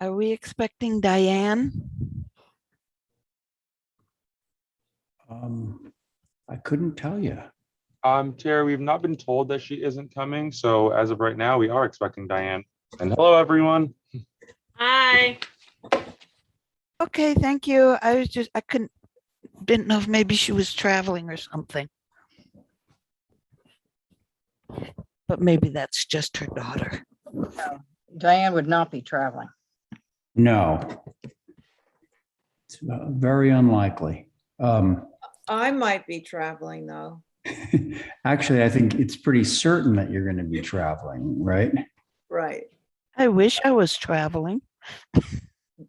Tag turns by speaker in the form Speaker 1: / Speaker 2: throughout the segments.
Speaker 1: Are we expecting Diane?
Speaker 2: I couldn't tell you.
Speaker 3: Terry, we've not been told that she isn't coming, so as of right now, we are expecting Diane. And hello, everyone.
Speaker 4: Hi.
Speaker 1: Okay, thank you. Didn't know if maybe she was traveling or something. But maybe that's just her daughter.
Speaker 5: Diane would not be traveling.
Speaker 2: No. It's very unlikely.
Speaker 6: I might be traveling though.
Speaker 2: Actually, I think it's pretty certain that you're going to be traveling, right?
Speaker 6: Right.
Speaker 1: I wish I was traveling.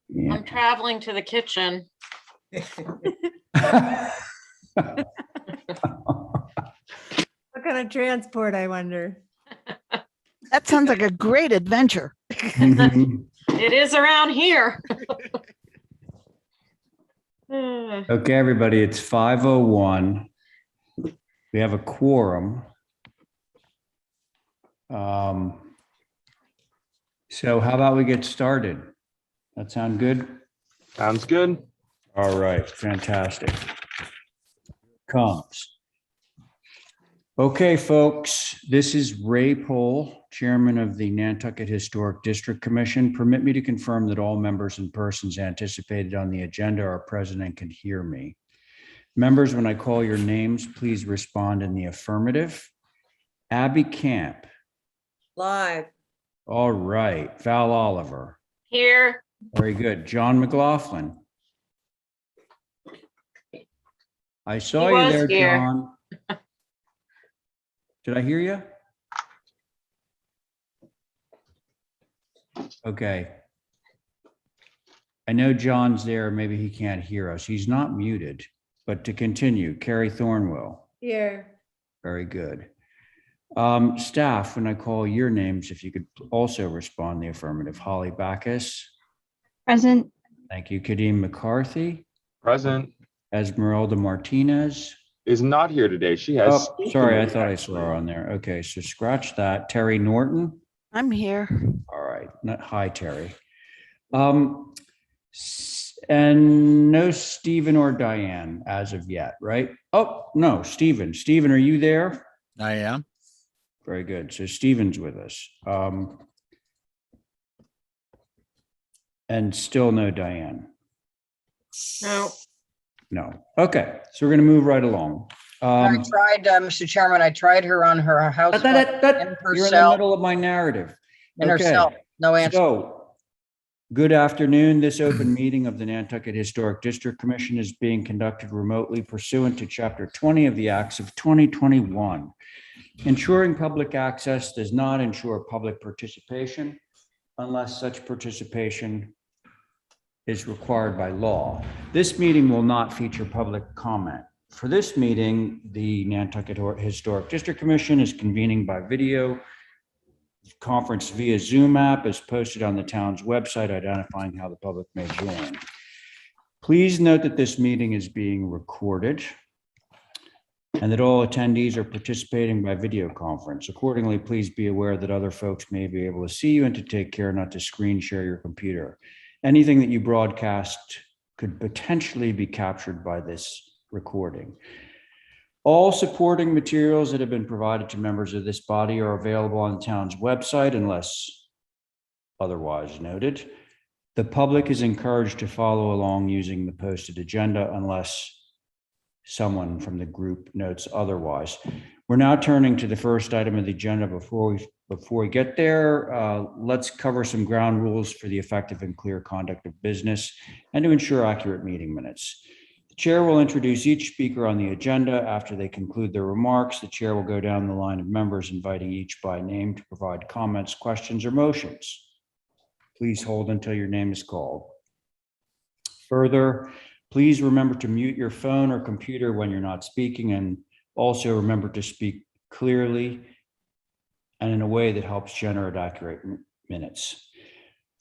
Speaker 2: Yeah.
Speaker 4: I'm traveling to the kitchen.
Speaker 7: What kind of transport, I wonder?
Speaker 1: That sounds like a great adventure.
Speaker 2: Mhm.
Speaker 4: It is around here.
Speaker 2: Okay, everybody, it's 5:01. We have a quorum. So how about we get started? That sound good?
Speaker 3: Sounds good.
Speaker 2: All right, fantastic. Comes. Okay, folks, this is Ray Pohl, Chairman of the Nantucket Historic District Commission. Permit me to confirm that all members and persons anticipated on the agenda are present and can hear me. Members, when I call your names, please respond in the affirmative. Abby Camp.
Speaker 6: Live.
Speaker 2: All right. Val Oliver.
Speaker 4: Here.
Speaker 2: Very good. John McLaughlin. I saw
Speaker 4: He
Speaker 2: you
Speaker 4: was
Speaker 2: there,
Speaker 4: here.
Speaker 2: John. Did I hear you? Okay. I know John's there. Maybe he can't hear us. He's not muted, but to continue, Carrie Thornwell.
Speaker 7: Here.
Speaker 2: Very good. Staff, when I call your names, if you could also respond in the affirmative. Holly Backus.
Speaker 8: Present.
Speaker 2: Thank you. Kadeem McCarthy.
Speaker 3: Present
Speaker 2: Esmeralda Martinez.
Speaker 3: is not here today. She has.
Speaker 2: Oh, sorry, I thought I saw her on there. Okay, so scratch that. Terry Norton.
Speaker 1: I'm here.
Speaker 2: All right. Hi, Terry. And no Stephen or Diane as of yet, right? Oh, no, Stephen. Stephen, are you there?
Speaker 9: I am.
Speaker 2: Very good. So Stephen's with us. And still no Diane.
Speaker 4: No.
Speaker 2: No. Okay, so we're going to move right along.
Speaker 5: I tried, Mr. Chairman, I tried her on her house. phone and
Speaker 2: You're in the
Speaker 5: herself,
Speaker 2: middle of my narrative.
Speaker 5: and
Speaker 2: Okay.
Speaker 5: herself, no answer.
Speaker 2: So, good afternoon. This open meeting of the Nantucket Historic District Commission is being conducted remotely pursuant to Chapter 20 of the Acts of 2021. Ensuring public access does not ensure public participation unless such participation is required by law. This meeting will not feature public comment. For this meeting, the Nantucket Historic District Commission is convening by video conference via Zoom app as posted on the town's website, identifying how the public may join. Please note that this meeting is being recorded and that all attendees are participating by video conference. Accordingly, please be aware that other folks may be able to see you and to take care not to screen share your computer. Anything that you broadcast could potentially be captured by this recording. All supporting materials that have been provided to members of this body are available on the town's website unless otherwise noted. The public is encouraged to follow along using the posted agenda unless someone from the group notes otherwise. We're now turning to the first item of the agenda. Before we get there, let's cover some ground rules for the effective and clear conduct of business and to ensure accurate meeting minutes. The chair will introduce each speaker on the agenda. After they conclude their remarks, the chair will go down the line of members, inviting each by name to provide comments, questions, or motions. Please hold until your name is called. Further, please remember to mute your phone or computer when you're not speaking, and also remember to speak clearly and in a way that helps generate accurate minutes.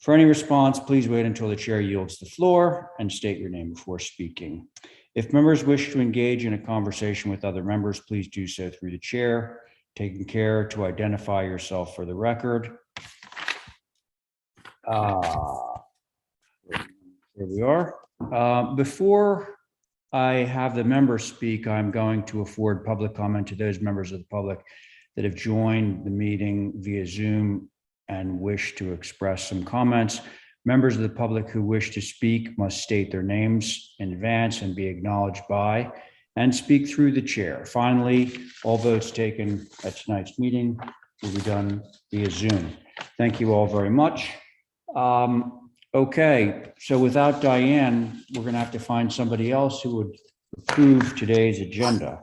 Speaker 2: For any response, please wait until the chair yields the floor and state your name before speaking. If members wish to engage in a conversation with other members, please do so through the chair, taking care to identify yourself for the record. There we are. Before I have the members speak, I'm going to afford public comment to those members of the public that have joined the meeting via Zoom and wish to express some comments. Members of the public who wish to speak must state their names in advance and be acknowledged by and speak through the chair. Finally, all votes taken at tonight's meeting will be done via Zoom. Thank you all very much. Okay, so without Diane, we're going to have to find somebody else who would approve today's agenda.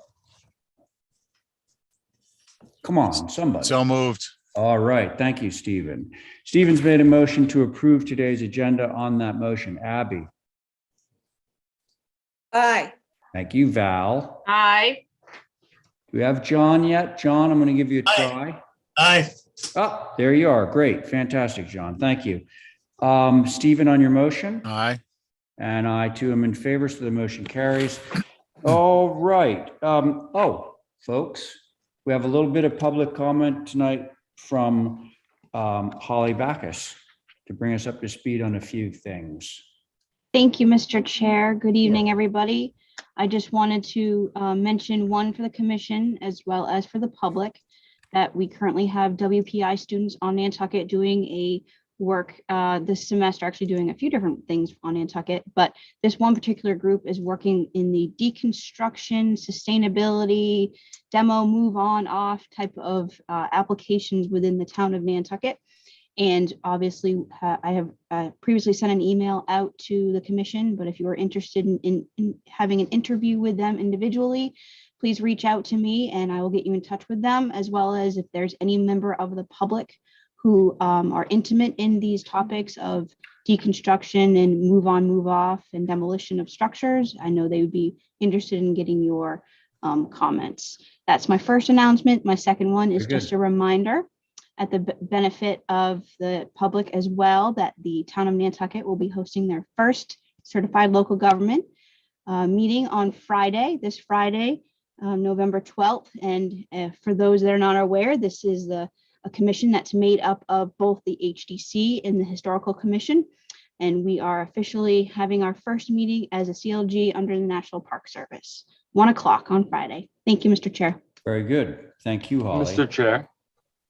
Speaker 2: Come on, somebody.
Speaker 8: So moved.
Speaker 2: All right, thank you, Stephen. Stephen's made a motion to approve today's agenda. On that motion, Abby.
Speaker 6: Aye.
Speaker 2: Thank you, Val.
Speaker 4: Aye.
Speaker 2: Do we have John yet? John, I'm going to give you a try.
Speaker 9: Aye.
Speaker 2: Oh, there you are. Great, fantastic, John. Thank you. Stephen, on your motion?
Speaker 8: Aye.
Speaker 2: And I too am in favor, so the motion carries. All right. Folks, we have a little bit of public comment tonight from Holly Backus to bring us up to speed on a few things.
Speaker 10: Thank you, Mr. Chair. Good evening, everybody. I just wanted to mention one for the commission as well as for the public that we currently have WPI students on Nantucket doing a work this semester, actually doing a few different things on Nantucket, but this one particular group is working in the deconstruction, sustainability, demo, move on, off type of applications within the town of Nantucket. And obviously, I have previously sent an email out to the commission, but if you are interested in having an interview with them individually, please reach out to me and I will get you in touch with them, as well as if there's any member of the public who are intimate in these topics of deconstruction and move on, move off and demolition of structures. I know they would be interested in getting your comments. That's my first announcement. My second one is just a reminder at the benefit of the public as well, that the town of Nantucket will be hosting their first certified local government meeting on Friday, this Friday, November 12th. And for those that are not aware, this is a commission that's made up of both the HDC and the Historical Commission. And we are officially having our first meeting as a CLG under the National Park Service, 1 o'clock on Friday. Thank you, Mr. Chair.
Speaker 2: Very good. Thank you, Holly.
Speaker 3: Mr. Chair.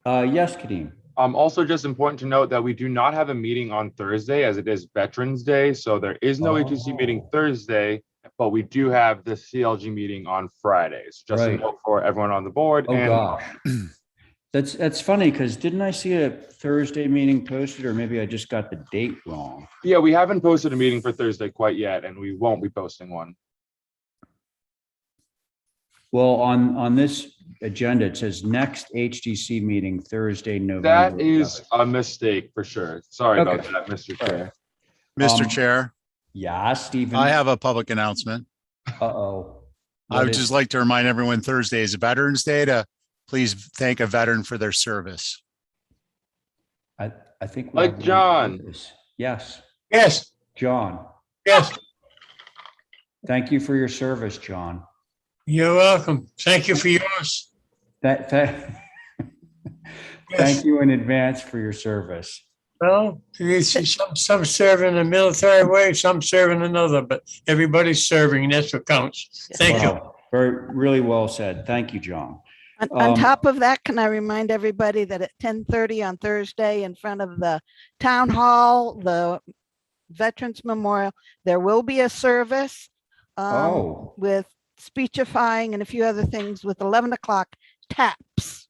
Speaker 2: Yes, Kadeem.
Speaker 3: Also just important to note that we do not have a meeting on Thursday as it is Veterans Day. So there is no HDC meeting Thursday, but we do have the CLG meeting on Fridays. Just a note for everyone on the board.
Speaker 2: Oh, gosh. That's funny, because didn't I see a Thursday meeting posted, or maybe I just got the date wrong?
Speaker 3: Yeah, we haven't posted a meeting for Thursday quite yet, and we won't be posting one.
Speaker 2: Well, on this agenda, it says next HDC meeting Thursday, November.
Speaker 3: That is
Speaker 2: 11th.
Speaker 3: a mistake for sure. Sorry about that, Mr. Chair.
Speaker 8: Mr. Chair,
Speaker 2: Yeah, Stephen.
Speaker 8: I have a public announcement.
Speaker 2: Uh-oh.
Speaker 8: I would just like to remind everyone Thursday is Veterans Day to please thank a veteran for their service.
Speaker 2: I think.
Speaker 3: Like John.
Speaker 2: Yes,
Speaker 9: Yes.
Speaker 2: John.
Speaker 9: Yes.
Speaker 2: Thank you for your service, John.
Speaker 9: You're welcome. Thank you for yours.
Speaker 2: Thank you in advance for your service.
Speaker 9: Well, some serve in a military way, some serve in another, but everybody's serving. That's what counts. Thank you.
Speaker 2: Wow. Really well said. Thank you, John.
Speaker 1: On top of that, can I remind everybody that at 10:30 on Thursday in front of the town hall, the Veterans Memorial, there will be a service with speechifying and a few other things with 11 o'clock taps.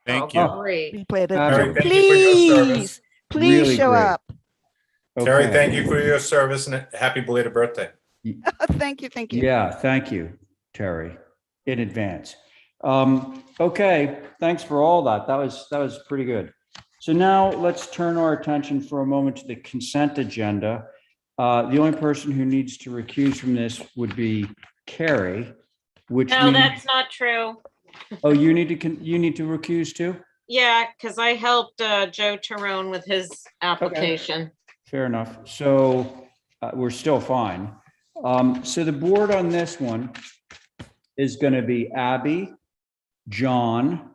Speaker 8: Thank you.
Speaker 4: Great.
Speaker 1: We played
Speaker 2: Terry,
Speaker 1: it.
Speaker 11: thank you for your service.
Speaker 1: Please
Speaker 2: Really
Speaker 1: show
Speaker 2: great.
Speaker 1: up.
Speaker 11: Terry,
Speaker 2: Okay.
Speaker 11: thank you for your service and happy belated birthday.
Speaker 1: Thank you. Thank you.
Speaker 2: Yeah, thank you, Terry, in advance. Okay, thanks for all that. That was pretty good. So now let's turn our attention for a moment to the consent agenda. The only person who needs to recuse from this would be Carrie, which
Speaker 4: No,
Speaker 2: means,
Speaker 4: that's not true.
Speaker 2: oh, you need to recuse too?
Speaker 4: Yeah, because I helped Joe Tyrone with his application.
Speaker 2: Fair enough. So we're still fine. So the board on this one is going to be Abby, John,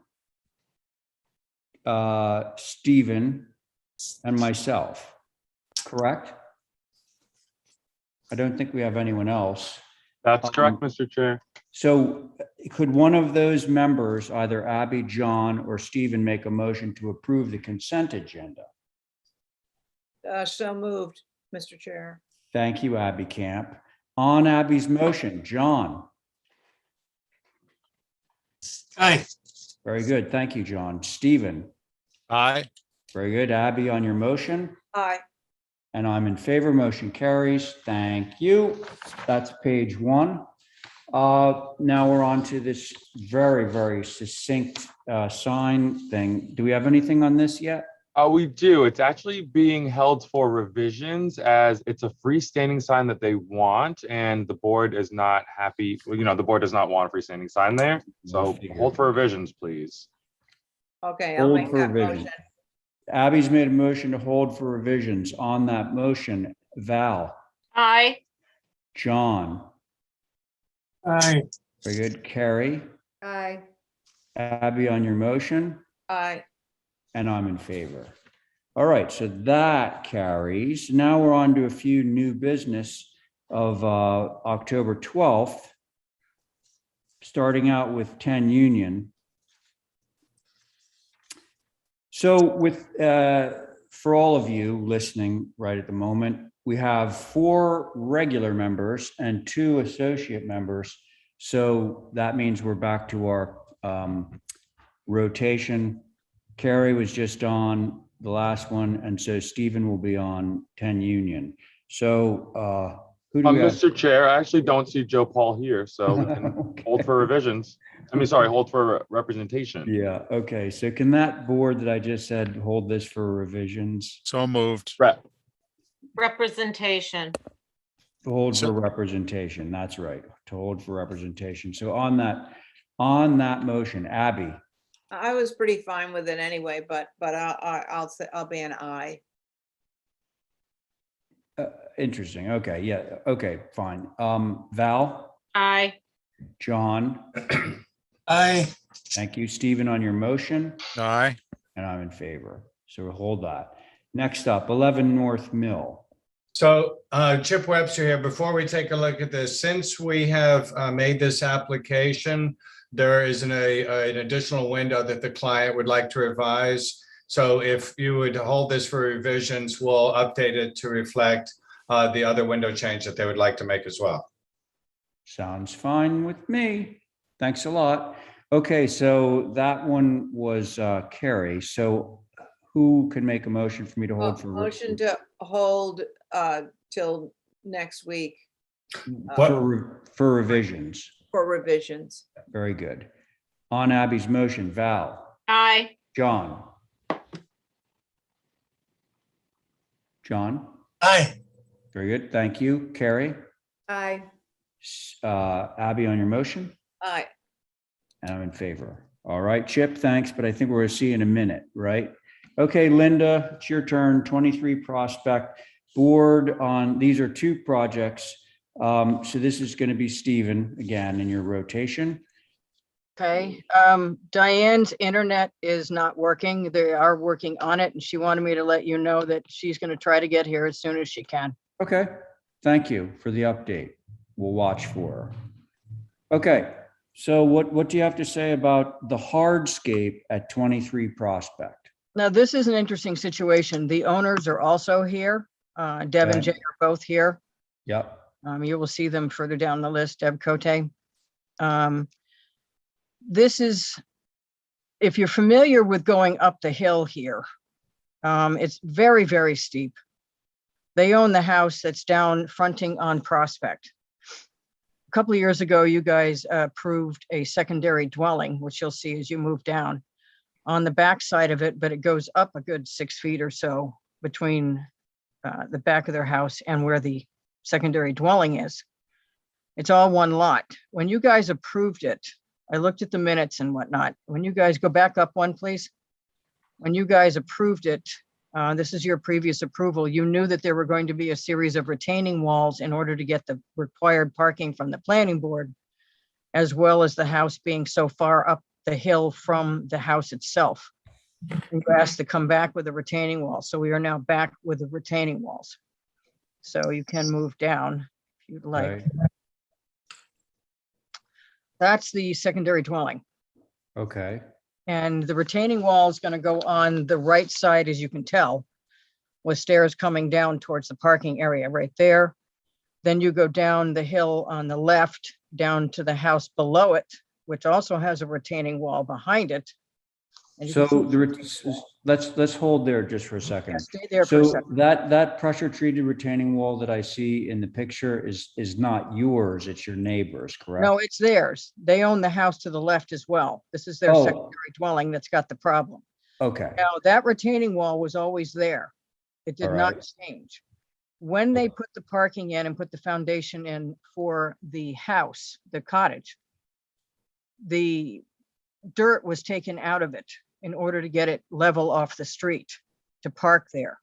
Speaker 2: Stephen, and myself, correct? I don't think we have anyone else.
Speaker 3: That's correct, Mr. Chair.
Speaker 2: So could one of those members, either Abby, John, or Stephen, make a motion to approve the consent agenda?
Speaker 6: So moved, Mr. Chair.
Speaker 2: Thank you, Abby Camp. On Abby's motion, John.
Speaker 9: Aye.
Speaker 2: Very good. Thank you, John. Stephen.
Speaker 8: Aye.
Speaker 2: Very good. Abby, on your motion.
Speaker 6: Aye.
Speaker 2: And I'm in favor. Motion carries. Thank you. That's page 1. Now we're on to this very, very succinct sign thing. Do we have anything on this yet?
Speaker 3: We do. It's actually being held for revisions as it's a freestanding sign that they want, and the board is not happy. Well, the board does not want a freestanding sign there. So hold for revisions, please.
Speaker 6: Okay, I'll
Speaker 2: Hold
Speaker 6: make
Speaker 2: for
Speaker 6: that
Speaker 2: revision.
Speaker 6: motion.
Speaker 2: Abby's made a motion to hold for revisions. On that motion, Val,
Speaker 4: Aye.
Speaker 2: John,
Speaker 9: Aye.
Speaker 2: very good. Carrie,
Speaker 7: Aye.
Speaker 2: Abby on your motion,
Speaker 6: Aye.
Speaker 2: and I'm in favor. All right, so that carries. Now we're on to a few new business of October 12th, starting out with 10 Union. So for all of you listening right at the moment, we have 4 regular members and 2 associate members. So that means we're back to our rotation. Carrie was just on the last one, and so Stephen will be on 10 Union. So who do we have?
Speaker 3: Mr. Chair, I actually don't see Joe Paul here, so we can
Speaker 2: Okay.
Speaker 3: hold for revisions. Hold for representation.
Speaker 2: Yeah, okay. So can that board that I just said hold this for revisions?
Speaker 8: So moved.
Speaker 4: Representation.
Speaker 2: Hold for representation, that's right, to hold for representation. So on that motion, Abby,
Speaker 6: I was pretty fine with it anyway, but I'll be an aye.
Speaker 2: interesting, okay, yeah, okay, fine. Val,
Speaker 4: Aye.
Speaker 2: John,
Speaker 9: Aye.
Speaker 2: thank you. Stephen on your motion,
Speaker 8: Aye.
Speaker 2: and I'm in favor. So we'll hold that. Next up, 11 North Mill.
Speaker 11: So Chip Webster here. Before we take a look at this, since we have made this application, there is an additional window that the client would like to revise. So if you would hold this for revisions, we'll update it to reflect the other window change that they would like to make as well.
Speaker 2: Sounds fine with me. Thanks a lot. Okay, so that one was Carrie. So who can make a motion for me to hold for?
Speaker 6: Motion to hold till next week
Speaker 2: For revisions.
Speaker 6: for revisions.
Speaker 2: Very good. On Abby's motion, Val,
Speaker 4: Aye.
Speaker 2: John. John,
Speaker 9: Aye.
Speaker 2: very good. Thank you. Carrie,
Speaker 7: Aye.
Speaker 2: Abby on your motion,
Speaker 6: Aye.
Speaker 2: and I'm in favor. All right, Chip, thanks, but I think we're gonna see you in a minute, right? Okay, Linda, it's your turn. 23 Prospect Board on, these are 2 projects. So this is going to be Stephen again in your rotation.
Speaker 5: Okay, Diane's internet is not working. They are working on it, and she wanted me to let you know that she's going to try to get here as soon as she can.
Speaker 2: Okay, thank you for the update. We'll watch for her. Okay, so what do you have to say about the hardscape at 23 Prospect?
Speaker 5: Now, this is an interesting situation. The owners are also here. Deb and Jay are both here.
Speaker 2: Yep.
Speaker 5: You will see them further down the list, Deb Cote. This is, if you're familiar with going up the hill here, it's very, very steep. They own the house that's down fronting on Prospect. A couple of years ago, you guys approved a secondary dwelling, which you'll see as you move down on the back side of it, but it goes up a good 6 feet or so between the back of their house and where the secondary dwelling is. It's all one lot. When you guys approved it, I looked at the minutes and whatnot. When you guys go back up one, please. When you guys approved it, this is your previous approval, you knew that there were going to be a series of retaining walls in order to get the required parking from the planning board, as well as the house being so far up the hill from the house itself. You asked to come back with a retaining wall. So we are now back with the retaining walls. So you can move down. if you'd like.
Speaker 2: Okay.
Speaker 5: That's the secondary dwelling.
Speaker 2: Okay.
Speaker 5: And the retaining wall is going to go on the right side, as you can tell, with stairs coming down towards the parking area right there. Then you go down the hill on the left, down to the house below it, which also has a retaining wall behind it. And you
Speaker 2: So
Speaker 5: can see-
Speaker 2: let's hold there just for a
Speaker 5: Yeah,
Speaker 2: second.
Speaker 5: stay there for a
Speaker 2: So
Speaker 5: second.
Speaker 2: that pressure treated retaining wall that I see in the picture is not yours, it's your neighbor's, correct?
Speaker 5: No, it's theirs. They own the house to the left as well. This is their
Speaker 2: Oh.
Speaker 5: secondary dwelling that's got the problem.
Speaker 2: Okay,
Speaker 5: Now, that retaining wall was always there. It did
Speaker 2: All
Speaker 5: not
Speaker 2: right.
Speaker 5: change. When they put the parking in and put the foundation in for the house, the cottage, the dirt was taken out of it in order to get it level off the street to park there.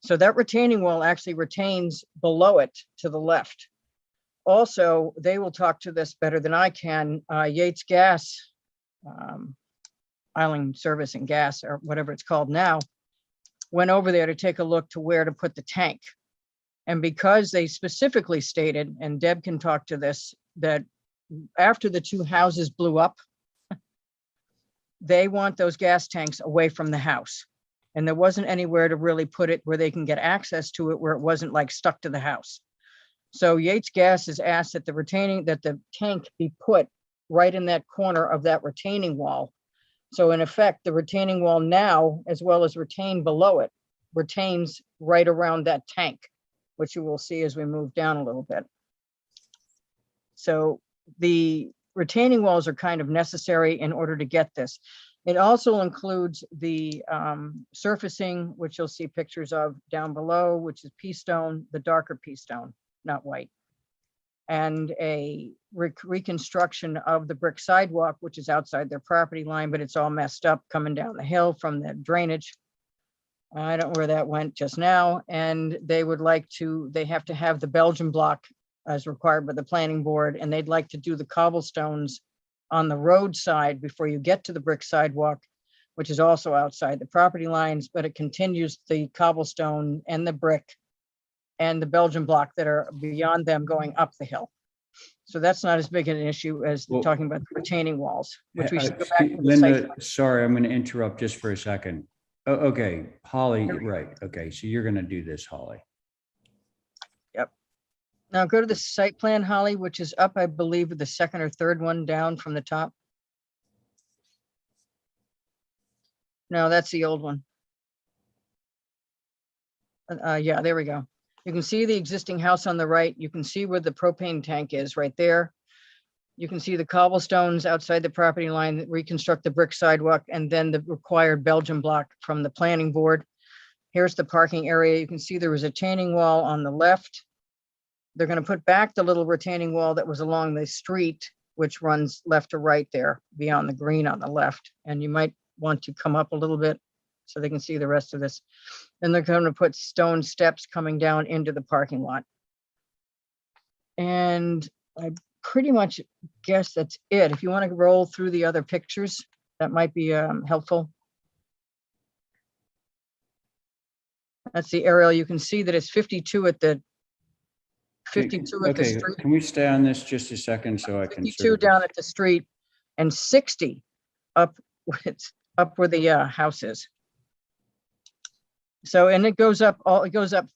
Speaker 5: So that retaining wall actually retains below it to the left. Also, they will talk to this better than I can. Yates Gas, Island Service and Gas, or whatever it's called now, went over there to take a look to where to put the tank. And because they specifically stated, and Deb can talk to this, that after the two houses blew up, they want those gas tanks away from the house. And there wasn't anywhere to really put it where they can get access to it, where it wasn't like stuck to the house. So Yates Gas has asked that the tank be put right in that corner of that retaining wall. So in effect, the retaining wall now, as well as retained below it, retains right around that tank, which you will see as we move down a little bit. So the retaining walls are kind of necessary in order to get this. It also includes the surfacing, which you'll see pictures of down below, which is pea stone, the darker pea stone, not white. And a reconstruction of the brick sidewalk, which is outside their property line, but it's all messed up coming down the hill from the drainage. I don't know where that went just now. And they would like to, they have to have the Belgian block as required by the planning board, and they'd like to do the cobblestones on the roadside before you get to the brick sidewalk, which is also outside the property lines, but it continues the cobblestone and the brick and the Belgian block that are beyond them going up the hill. So that's not as big an issue as
Speaker 2: Well,
Speaker 5: talking about the retaining walls, which we should go back to the site.
Speaker 2: Linda, sorry, I'm going to interrupt just for a second. Okay, Holly, right. Okay, so you're going to do this, Holly.
Speaker 5: Now go to the site plan, Holly, which is up, I believe, the second or third one down from the top. No, that's the old one. Yeah, there we go. You can see the existing house on the right. You can see where the propane tank is right there. You can see the cobblestones outside the property line, reconstruct the brick sidewalk, and then the required Belgian block from the planning board. Here's the parking area. You can see there was a retaining wall on the left. They're going to put back the little retaining wall that was along the street, which runs left to right there beyond the green on the left. And you might want to come up a little bit so they can see the rest of this. Then they're going to put stone steps coming down into the parking lot. And I pretty much guess that's it. If you want to roll through the other pictures, that might be helpful. That's the aerial. You can see that it's 52 at the 52 at the
Speaker 2: Okay,
Speaker 5: street,
Speaker 2: can we stay on this just a second so I can?
Speaker 5: 52 down at the street, and 60 up where the house is. So, and it goes up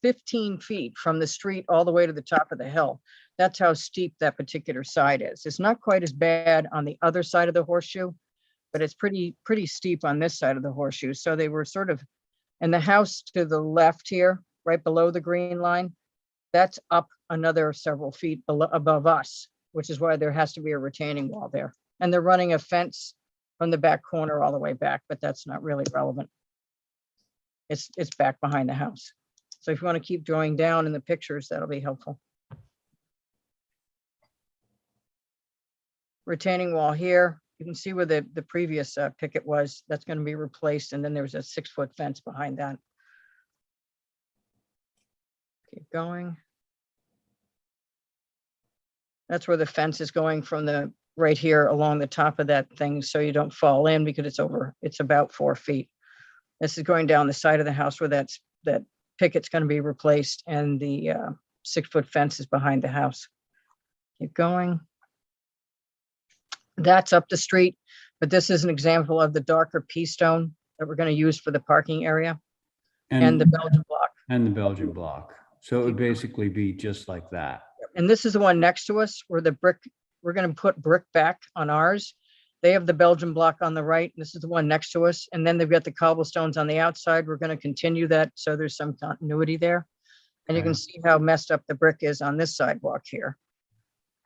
Speaker 5: 15 feet from the street all the way to the top of the hill. That's how steep that particular side is. It's not quite as bad on the other side of the horseshoe, but it's pretty steep on this side of the horseshoe. So they were sort of, and the house to the left here, right below the green line, that's up another several feet above us, which is why there has to be a retaining wall there. And they're running a fence from the back corner all the way back, but that's not really relevant. It's back behind the house. So if you want to keep drawing down in the pictures, that'll be helpful. Retaining wall here. You can see where the previous picket was. That's going to be replaced. And then there's a 6-foot fence behind that. Keep going. That's where the fence is going from the right here along the top of that thing, so you don't fall in because it's about 4 feet. This is going down the side of the house where that picket's going to be replaced, and the 6-foot fence is behind the house. Keep going. That's up the street, but this is an example of the darker pea stone that we're going to use for the parking area and the Belgian block.
Speaker 2: And the Belgian block. So it would basically be just like that.
Speaker 5: And this is the one next to us where the brick, we're going to put brick back on ours. They have the Belgian block on the right. And this is the one next to us. And then they've got the cobblestones on the outside. We're going to continue that. So there's some continuity there. And you can
Speaker 2: Okay.
Speaker 5: see how messed up the brick is on this sidewalk here.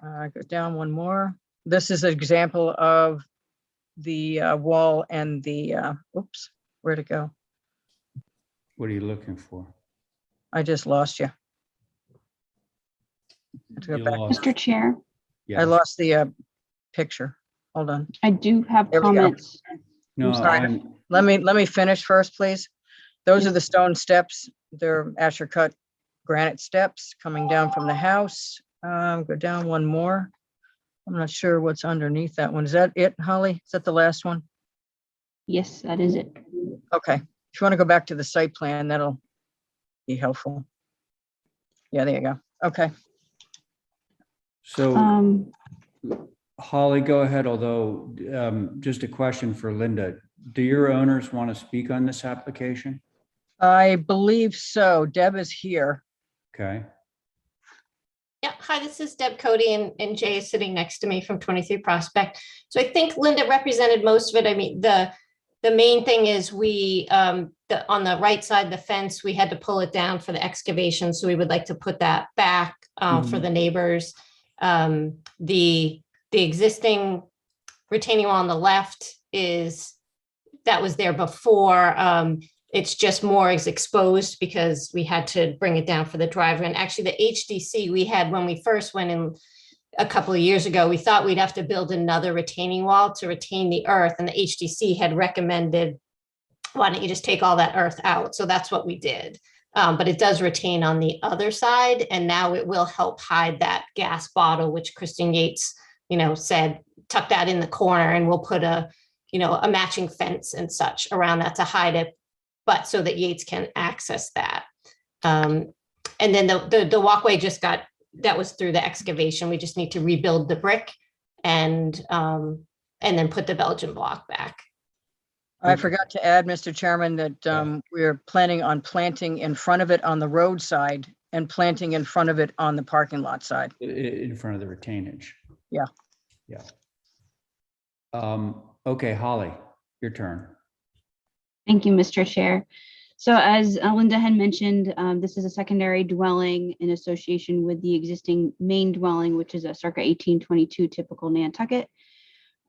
Speaker 5: Go down one more. This is an example of the wall and the, oops, where'd it go?
Speaker 2: What are you looking for?
Speaker 5: I just lost you. Let's go
Speaker 2: You
Speaker 5: back.
Speaker 2: lost-
Speaker 10: Mr. Chair,
Speaker 5: I
Speaker 2: Yes.
Speaker 5: lost the picture. Hold on.
Speaker 10: I do have
Speaker 5: There we go.
Speaker 10: comments.
Speaker 2: No,
Speaker 5: sorry.
Speaker 2: I'm-
Speaker 5: Let me finish first, please. Those are the stone steps. They're Asher cut granite steps coming down from the house. Go down one more. I'm not sure what's underneath that one. Is that it, Holly? Is that the last one?
Speaker 10: Yes, that is it.
Speaker 5: Okay. If you want to go back to the site plan, that'll be helpful. Yeah, there you go. Okay.
Speaker 2: So
Speaker 10: Um,
Speaker 2: Holly, go ahead, although just a question for Linda. Do your owners want to speak on this application?
Speaker 5: I believe so. Deb is here.
Speaker 2: Okay,
Speaker 12: Yeah, hi, this is Deb Cody and Jay is sitting next to me from 23 Prospect. So I think Linda represented most of it. I mean, the main thing is we, on the right side, the fence, we had to pull it down for the excavation. So we would like to put that back for the neighbors. The existing retaining wall on the left that was there before. It's just more is exposed because we had to bring it down for the driveway. And actually the HDC we had when we first went in a couple of years ago, we thought we'd have to build another retaining wall to retain the earth. And the HDC had recommended, why don't you just take all that earth out? So that's what we did. But it does retain on the other side. And now it will help hide that gas bottle, which Kristen Yates, said, tuck that in the corner and we'll put a matching fence and such around that to hide it, but so that Yates can access that. And then the walkway that was through the excavation. We just need to rebuild the brick and then put the Belgian block back.
Speaker 5: I forgot to add, Mr. Chairman, that we're planning on planting in front of it on the roadside and planting in front of it on the parking lot side.
Speaker 2: in front of the retainage.
Speaker 5: Yeah.
Speaker 2: Yeah. Okay, Holly, your turn.
Speaker 10: Thank you, Mr. Chair. So as Linda had mentioned, this is a secondary dwelling in association with the existing main dwelling, which is a circa 1822 typical Nantucket.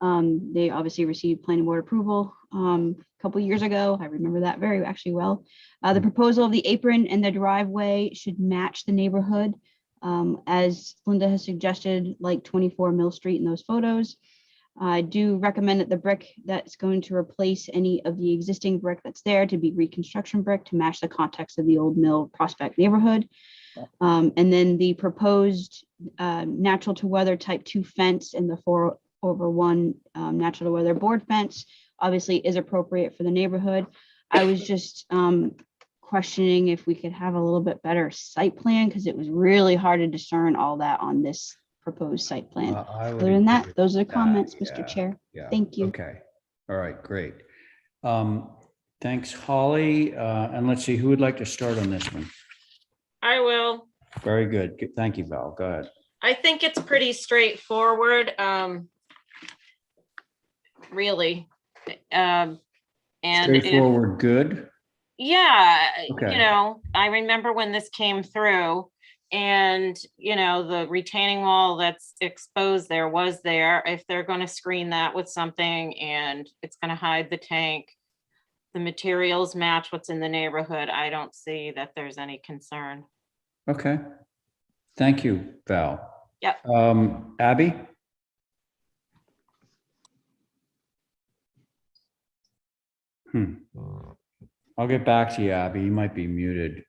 Speaker 10: They obviously received planning board approval a couple years ago. I remember that very actually well. The proposal of the apron and the driveway should match the neighborhood, as Linda has suggested, like 24 Mill Street in those photos. I do recommend that the brick that's going to replace any of the existing brick that's there to be reconstruction brick to match the context of the old Mill Prospect neighborhood. And then the proposed natural to weather type 2 fence and the 4/1 natural to weather board fence obviously is appropriate for the neighborhood. I was just questioning if we could have a little bit better site plan because it was really hard to discern all that on this proposed site plan.
Speaker 2: I would
Speaker 10: Other than
Speaker 2: agree
Speaker 10: that,
Speaker 2: with
Speaker 10: those are the
Speaker 2: that.
Speaker 10: comments,
Speaker 2: Yeah,
Speaker 10: Mr. Chair.
Speaker 2: yeah.
Speaker 10: Thank you.
Speaker 2: Okay. All right, great. Thanks, Holly. And let's see, who would like to start on this one?
Speaker 4: I will.
Speaker 2: Very good. Thank you, Val. Go ahead.
Speaker 4: I think it's pretty straightforward. Really. And if,
Speaker 2: Straightforward, good.
Speaker 4: yeah,
Speaker 2: Okay.
Speaker 4: I remember when this came through and, the retaining wall that's exposed there was there. If they're going to screen that with something and it's going to hide the tank, the materials match what's in the neighborhood, I don't see that there's any concern.
Speaker 2: Okay. Thank you, Val.
Speaker 4: Yep.
Speaker 2: Abby? I'll get back to you, Abby. You might be muted.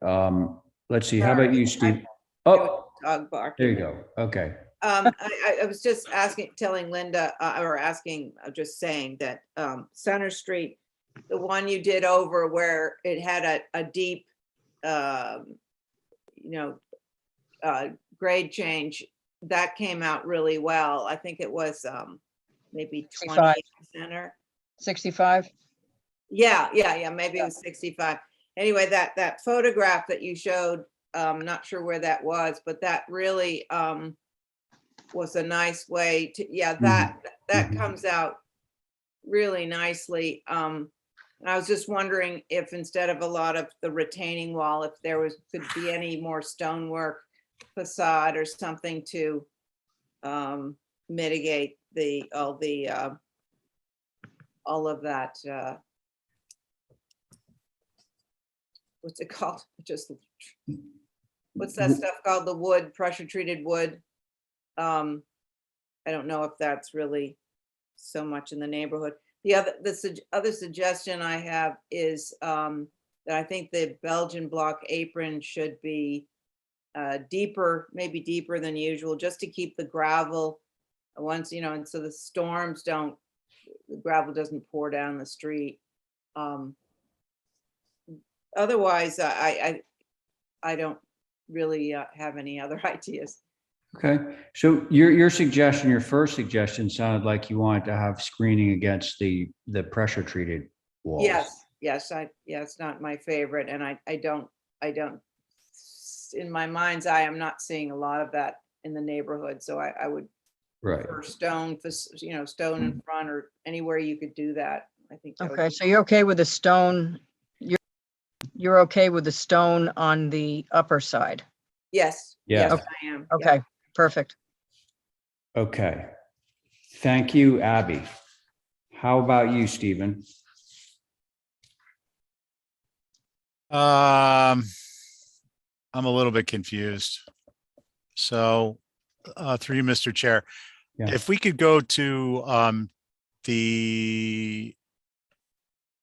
Speaker 2: Let's see. How about you, Steve? Oh,
Speaker 6: Dog barking.
Speaker 2: there you go. Okay.
Speaker 6: I was just telling Linda, just saying that Center Street, the one you did over where it had a deep, grade change, that came out really well. I think it was maybe 20
Speaker 5: 65.
Speaker 6: center.
Speaker 5: 65?
Speaker 6: Yeah, maybe it was 65. Anyway, that photograph that you showed, not sure where that was, but that really was a nice way to, that comes out really nicely. And I was just wondering if instead of a lot of the retaining wall, if there could be any more stonework facade or something to mitigate all of that. What's it called? What's that stuff called? The wood, pressure treated wood. I don't know if that's really so much in the neighborhood. The other suggestion I have is that I think the Belgian block apron should be deeper, maybe deeper than usual, just to keep the gravel once, and so the storms the gravel doesn't pour down the street. Otherwise, I don't really have any other ideas.
Speaker 2: Okay, so your suggestion, your first suggestion sounded like you wanted to have screening against the pressure treated walls.
Speaker 6: Yes, it's not my favorite, and I don't, in my mind's eye, I'm not seeing a lot of that in the neighborhood, so I would prefer stone, stone in front or anywhere you could do that. I think.
Speaker 5: Okay, so you're okay with the stone, you're okay with the stone on the upper side?
Speaker 6: Yes.
Speaker 2: Yeah.
Speaker 6: Yes, I am. Yeah.
Speaker 5: Okay, perfect.
Speaker 2: Okay. Thank you, Abby. How about you, Stephen?
Speaker 8: I'm a little bit confused. So, through you, Mr. Chair, if we could go to the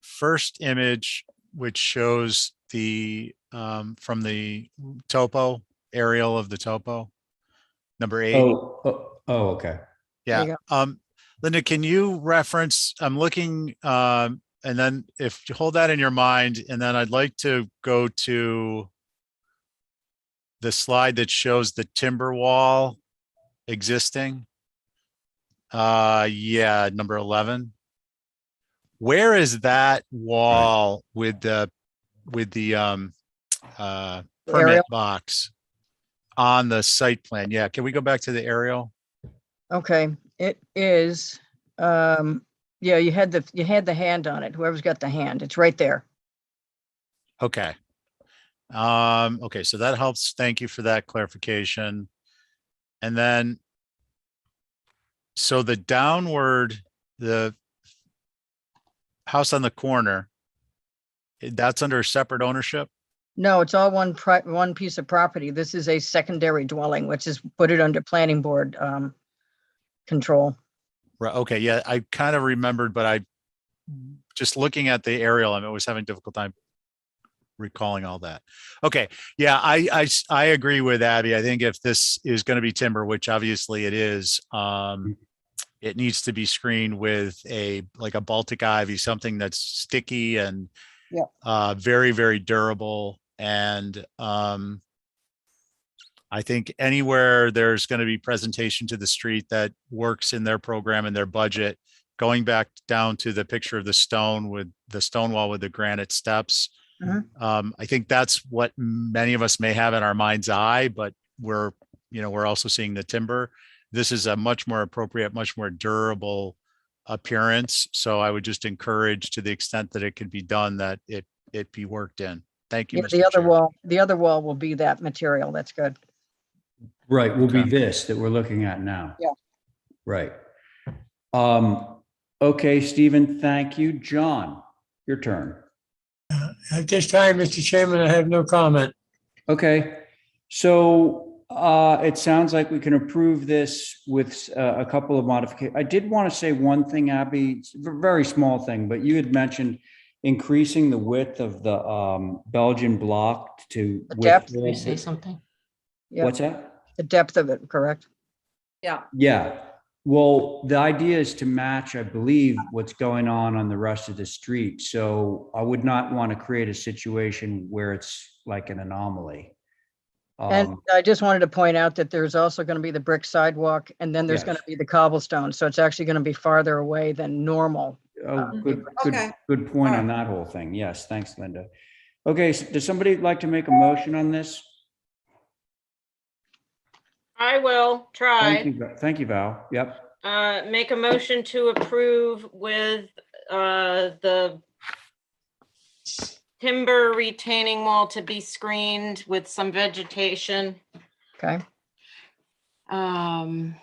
Speaker 8: first image, which shows the from the topo aerial of the topo, number 8.
Speaker 2: Oh, okay.
Speaker 5: There you
Speaker 8: Yeah. Linda, can you reference, I'm looking, and then if you hold that in your mind, and then I'd like to go to the slide that shows the timber wall existing. Yeah, number 11. Where is that wall with the permit
Speaker 5: aerial?
Speaker 8: box on the site plan? Yeah, can we go back to the aerial?
Speaker 5: Okay, it is, yeah, you had the hand on it. Whoever's got the hand, it's right there.
Speaker 8: Okay. Okay, so that helps. Thank you for that clarification. And then, so the house on the corner, that's under separate ownership?
Speaker 5: No, it's all one piece of property. This is a secondary dwelling, which is put it under planning board control.
Speaker 8: Right. Okay. Yeah, I kind of remembered, but I just looking at the aerial, I was having a difficult time recalling all that. Okay. Yeah, I agree with Abby. I think if this is going to be timber, which obviously it is, it needs to be screened with like a Baltic ivy, something that's sticky and very, very durable. And I think anywhere there's going to be presentation to the street that works in their program and their budget, going back down to the picture of the stone with the stone wall with the granite steps. I think that's what many of us may have in our mind's eye, but we're also seeing the timber. This is a much more appropriate, much more durable appearance. So I would just encourage, to the extent that it could be done, that it be worked in. Thank you,
Speaker 5: Yeah,
Speaker 8: Mr. Chair.
Speaker 5: the other wall will be that material. That's good.
Speaker 2: Right, will be this that we're looking at now.
Speaker 5: Yeah.
Speaker 2: Right. Okay, Stephen, thank you. John, your turn.
Speaker 9: At this time, Mr. Chairman, I have no comment.
Speaker 2: Okay, so it sounds like we can approve this with a couple of modifications. I did want to say one thing, Abby, it's a very small thing, but you had mentioned increasing the width of the Belgian block to
Speaker 5: depth.
Speaker 12: Can you say something?
Speaker 5: Yeah.
Speaker 2: What's that?
Speaker 5: The depth of it, correct?
Speaker 6: Yeah.
Speaker 2: Yeah. Well, the idea is to match, I believe, what's going on the rest of the street. So I would not want to create a situation where it's like an anomaly.
Speaker 5: And I just wanted to point out that there's also going to be the brick sidewalk, and then there's going to
Speaker 2: Yes.
Speaker 5: be the cobblestone. So it's actually going to be farther away than normal.
Speaker 2: Oh, good,
Speaker 6: Okay.
Speaker 2: good point on that whole thing. Yes, thanks, Linda. Okay, does somebody like to make a motion on this?
Speaker 4: I will
Speaker 2: Thank
Speaker 4: try.
Speaker 2: you, thank you, Val. Yep.
Speaker 4: Make a motion to approve with the timber retaining wall to be screened with some vegetation.
Speaker 5: Okay.
Speaker 4: Um,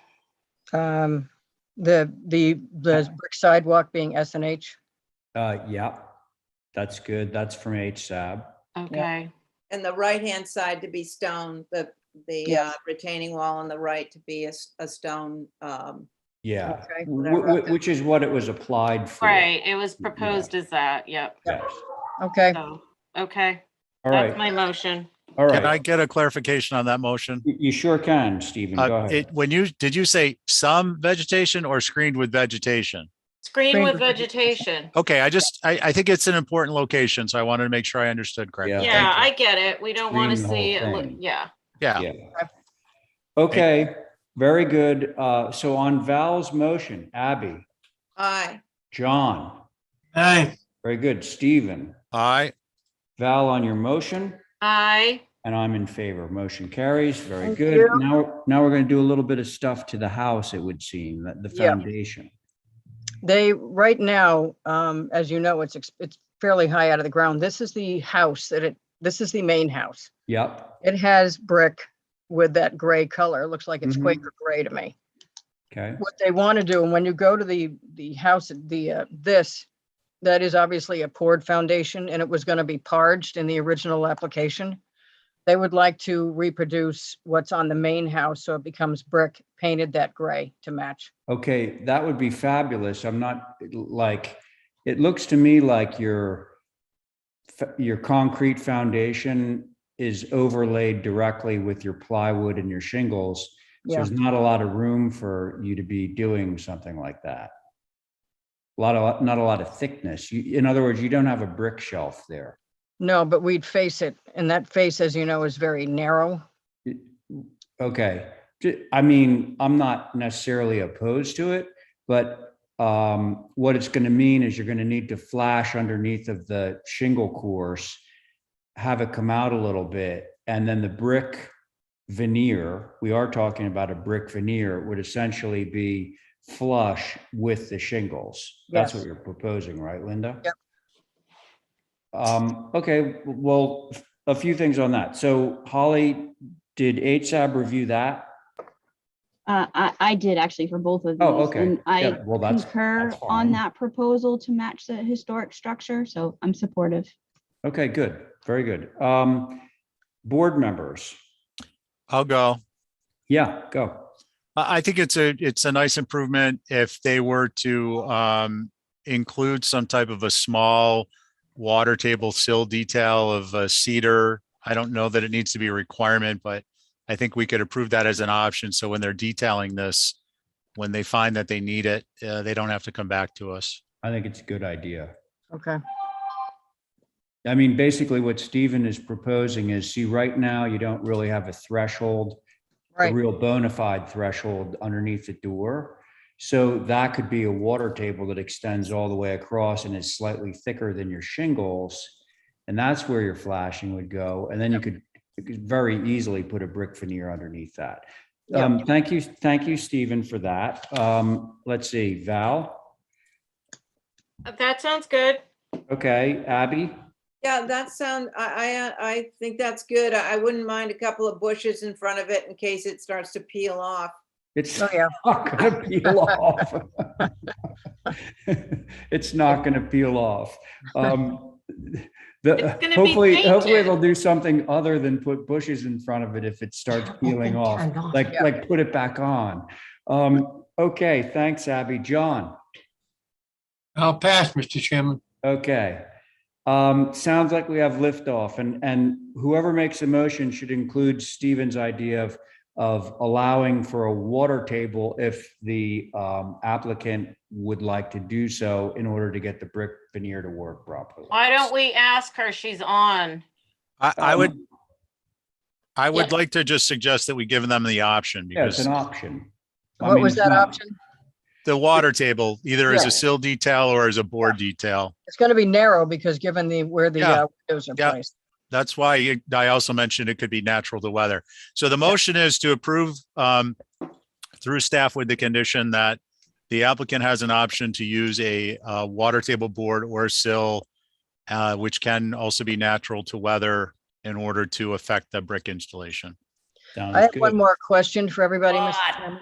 Speaker 5: The brick sidewalk being S and H.
Speaker 2: Yeah, that's good. That's from HSAB.
Speaker 4: okay.
Speaker 6: And the right-hand side to be stone, the
Speaker 5: Yes.
Speaker 6: retaining wall on the right to be a stone.
Speaker 2: Yeah,
Speaker 5: Okay.
Speaker 2: which is what it was applied for.
Speaker 4: Right, it was proposed as that, yep.
Speaker 2: Yes.
Speaker 5: Okay.
Speaker 4: So, okay,
Speaker 2: All
Speaker 4: that's
Speaker 2: right,
Speaker 4: my motion.
Speaker 2: all
Speaker 8: Can I
Speaker 2: right.
Speaker 8: get a clarification on that motion?
Speaker 2: You sure can, Stephen. Go ahead.
Speaker 8: Did you say some vegetation or screened with vegetation?
Speaker 4: Screen
Speaker 5: Screen
Speaker 4: with
Speaker 5: with
Speaker 4: vegetation.
Speaker 8: Okay, I think it's an important location, so I wanted to make sure I understood correctly.
Speaker 2: Yeah.
Speaker 4: Yeah,
Speaker 8: Thank you.
Speaker 4: I get it. We don't want to
Speaker 2: Screen the whole
Speaker 4: see it.
Speaker 2: thing.
Speaker 4: Yeah.
Speaker 8: Yeah,
Speaker 2: Yeah. Okay, very good. So on Val's motion, Abby,
Speaker 6: Aye.
Speaker 2: John,
Speaker 9: Aye.
Speaker 2: very good. Stephen,
Speaker 8: aye.
Speaker 2: Val on your motion,
Speaker 4: I,
Speaker 2: and I'm in favor. Motion carries. Very
Speaker 5: Thank
Speaker 2: good.
Speaker 5: you.
Speaker 2: Now we're going to do a little bit of stuff to the house, it would seem, the
Speaker 5: Yeah.
Speaker 2: foundation.
Speaker 5: They, right now, as you know, it's fairly high out of the ground. This is the house this is the main house.
Speaker 2: Yep.
Speaker 5: It has brick with that gray color. It looks like it's
Speaker 2: Mhm.
Speaker 5: Quaker gray to me.
Speaker 2: Okay.
Speaker 5: What they want to do, and when you go to the house, that is obviously a poured foundation, and it was going to be parged in the original application. They would like to reproduce what's on the main house, so it becomes brick painted that gray to match.
Speaker 2: Okay, that would be fabulous. I'm not like, it looks to me like your concrete foundation is overlaid directly with your plywood and your shingles. So
Speaker 5: Yeah.
Speaker 2: there's not a lot of room for you to be doing something like that. Not a lot of thickness. In other words, you don't have a brick shelf there.
Speaker 5: No, but we'd face it, and that face, as you know, is very narrow.
Speaker 2: Okay. I mean, I'm not necessarily opposed to it, but what it's going to mean is you're going to need to flash underneath of the shingle course, have it come out a little bit, and then the brick veneer, we are talking about a brick veneer, would essentially be flush with the shingles. That's
Speaker 5: Yes.
Speaker 2: what you're proposing, right, Linda?
Speaker 5: Yep.
Speaker 2: Okay, well, a few things on that. So Holly, did HSAB review that?
Speaker 10: I did actually for both of these.
Speaker 2: Oh, okay.
Speaker 10: And I
Speaker 2: Yeah, well, that's
Speaker 10: concur
Speaker 2: fine.
Speaker 10: on that proposal to match the historic structure, so I'm supportive.
Speaker 2: Okay, good. Very good. Board members.
Speaker 8: I'll go.
Speaker 2: Yeah, go.
Speaker 8: I think it's a nice improvement if they were to include some type of a small water table sill detail of cedar. I don't know that it needs to be a requirement, but I think we could approve that as an option. So when they're detailing this, when they find that they need it, they don't have to come back to us.
Speaker 2: I think it's a good idea.
Speaker 5: Okay.
Speaker 2: I mean, basically what Stephen is proposing is, see, right now you don't really have a threshold, a
Speaker 5: Right.
Speaker 2: real bona fide threshold underneath the door. So that could be a water table that extends all the way across and is slightly thicker than your shingles. And that's where your flashing would go. And then you could very easily put a brick veneer underneath that. Thank you, Stephen, for that. Let's see, Val.
Speaker 4: that sounds good.
Speaker 2: Okay, Abby.
Speaker 6: Yeah, I think that's good. I wouldn't mind a couple of bushes in front of it in case it starts to peel off.
Speaker 2: It's
Speaker 5: Oh, yeah.
Speaker 2: not gonna peel off. It's not gonna peel off.
Speaker 4: It's gonna be
Speaker 2: Hopefully
Speaker 4: painted.
Speaker 2: they'll do something other than put bushes in front of it if it starts peeling off, like put it back on. Okay, thanks, Abby. John.
Speaker 9: I'll pass, Mr. Chairman.
Speaker 2: Okay. Sounds like we have liftoff, and whoever makes a motion should include Stephen's idea of allowing for a water table if the applicant would like to do so in order to get the brick veneer to work properly.
Speaker 4: Why don't we ask her? She's on.
Speaker 8: I would, I would
Speaker 12: Yeah.
Speaker 8: like to just suggest that we give them the option
Speaker 2: Yeah, it's
Speaker 8: because
Speaker 2: an option. I
Speaker 5: What
Speaker 2: mean,
Speaker 5: was
Speaker 2: it's
Speaker 5: that
Speaker 2: not-
Speaker 5: option?
Speaker 8: the water table, either as
Speaker 5: Yeah.
Speaker 8: a sill detail or as a board detail.
Speaker 5: It's going to be narrow because given where the
Speaker 8: Yeah.
Speaker 5: windows are
Speaker 8: Yeah.
Speaker 5: placed.
Speaker 8: That's why I also mentioned it could be natural to weather. So the motion is to approve through staff with the condition that the applicant has an option to use a water table board or sill, which can also be natural to weather in order to affect the brick installation.
Speaker 2: Sounds
Speaker 5: I have
Speaker 2: good.
Speaker 5: one more question for everybody, Mr.
Speaker 4: God.
Speaker 5: Chairman,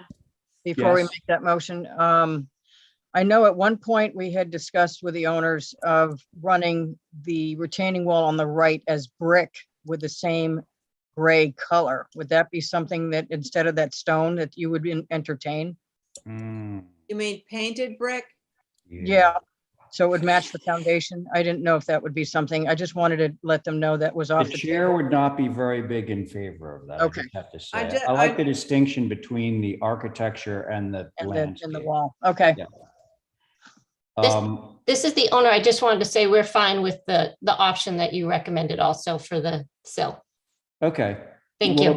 Speaker 5: before we
Speaker 2: Yes.
Speaker 5: make that motion. I know at one point we had discussed with the owners of running the retaining wall on the right as brick with the same gray color. Would that be something that instead of that stone that you would entertain?
Speaker 2: Mm,
Speaker 6: You mean painted brick?
Speaker 5: Yeah. So it would match the foundation. I didn't know if that would be something. I just wanted to let them know that was
Speaker 2: The
Speaker 5: off the
Speaker 2: chair
Speaker 5: table.
Speaker 2: would not be very big in favor of that. I
Speaker 5: Okay.
Speaker 2: just have to
Speaker 6: I
Speaker 2: say.
Speaker 6: ju-
Speaker 2: I like
Speaker 6: I-
Speaker 2: the distinction between the architecture and the
Speaker 5: And
Speaker 2: landscape.
Speaker 5: the wall. Okay.
Speaker 2: Yeah.
Speaker 12: This-
Speaker 2: Um,
Speaker 12: This is the owner. I just wanted to say we're fine with the option that you recommended also for the sill.
Speaker 2: okay.
Speaker 12: Thank
Speaker 2: Well,
Speaker 12: you.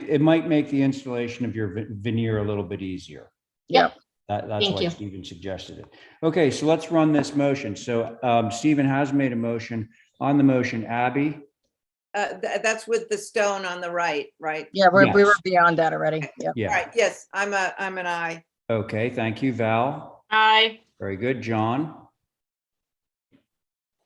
Speaker 2: it might make the installation of your veneer a little bit easier.
Speaker 5: Yep.
Speaker 2: That's
Speaker 12: Thank
Speaker 2: why
Speaker 12: you.
Speaker 2: Stephen suggested it. Okay, so let's run this motion. So Stephen has made a motion. On the motion, Abby,
Speaker 6: That's with the stone on the right, right?
Speaker 5: Yeah, we were
Speaker 2: Yes.
Speaker 5: beyond that already. Yep.
Speaker 6: All
Speaker 2: yeah.
Speaker 6: right, yes, I'm an aye.
Speaker 2: Okay, thank you, Val.
Speaker 4: Aye.
Speaker 2: Very good, John.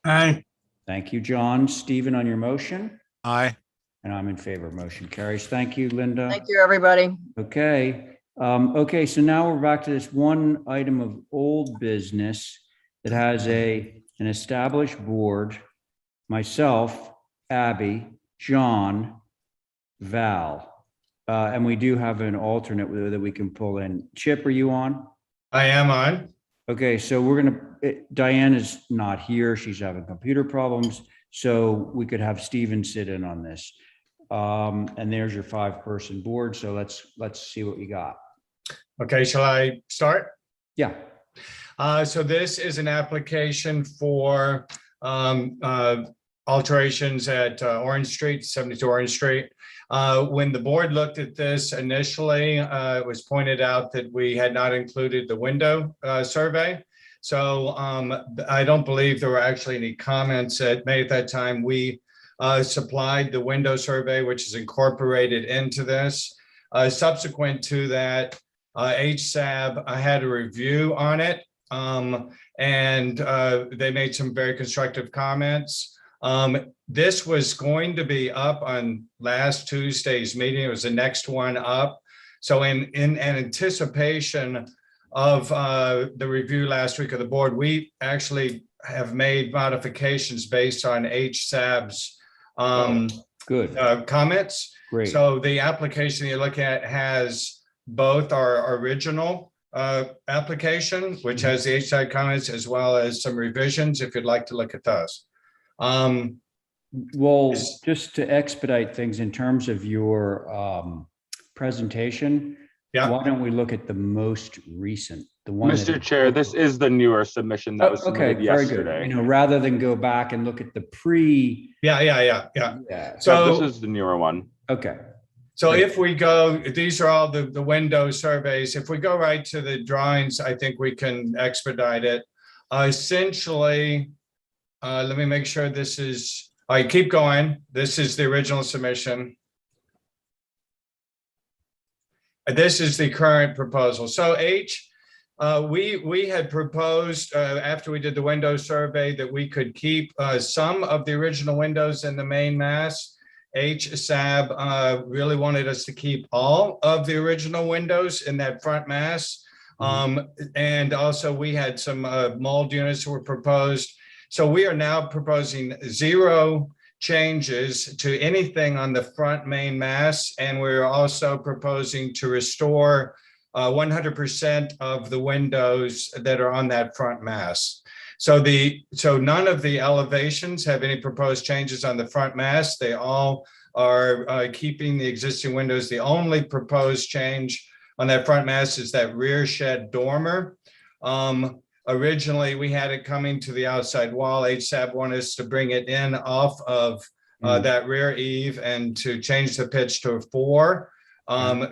Speaker 9: Aye.
Speaker 2: Thank you, John. Stephen, on your motion,
Speaker 8: Aye.
Speaker 2: and I'm in favor. Motion carries. Thank you, Linda.
Speaker 5: Thank you, everybody.
Speaker 2: Okay, okay, so now we're back to this one item of old business that has an established board, myself, Abby, John, Val, and we do have an alternate that we can pull in. Chip, are you on?
Speaker 11: I am on.
Speaker 2: Okay, so Diane is not here. She's having computer problems. So we could have Stephen sit in on this. And there's your 5-person board. So let's see what we got.
Speaker 11: Okay, shall I start?
Speaker 2: Yeah.
Speaker 11: So this is an application for alterations at Orange Street, 72 Orange Street. When the board looked at this initially, it was pointed out that we had not included the window survey. So I don't believe there were actually any comments made at that time. We supplied the window survey, which is incorporated into this. Subsequent to that, HSAB had a review on it, and they made some very constructive comments. This was going to be up on last Tuesday's meeting. It was the next one up. So in anticipation of the review last week of the board, we actually have made modifications based on HSAB's
Speaker 2: Good.
Speaker 11: comments.
Speaker 2: Great.
Speaker 11: So the application you look at has both our original application, which has the HSAB comments, as well as some revisions, if you'd like to look at those.
Speaker 2: Well, just to expedite things in terms of your presentation,
Speaker 11: Yeah.
Speaker 2: why don't we look at the most recent, the one?
Speaker 3: Mr. Chair, this is the newer submission that was
Speaker 2: Okay,
Speaker 3: submitted
Speaker 2: very good.
Speaker 3: yesterday.
Speaker 2: You know, rather than go back and look at the
Speaker 11: Yeah.
Speaker 2: yeah.
Speaker 3: So
Speaker 11: So
Speaker 3: this is the newer one.
Speaker 2: Okay.
Speaker 11: So if we go, these are all the window surveys. If we go right to the drawings, I think we can expedite it. Essentially, let me make sure this is, all right, keep going. This is the original submission. This is the current proposal. So we had proposed after we did the window survey that we could keep some of the original windows in the main mass. HSAB really wanted us to keep all of the original windows in that front mass. And also we had some mold units that were proposed. So we are now proposing 0 changes to anything on the front main mass. And we're also proposing to restore 100% of the windows that are on that front mass. So none of the elevations have any proposed changes on the front mass. They all are keeping the existing windows. The only proposed change on that front mass is that rear shed dormer. Originally, we had it coming to the outside wall. HSAB wanted us to bring it in off of that rear eave and to change the pitch to a 4.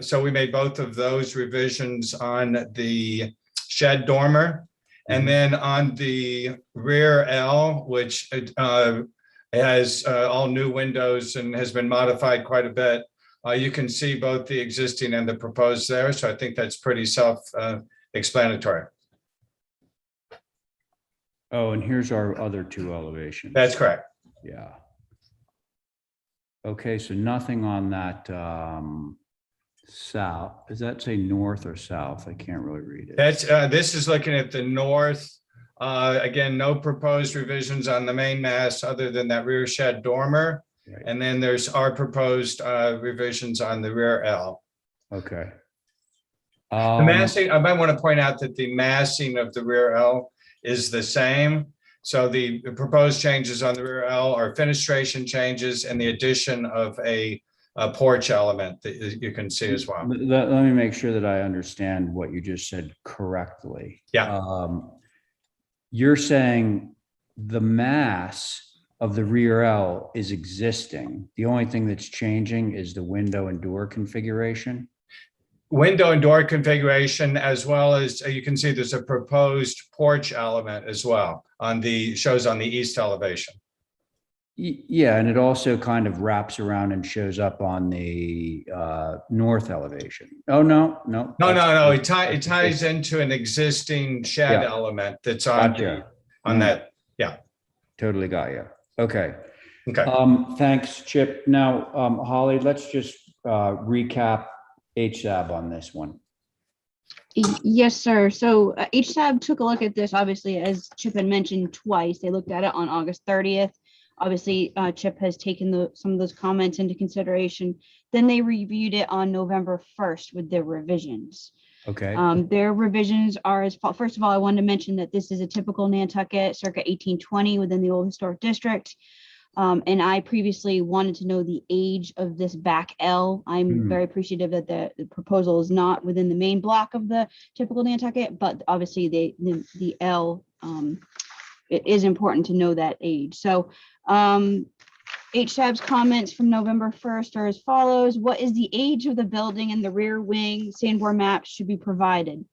Speaker 11: So we made both of those revisions on the shed dormer. And then on the rear L, which has all new windows and has been modified quite a bit, you can see both the existing and the proposed there. So I think that's pretty self-explanatory.
Speaker 2: Oh, and here's our other 2 elevations.
Speaker 11: That's correct.
Speaker 2: Yeah. Okay, so nothing on that south. Does that say north or south? I can't really read it.
Speaker 11: That's this is looking at the north. Again, no proposed revisions on the main mast other than that rear shed dormer.
Speaker 2: Right.
Speaker 11: And then there's our proposed revisions on the rear L.
Speaker 2: Okay.
Speaker 11: The massing, I might want to point out that the massing of the rear L is the same. So the proposed changes on the rear L are fenestration changes and the addition of a porch element that you can see as well.
Speaker 2: Let me make sure that I understand what you just said correctly.
Speaker 11: Yeah.
Speaker 2: You're saying the mass of the rear L is existing. The only thing that's changing is the window and door configuration.
Speaker 11: Window and door configuration, as well as you can see there's a proposed porch element as well on the shows on the east elevation.
Speaker 2: Yeah, and it also kind of wraps around and shows up on the north elevation. Oh, no.
Speaker 11: It ties into an existing shed element that's on that. Yeah.
Speaker 2: Totally got you. Okay.
Speaker 11: Okay.
Speaker 2: Thanks, Chip. Now, Holly, let's just recap HSAB on this one.
Speaker 10: Yes, sir. So HSAB took a look at this, obviously, as Chip had mentioned twice. They looked at it on August 30th. Obviously, Chip has taken some of those comments into consideration. Then they reviewed it on November 1st with their revisions.
Speaker 2: Okay.
Speaker 10: Their revisions are as follows. First of all, I wanted to mention that this is a typical Nantucket circa 1820 within the old historic district. And I previously wanted to know the age of this back L. I'm very appreciative that the proposal is not within the main block of the typical Nantucket, but obviously the L, it is important to know that age. So HSAB's comments from November 1st are as follows. What is the age of the building and the rear wing? Sandbore maps should be provided.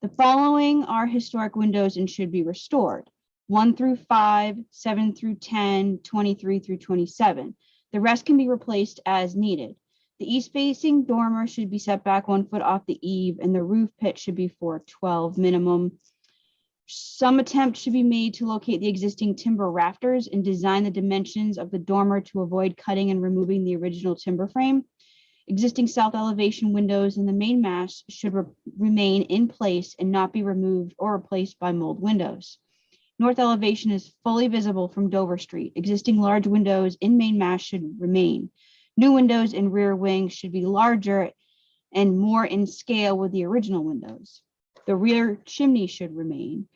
Speaker 10: The following are historic windows and should be restored. 1 through 5, 7 through 10, 23 through 27. The rest can be replaced as needed. The east facing dormer should be set back 1 foot off the eave and the roof pitch should be 412 minimum. Some attempt should be made to locate the existing timber rafters and design the dimensions of the dormer to avoid cutting and removing the original timber frame. Existing south elevation windows in the main mast should remain in place and not be removed or replaced by mold windows. North elevation is fully visible from Dover Street. Existing large windows in main mast should remain. New windows in rear wing should be larger and more in scale with the original windows. The rear chimney should remain.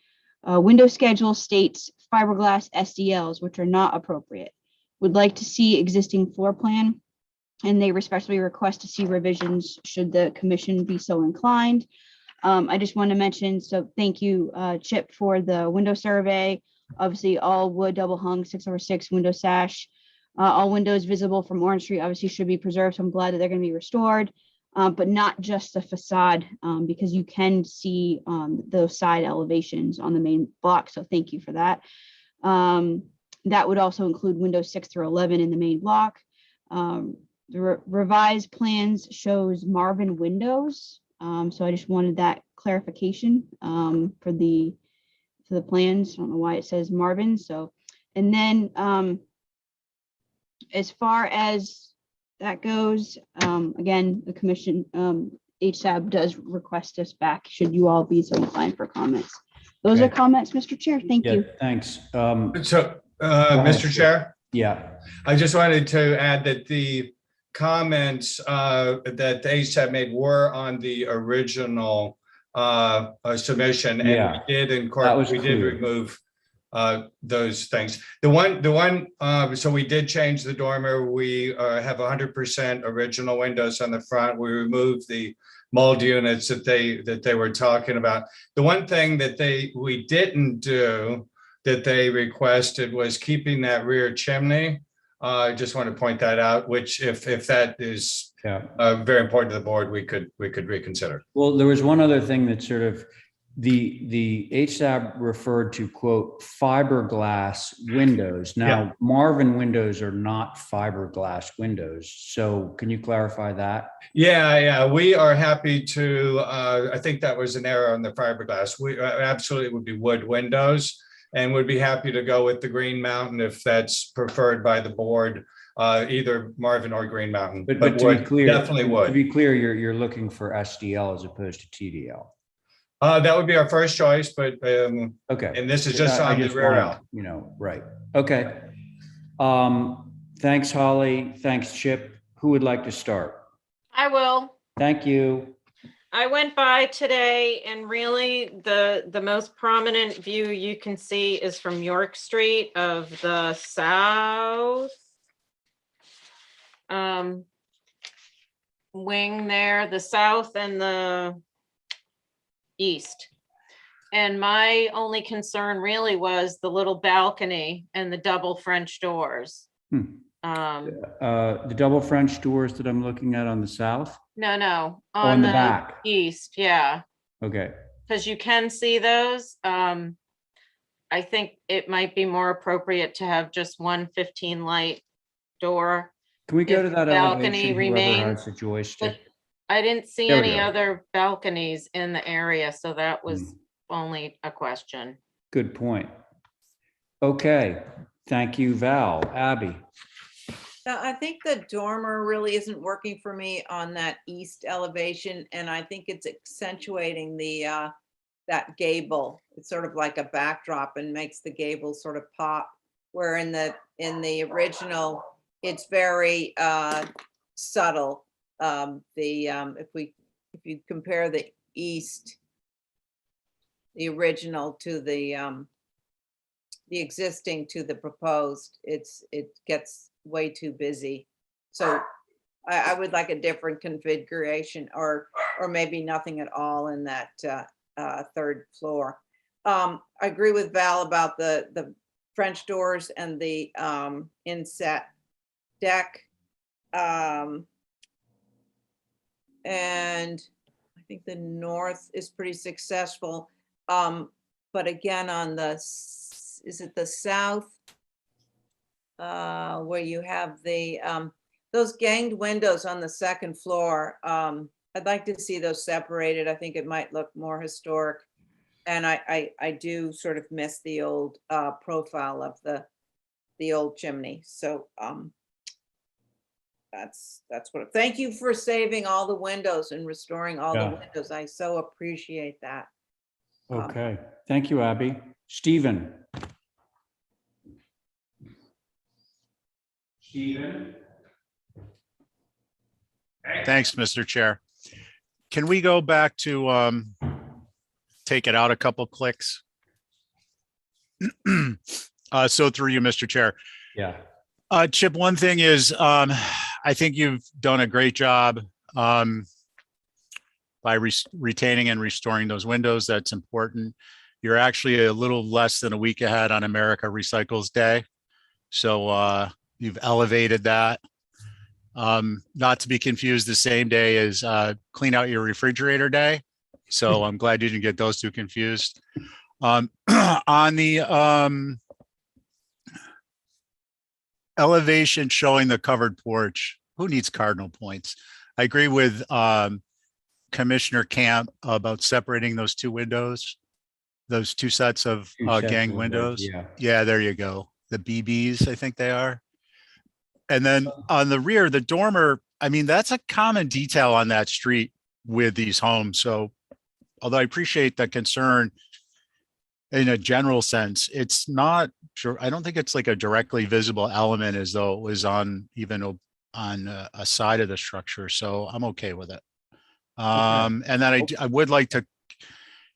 Speaker 10: Window schedule states fiberglass SDLs, which are not appropriate. Would like to see existing floor plan, and they respectfully request to see revisions should the commission be so inclined. I just want to mention, so thank you, Chip, for the window survey. Obviously, all wood double hung 6/6 window sash. All windows visible from Orange Street obviously should be preserved. So I'm glad that they're going to be restored, but not just the facade, because you can see those side elevations on the main block. So thank you for that. That would also include windows 6 through 11 in the main block. The revised plans shows Marvin windows. So I just wanted that clarification for the plans. I don't know why it says Marvin. So, and then as far as that goes, again, the commission, HSAB does request us back should you all be so inclined for comments. Those are comments, Mr. Chair. Thank you.
Speaker 2: Thanks.
Speaker 11: Mr. Chair?
Speaker 2: Yeah.
Speaker 11: I just wanted to add that the comments that the HSAB made were on the original submission, and we did incorporate, we did remove those things. The one, so we did change the dormer. We have 100% original windows on the front. We removed the mold units that they were talking about. The one thing that we didn't do that they requested was keeping that rear chimney I just want to point that out, which if that is
Speaker 2: Yeah.
Speaker 11: very important to the board, we could reconsider.
Speaker 2: Well, there was one other thing that sort of the HSAB referred to, quote, fiberglass windows. Now, Marvin windows are not fiberglass windows. So can you clarify that?
Speaker 11: Yeah, we are happy to, I think that was an error on the fiberglass. We absolutely would be wood windows, and would be happy to go with the Green Mountain if that's preferred by the board, either Marvin or Green Mountain.
Speaker 2: But to be
Speaker 11: wood,
Speaker 2: clear,
Speaker 11: definitely
Speaker 2: to
Speaker 11: would.
Speaker 2: be clear, you're looking for SDL as opposed to TDL.
Speaker 11: That would be our first choice, but
Speaker 2: Okay.
Speaker 11: and this is just
Speaker 2: I
Speaker 11: on the
Speaker 2: just
Speaker 11: rear
Speaker 2: wanted,
Speaker 11: out.
Speaker 2: you know, right. Okay. Thanks, Holly. Thanks, Chip. Who would like to start?
Speaker 4: I will.
Speaker 2: Thank you.
Speaker 4: I went by today and really the most prominent view you can see is from York Street of the south wing there, the south and the east. And my only concern really was the little balcony and the double French doors.
Speaker 2: The double French doors that I'm looking at on the south?
Speaker 4: No,
Speaker 2: On the back.
Speaker 4: east, yeah.
Speaker 2: Okay.
Speaker 4: Because you can see those. I think it might be more appropriate to have just one 15 light door.
Speaker 2: Can we go
Speaker 4: If
Speaker 2: to that
Speaker 4: balcony
Speaker 2: elevation, whoever
Speaker 4: remains,
Speaker 2: has the joystick?
Speaker 4: I didn't see
Speaker 2: There we
Speaker 4: any
Speaker 2: go.
Speaker 4: other balconies in the area, so that was only a question.
Speaker 2: Good point. Okay. Thank you, Val. Abby?
Speaker 6: Now, I think the dormer really isn't working for me on that east elevation, and I think it's accentuating the that gable. It's sort of like a backdrop and makes the gable sort of pop. Where in the original, it's very subtle. If you compare the east, the original to the existing to the proposed, it gets way too busy. So I would like a different configuration, or maybe nothing at all in that third floor. I agree with Val about the French doors and the inset deck. And I think the north is pretty successful. But again, on is it the south? Where you have the those ganged windows on the second floor. I'd like to see those separated. I think it might look more historic. And I do sort of miss the old profile of the old chimney. So that's what. Thank you for saving all the windows and restoring all the windows. I so appreciate that.
Speaker 2: Okay. Thank you, Abby. Stephen? Stephen?
Speaker 8: Thanks, Mr. Chair. Can we go back to take it out a couple clicks? So through you, Mr. Chair.
Speaker 2: Yeah.
Speaker 8: Chip, one thing is, I think you've done a great job by retaining and restoring those windows. That's important. You're actually a little less than a week ahead on America Recycles Day. So you've elevated that. Not to be confused the same day as Clean Out Your Refrigerator Day. So I'm glad you didn't get those two confused. On the elevation showing the covered porch, who needs cardinal points? I agree with Commissioner Camp about separating those two windows, those two sets of gang windows. Yeah, there you go. The BBs, I think they are. And then on the rear, the dormer, I mean, that's a common detail on that street with these homes. So although I appreciate the concern in a general sense, it's not, I don't think it's like a directly visible element as though it was on even on a side of the structure. So I'm okay with it. And then I would like to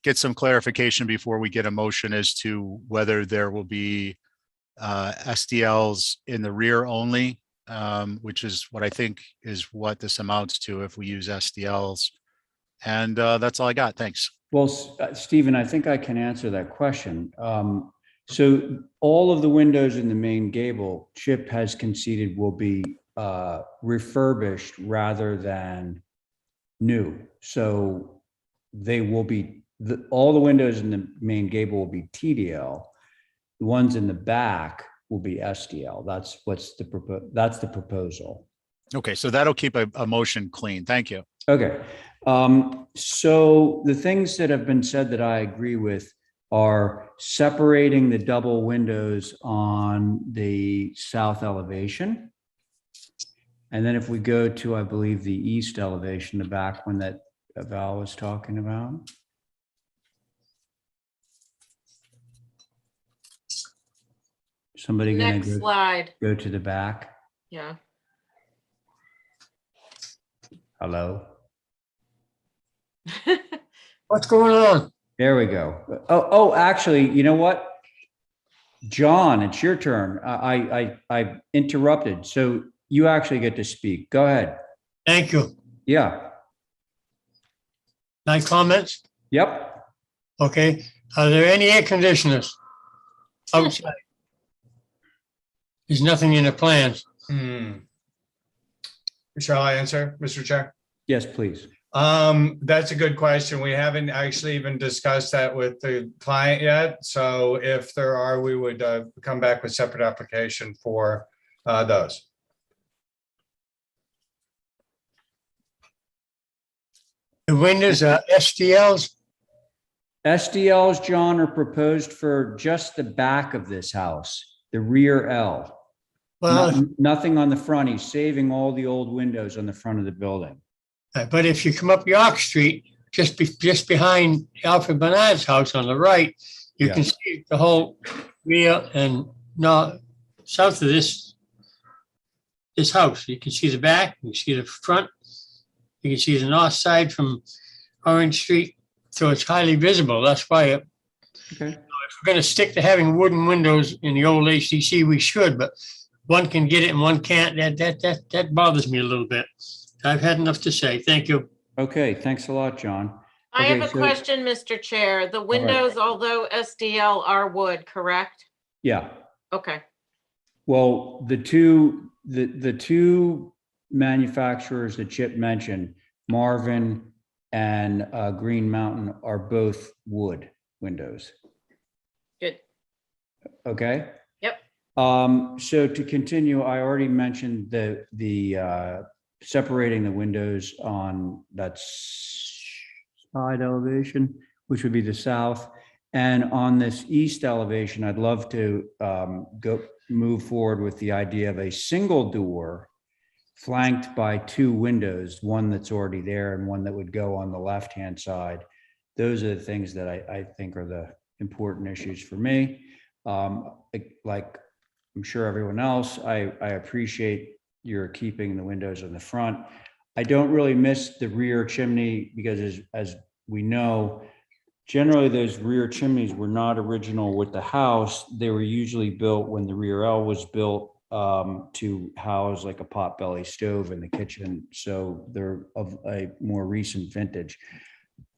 Speaker 8: get some clarification before we get a motion as to whether there will be SDLs in the rear only, which is what I think is what this amounts to if we use SDLs. And that's all I got. Thanks.
Speaker 2: Well, Stephen, I think I can answer that question. So all of the windows in the main gable, Chip has conceded will be refurbished rather than new. So they will be, all the windows in the main gable will be TDL. The ones in the back will be SDL. That's the proposal.
Speaker 8: Okay, so that'll keep a motion clean. Thank you.
Speaker 2: Okay. So the things that have been said that I agree with are separating the double windows on the south elevation. And then if we go to, I believe, the east elevation, the back one that Val was talking about. Somebody gonna
Speaker 4: Next slide.
Speaker 2: go to the back.
Speaker 4: Yeah.
Speaker 2: Hello.
Speaker 9: What's going on?
Speaker 2: There we go. Oh, actually, you know what? John, it's your turn. I interrupted. So you actually get to speak. Go ahead.
Speaker 9: Thank you.
Speaker 2: Yeah.
Speaker 9: My comments?
Speaker 2: Yep.
Speaker 9: Okay. Are there any air conditioners outside? There's nothing in the plans.
Speaker 11: Shall I answer, Mr. Chair?
Speaker 2: Yes, please.
Speaker 11: That's a good question. We haven't actually even discussed that with the client yet. So if there are, we would come back with separate application for those.
Speaker 9: The windows are STLs.
Speaker 2: SDLs, John, are proposed for just the back of this house, the rear L.
Speaker 9: Well,
Speaker 2: Nothing on the front. He's saving all the old windows on the front of the building.
Speaker 9: but if you come up York Street, just behind Alfred Bernard's house on the right, you can
Speaker 2: Yeah.
Speaker 9: see the whole rear and north, south of this house. You can see the back, you can see the front, you can see the north side from Orange Street. So it's highly visible. That's why
Speaker 2: Okay.
Speaker 9: if we're going to stick to having wooden windows in the old HDC, we should, but one can get it and one can't. That bothers me a little bit. I've had enough to say. Thank you.
Speaker 2: Okay. Thanks a lot, John.
Speaker 4: I
Speaker 2: Okay,
Speaker 4: have a
Speaker 2: so-
Speaker 4: question, Mr. Chair. The windows, although SDL, are wood, correct?
Speaker 2: Yeah.
Speaker 4: Okay.
Speaker 2: Well, the two manufacturers that Chip mentioned, Marvin and Green Mountain, are both wood windows.
Speaker 4: Good.
Speaker 2: Okay.
Speaker 4: Yep.
Speaker 2: So to continue, I already mentioned the separating the windows on that side elevation, which would be the south. And on this east elevation, I'd love to move forward with the idea of a single door flanked by two windows, one that's already there and one that would go on the left-hand side. Those are the things that I think are the important issues for me. Like I'm sure everyone else, I appreciate your keeping the windows in the front. I don't really miss the rear chimney because as we know, generally those rear chimneys were not original with the house. They were usually built when the rear L was built to house like a potbelly stove in the kitchen. So they're of a more recent vintage.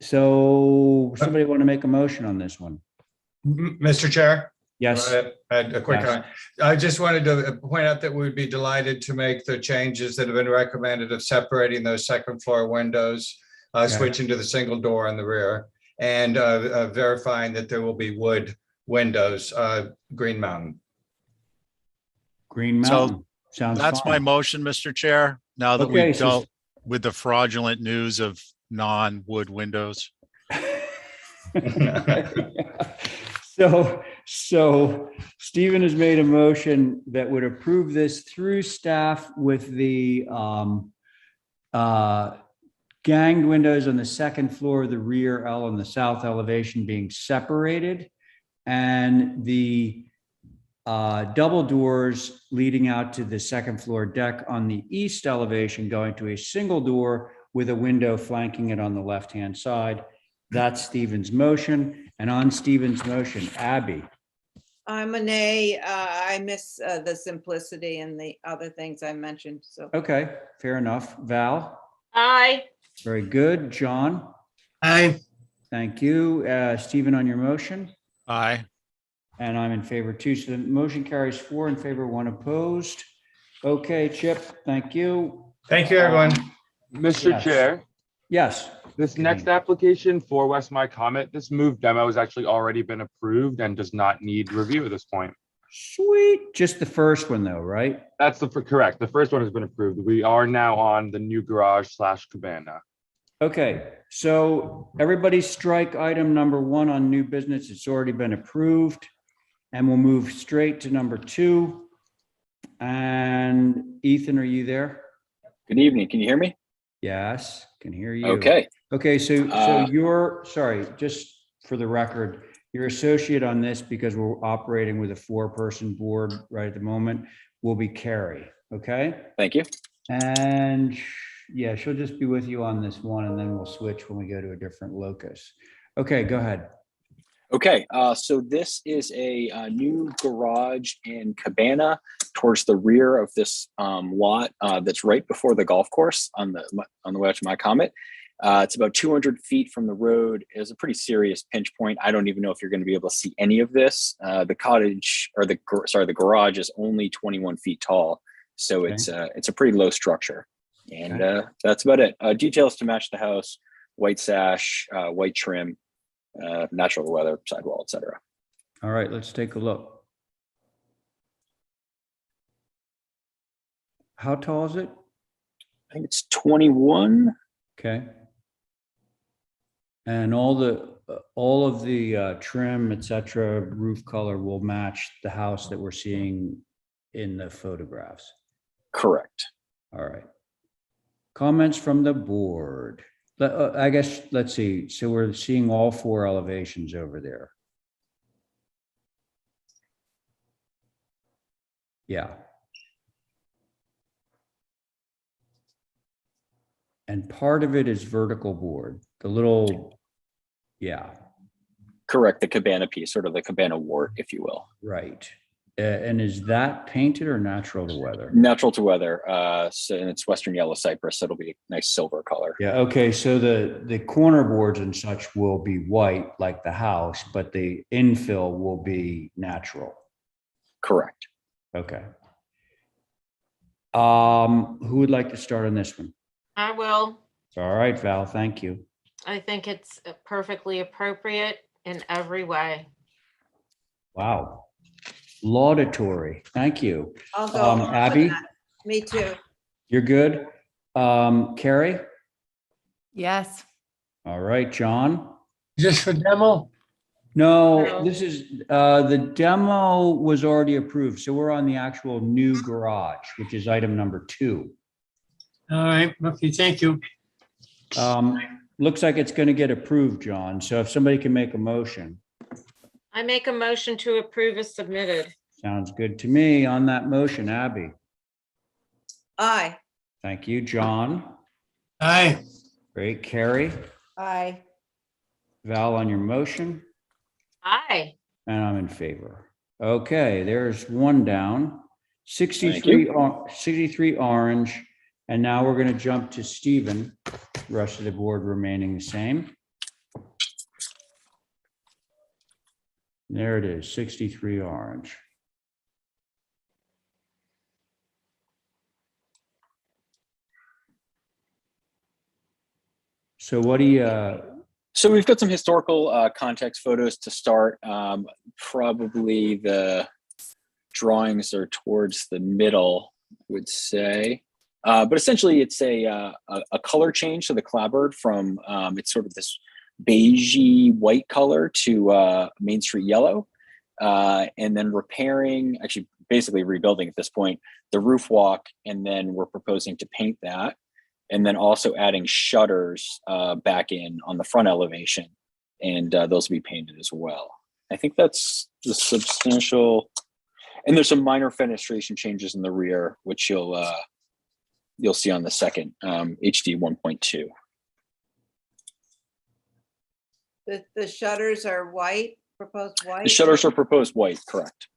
Speaker 2: So somebody want to make a motion on this one?
Speaker 11: Mr. Chair?
Speaker 2: Yes.
Speaker 11: I had a quick
Speaker 2: Yes.
Speaker 11: comment. I just wanted to point out that we would be delighted to make the changes that have been recommended of separating those second floor windows, switching to the single door in the rear, and verifying that there will be wood windows, Green Mountain.
Speaker 2: Green
Speaker 8: So
Speaker 2: Mountain. Sounds
Speaker 8: That's my
Speaker 2: fine.
Speaker 8: motion, Mr. Chair. Now that
Speaker 2: Okay,
Speaker 8: we've
Speaker 2: so-
Speaker 8: dealt with the fraudulent news of non-wood windows.
Speaker 2: So Stephen has made a motion that would approve this through staff with the ganged windows on the second floor of the rear L on the south elevation being separated, and the double doors leading out to the second floor deck on the east elevation going to a single door with a window flanking it on the left-hand side. That's Stephen's motion. And on Stephen's motion, Abby.
Speaker 6: I'm a nay. I miss the simplicity and the other things I mentioned, so.
Speaker 2: Okay, fair enough. Val,
Speaker 4: Aye.
Speaker 2: very good. John,
Speaker 9: Aye.
Speaker 2: thank you. Stephen, on your motion.
Speaker 8: Aye.
Speaker 2: And I'm in favor too. So the motion carries 4 in favor, 1 opposed. Okay, Chip, thank you.
Speaker 11: Thank you, everyone.
Speaker 3: Mr.
Speaker 2: Yes.
Speaker 3: Chair,
Speaker 2: Yes.
Speaker 3: this
Speaker 2: Good
Speaker 3: next
Speaker 2: evening.
Speaker 3: application for West My Comet, this move demo has actually already been approved and does not need review at this point.
Speaker 2: Sweet. Just the first one though, right?
Speaker 3: That's correct. The first one has been approved. We are now on the new garage / cabana.
Speaker 2: Okay, so everybody strike item number 1 on new business. It's already been approved. And we'll move straight to number 2. And Ethan, are you there?
Speaker 13: Good evening. Can you hear me?
Speaker 2: Yes, can hear you.
Speaker 13: Okay.
Speaker 2: Okay, so
Speaker 13: Uh,
Speaker 2: you're, sorry, just for the record, your associate on this, because we're operating with a 4-person board right at the moment, will be Carrie, okay?
Speaker 13: Thank you.
Speaker 2: And yeah, she'll just be with you on this one, and then we'll switch when we go to a different locus. Okay, go ahead.
Speaker 13: Okay, so this is a new garage and cabana towards the rear of this lot that's right before the golf course on the way out to My Comet. It's about 200 feet from the road. It's a pretty serious pinch point. I don't even know if you're going to be able to see any of this. The cottage, or the garage is only 21 feet tall, so
Speaker 2: Okay.
Speaker 13: it's a pretty low structure, and that's about it. Details to match the house: white sash, white trim. Natural weather, sidewall, etc.
Speaker 2: All right, let's take a look. How tall is it?
Speaker 13: I think it's 21.
Speaker 2: Okay. And all of the trim, et cetera, roof color will match the house that we're seeing in the photographs.
Speaker 13: Correct.
Speaker 2: All right. Comments from the board. I guess, let's see. So we're seeing all 4 elevations over there. Yeah. And part of it is vertical board, the little, yeah,
Speaker 13: Correct. The cabana piece, sort of the cabana wart, if you will.
Speaker 2: right. And is that painted or natural to weather?
Speaker 13: Natural to weather. So, and it's Western yellow cypress. So it'll be a nice silver color.
Speaker 2: Yeah, okay, so the corner boards and such will be white like the house, but the infill will be natural.
Speaker 13: Correct.
Speaker 2: Okay. Who would like to start on this one?
Speaker 4: I will.
Speaker 2: All right, Val, thank you.
Speaker 4: I think it's perfectly appropriate in every way.
Speaker 2: Wow. Laudatory, thank you.
Speaker 6: I'll go. along with
Speaker 2: Abby,
Speaker 6: that. Me too.
Speaker 2: you're good? Carrie?
Speaker 7: Yes.
Speaker 2: All right, John?
Speaker 9: Just for demo?
Speaker 2: No,
Speaker 4: No.
Speaker 2: this is, the demo was already approved, so we're on the actual new garage, which is item number 2.
Speaker 9: All right, okay, thank you.
Speaker 2: Looks like it's gonna get approved, John, so if somebody can make a motion.
Speaker 4: I make a motion to approve as submitted.
Speaker 2: Sounds good to me. On that motion, Abby?
Speaker 6: Aye.
Speaker 2: Thank you, John.
Speaker 9: Aye,
Speaker 2: Great, Carrie?
Speaker 6: Aye.
Speaker 2: Val on your motion?
Speaker 4: Aye.
Speaker 2: And I'm in favor. Okay, there's 1 down.
Speaker 13: Thank
Speaker 2: 63, 63 orange. And now we're going to jump to Stephen, rest of the board remaining the same. There it is, 63 orange. So what do you,
Speaker 13: So we've got some historical context photos to start. Probably the drawings are towards the middle, I would say. But essentially, it's a color change to the clapboard from it's sort of this beigey white color to Main Street yellow, and then repairing, actually basically rebuilding at this point, the roof walk, and then we're proposing to paint that, and then also adding shutters back in on the front elevation, and those will be painted as well. I think that's the substantial, and there's some minor fenestration changes in the rear, which you'll see on the second HD 1.2.
Speaker 6: The shutters are white, proposed white?
Speaker 13: The shutters are proposed white, correct.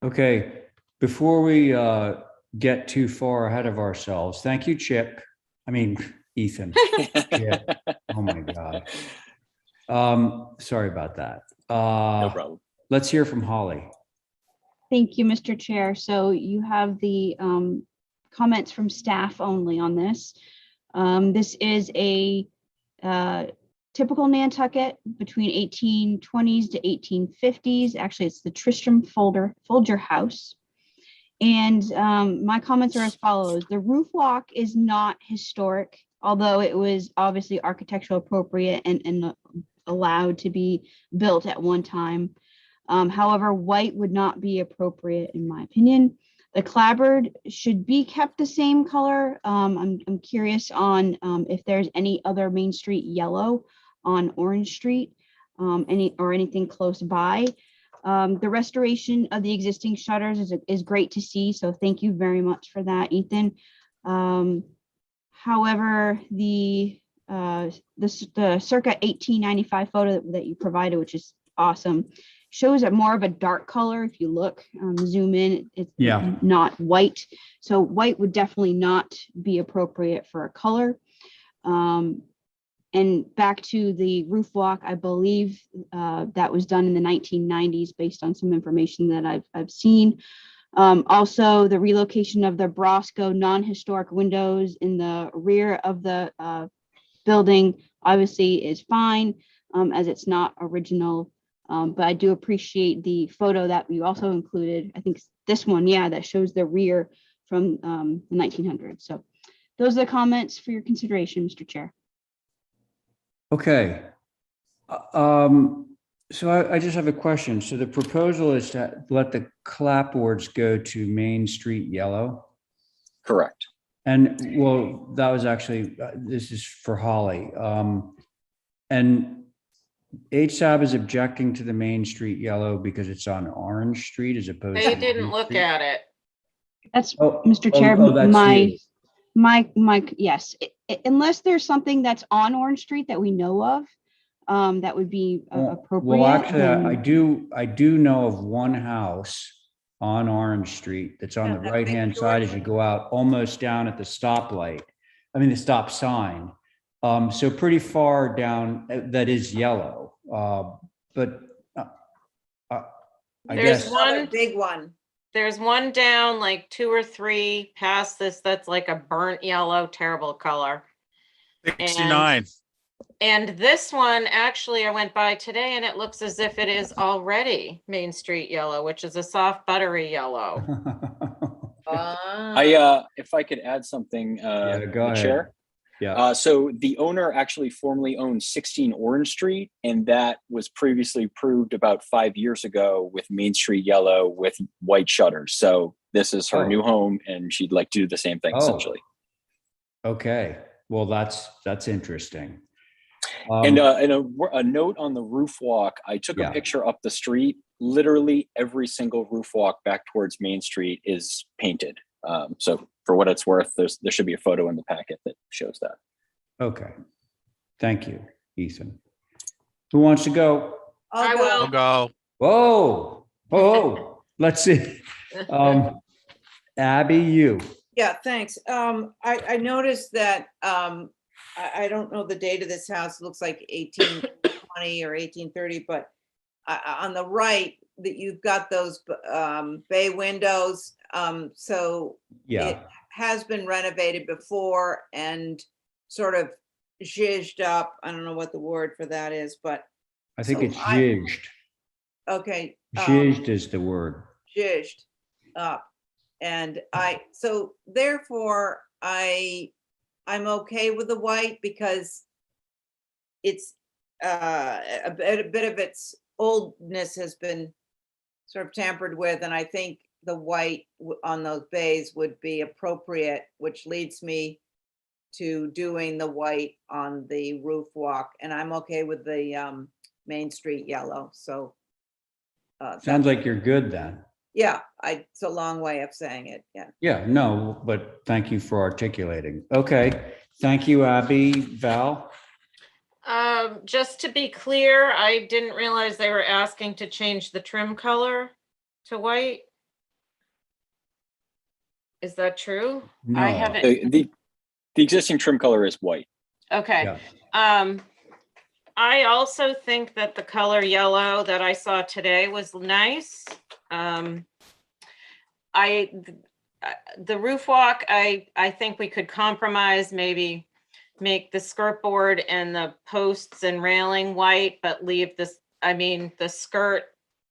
Speaker 2: okay, before we get too far ahead of ourselves, thank you, Chip. I mean, Ethan. Chip. Oh my God. Sorry about that.
Speaker 13: No problem.
Speaker 2: let's hear from Holly.
Speaker 10: Thank you, Mr. Chair. So you have the comments from staff only on this. This is a typical Nantucket between 1820s to 1850s. Actually, it's the Tristram Folger House. And my comments are as follows. The roof walk is not historic, although it was obviously architectural appropriate and allowed to be built at one time. However, white would not be appropriate in my opinion. The clapboard should be kept the same color. I'm curious on if there's any other Main Street yellow on Orange Street, anything close by. The restoration of the existing shutters is great to see, so thank you very much for that, Ethan. However, the circa 1895 photo that you provided, which is awesome, shows it more of a dark color. If you look, zoom in, it's not white. So white would definitely not be appropriate for a color. And back to the roof walk, I believe that was done in the 1990s based on some information that I've seen. Also, the relocation of the Brosco non-historic windows in the rear of the building obviously is fine, as it's not original. But I do appreciate the photo that you also included. I think this one, that shows the rear from the 1900s. So those are the comments for your consideration, Mr. Chair.
Speaker 2: Okay. So I just have a question. So the proposal is to let the clapboards go to Main Street yellow?
Speaker 13: Correct.
Speaker 2: And well, that was actually, this is for Holly. And HSAB is objecting to the Main Street yellow because it's on Orange Street as opposed to.
Speaker 4: They didn't look at it.
Speaker 10: That's
Speaker 2: Oh,
Speaker 10: Mr. Chair,
Speaker 2: that's you.
Speaker 10: yes. Unless there's something that's on Orange Street that we know of, that would be appropriate.
Speaker 2: Well, actually,
Speaker 10: then-
Speaker 2: I do know of one house on Orange Street that's on the right-hand side as you go out, almost down at the stoplight. I mean, the stop sign. So pretty far down, that is yellow. But I
Speaker 4: There's
Speaker 2: guess.
Speaker 6: Another
Speaker 4: one,
Speaker 6: big one.
Speaker 4: there's one down like 2 or 3 past this that's like a burnt yellow, terrible color.
Speaker 8: 69.
Speaker 4: And this one, actually, I went by today and it looks as if it is already Main Street yellow, which is a soft buttery yellow.
Speaker 13: If I could add something,
Speaker 2: Yeah, go
Speaker 13: the
Speaker 2: ahead.
Speaker 13: chair.
Speaker 2: Yeah.
Speaker 13: So the owner actually formerly owned 16 Orange Street, and that was previously approved about 5 years ago with Main Street yellow with white shutters. So this is her new home, and she'd like to do the same thing essentially.
Speaker 2: Okay. Well, that's interesting.
Speaker 13: And a note on the roof walk, I took a picture up the street. Literally every single roof walk back towards Main Street is painted. So for what it's worth, there should be a photo in the packet that shows that.
Speaker 2: Okay. Thank you, Ethan. Who wants to go?
Speaker 4: I will.
Speaker 8: I'll go.
Speaker 2: Whoa. Oh, let's see. Abby, you.
Speaker 6: Yeah, thanks. I noticed that, I don't know the date of this house. It looks like 1820 or 1830, but on the right that you've got those bay windows. So it has been renovated before and sort of zhizhed up. I don't know what the word for that is, but.
Speaker 2: I think it's zhizhed.
Speaker 6: Okay.
Speaker 2: Zhizhed is the word.
Speaker 6: Zhizhed up. And so therefore I'm okay with the white because it's a bit of its oldness has been sort of tampered with. And I think the white on those bays would be appropriate, which leads me to doing the white on the roof walk. And I'm okay with the Main Street yellow. So.
Speaker 2: Sounds like you're good then.
Speaker 6: Yeah, it's a long way of saying it. Yeah.
Speaker 2: Yeah, no, but thank you for articulating. Okay. Thank you, Abby. Val?
Speaker 4: Just to be clear, I didn't realize they were asking to change the trim color to white. Is that true?
Speaker 2: No.
Speaker 4: I haven't.
Speaker 13: The existing trim color is white.
Speaker 4: Okay.
Speaker 2: Yeah.
Speaker 4: I also think that the color yellow that I saw today was nice. The roof walk, I think we could compromise, maybe make the skirt board and the posts and railing white, but leave this, the skirt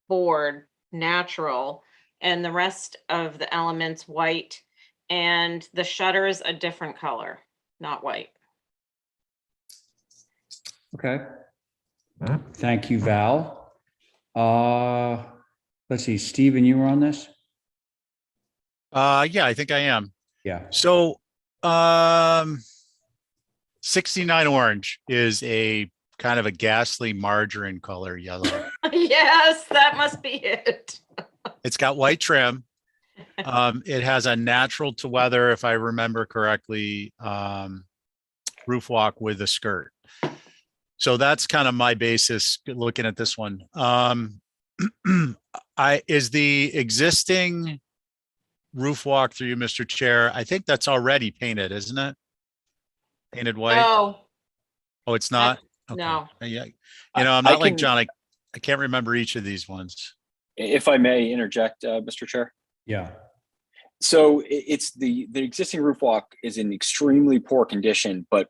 Speaker 4: board natural and the rest of the elements white, and the shutters a different color, not white.
Speaker 2: Okay. Thank you, Val. Let's see, Stephen, you were on this?
Speaker 8: Yeah, I think I am.
Speaker 2: Yeah.
Speaker 8: So, 69 orange is a kind of a ghastly margarine color yellow.
Speaker 4: Yes, that must be it.
Speaker 8: It's got white trim. It has a natural to weather, if I remember correctly, roof walk with a skirt. So that's kind of my basis looking at this one. Is the existing roof walk through you, Mr. Chair? I think that's already painted, isn't it? Painted white?
Speaker 4: No,
Speaker 8: Oh, it's not? Okay.
Speaker 4: no.
Speaker 8: Yeah. I'm
Speaker 13: I
Speaker 8: not like
Speaker 13: can-
Speaker 8: John. I can't remember each of these ones.
Speaker 13: If I may interject, Mr. Chair.
Speaker 2: Yeah.
Speaker 13: So it's the existing roof walk is in extremely poor condition, but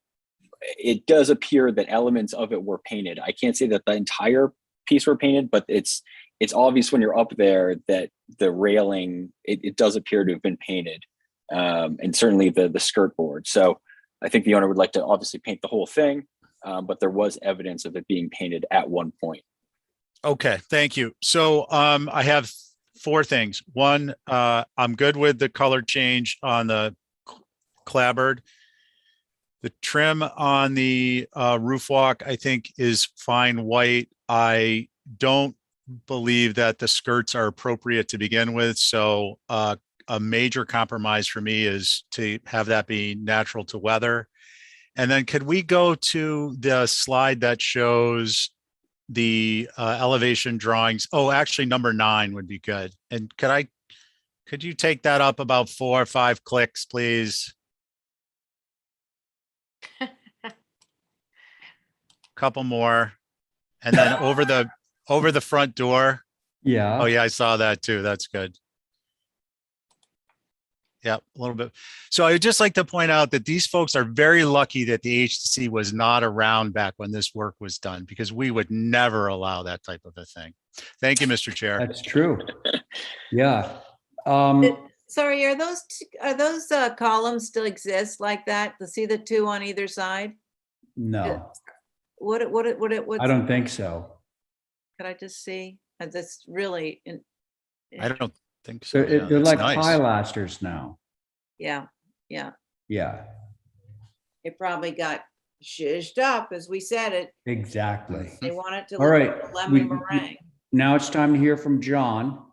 Speaker 13: it does appear that elements of it were painted. I can't say that the entire piece were painted, but it's obvious when you're up there that the railing, it does appear to have been painted, and certainly the skirt board. So I think the owner would like to obviously paint the whole thing, but there was evidence of it being painted at one point.
Speaker 8: Okay, thank you. So I have four things. One, I'm good with the color change on the clapboard. The trim on the roof walk, I think, is fine white. I don't believe that the skirts are appropriate to begin with. So a major compromise for me is to have that be natural to weather. And then could we go to the slide that shows the elevation drawings? Oh, actually, number 9 would be good. And could you take that up about 4 or 5 clicks, please? Couple more. And then over the front door.
Speaker 2: Yeah.
Speaker 8: Oh yeah, I saw that too. That's good. Yeah, a little bit. So I would just like to point out that these folks are very lucky that the HTC was not around back when this work was done, because we would never allow that type of a thing. Thank you, Mr. Chair.
Speaker 2: That's true. Yeah.
Speaker 6: Sorry, are those columns still exist like that? To see the two on either side?
Speaker 2: No,
Speaker 6: What's?
Speaker 2: I don't think so.
Speaker 6: Could I just see? That's really,
Speaker 8: I don't think so. Yeah,
Speaker 2: They're
Speaker 8: that's
Speaker 2: like
Speaker 8: nice.
Speaker 2: pilasters now.
Speaker 6: yeah.
Speaker 2: Yeah,
Speaker 6: It probably got zhuzhed up as we said it.
Speaker 2: exactly.
Speaker 6: They want it to
Speaker 2: All
Speaker 6: look
Speaker 2: right,
Speaker 6: like a lemon meringue.
Speaker 2: Now it's time to hear from John.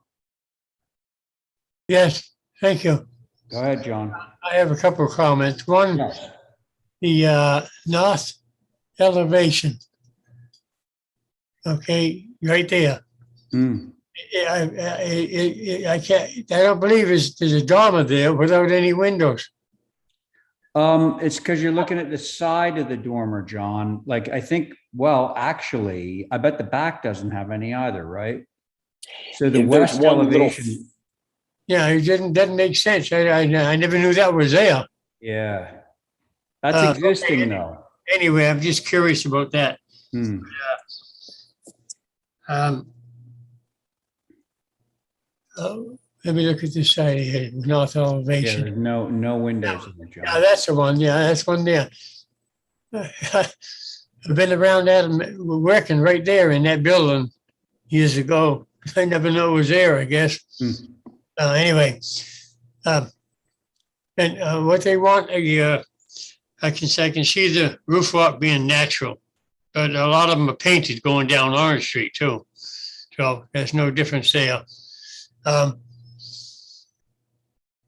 Speaker 9: Yes, thank you.
Speaker 2: Go ahead, John.
Speaker 9: I have a couple of comments. One,
Speaker 2: Yes.
Speaker 9: the north elevation. Okay, right there.
Speaker 2: Mm.
Speaker 9: I don't believe there's a dormer there without any windows.
Speaker 2: It's because you're looking at the side of the dormer, John. Like, I think, well, actually, I bet the back doesn't have any either, right? So the
Speaker 13: Yeah, there's
Speaker 2: west
Speaker 13: one little-
Speaker 2: elevation,
Speaker 9: Yeah, it doesn't make sense. I never knew that was there.
Speaker 2: yeah. That's existing
Speaker 9: okay.
Speaker 2: though.
Speaker 9: Anyway, I'm just curious about that.
Speaker 2: Hmm.
Speaker 9: Let me look at this side here, north
Speaker 2: Yeah,
Speaker 9: elevation.
Speaker 2: there's no windows in the
Speaker 9: Yeah,
Speaker 2: John.
Speaker 9: that's the one. Yeah, that's one there. I've been around that, working right there in that building years ago. I never knew it was there, I guess.
Speaker 2: Hmm.
Speaker 9: Anyway, and what they want, I can see the roof walk being natural, but a lot of them are painted going down Orange Street too. So there's no difference there.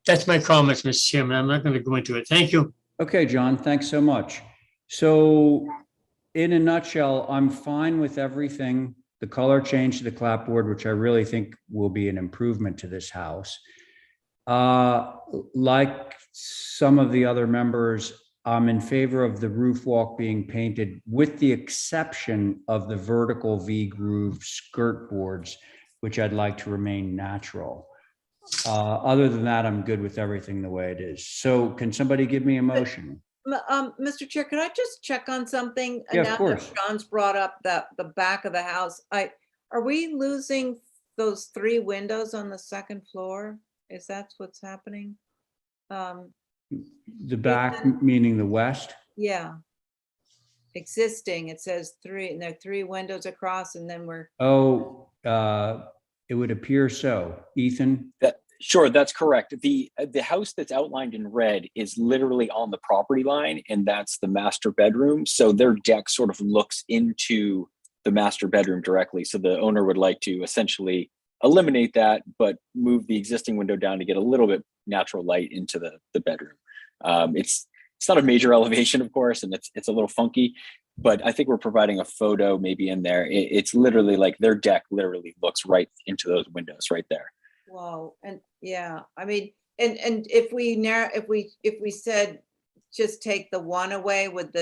Speaker 9: That's my comments, Mr. Chairman. I'm not going to go into it. Thank you.
Speaker 2: Okay, John, thanks so much. So in a nutshell, I'm fine with everything. The color change to the clapboard, which I really think will be an improvement to this house. Like some of the other members, I'm in favor of the roof walk being painted with the exception of the vertical V groove skirt boards, which I'd like to remain natural. Other than that, I'm good with everything the way it is. So can somebody give me a motion?
Speaker 6: Mr. Chair, could I just check on something?
Speaker 2: Yeah, of
Speaker 6: Now that
Speaker 2: course.
Speaker 6: John's brought up the back of the house. Are we losing those 3 windows on the second floor? Is that what's happening?
Speaker 2: The back, meaning the west?
Speaker 6: Yeah. Existing, it says 3, and there are 3 windows across, and then we're,
Speaker 2: Oh, it would appear so. Ethan?
Speaker 13: Sure, that's correct. The house that's outlined in red is literally on the property line, and that's the master bedroom. So their deck sort of looks into the master bedroom directly. So the owner would like to essentially eliminate that, but move the existing window down to get a little bit natural light into the bedroom. It's not a major elevation, of course, and it's a little funky, but I think we're providing a photo maybe in there. It's literally like their deck literally looks right into those windows right there.
Speaker 6: whoa, and yeah, I mean, and if we said just take the 1 away, would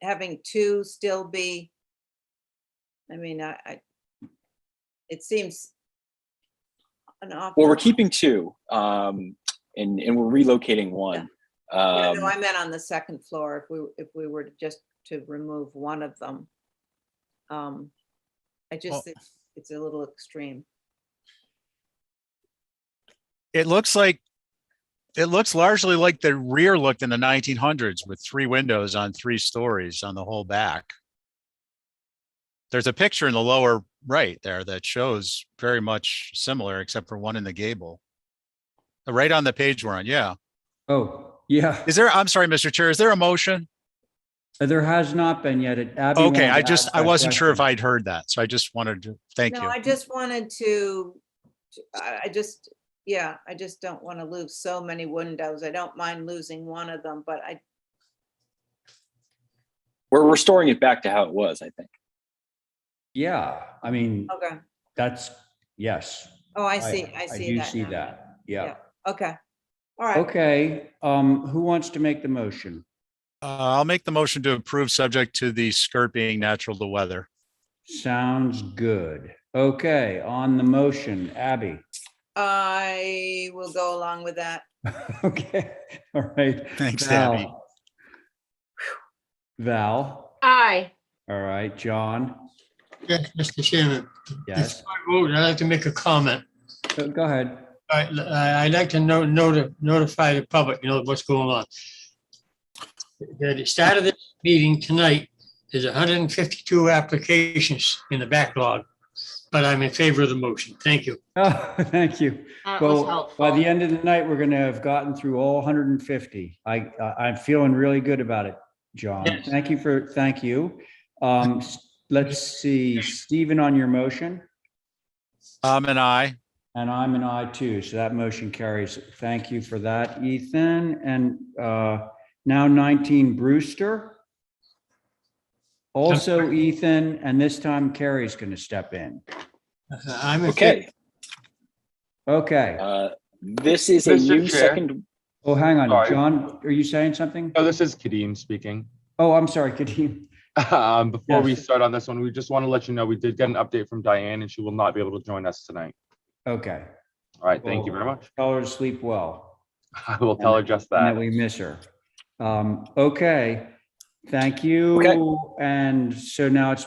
Speaker 6: having 2 still be? I mean, it seems an awful.
Speaker 13: Well, we're keeping 2, and we're relocating 1.
Speaker 6: Yeah, no, I meant on the second floor, if we were to remove 1 of them. I just think it's a little extreme.
Speaker 8: It looks largely like the rear looked in the 1900s with 3 windows on 3 stories on the whole back. There's a picture in the lower right there that shows very much similar, except for 1 in the gable. Right on the page we're on, yeah.
Speaker 2: Oh, yeah.
Speaker 8: I'm sorry, Mr. Chair, is there a motion?
Speaker 2: There has not been yet. Abby
Speaker 8: Okay,
Speaker 2: wanted to ask
Speaker 8: I
Speaker 2: that
Speaker 8: wasn't sure if
Speaker 2: question.
Speaker 8: I'd heard that, so I just wanted to, thank
Speaker 6: No,
Speaker 8: you.
Speaker 6: I just wanted to, I just don't want to lose so many windows. I don't mind losing 1 of them, but
Speaker 13: We're restoring it back to how it was, I think.
Speaker 2: Yeah, I mean,
Speaker 6: okay.
Speaker 2: that's, yes.
Speaker 6: Oh, I see
Speaker 2: I
Speaker 6: that.
Speaker 2: do see
Speaker 6: now.
Speaker 2: that. Yeah.
Speaker 6: Okay, all right.
Speaker 2: Okay, who wants to make the motion?
Speaker 8: I'll make the motion to approve subject to the skirt being natural to weather.
Speaker 2: Sounds good. Okay, on the motion, Abby.
Speaker 6: I will go along with that.
Speaker 2: Okay, all right.
Speaker 8: Thanks,
Speaker 2: Val.
Speaker 8: Abby.
Speaker 2: Val,
Speaker 4: Aye.
Speaker 2: all right, John,
Speaker 9: Yes, Mr. Chairman.
Speaker 2: yes.
Speaker 9: Before I vote, I'd like to make a comment.
Speaker 2: Go ahead.
Speaker 9: I'd like to notify the public, what's going on. At the start of this meeting tonight, there's 152 applications in the backlog, but I'm in favor of the motion. Thank you.
Speaker 2: Oh, thank you.
Speaker 4: That was
Speaker 2: Well,
Speaker 4: helpful.
Speaker 2: by the end of the night, we're gonna have gotten through all 150. I'm feeling really good about it, John.
Speaker 9: Yes.
Speaker 2: Thank you. Let's see, Stephen on your motion,
Speaker 8: And I.
Speaker 2: and I'm an I too, so that motion carries. Thank you for that, Ethan. And now 19 Brewster. Also Ethan, and this time Carrie's gonna step in.
Speaker 9: I'm in favor.
Speaker 13: Okay.
Speaker 2: Okay.
Speaker 13: This is a
Speaker 3: Mr.
Speaker 13: new
Speaker 3: Chair.
Speaker 13: second.
Speaker 2: Oh, hang on,
Speaker 3: Sorry.
Speaker 2: John, are you saying something?
Speaker 3: No, this is Kadeem speaking.
Speaker 2: Oh, I'm sorry, Kadeem.
Speaker 3: Before we
Speaker 2: Yes.
Speaker 3: start on this one, we just want to let you know we did get an update from Diane and she will not be able to join us tonight.
Speaker 2: Okay.
Speaker 3: All right, thank you very much.
Speaker 2: Tell her to sleep well.
Speaker 3: I will tell her just
Speaker 2: And that
Speaker 3: that.
Speaker 2: we miss her. Okay, thank you.
Speaker 13: Okay.
Speaker 2: And so now it's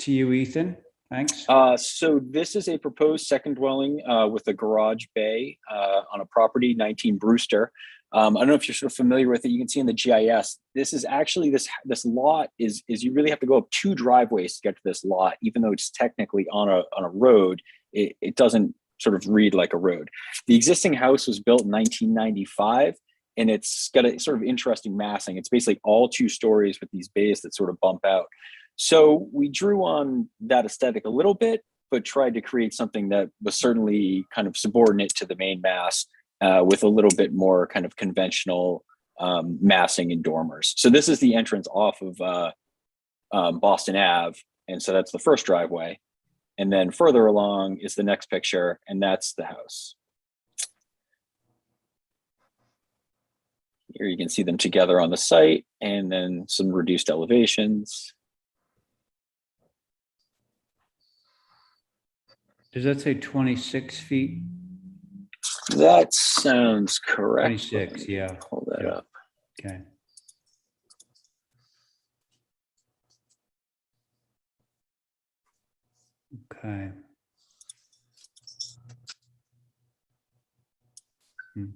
Speaker 2: to you, Ethan. Thanks.
Speaker 13: So this is a proposed second dwelling with a garage bay on a property, 19 Brewster. I don't know if you're sort of familiar with it. You can see in the GIS. This is actually this lot is you really have to go up 2 driveways to get to this lot, even though it's technically on a road. It doesn't sort of read like a road. The existing house was built in 1995, and it's got a sort of interesting massing. It's basically all 2 stories with these bays that sort of bump out. So we drew on that aesthetic a little bit, but tried to create something that was certainly kind of subordinate to the main mass with a little bit more kind of conventional massing and dormers. So this is the entrance off of Boston Ave. And so that's the first driveway. And then further along is the next picture, and that's the house. Here you can see them together on the site, and then some reduced elevations.
Speaker 2: Does that say 26 feet?
Speaker 13: That sounds correct.
Speaker 2: 26, yeah.
Speaker 13: Pull that
Speaker 2: Yeah.
Speaker 13: up.
Speaker 2: Okay. Okay. Hmm.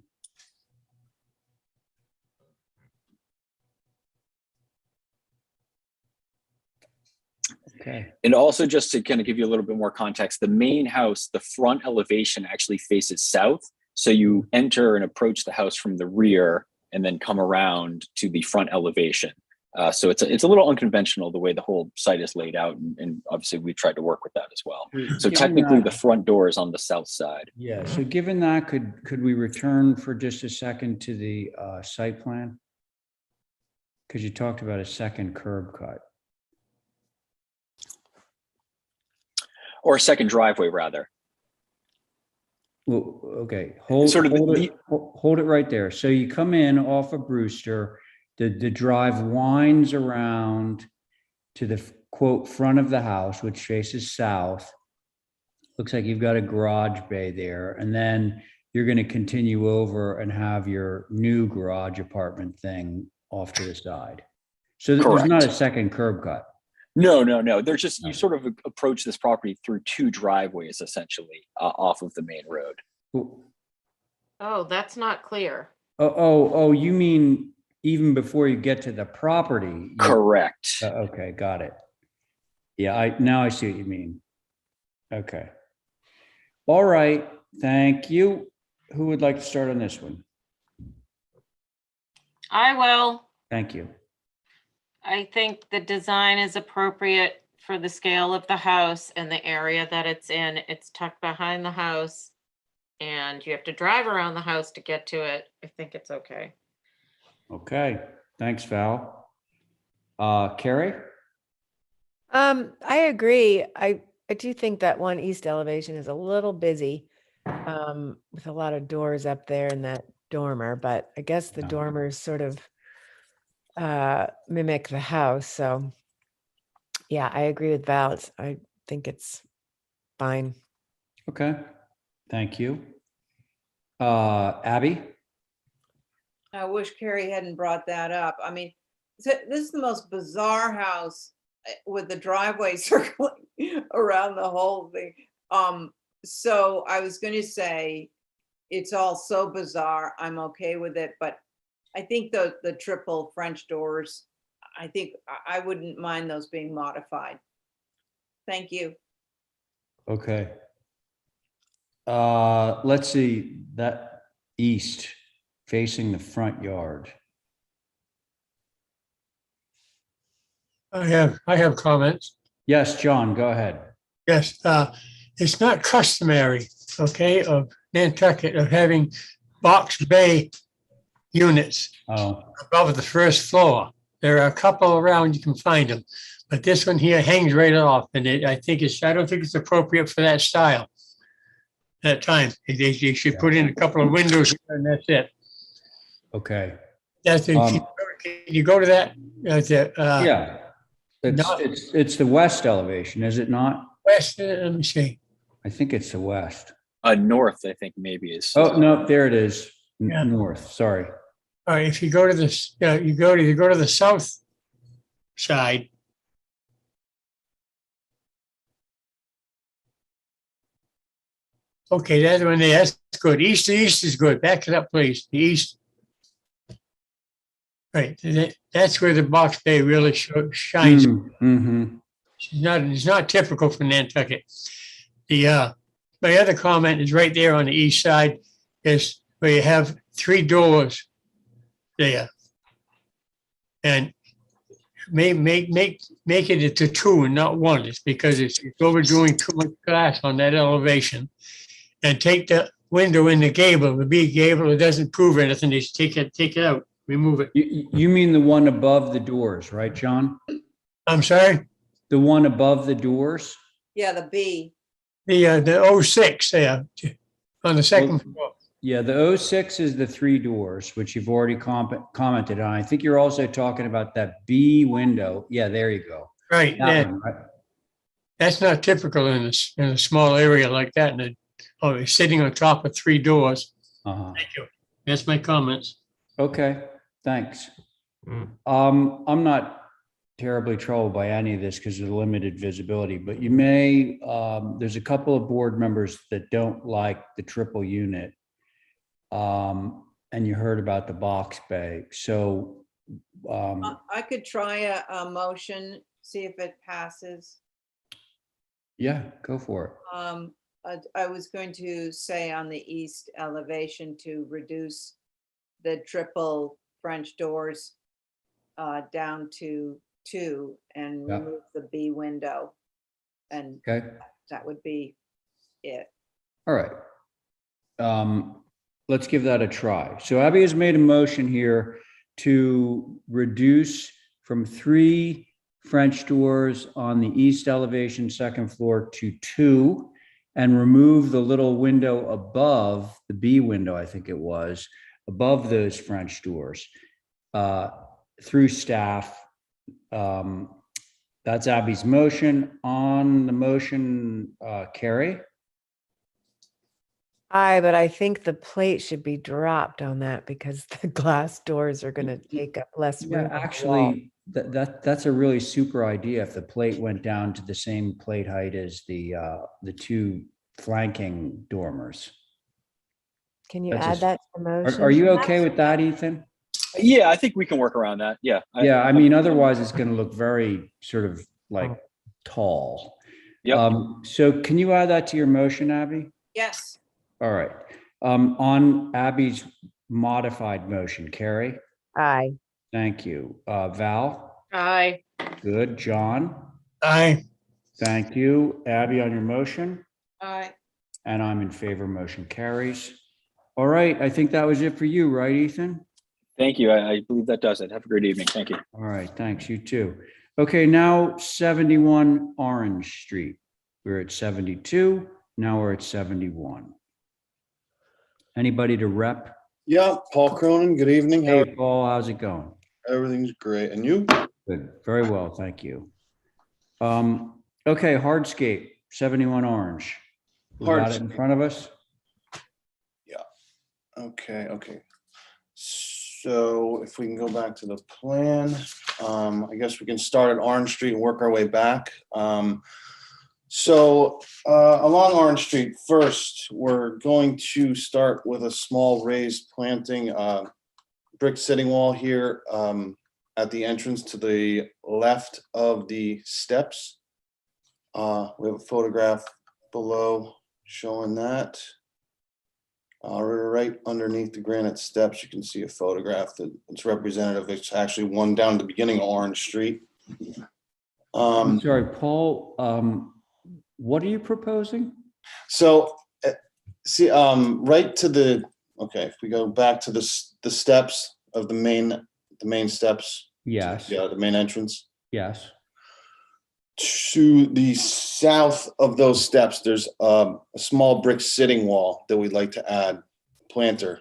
Speaker 2: Okay.
Speaker 13: And also, just to kind of give you a little bit more context, the main house, the front elevation actually faces south. So you enter and approach the house from the rear and then come around to the front elevation. So it's a little unconventional the way the whole site is laid out. And obviously we tried to work with that as well. So
Speaker 2: Given
Speaker 13: technically
Speaker 2: that-
Speaker 13: the front door is on the south side.
Speaker 2: Yeah, so given that, could we return for just a second to the site plan? Because you talked about a second curb cut.
Speaker 13: Or a second driveway, rather.
Speaker 2: Well, okay, hold
Speaker 13: Sort of
Speaker 2: hold it right there. So you come in off of Brewster, the drive winds around to the quote front of the house, which faces south. Looks like you've got a garage bay there, and then you're going to continue over and have your new garage apartment thing off to the side. So there's not a
Speaker 13: Correct.
Speaker 2: second curb cut.
Speaker 13: No. There's just, you sort of approach this property through two driveways, essentially, off of the main road.
Speaker 4: Oh, that's not clear.
Speaker 2: Oh, you mean even before you get to the property?
Speaker 13: Correct.
Speaker 2: Okay, got it. Yeah, now I see what you mean. Okay. All right, thank you. Who would like to start on this one?
Speaker 4: I will.
Speaker 2: Thank you.
Speaker 4: I think the design is appropriate for the scale of the house and the area that it's in. It's tucked behind the house and you have to drive around the house to get to it. I think it's okay.
Speaker 2: Okay, thanks, Val. Carrie?
Speaker 7: I agree. I do think that one east elevation is a little busy with a lot of doors up there in that dormer, but I guess the dormers sort of mimic the house. So yeah, I agree with Val. I think it's fine.
Speaker 2: Okay, thank you. Abby?
Speaker 6: I wish Carrie hadn't brought that up. I mean, this is the most bizarre house with the driveway circling around the whole thing. So I was going to say it's all so bizarre. I'm okay with it, but I think the triple French doors, I think I wouldn't mind those being modified. Thank you.
Speaker 2: Okay. Let's see, that east facing the front yard.
Speaker 9: I have comments.
Speaker 2: Yes, John, go ahead.
Speaker 9: Yes, it's not customary, okay, of Nantucket of having box bay units
Speaker 2: Oh,
Speaker 9: above the first floor. There are a couple around, you can find them, but this one here hangs right off, and I don't think it's appropriate for that style. That time, they should put in a couple of windows here and that's it.
Speaker 2: okay.
Speaker 9: That's it. Can you go to that? That's it.
Speaker 2: Yeah. It's the west elevation, is it not?
Speaker 9: West, let me see.
Speaker 2: I think it's the west.
Speaker 13: North, I think maybe is.
Speaker 2: Oh, no, there it is.
Speaker 9: Yeah.
Speaker 2: North, sorry.
Speaker 9: All right, if you go to this, you go to the south side. Okay, that's one there. That's good. East to east is good. Back it up, please. The east. Right, that's where the box bay really shines.
Speaker 2: Mm-hmm.
Speaker 9: It's not typical for Nantucket. My other comment is right there on the east side is where you have three doors there. And make it to two and not one. It's because it's overdoing too much glass on that elevation. And take the window in the gable, the big gable, it doesn't prove anything. Just take it out, remove it.
Speaker 2: You mean the one above the doors, right, John?
Speaker 9: I'm sorry?
Speaker 2: The one above the doors?
Speaker 6: Yeah, the B.
Speaker 9: The 06 there on the second floor.
Speaker 2: Yeah, the 06 is the 3 doors, which you've already commented on. I think you're also talking about that B window. Yeah, there you go.
Speaker 9: Right,
Speaker 2: That one, right?
Speaker 9: that's not typical in a small area like that, and sitting on top of 3 doors.
Speaker 2: Uh-huh.
Speaker 9: Thank you. That's my comments.
Speaker 2: Okay, thanks.
Speaker 3: Mm.
Speaker 2: I'm not terribly troubled by any of this because of the limited visibility, but you may, there's a couple of board members that don't like the triple unit. And you heard about the box bay. So,
Speaker 6: I could try a motion, see if it passes.
Speaker 2: yeah, go for it.
Speaker 6: I was going to say on the east elevation to reduce the triple French doors down to 2 and
Speaker 2: Yeah.
Speaker 6: remove the B window. And
Speaker 2: Okay,
Speaker 6: that would be it.
Speaker 2: all right. Let's give that a try. So Abby has made a motion here to reduce from 3 French doors on the east elevation, 2nd floor to 2, and remove the little window above, the B window, I think it was, above those French doors, through staff. That's Abby's motion. On the motion, Carrie?
Speaker 7: Aye, but I think the plate should be dropped on that because the glass doors are gonna take up less
Speaker 2: Yeah,
Speaker 7: room. on the wall.
Speaker 2: actually, that's a really super idea. If the plate went down to the same plate height as the 2 flanking dormers.
Speaker 7: Can you
Speaker 2: that's
Speaker 7: add
Speaker 2: a-
Speaker 7: that to the motion?
Speaker 2: Are you okay with that, Ethan?
Speaker 13: Yeah, I think we can work around that. Yeah.
Speaker 2: Yeah, I mean, otherwise it's gonna look very sort of like tall.
Speaker 13: Yep.
Speaker 2: So can you add that to your motion, Abby?
Speaker 6: Yes,
Speaker 2: All right. On Abby's modified motion, Carrie?
Speaker 7: Aye.
Speaker 2: Thank you. Val?
Speaker 4: Aye.
Speaker 2: Good. John?
Speaker 9: Aye.
Speaker 2: Thank you. Abby, on your motion?
Speaker 6: I,
Speaker 2: And I'm in favor, motion carries. All right, I think that was it for you, right, Ethan?
Speaker 13: Thank you. I believe that does it. Have a great evening. Thank you.
Speaker 2: All right, thanks, you too. Okay, now 71 Orange Street. We're at 72, now we're at 71. Anybody to rep?
Speaker 14: Yeah, Paul Cronin, good evening.
Speaker 2: Hey, Paul, how's it going?
Speaker 14: Everything's great. And you?
Speaker 2: Good, very well, thank you. Okay, hardscape, 71 Orange. We got it in front of us?
Speaker 14: Okay. So if we can go back to the plan, I guess we can start at Orange Street and work our way back. So along Orange Street, first, we're going to start with a small raised planting, brick sitting wall here at the entrance to the left of the steps. We have a photograph below showing that. Right underneath the granite steps, you can see a photograph that it's representative. It's actually one down at the beginning of Orange Street.
Speaker 2: I'm sorry, Paul, what are you proposing?
Speaker 14: So, see, right to the, okay, if we go back to the steps of the main steps.
Speaker 2: Yes,
Speaker 14: Yeah, the main entrance.
Speaker 2: yes.
Speaker 14: To the south of those steps, there's a small brick sitting wall that we'd like to add planter.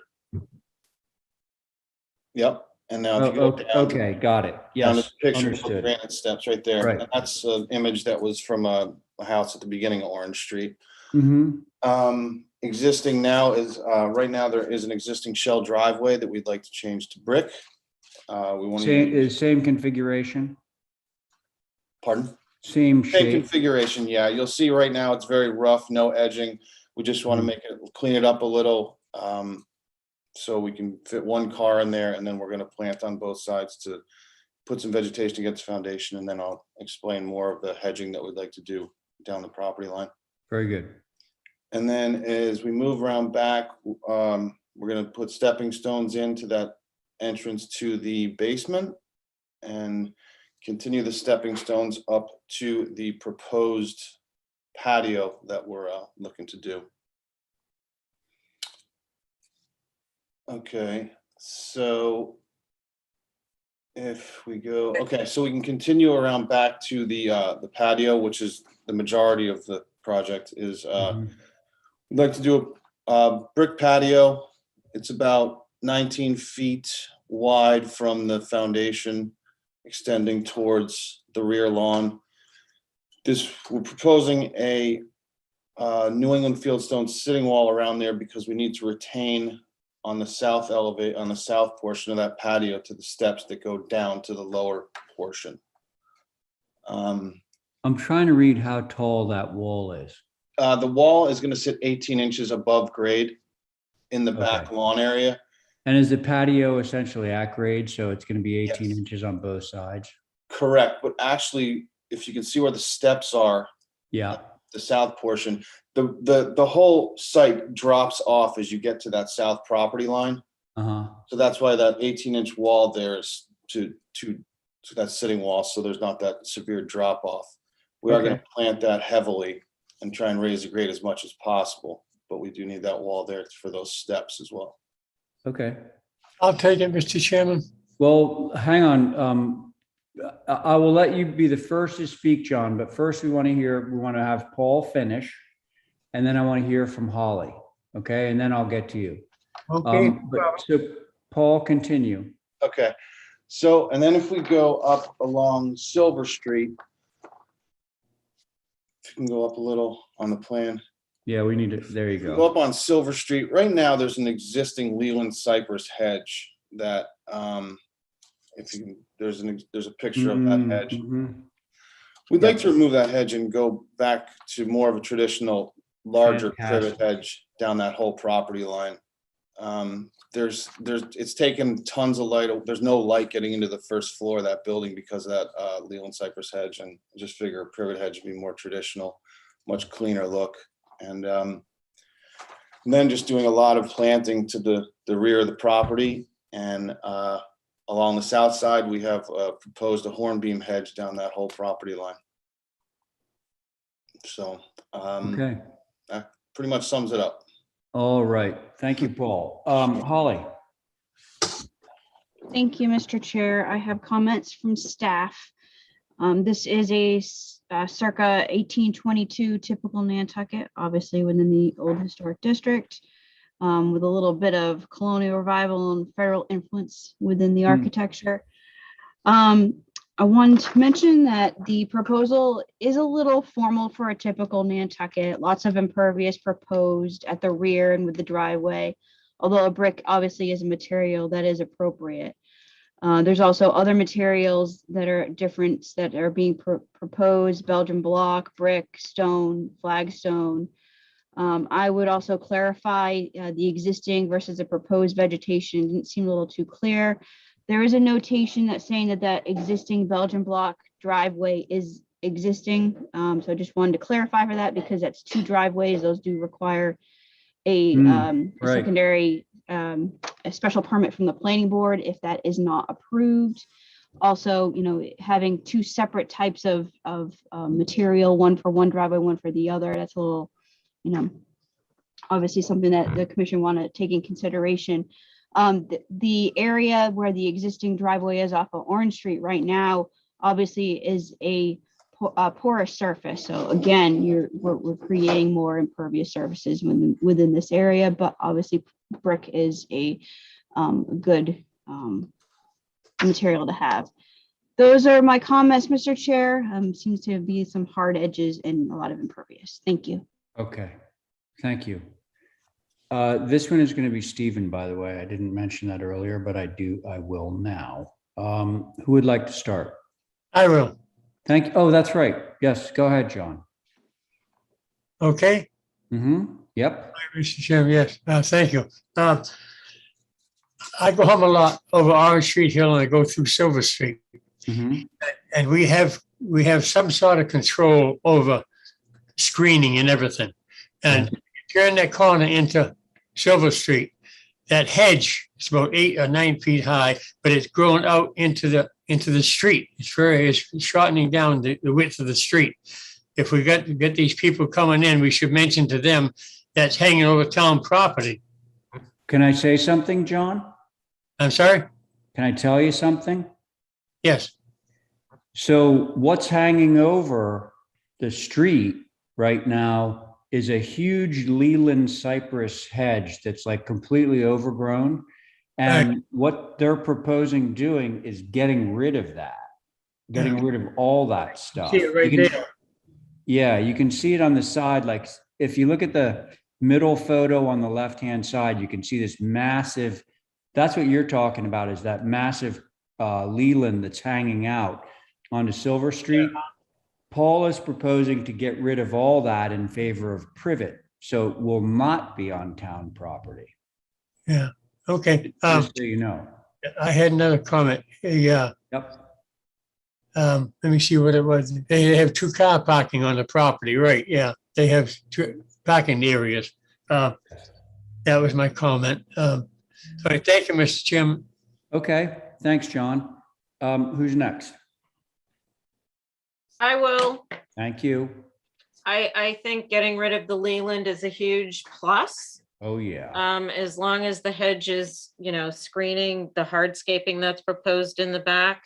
Speaker 14: Yep, and now if you go down.
Speaker 2: Okay, got it.
Speaker 14: Down to
Speaker 2: Yes,
Speaker 14: the picture of the
Speaker 2: understood.
Speaker 14: granite steps right there.
Speaker 2: Right.
Speaker 14: And that's an image that was from a house at the beginning of Orange Street.
Speaker 2: Mm-hmm.
Speaker 14: Existing now is, right now there is an existing shell driveway that we'd like to change to brick. We want to,
Speaker 2: Same configuration,
Speaker 14: pardon?
Speaker 2: same
Speaker 14: Same
Speaker 2: shape.
Speaker 14: configuration, yeah. You'll see right now it's very rough, no edging. We just want to make it, clean it up a little. So we can fit one car in there, and then we're going to plant on both sides to put some vegetation against the foundation, and then I'll explain more of the hedging that we'd like to do down the property line.
Speaker 2: Very good.
Speaker 14: And then as we move around back, we're going to put stepping stones into that entrance to the basement and continue the stepping stones up to the proposed patio that we're looking to do. Okay, so if we go, okay, so we can continue around back to the patio, which is the majority of the project is,
Speaker 2: Mhm.
Speaker 14: we'd like to do a brick patio It's about 19 feet wide from the foundation, extending towards the rear lawn. We're proposing a New England fieldstone sitting wall around there because we need to retain on the south on the south portion of that patio to the steps that go down to the lower portion.
Speaker 2: I'm trying to read how tall that wall is.
Speaker 14: The wall is going to sit 18 inches above grade in the back
Speaker 2: Okay.
Speaker 14: lawn area.
Speaker 2: And is the patio essentially at grade? So it's going to be 18
Speaker 14: Yes.
Speaker 2: inches on both sides?
Speaker 14: Correct, but actually, if you can see where the steps are,
Speaker 2: Yeah.
Speaker 14: the south portion, the whole site drops off as you get to that south property line.
Speaker 2: Uh-huh.
Speaker 14: So that's why that 18-inch wall there is to that sitting wall, so there's not that severe drop off. We are going
Speaker 2: Okay.
Speaker 14: to plant that heavily and try and raise the grade as much as possible, but we do need that wall there for those steps as well.
Speaker 2: Okay.
Speaker 9: I'll take it, Mr. Chairman.
Speaker 2: Well, hang on. I will let you be the first to speak, John, but first we want to have Paul finish, and then I want to hear from Holly. Okay, and then I'll get to you.
Speaker 9: Okay.
Speaker 2: So Paul, continue.
Speaker 14: Okay, so, and then if we go up along Silver Street, if you can go up a little on the plan.
Speaker 2: Yeah, we need to, there you
Speaker 14: Go
Speaker 2: go.
Speaker 14: up on Silver Street. Right now, there's an existing Leland cypress hedge that, if you can, there's a picture of that hedge.
Speaker 2: Mhm.
Speaker 14: We'd like to remove that hedge and go back to more of a traditional, larger
Speaker 2: Fantastic.
Speaker 14: privet hedge down that whole property line. It's taken tons of light. There's no light getting into the first floor of that building because of that Leland cypress hedge, and I just figure a privet hedge would be more traditional, much cleaner look. And then just doing a lot of planting to the rear of the property, and along the south side, we have proposed a hornbeam hedge down that whole property line. So
Speaker 2: Okay.
Speaker 14: that pretty much sums it up.
Speaker 2: All right. Thank you, Paul. Holly.
Speaker 10: Thank you, Mr. Chair. I have comments from staff. This is a circa 1822 typical Nantucket, obviously within the old historic district, with a little bit of colonial revival and federal influence within the architecture. I wanted to mention that the proposal is a little formal for a typical Nantucket. Lots of impervious proposed at the rear and with the driveway, although a brick obviously is a material that is appropriate. There's also other materials that are different that are being proposed: Belgian block, brick, stone, flagstone. I would also clarify the existing versus the proposed vegetation. Didn't seem a little too clear. There is a notation that's saying that existing Belgian block driveway is existing. So I just wanted to clarify for that because that's two driveways. Those do require a
Speaker 2: Right.
Speaker 10: secondary, a special permit from the planning board if that is not approved. Also, having two separate types of material, one for one driveway, one for the other, that's a little, obviously something that the commission want to take in consideration. The area where the existing driveway is off of Orange Street right now, obviously is a porous surface. So again, we're creating more impervious surfaces within this area, but obviously brick is a good material to have. Those are my comments, Mr. Chair. Seems to be some hard edges and a lot of impervious. Thank you.
Speaker 2: Okay. Thank you. This one is going to be Stephen, by the way. I didn't mention that earlier, but I will now. Who would like to start?
Speaker 9: I will.
Speaker 2: Thank you. Oh, that's right. Yes, go ahead, John.
Speaker 9: Okay.
Speaker 2: Yep.
Speaker 9: Mr. Chairman, yes, thank you. I go home a lot over Orange Street Hill and I go through Silver Street. And we have some sort of control over screening and everything. And turn that corner into Silver Street, that hedge is about 8 or 9 feet high, but it's grown out into the street. It's shortening down the width of the street. If we get these people coming in, we should mention to them that's hanging over town property.
Speaker 2: Can I say something, John?
Speaker 9: I'm sorry?
Speaker 2: Can I tell you something?
Speaker 9: Yes.
Speaker 2: So what's hanging over the street right now is a huge Leland cypress hedge that's like completely overgrown. And what they're proposing doing is getting rid of that, getting rid of all that stuff.
Speaker 9: See it right
Speaker 2: You can-
Speaker 9: there.
Speaker 2: Yeah, you can see it on the side. Like if you look at the middle photo on the left-hand side, you can see this massive, that's what you're talking about, is that massive Leland that's hanging out onto Silver Street. Paul is proposing to get rid of all that in favor of privet, so it will not be on town property.
Speaker 9: Yeah, okay.
Speaker 2: Just so you know.
Speaker 9: I had another comment. Yeah.
Speaker 2: Yep.
Speaker 9: Let me see what it was. They have two car parking on the property, right? Yeah, they have two parking areas. That was my comment. All right, thank you, Mr. Chairman.
Speaker 2: Okay, thanks, John. Who's next?
Speaker 4: I will.
Speaker 2: Thank you.
Speaker 4: I think getting rid of the Leland is a huge plus.
Speaker 2: Oh, yeah.
Speaker 4: As long as the hedge is, screening the hardscaping that's proposed in the back.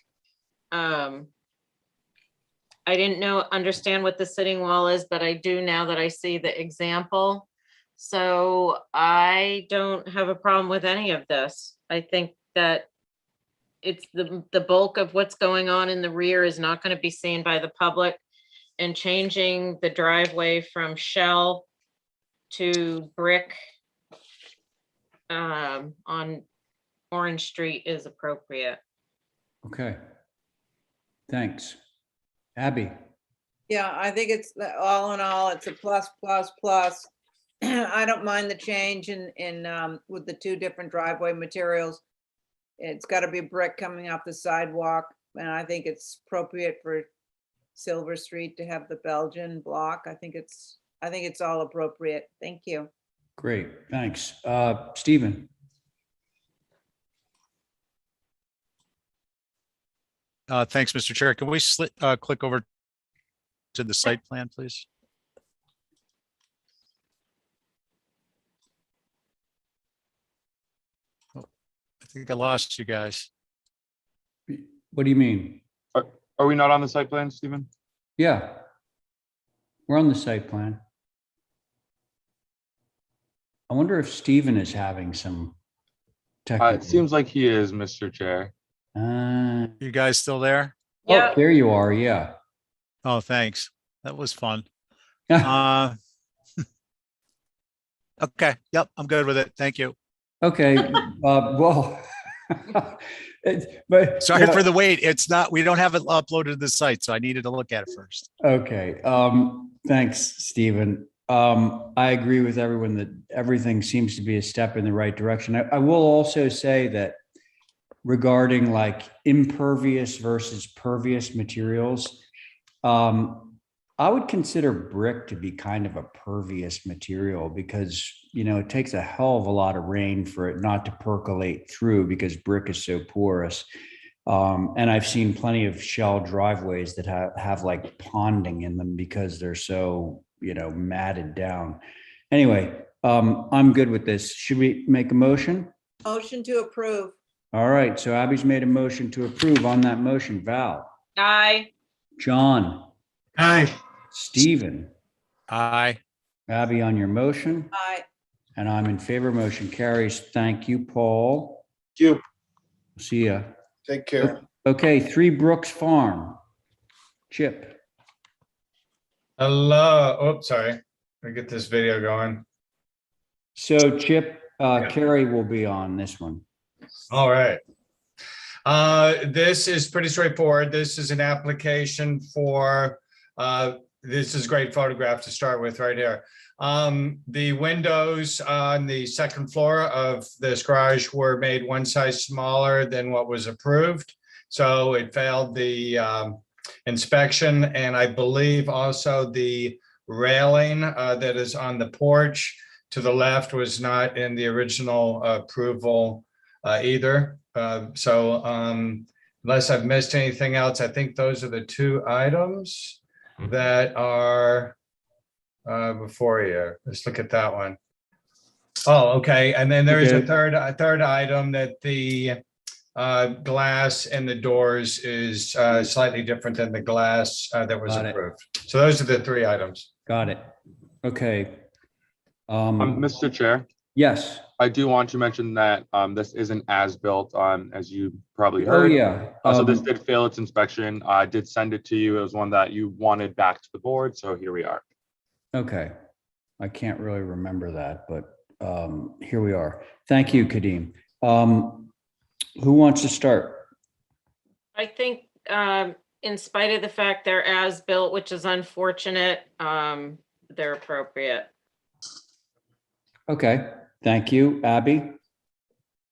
Speaker 4: I didn't understand what the sitting wall is, but I do now that I see the example. So I don't have a problem with any of this. I think that it's the bulk of what's going on in the rear is not going to be seen by the public, and changing the driveway from shell to brick on Orange Street is appropriate.
Speaker 2: Okay. Thanks. Abby?
Speaker 6: Yeah, I think it's all in all, it's a plus, plus, plus. I don't mind the change in with the two different driveway materials. It's got to be brick coming off the sidewalk, and I think it's appropriate for Silver Street to have the Belgian block. I think it's all appropriate. Thank you.
Speaker 2: Great, thanks. Stephen?
Speaker 8: Thanks, Mr. Chair. Can we click over to the site plan, please? Oh, I think I lost you guys.
Speaker 2: What do you mean?
Speaker 3: Are we not on the site plan, Stephen?
Speaker 2: Yeah. We're on the site plan. I wonder if Stephen is having some technical.
Speaker 3: It seems like he is, Mr. Chair.
Speaker 8: You guys still there?
Speaker 4: Yeah.
Speaker 2: Oh, there you are, yeah.
Speaker 8: Oh, thanks. That was fun. Okay. Yep. I'm good with it. Thank you.
Speaker 2: Okay, well, but.
Speaker 8: Sorry for the wait. It's not, we don't have it uploaded to the site, so I needed to look at it first.
Speaker 2: Okay, thanks, Stephen. I agree with everyone that everything seems to be a step in the right direction. I will also say that regarding like impervious versus pervious materials, I would consider brick to be kind of a pervious material because, it takes a hell of a lot of rain for it not to percolate through because brick is so porous. And I've seen plenty of shell driveways that have like ponding in them because they're so, matted down. Anyway, I'm good with this. Should we make a motion?
Speaker 6: Motion to approve.
Speaker 2: All right, so Abby's made a motion to approve. On that motion, Val?
Speaker 4: Aye.
Speaker 2: John?
Speaker 9: Aye.
Speaker 2: Stephen?
Speaker 8: Aye.
Speaker 2: Abby on your motion?
Speaker 6: Aye.
Speaker 2: And I'm in favor. Motion carries. Thank you, Paul.
Speaker 14: Thank you.
Speaker 2: See ya.
Speaker 14: Take care.
Speaker 2: Okay, 3 Brooks Farm. Chip.
Speaker 11: Hello. Oh, sorry. Let me get this video going.
Speaker 2: So Chip, Carrie will be on this one.
Speaker 11: All right. This is pretty straightforward. This is an application for, this is a great photograph to start with right here. The windows on the second floor of this garage were made one size smaller than what was approved. So it failed the inspection, and I believe also the railing that is on the porch to the left was not in the original approval either. So unless I've missed anything else, I think those are the 2 items that are before you. Let's look at that one. Oh, okay. And then there is a third item that the glass in the doors is slightly different than the glass that was
Speaker 2: Got it.
Speaker 11: approved. So those are the 3 items.
Speaker 2: Got it. Okay.
Speaker 3: Mr. Chair,
Speaker 2: Yes.
Speaker 3: I do want to mention that this isn't as built as you probably
Speaker 2: Oh,
Speaker 3: heard.
Speaker 2: yeah.
Speaker 3: So this did fail its inspection. I did send it to you. It was one that you wanted back to the board. So here we are.
Speaker 2: Okay. I can't really remember that, but here we are. Thank you, Kadeem. Who wants to start?
Speaker 4: I think in spite of the fact they're as built, which is unfortunate, they're appropriate.
Speaker 2: Okay, thank you. Abby?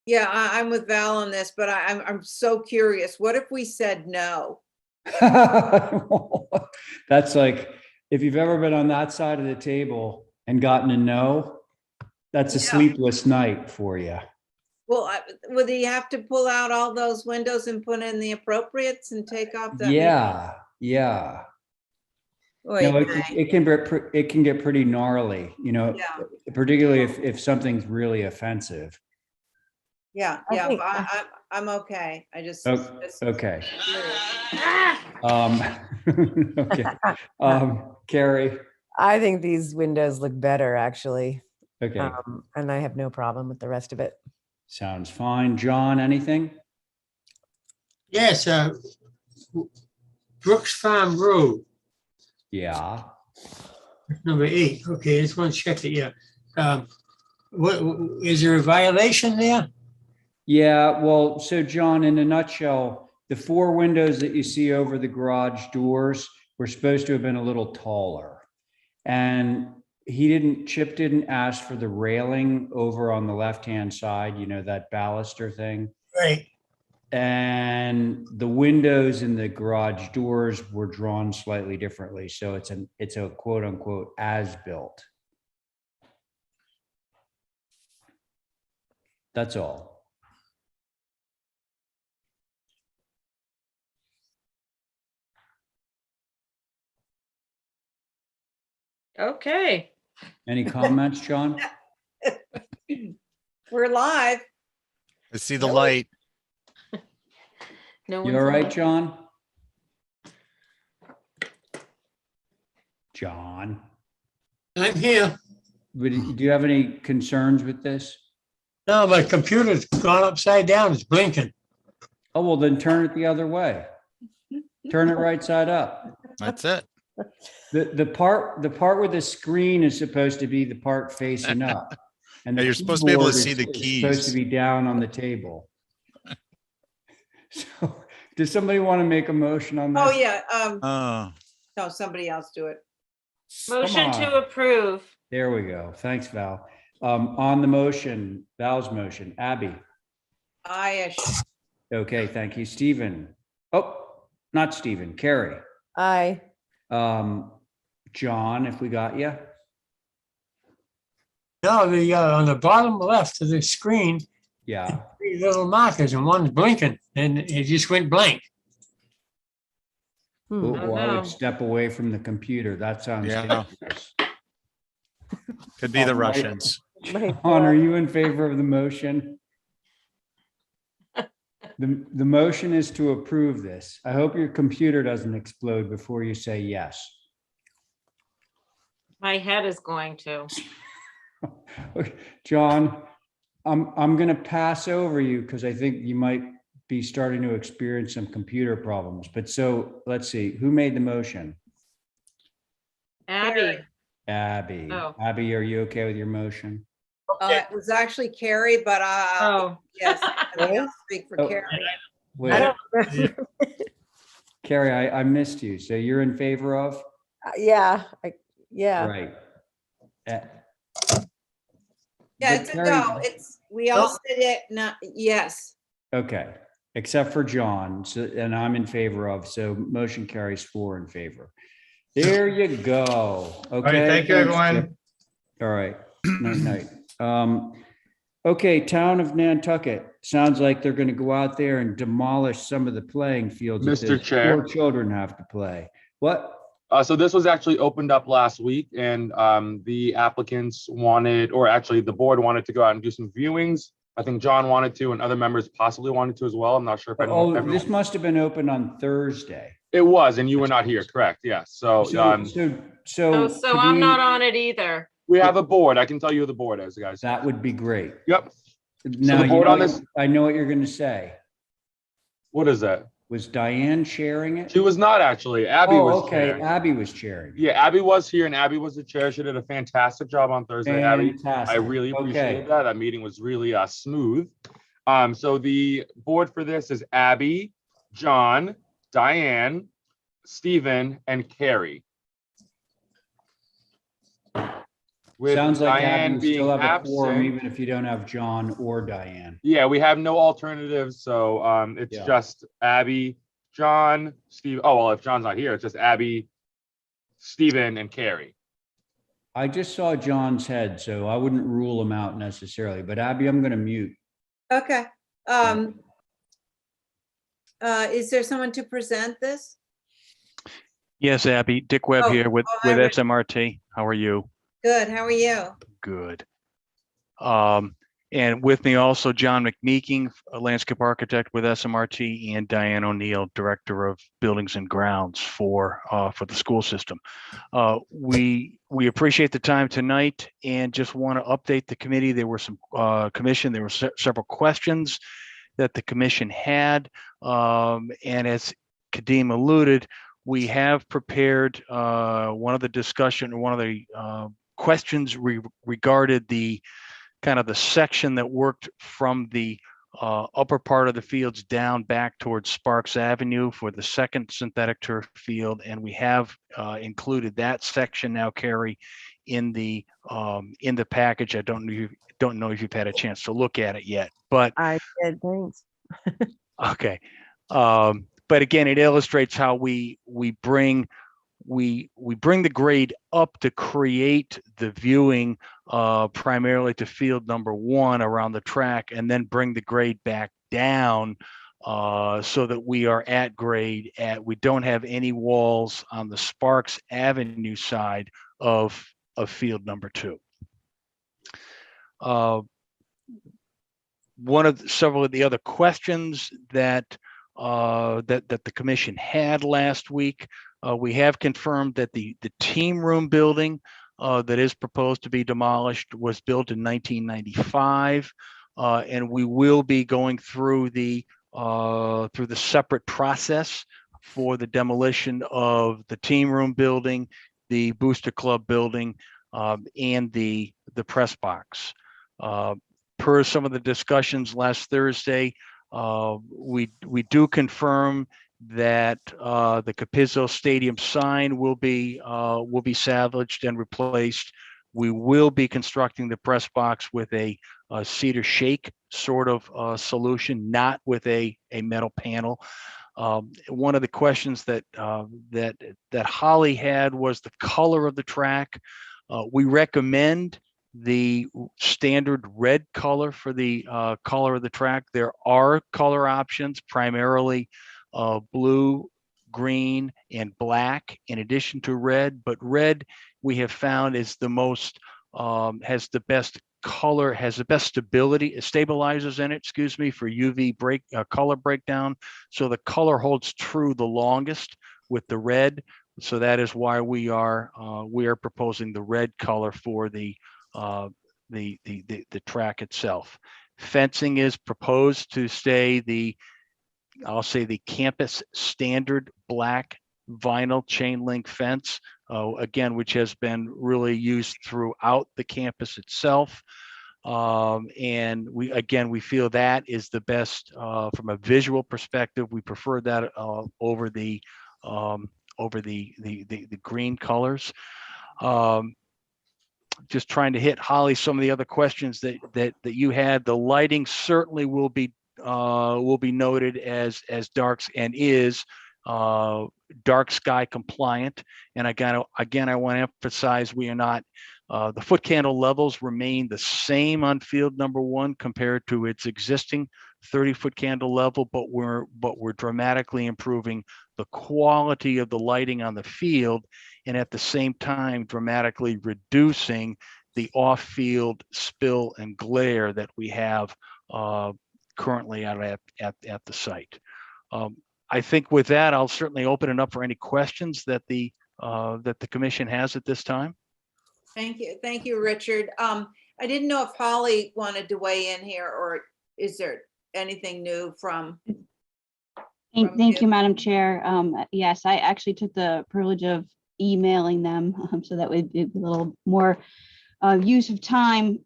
Speaker 6: Yeah, I'm with Val on this, but I'm so curious. What if we said no?
Speaker 2: That's like, if you've ever been on that side of the table and gotten a no, that's a
Speaker 6: Yeah.
Speaker 2: sleepless night for you.
Speaker 6: Well, would he have to pull out all those windows and put in the appropriates and take off that?
Speaker 2: Yeah, yeah.
Speaker 6: Wait,
Speaker 2: No, it can get pretty gnarly, you know,
Speaker 6: yeah,
Speaker 2: particularly if something's really offensive.
Speaker 6: yeah,
Speaker 7: I
Speaker 6: yeah.
Speaker 7: think-
Speaker 6: I'm okay. I just.
Speaker 2: Okay.
Speaker 6: curious.
Speaker 2: Okay. Carrie,
Speaker 7: I think these windows look better, actually.
Speaker 2: okay,
Speaker 7: And I have no problem with the rest of it.
Speaker 2: sounds fine. John, anything?
Speaker 9: Yes, Brooks Farm Road,
Speaker 2: Yeah.
Speaker 9: number 8. Okay, I just want to check it, yeah. What, is there a violation there?
Speaker 2: Yeah, well, so John, in a nutshell, the 4 windows that you see over the garage doors were supposed to have been a little taller. And Chip didn't ask for the railing over on the left-hand side, you know, that baluster thing.
Speaker 9: Right.
Speaker 2: And the windows in the garage doors were drawn slightly differently. So it's a quote unquote as-built. That's all.
Speaker 4: Okay.
Speaker 2: Any comments, John?
Speaker 6: We're live.
Speaker 8: I see the light.
Speaker 4: No
Speaker 2: You
Speaker 4: one's
Speaker 2: all right,
Speaker 4: on.
Speaker 2: John? John,
Speaker 9: I'm here.
Speaker 2: do you have any concerns with this?
Speaker 9: No, my computer's gone upside down. It's blinking.
Speaker 2: Oh, well, then turn it the other way. Turn it right side up.
Speaker 8: That's it.
Speaker 2: The part where the screen is supposed to be the part facing up. And
Speaker 8: Yeah,
Speaker 2: the
Speaker 8: you're supposed to be able to
Speaker 2: keyboard
Speaker 8: see the
Speaker 2: is supposed to
Speaker 8: keys.
Speaker 2: be down on the table. So, does somebody want to make a motion on that?
Speaker 6: Oh, yeah.
Speaker 8: Oh,
Speaker 6: No, somebody else do it.
Speaker 4: Motion to
Speaker 2: on.
Speaker 4: approve.
Speaker 2: There we go. Thanks, Val. On the motion, Val's motion, Abby.
Speaker 6: Aye.
Speaker 2: Okay, thank you, Stephen. Oh, not Stephen, Carrie.
Speaker 7: Aye.
Speaker 2: John, if we got you.
Speaker 9: No, on the bottom left of the screen,
Speaker 2: Yeah.
Speaker 9: 3 little markers and one's blinking and it just went blank.
Speaker 2: Oh,
Speaker 4: Oh,
Speaker 2: I
Speaker 4: no.
Speaker 2: would step away from the computer. That sounds
Speaker 8: Yeah.
Speaker 2: dangerous.
Speaker 8: could be the
Speaker 2: Oh, my-
Speaker 8: Russians.
Speaker 7: My
Speaker 2: John, are
Speaker 7: God.
Speaker 2: you in favor of the motion? The motion is to approve this. I hope your computer doesn't explode before you say yes.
Speaker 4: My head is going to.
Speaker 2: John, I'm gonna pass over you because I think you might be starting to experience some computer problems. But so let's see, who made the motion?
Speaker 4: Abby.
Speaker 2: Abby.
Speaker 4: Oh.
Speaker 2: Abby, are you okay with your motion?
Speaker 6: It was actually Carrie, but
Speaker 4: Oh.
Speaker 6: yes, I think I'll speak for
Speaker 2: Oh.
Speaker 6: Carrie.
Speaker 2: Wait,
Speaker 7: I don't remember.
Speaker 2: Carrie, I missed you. So you're in favor of?
Speaker 7: Yeah, yeah.
Speaker 2: Right.
Speaker 6: Yeah,
Speaker 2: But
Speaker 6: it's a
Speaker 2: Carrie-
Speaker 6: go. We all said it, not, yes.
Speaker 2: Okay, except for John, so, and I'm in favor of, so motion carries 4 in favor. There you go.
Speaker 11: All right,
Speaker 2: Okay.
Speaker 11: thank you,
Speaker 2: thanks,
Speaker 11: everyone.
Speaker 2: Chip. All right, night, night. Okay, town of Nantucket, sounds like they're gonna go out there and demolish some of the playing fields. that
Speaker 3: Mr.
Speaker 2: those
Speaker 3: Chair.
Speaker 2: poor children have to play. What?
Speaker 3: So this was actually opened up last week and the applicants wanted, or actually the board wanted to go out and do some viewings. I think John wanted to and other members possibly wanted to as well. I'm not sure if
Speaker 2: Oh,
Speaker 3: everyone.
Speaker 2: this must have been open on Thursday.
Speaker 3: It was, and you were not here, correct? Yes. So,
Speaker 4: Oh, so I'm not on it either.
Speaker 3: we have a board. I can tell you who the board is, guys.
Speaker 2: That would be great.
Speaker 3: Yep.
Speaker 2: Now,
Speaker 3: the board on this-
Speaker 2: I know what you're going to say.
Speaker 3: What is that?
Speaker 2: Was Diane sharing it?
Speaker 3: She was not actually. Abby was.
Speaker 2: Oh, okay.
Speaker 3: chairing.
Speaker 2: Abby was chairing.
Speaker 3: Yeah, Abby was here, and Abby was the chair. She did a fantastic job on Thursday. Abby,
Speaker 2: Fantastic.
Speaker 3: I really appreciated
Speaker 2: Okay.
Speaker 3: that. That meeting was really smooth. So the board for this is Abby, John, Diane, Stephen, and Carrie. With
Speaker 2: Sounds like Abby
Speaker 3: Diane
Speaker 2: will
Speaker 3: being
Speaker 2: still have a quorum,
Speaker 3: absent.
Speaker 2: even if you don't have John or Diane.
Speaker 3: Yeah, we have no alternatives, so it's
Speaker 2: Yeah.
Speaker 3: just Abby, John, Steve. Oh well, if John's not here, it's just Abby, Stephen, and Carrie.
Speaker 2: I just saw John's head, so I wouldn't rule him out necessarily, but Abby, I'm going to mute.
Speaker 6: Okay. Is there someone to present this?
Speaker 15: Yes, Abby, Dick Webb
Speaker 6: Oh,
Speaker 15: here with
Speaker 6: hi, Rick.
Speaker 15: SMRT. How are you?
Speaker 6: Good, how are you?
Speaker 15: Good. And with me also John McMeeking, a landscape architect with SMRT, and Diane O'Neill, Director of Buildings and Grounds for the school system. We appreciate the time tonight and just want to update the committee. There were some there were several questions that the commission had, and as Kadeem alluded, we have prepared one of the questions regarded the kind of the section that worked from the upper part of the fields down back towards Sparks Avenue for the second synthetic turf field, and we have included that section now, Carrie, in the package. I don't know if you've had a chance to look at it yet, but
Speaker 7: I did, thanks.
Speaker 15: okay. But again, it illustrates how we bring the grade up to create the viewing primarily to field number 1 around the track, and then bring the grade back down so that we are at grade. We don't have any walls on the Sparks Avenue side of field number 2. Several of the other questions that the commission had last week, we have confirmed that the team room building that is proposed to be demolished was built in 1995, and we will be going through the separate process for the demolition of the team room building, the Booster Club building, and the press box. Per some of the discussions last Thursday, we do confirm that the Capizzo Stadium sign will be salvaged and replaced. We will be constructing the press box with a cedar shake sort of solution, not with a metal panel. One of the questions that Holly had was the color of the track. We recommend the standard red color for the color of the track. There are color options, primarily blue, green, and black in addition to red, but red we have found is the most has the best color, has the best stabilizers in it, for UV color breakdown. So the color holds true the longest with the red. So that is why we are proposing the red color for the track itself. Fencing is proposed to stay I'll say the campus standard black vinyl chain link fence, again, which has been really used throughout the campus itself. And we feel that is the best from a visual perspective. We prefer that over the green colors. Just trying to hit, Holly, some of the other questions that you had. The lighting certainly will be noted as darks and is dark sky compliant. And again, I want to emphasize we are not, the foot candle levels remain the same on field number 1 compared to its existing 30-foot candle level, but we're dramatically improving the quality of the lighting on the field, and at the same time dramatically reducing the off-field spill and glare that we have currently out at the site. I think with that, I'll certainly open it up for any questions that the commission has at this time.
Speaker 6: Thank you, Richard. I didn't know if Holly wanted to weigh in here, or is there anything new from?
Speaker 10: Thank you, Madam Chair. Yes, I actually took the privilege of emailing them, so that would be a little more use of time.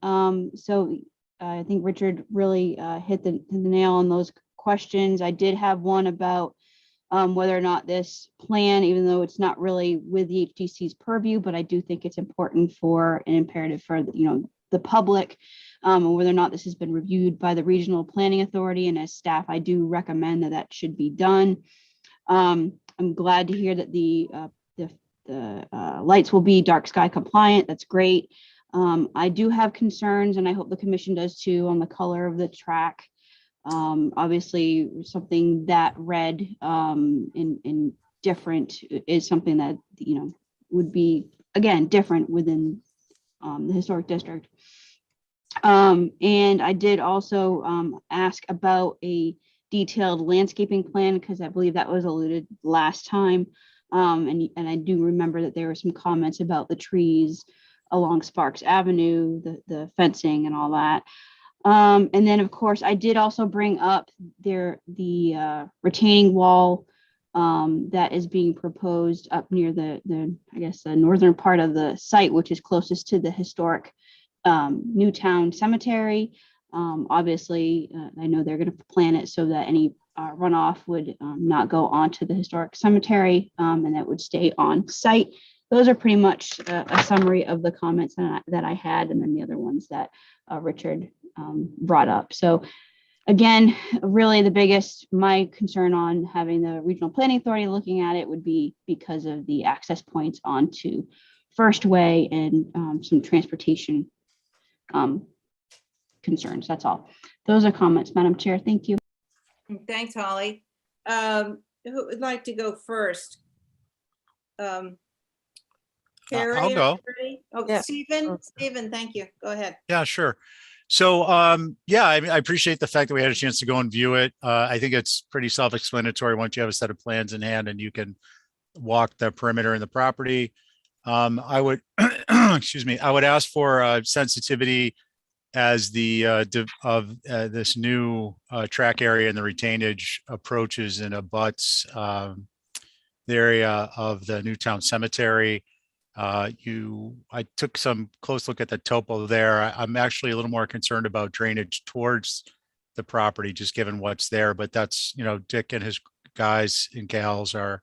Speaker 10: So I think Richard really hit the nail on those questions. I did have one about whether or not this plan, even though it's not really with the HDC's purview, but I do think it's important for an imperative for the public, whether or not this has been reviewed by the Regional Planning Authority. And as staff, I do recommend that should be done. I'm glad to hear that the lights will be dark sky compliant. That's great. I do have concerns, and I hope the commission does too, on the color of the track. Obviously, something that red in different is something that would be, again, different within the historic district. And I did also ask about a detailed landscaping plan, because I believe that was alluded last time. And I do remember that there were some comments about the trees along Sparks Avenue, the fencing and all that. And then, of course, I did also bring up the retaining wall that is being proposed up near the I guess the northern part of the site, which is closest to the historic Newtown Cemetery. Obviously, I know they're going to plan it so that any runoff would not go onto the historic cemetery, and that would stay on site. Those are pretty much a summary of the comments that I had, and then the other ones that Richard brought up. So again, really the biggest, my concern on having the Regional Planning Authority looking at it would be because of the access points onto First Way and some transportation concerns. That's all. Those are comments, Madam Chair. Thank you.
Speaker 6: Thanks, Holly. Who would like to go first? Carrie,
Speaker 8: I'll go.
Speaker 6: Oh,
Speaker 7: Yeah.
Speaker 6: Stephen, thank you. Go ahead.
Speaker 8: Yeah, sure. So, yeah, I appreciate the fact that we had a chance to go and view it. I think it's pretty self-explanatory once you have a set of plans in hand and you can walk the perimeter in the property. I would, excuse me, I would ask for sensitivity as the this new track area and the retainage approaches and abuts the area of the Newtown Cemetery. I took some close look at the topo there. I'm actually a little more concerned about drainage towards the property, just given what's there, but that's, Dick and his guys and gals are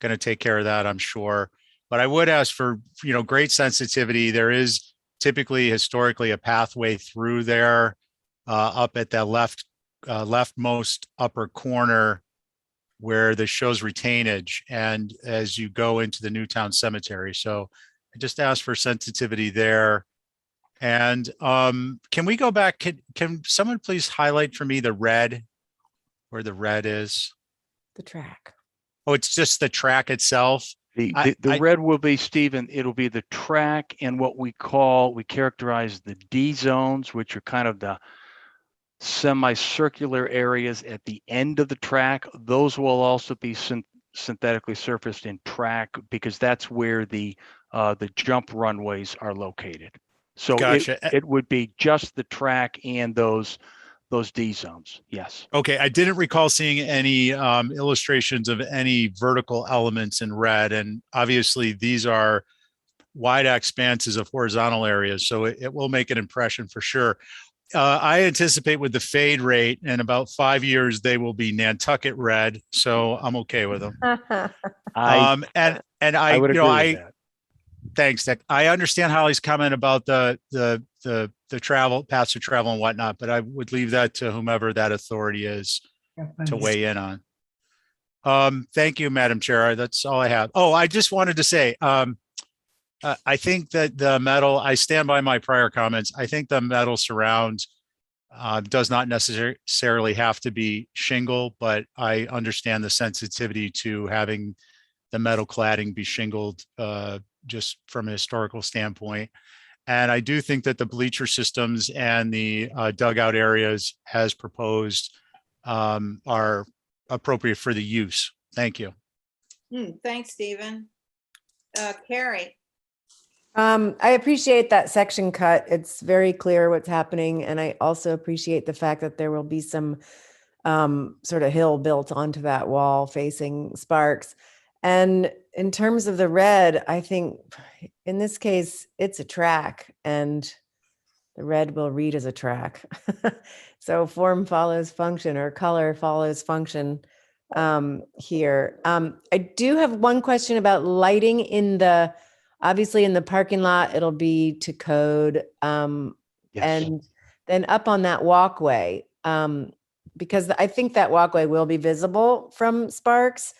Speaker 8: going to take care of that, I'm sure. But I would ask for, great sensitivity. There is typically historically a pathway through there up at that leftmost upper corner where this shows retainage and as you go into the Newtown Cemetery. So I just asked for sensitivity there. And can we go back? Can someone please highlight for me the red, where the red is?
Speaker 7: The track.
Speaker 8: Oh, it's just the track itself.
Speaker 15: The red will be, Stephen, it'll be the track and what we characterize the D zones, which are kind of the semicircular areas at the end of the track. Those will also be synthetically surfaced in track, because that's where the jump runways are located. So
Speaker 8: Gotcha.
Speaker 15: it would be just the track and those D zones. Yes.
Speaker 8: Okay. I didn't recall seeing any illustrations of any vertical elements in red. And obviously these are wide expanses of horizontal areas. So it will make an impression for sure. I anticipate with the fade rate in about 5 years, they will be Nantucket red. So I'm okay with them.
Speaker 15: I would agree with that.
Speaker 8: Thanks, Dick. I understand Holly's comment about the travel paths to travel and whatnot, but I would leave that to whomever that authority is to weigh in on. Thank you, Madam Chair. That's all I have. Oh, I just wanted to say, I think that the metal, I stand by my prior comments. I think the metal surround does not necessarily have to be shingle, but I understand the sensitivity to having the metal cladding be shingled just from a historical standpoint. And I do think that the bleacher systems and the dugout areas as proposed are appropriate for the use. Thank you.
Speaker 6: Thanks, Stephen. Carrie,
Speaker 7: I appreciate that section cut. It's very clear what's happening. And I also appreciate the fact that there will be some sort of hill built onto that wall facing Sparks. And in terms of the red, I think in this case, it's a track and the red will read as a track. So form follows function or color follows function here. I do have one question about lighting in the, obviously in the parking lot, it'll be to code. And then up on that walkway, because I think that walkway will be visible from Sparks,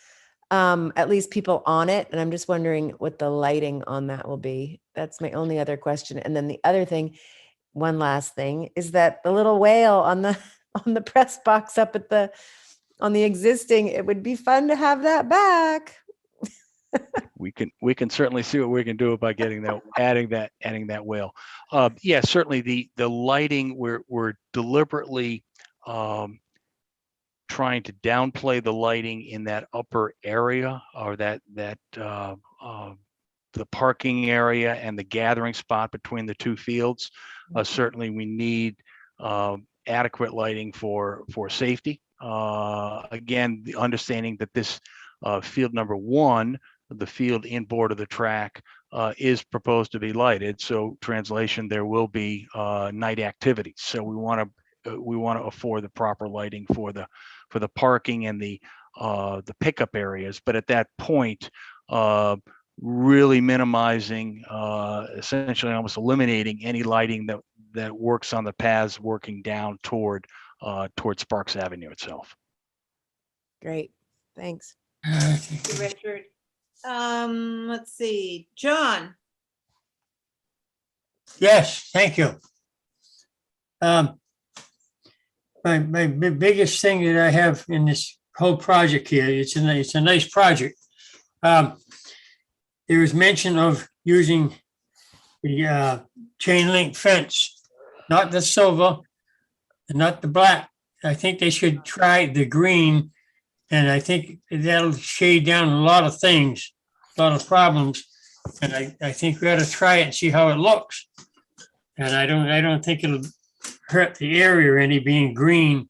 Speaker 7: at least people on it. And I'm just wondering what the lighting on that will be. That's my only other question. And then the other thing, one last thing, is that the little whale on the press box up at on the existing, it would be fun to have that back.
Speaker 15: We can certainly see what we can do by getting that, adding that whale. Yeah, certainly the lighting, we're deliberately trying to downplay the lighting in that upper area, or the parking area and the gathering spot between the two fields. Certainly we need adequate lighting for safety. Again, the understanding that this field number 1, the field inboard of the track, is proposed to be lighted. So translation, there will be night activities. So we want to afford the proper lighting for the parking and the pickup areas. But at that point, really minimizing, essentially almost eliminating any lighting that works on the paths working down toward Sparks Avenue itself.
Speaker 7: Great, thanks.
Speaker 6: thank you, Richard. Let's see, John.
Speaker 9: Yes, thank you. My biggest thing that I have in this whole project here, it's a nice project. There was mention of using the chain link fence, not the silver and not the black. I think they should try the green, and I think that'll shade down a lot of things, a lot of problems. And I think we ought to try it and see how it looks. And I don't think it'll hurt the area any being green.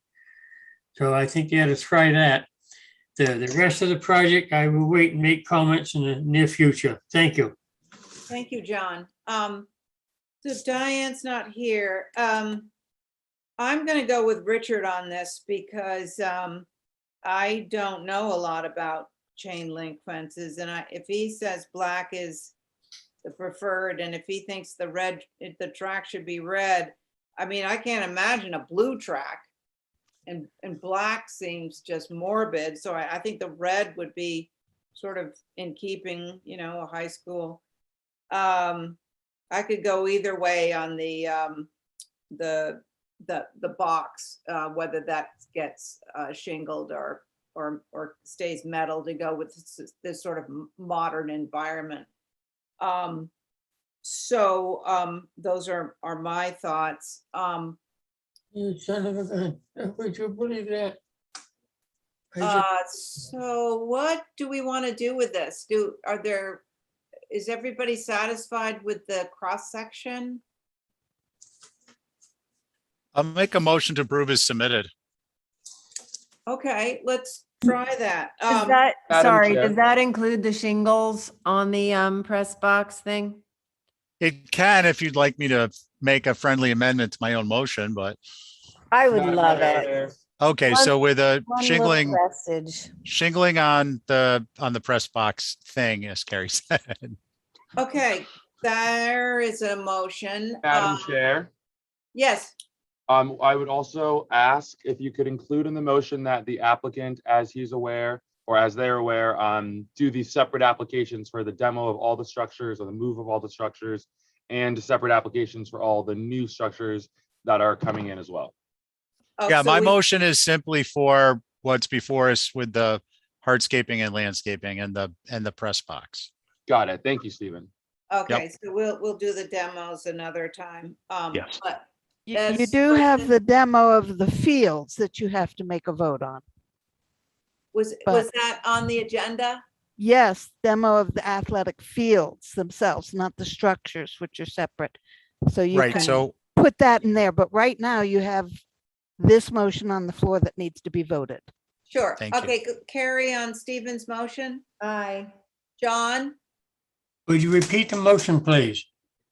Speaker 9: So I think you ought to try that. The rest of the project, I will wait and make comments in the near future. Thank you.
Speaker 6: Thank you, John. So Diane's not here. I'm going to go with Richard on this because I don't know a lot about chain link fences. And if he says black is the preferred, and if he thinks the track should be red, I mean, I can't imagine a blue track. And black seems just morbid. So I think the red would be sort of in keeping, a high school. I could go either way on the box, whether that gets shingled or stays metal to go with this sort of modern environment. So those are my thoughts.
Speaker 9: You son of a gun. Would you believe that?
Speaker 6: So what do we want to do with this? Is everybody satisfied with the cross section?
Speaker 8: I'll make a motion to approve as submitted.
Speaker 6: Okay, let's try that.
Speaker 7: Does that,
Speaker 3: Madam
Speaker 7: sorry,
Speaker 3: Chair.
Speaker 7: does that include the shingles on the press box thing?
Speaker 8: It can, if you'd like me to make a friendly amendment to my own motion, but
Speaker 7: I would love it.
Speaker 8: okay.
Speaker 7: One-
Speaker 8: So with a
Speaker 7: One little
Speaker 8: shingling
Speaker 7: vestige.
Speaker 8: on the press box thing, as Carrie said.
Speaker 6: Okay, there is a motion.
Speaker 3: Madam Chair,
Speaker 6: Yes,
Speaker 3: I would also ask if you could include in the motion that the applicant, as he's aware, or as they're aware, do these separate applications for the demo of all the structures or the move of all the structures, and separate applications for all the new structures that are coming in as well.
Speaker 6: Oh,
Speaker 8: Yeah,
Speaker 6: so
Speaker 8: my
Speaker 6: we-
Speaker 8: motion is simply for what's before us with the hardscaping and landscaping and the press box.
Speaker 3: Got it. Thank you, Stephen.
Speaker 6: Okay, so we'll do the demos another time.
Speaker 15: Yes.
Speaker 6: But
Speaker 1: You
Speaker 6: As
Speaker 1: do have
Speaker 6: Kristen-
Speaker 1: the demo of the fields that you have to make a vote on.
Speaker 6: Was
Speaker 1: But-
Speaker 6: that on the agenda?
Speaker 1: Yes, demo of the athletic fields themselves, not the structures, which are separate. So you
Speaker 8: Right,
Speaker 1: can
Speaker 8: so
Speaker 1: put that in there, but right now you have this motion on the floor that needs to be voted.
Speaker 6: Sure.
Speaker 8: Thank you.
Speaker 6: Okay, Carrie on Stephen's motion.
Speaker 5: Aye.
Speaker 6: John?
Speaker 9: Would you repeat the motion, please?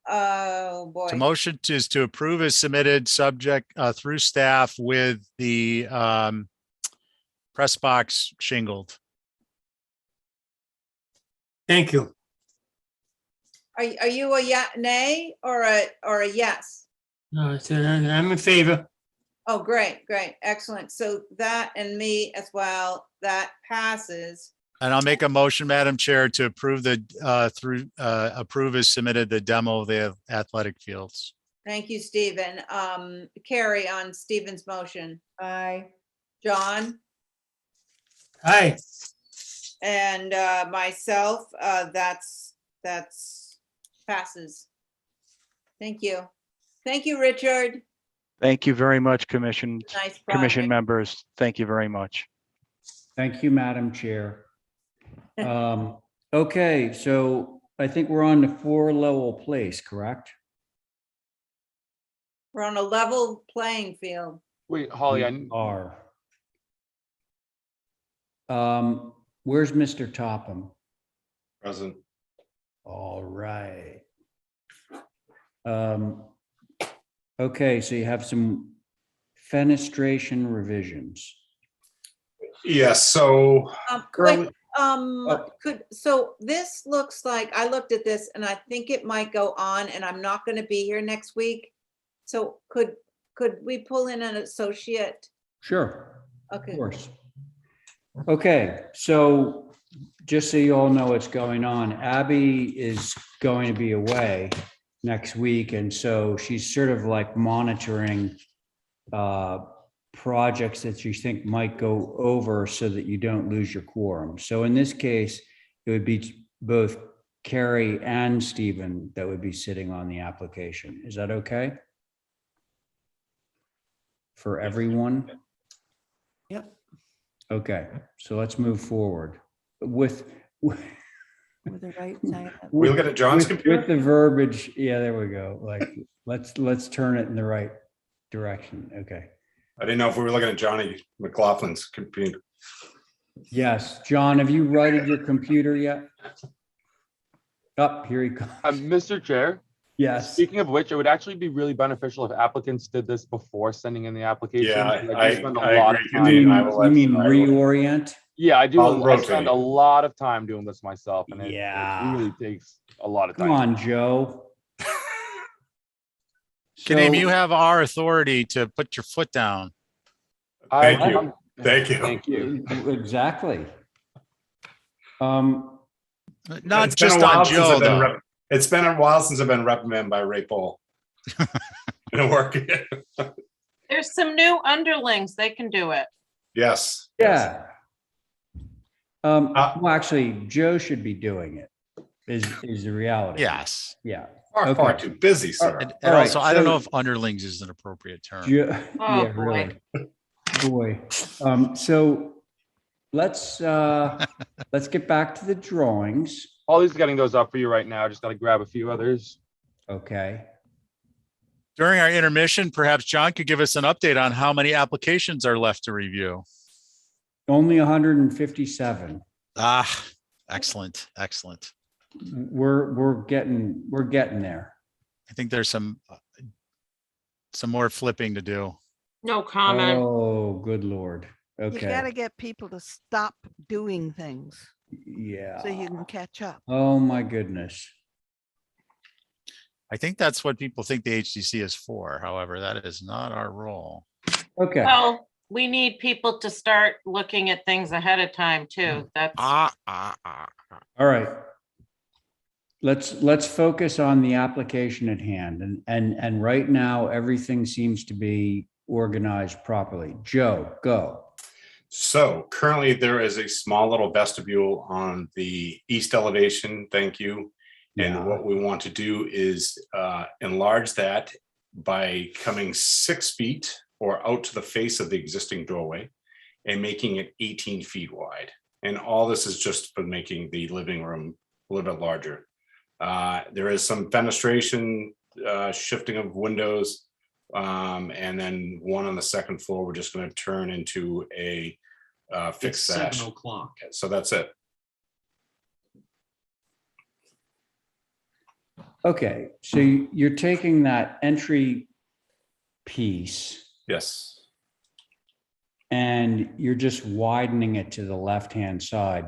Speaker 6: Oh,
Speaker 8: the
Speaker 6: boy.
Speaker 8: motion is to approve as submitted, subject through staff with the press box shingled.
Speaker 9: Thank you.
Speaker 6: Are you a nay or a yes?
Speaker 9: No, I'm in favor.
Speaker 6: Oh, great, great, excellent. So that and me as well, that passes.
Speaker 8: And I'll make a motion, Madam Chair, to approve approve as submitted the demo of the athletic fields.
Speaker 6: Thank you, Stephen. Carrie on Stephen's motion.
Speaker 5: Aye.
Speaker 6: John?
Speaker 9: Aye.
Speaker 6: And myself, that's passes. Thank you. Thank you, Richard.
Speaker 15: Thank you very much, Commission
Speaker 6: Nice project.
Speaker 15: members. Thank you very much.
Speaker 2: Thank you, Madam Chair. Okay, so I think we're on the 4-level place, correct?
Speaker 6: We're on a level playing field.
Speaker 3: Wait, Holly,
Speaker 2: We are. Where's Mr. Topham?
Speaker 14: Present.
Speaker 2: All right. Okay, so you have some fenestration revisions.
Speaker 14: Yes, so
Speaker 6: Wait,
Speaker 2: Oh.
Speaker 6: so this looks like, I looked at this and I think it might go on and I'm not gonna be here next week. So could we pull in an associate?
Speaker 2: Sure, of
Speaker 6: Okay,
Speaker 2: course. Okay, so just so you all know what's going on, Abby is going to be away next week. And so she's sort of like monitoring projects that you think might go over so that you don't lose your quorum. So in this case, it would be both Carrie and Stephen that would be sitting on the application. Is that okay? For everyone?
Speaker 7: Yep.
Speaker 2: Okay, so let's move forward with
Speaker 7: With the right side up.
Speaker 14: we look at John's
Speaker 2: with
Speaker 14: computer.
Speaker 2: the verbiage. Yeah, there we go. Like, let's turn it in the right direction. Okay.
Speaker 14: I didn't know if we were looking at Johnny McLaughlin's computer.
Speaker 2: Yes, John, have you righted your computer yet? Up, here he comes.
Speaker 3: Mr. Chair,
Speaker 2: Yes.
Speaker 3: speaking of which, it would actually be really beneficial if applicants did this before sending in the application.
Speaker 14: Yeah,
Speaker 3: because
Speaker 14: I
Speaker 3: do spend a
Speaker 14: agree.
Speaker 3: lot of
Speaker 2: You
Speaker 3: time-
Speaker 14: Indeed,
Speaker 2: mean,
Speaker 14: I will let-
Speaker 2: you mean
Speaker 14: I will-
Speaker 2: reorient?
Speaker 3: Yeah, I do.
Speaker 14: I'll
Speaker 3: I spend
Speaker 14: rotate.
Speaker 3: a lot of time doing this myself and it
Speaker 2: Yeah.
Speaker 3: really takes a lot of time.
Speaker 2: Come on, Joe.
Speaker 8: Kadeem,
Speaker 2: So-
Speaker 8: you have our authority to put your foot down.
Speaker 14: Thank you. Thank you.
Speaker 3: Thank you.
Speaker 2: Exactly.
Speaker 8: Not
Speaker 14: It's been a
Speaker 8: just
Speaker 14: while
Speaker 8: on
Speaker 14: since
Speaker 8: Joe,
Speaker 14: I've been
Speaker 8: though.
Speaker 14: It's been a while since I've been reprimanded by Ray Paul. Gonna work.
Speaker 4: There's some new underlings. They can do it.
Speaker 14: Yes.
Speaker 2: Yeah. Well, actually, Joe should be doing it, is the reality.
Speaker 8: Yes.
Speaker 2: Yeah.
Speaker 14: Far, far
Speaker 2: Okay.
Speaker 14: too busy, sir.
Speaker 8: And
Speaker 2: All right,
Speaker 8: also, I don't
Speaker 2: so-
Speaker 8: know if underlings is an appropriate term.
Speaker 4: Oh,
Speaker 2: Yeah, really. Boy. So let's get back to the drawings.
Speaker 3: Holly's getting those up for you right now. Just gotta grab a few others.
Speaker 2: Okay.
Speaker 8: During our intermission, perhaps John could give us an update on how many applications are left to review.
Speaker 2: Only 157.
Speaker 8: Ah, excellent, excellent.
Speaker 2: We're getting there.
Speaker 8: I think there's some more flipping to do.
Speaker 4: No comment.
Speaker 2: Oh, good Lord.
Speaker 1: You
Speaker 2: Okay.
Speaker 1: gotta get people to stop doing things
Speaker 2: Yeah.
Speaker 1: so you can catch up.
Speaker 2: Oh, my goodness.
Speaker 8: I think that's what people think the HDC is for. However, that is not our role.
Speaker 2: Okay.
Speaker 4: Well, we need people to start looking at things ahead of time too. That's,
Speaker 2: All right. Let's focus on the application at hand. And right now, everything seems to be organized properly. Joe, go.
Speaker 14: So currently there is a small little vestibule on the east elevation. Thank you.
Speaker 2: Yeah.
Speaker 14: And what we want to do is enlarge that by coming 6 feet or out to the face of the existing doorway
Speaker 16: and making it 18 feet wide. And all this is just for making the living room a little bit larger. There is some fenestration, shifting of windows, and then one on the second floor, we're just going to turn into a fixed sash.
Speaker 17: 7 o'clock.
Speaker 16: So that's it.
Speaker 2: Okay, so you're taking that entry piece
Speaker 16: Yes.
Speaker 2: and you're just widening it to the left-hand side.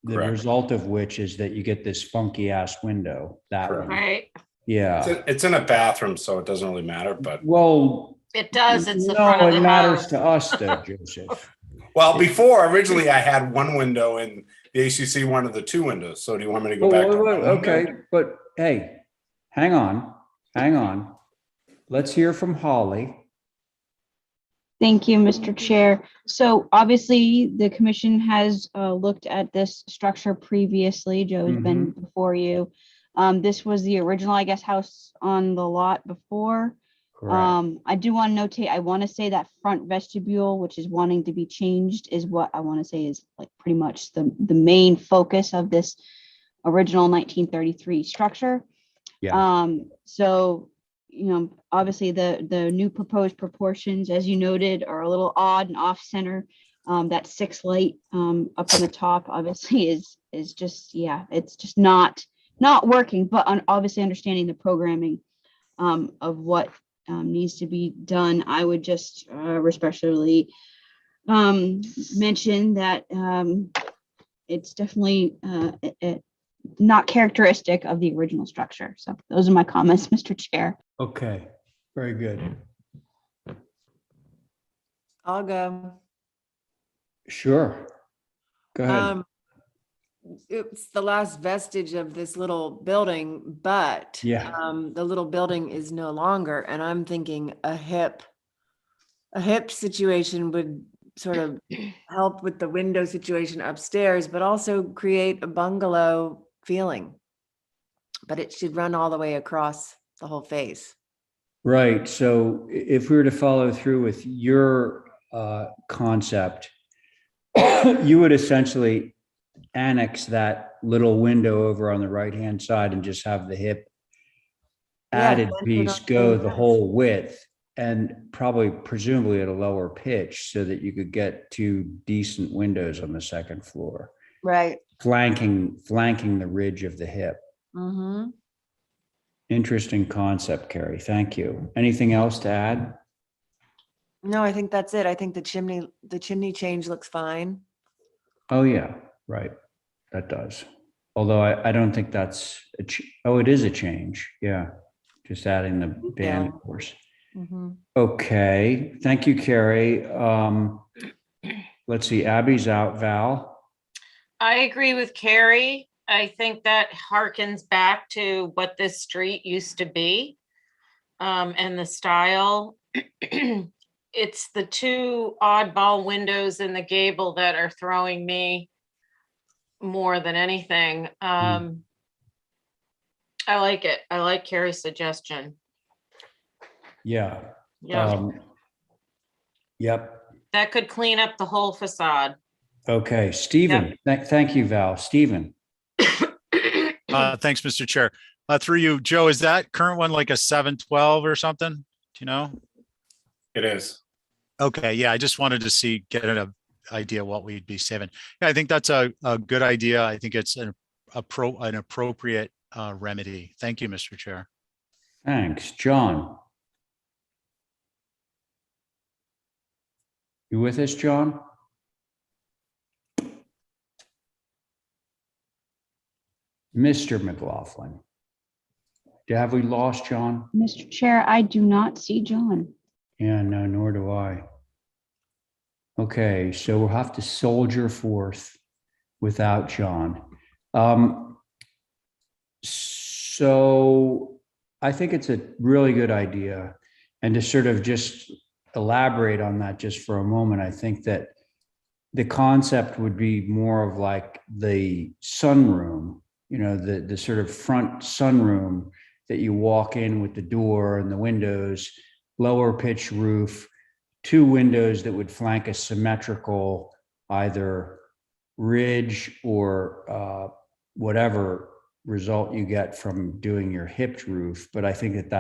Speaker 2: The
Speaker 16: Correct.
Speaker 2: result of which is that you get this funky ass window, that
Speaker 16: Correct.
Speaker 2: one.
Speaker 4: Right.
Speaker 2: Yeah.
Speaker 16: It's in a bathroom, so it doesn't really matter, but.
Speaker 2: Well,
Speaker 4: It does. It's the
Speaker 2: no,
Speaker 4: front of
Speaker 2: it
Speaker 4: the
Speaker 2: matters
Speaker 4: house.
Speaker 2: to us though, Joseph.
Speaker 16: Well, before, originally I had one window and the ACC wanted the 2 windows. So do you want me to go
Speaker 2: Oh,
Speaker 16: back to
Speaker 2: wait,
Speaker 16: one
Speaker 2: wait, okay,
Speaker 16: window?
Speaker 2: but hey, hang on. Let's hear from Holly.
Speaker 10: Thank you, Mr. Chair. So obviously, the commission has looked at this structure previously. Joe's been before you. This was the original, I guess, house on the lot before.
Speaker 2: Correct.
Speaker 10: I do want to notate, I want to say that front vestibule, which is wanting to be changed, is what I want to say is like pretty much the main focus of this original 1933 structure.
Speaker 2: Yeah.
Speaker 10: So, you know, obviously the new proposed proportions, as you noted, are a little odd and off center. That 6 light up on the top obviously is just, yeah, it's just not working, but obviously understanding the programming of what needs to be done. I would just respectfully mention that it's definitely not characteristic of the original structure. So those are my comments, Mr. Chair.
Speaker 2: Okay, very good.
Speaker 7: I'll go.
Speaker 2: Sure. Go ahead.
Speaker 7: It's the last vestige of this little building, but
Speaker 2: Yeah.
Speaker 7: the little building is no longer, and I'm thinking a hip situation would sort of help with the window situation upstairs, but also create a bungalow feeling. But it should run all the way across the whole face.
Speaker 2: Right. So if we were to follow through with your concept, you would essentially annex that little window over on the right-hand side and just have the hip added
Speaker 7: centered
Speaker 2: piece
Speaker 7: on
Speaker 2: go
Speaker 7: both
Speaker 2: the
Speaker 7: sides.
Speaker 2: whole width, and probably presumably at a lower pitch so that you could get 2 decent windows on the second floor,
Speaker 7: Right.
Speaker 2: flanking the ridge of the hip.
Speaker 7: Mm-hmm.
Speaker 2: Interesting concept, Carrie. Thank you. Anything else to add?
Speaker 7: No, I think that's it. I think the chimney change looks fine.
Speaker 2: Oh, yeah, right. That does. Although I don't think that's, it is a change. Yeah. Just adding the band,
Speaker 7: Yeah.
Speaker 2: of course.
Speaker 7: Mm-hmm.
Speaker 2: Okay. Thank you, Carrie. Let's see. Abby's out. Val?
Speaker 4: I agree with Carrie. I think that harkens back to what this street used to be, and the style. It's the 2 oddball windows in the gable that are throwing me more than anything. I like it. I like Carrie's suggestion.
Speaker 2: Yeah.
Speaker 4: Yeah,
Speaker 2: Yep.
Speaker 4: that could clean up the whole facade.
Speaker 2: Okay. Stephen. Thank you, Val. Stephen.
Speaker 8: Thanks, Mr. Chair. Through you, Joe, is that current one like a 712 or something? Do you know?
Speaker 16: It is.
Speaker 8: Okay, yeah, I just wanted to get an idea what we'd be saving. Yeah, I think that's a good idea. I think it's an appropriate remedy. Thank you, Mr. Chair.
Speaker 2: Thanks. John? You with us, John? Mr. McLaughlin? Have we lost John?
Speaker 10: Mr. Chair, I do not see John.
Speaker 2: Yeah, no, nor do I. Okay, so we'll have to soldier forth without John. So I think it's a really good idea. And to sort of just elaborate on that just for a moment, I think that the concept would be more of like the sunroom, the sort of front sunroom that you walk in with the door and the windows, lower pitch roof, two windows that would flank a symmetrical either ridge or whatever result you get from doing your hipped roof. But I think that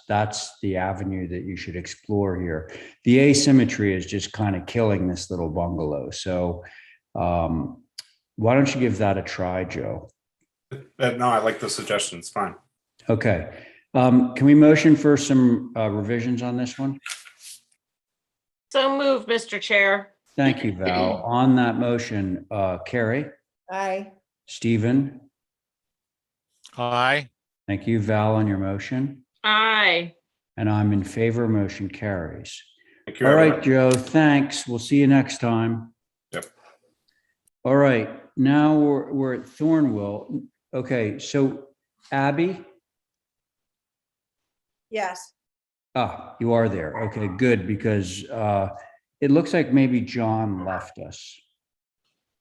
Speaker 2: that's the avenue that you should explore here. The asymmetry is just kind of killing this little bungalow. So why don't you give that a try, Joe?
Speaker 16: No, I like the suggestion. It's fine.
Speaker 2: Okay. Can we motion for some revisions on this one?
Speaker 4: So moved, Mr. Chair.
Speaker 2: Thank you, Val. On that motion, Carrie,
Speaker 7: Aye.
Speaker 2: Stephen,
Speaker 8: Aye.
Speaker 2: thank you, Val, on your motion.
Speaker 4: Aye.
Speaker 2: And I'm in favor, motion carries.
Speaker 16: Thank you,
Speaker 2: All right,
Speaker 16: everyone.
Speaker 2: Joe, thanks. We'll see you next time.
Speaker 16: Yep.
Speaker 2: All right, now we're at Thornwell. Okay, so Abby,
Speaker 6: Yes.
Speaker 2: you are there. Okay, good, because it looks like maybe John left us.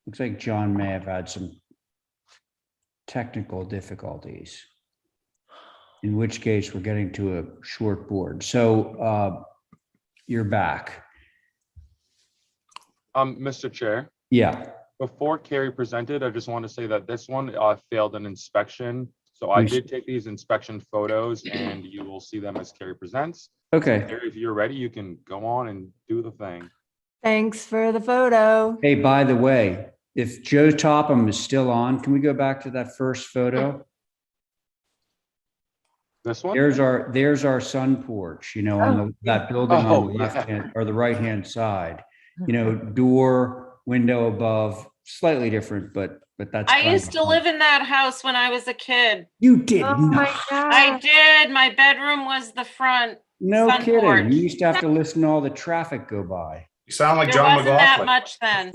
Speaker 2: Looks like John may have had some technical difficulties, in which case we're getting to a short board. So you're back.
Speaker 3: Mr. Chair,
Speaker 2: Yeah.
Speaker 3: before Carrie presented, I just want to say that this one failed an inspection. So I did take these inspection photos and you will see them as Carrie presents.
Speaker 2: Okay.
Speaker 3: Carrie, if you're ready, you can go on and do the thing.
Speaker 7: Thanks for the photo.
Speaker 2: Hey, by the way, if Joe Topham is still on, can we go back to that first photo?
Speaker 3: This one?
Speaker 2: There's our sun porch, on that building on
Speaker 3: Oh,
Speaker 2: the
Speaker 3: yeah.
Speaker 2: left hand or the right hand side. Door, window above, slightly different, but that's.
Speaker 4: I
Speaker 2: kind
Speaker 4: used
Speaker 2: of
Speaker 4: to live in that house when I was a kid.
Speaker 2: You did
Speaker 7: Oh my
Speaker 2: not.
Speaker 4: I
Speaker 7: God.
Speaker 4: did. My bedroom was the front.
Speaker 2: No
Speaker 4: sun
Speaker 2: kidding.
Speaker 4: porch.
Speaker 2: You used to have to listen to all the traffic go by.
Speaker 16: You sound like
Speaker 4: There
Speaker 16: John
Speaker 4: wasn't that
Speaker 16: McLaughlin.
Speaker 4: much then.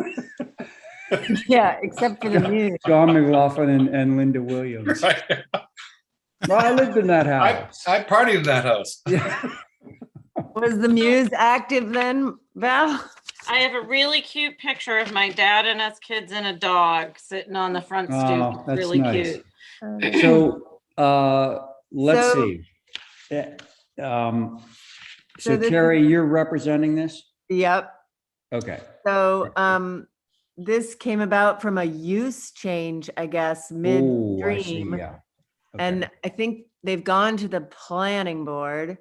Speaker 7: Yeah, except for the muse.
Speaker 2: John McLaughlin and Linda Williams.
Speaker 16: Right.
Speaker 2: No, I lived in that house.
Speaker 16: I partied in that house.
Speaker 2: Yeah.
Speaker 7: Was the muse active then, Val?
Speaker 4: I have a really cute picture of my dad and us kids and a dog sitting on the front stoop.
Speaker 2: Oh,
Speaker 4: It's
Speaker 2: that's
Speaker 4: really
Speaker 2: nice.
Speaker 4: cute.
Speaker 2: So let's
Speaker 7: So-
Speaker 2: see. So
Speaker 7: this-
Speaker 2: Carrie, you're representing this?
Speaker 7: Yep.
Speaker 2: Okay.
Speaker 7: So this came about from a use change, I guess,
Speaker 2: Oh, I see.
Speaker 7: midstream.
Speaker 2: Yeah. Okay.
Speaker 7: And I think they've gone to the planning board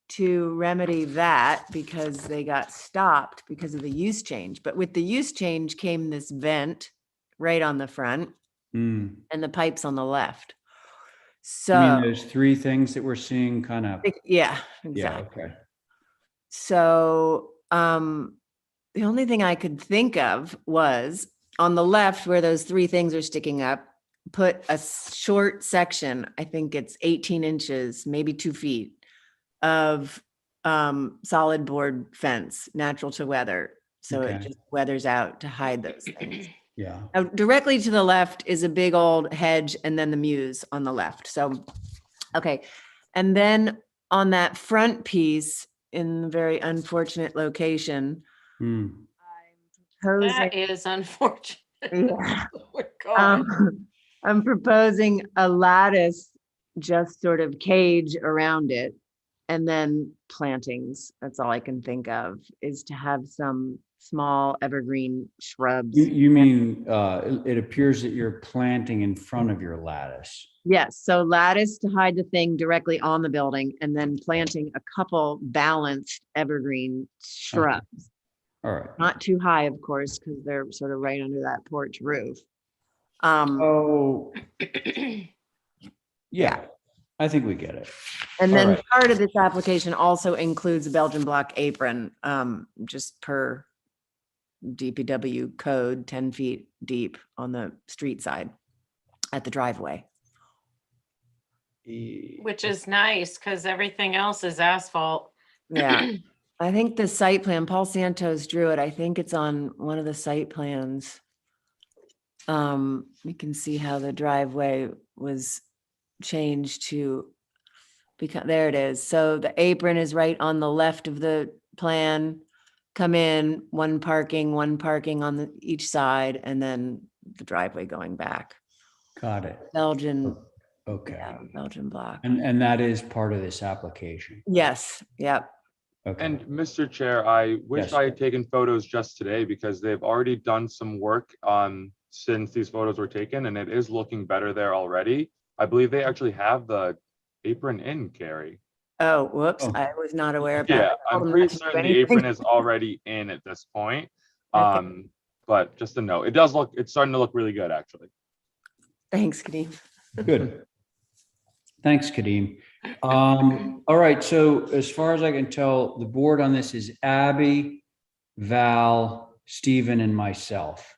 Speaker 7: to remedy that because they got stopped because of the use change. But with the use change came this vent right on the front
Speaker 2: Mm.
Speaker 7: and the pipes on the left.
Speaker 2: You mean
Speaker 7: So,
Speaker 2: those three things that we're seeing kind of,
Speaker 7: yeah,
Speaker 2: yeah,
Speaker 7: exactly.
Speaker 2: okay.
Speaker 7: So, the only thing I could think of was on the left where those three things are sticking up, put a short section, I think it's 18 inches, maybe 2 feet of solid board fence, natural to weather. So it
Speaker 2: Okay.
Speaker 7: just weathers out to hide those things.
Speaker 2: Yeah.
Speaker 7: Now, directly to the left is a big old hedge and then the muse on the left. So, okay. And then on that front piece in a very unfortunate location,
Speaker 2: Mm.
Speaker 4: That is unfortunate.
Speaker 7: Yeah.
Speaker 4: Oh my God.
Speaker 7: I'm proposing a lattice, just sort of cage around it. And then plantings, that's all I can think of, is to have some small evergreen shrubs.
Speaker 2: You mean, it appears that you're planting in front of your lattice.
Speaker 7: Yes, so lattice to hide the thing directly on the building and then planting a couple balanced evergreen shrubs.
Speaker 2: All right.
Speaker 7: Not too high, of course, because they're sort of right under that porch roof.
Speaker 2: Oh, yeah, I think we get it.
Speaker 7: And
Speaker 2: All
Speaker 7: then
Speaker 2: right.
Speaker 7: part of this application also includes a Belgian block apron, just per DPW code, 10 feet deep on the street side at the driveway.
Speaker 4: Which is nice because everything else is asphalt.
Speaker 7: Yeah. I think the site plan, Paul Santos drew it. I think it's on one of the site plans. You can see how the driveway was changed to become, there it is. So the apron is right on the left of the plan. Come in, one parking on each side, and then the driveway going back.
Speaker 2: Got it.
Speaker 7: Belgian,
Speaker 2: Okay.
Speaker 7: yeah, Belgian block.
Speaker 2: And that is part of this application.
Speaker 7: Yes, yep.
Speaker 2: Okay.
Speaker 3: And Mr. Chair, I wish
Speaker 2: Yes.
Speaker 3: I had taken photos just today because they've already done some work since these photos were taken, and it is looking better there already. I believe they actually have the apron in, Carrie.
Speaker 7: Oh, whoops,
Speaker 2: Oh.
Speaker 7: I was not aware of
Speaker 3: Yeah,
Speaker 7: that. I
Speaker 3: I'm
Speaker 7: told him
Speaker 3: pretty
Speaker 7: not to do
Speaker 3: certain the
Speaker 7: anything.
Speaker 3: apron is already in at this point.
Speaker 7: Okay.
Speaker 3: But just a note, it does look, it's starting to look really good, actually.
Speaker 7: Thanks, Kadeem.
Speaker 2: Good. Thanks, Kadeem. All right, so as far as I can tell, the board on this is Abby, Val, Stephen, and myself.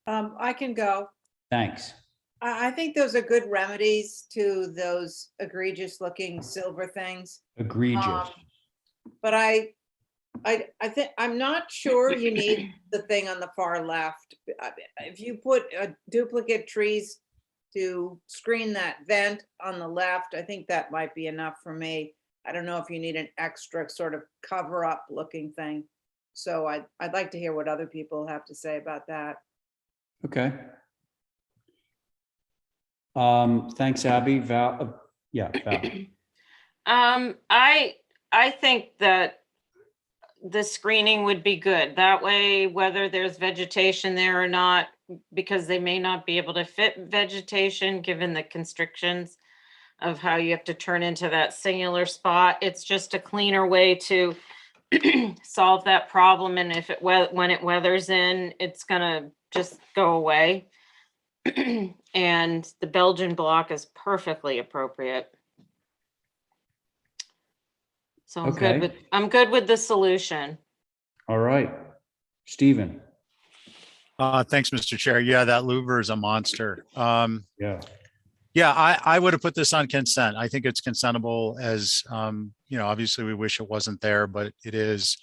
Speaker 6: I can go.
Speaker 2: Thanks.
Speaker 6: I think those are good remedies to those egregious looking silver things.
Speaker 2: Egregious.
Speaker 6: But I think, I'm not sure you need the thing on the far left. If you put a duplicate trees to screen that vent on the left, I think that might be enough for me. I don't know if you need an extra sort of cover up looking thing. So I'd like to hear what other people have to say about that.
Speaker 2: Okay. Thanks, Abby. Val, yeah, Val.
Speaker 4: I think that the screening would be good. That way, whether there's vegetation there or not, because they may not be able to fit vegetation, given the constrictions of how you have to turn into that singular spot. It's just a cleaner way to solve that problem. And if when it weathers in, it's gonna just go away. And the Belgian block is perfectly appropriate. So
Speaker 2: Okay.
Speaker 4: I'm good with the solution.
Speaker 2: All right. Stephen.
Speaker 8: Thanks, Mr. Chair. Yeah, that louver is a monster.
Speaker 2: Yeah.
Speaker 8: Yeah, I would have put this on consent. I think it's consentable as, obviously we wish it wasn't there, but it is.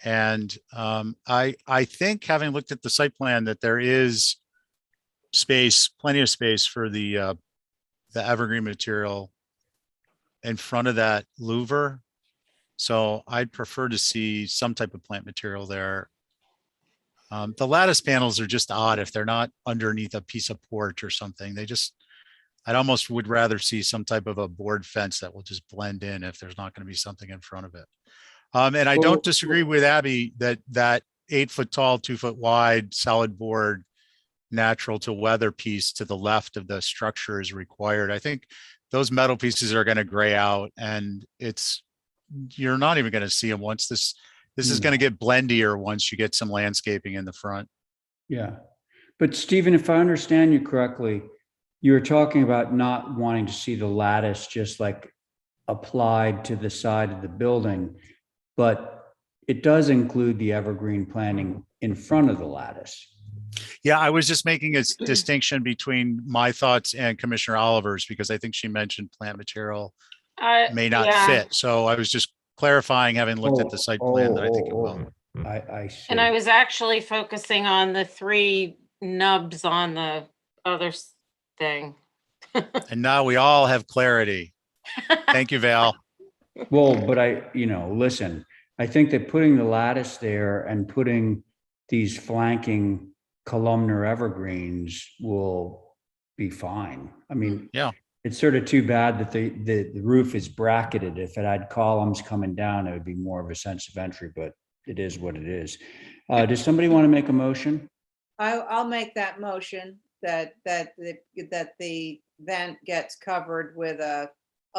Speaker 8: And I think, having looked at the site plan, that there is space, plenty of space for the evergreen material in front of that louver. So I'd prefer to see some type of plant material there. The lattice panels are just odd if they're not underneath a piece of porch or something. I'd almost would rather see some type of a board fence that will just blend in if there's not going to be something in front of it. And I don't disagree with Abby that 8 foot tall, 2 foot wide, solid board, natural to weather piece to the left of the structure is required. I think those metal pieces are going to gray out, and you're not even going to see them once this is going to get blendier once you get some landscaping in the front.
Speaker 2: Yeah. But Stephen, if I understand you correctly, you were talking about not wanting to see the lattice just like applied to the side of the building, but it does include the evergreen planting in front of the lattice.
Speaker 8: Yeah, I was just making a distinction between my thoughts and Commissioner Oliver's, because I think she mentioned plant material may not fit. So I was just clarifying, having looked at the site plan, that I think it will.
Speaker 2: I see.
Speaker 4: And I was actually focusing on the 3 nubs on the other thing.
Speaker 8: And now we all have clarity. Thank you, Val.
Speaker 2: Well, but listen, I think that putting the lattice there and putting these flanking columnar evergreens will be fine. I mean,
Speaker 8: yeah,
Speaker 2: it's sort of too bad that the roof is bracketed. If it had columns coming down, it would be more of a sense of entry, but it is what it is. Does somebody want to make a motion?
Speaker 6: I'll make that motion that the vent gets covered with a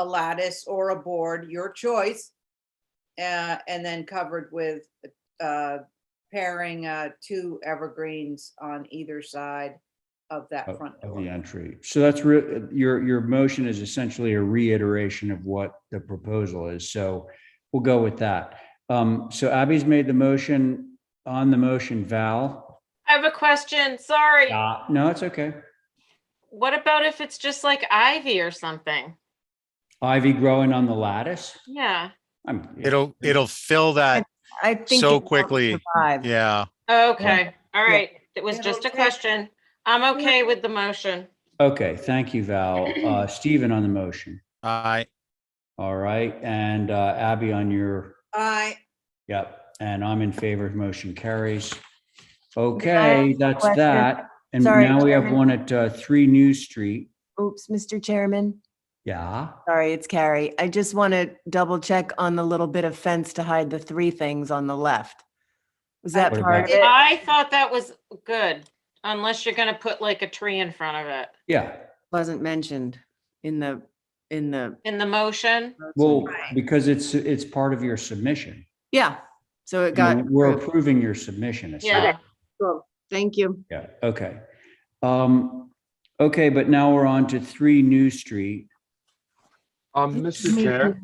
Speaker 6: lattice or a board, your choice, and then covered with pairing 2 evergreens on either side of that front door.
Speaker 2: Of the entry. So that's your motion is essentially a reiteration of what the proposal is. So we'll go with that. So Abby's made the motion. On the motion, Val.
Speaker 4: I have a question. Sorry.
Speaker 2: No, it's okay.
Speaker 4: What about if it's just like ivy or something?
Speaker 2: Ivy growing on the lattice?
Speaker 4: Yeah.
Speaker 8: It'll fill that
Speaker 7: I think
Speaker 8: so
Speaker 7: it won't
Speaker 8: quickly.
Speaker 7: survive.
Speaker 8: Yeah.
Speaker 4: Okay. All right. It was
Speaker 6: It'll
Speaker 4: just a
Speaker 6: take-
Speaker 4: question. I'm okay with the motion.
Speaker 2: Okay, thank you, Val. Stephen on the motion.
Speaker 8: Aye.
Speaker 2: All right, and Abby on your, yep, and I'm in favor, motion carries. Okay, that's
Speaker 7: question?
Speaker 2: that. And
Speaker 7: Sorry,
Speaker 2: now we have
Speaker 7: Chairman.
Speaker 2: one at 3 New Street.
Speaker 7: Oops, Mr. Chairman.
Speaker 2: Yeah.
Speaker 7: Sorry, it's Carrie. I just want to double check on the little bit of fence to hide the three things on the left. Was that
Speaker 2: What
Speaker 7: part of
Speaker 2: about-
Speaker 7: it?
Speaker 4: I thought that was good, unless you're gonna put like a tree in front of it.
Speaker 2: Yeah.
Speaker 7: Wasn't mentioned in the,
Speaker 4: In the motion,
Speaker 2: Well, because it's part of your submission.
Speaker 7: yeah. So it
Speaker 2: You know,
Speaker 7: got
Speaker 2: we're
Speaker 7: approved.
Speaker 2: approving your submission. essentially.
Speaker 4: yeah.
Speaker 7: Cool. Thank you.
Speaker 2: Yeah, okay. Okay, but now we're on to 3 New Street.
Speaker 3: Mr. Chair,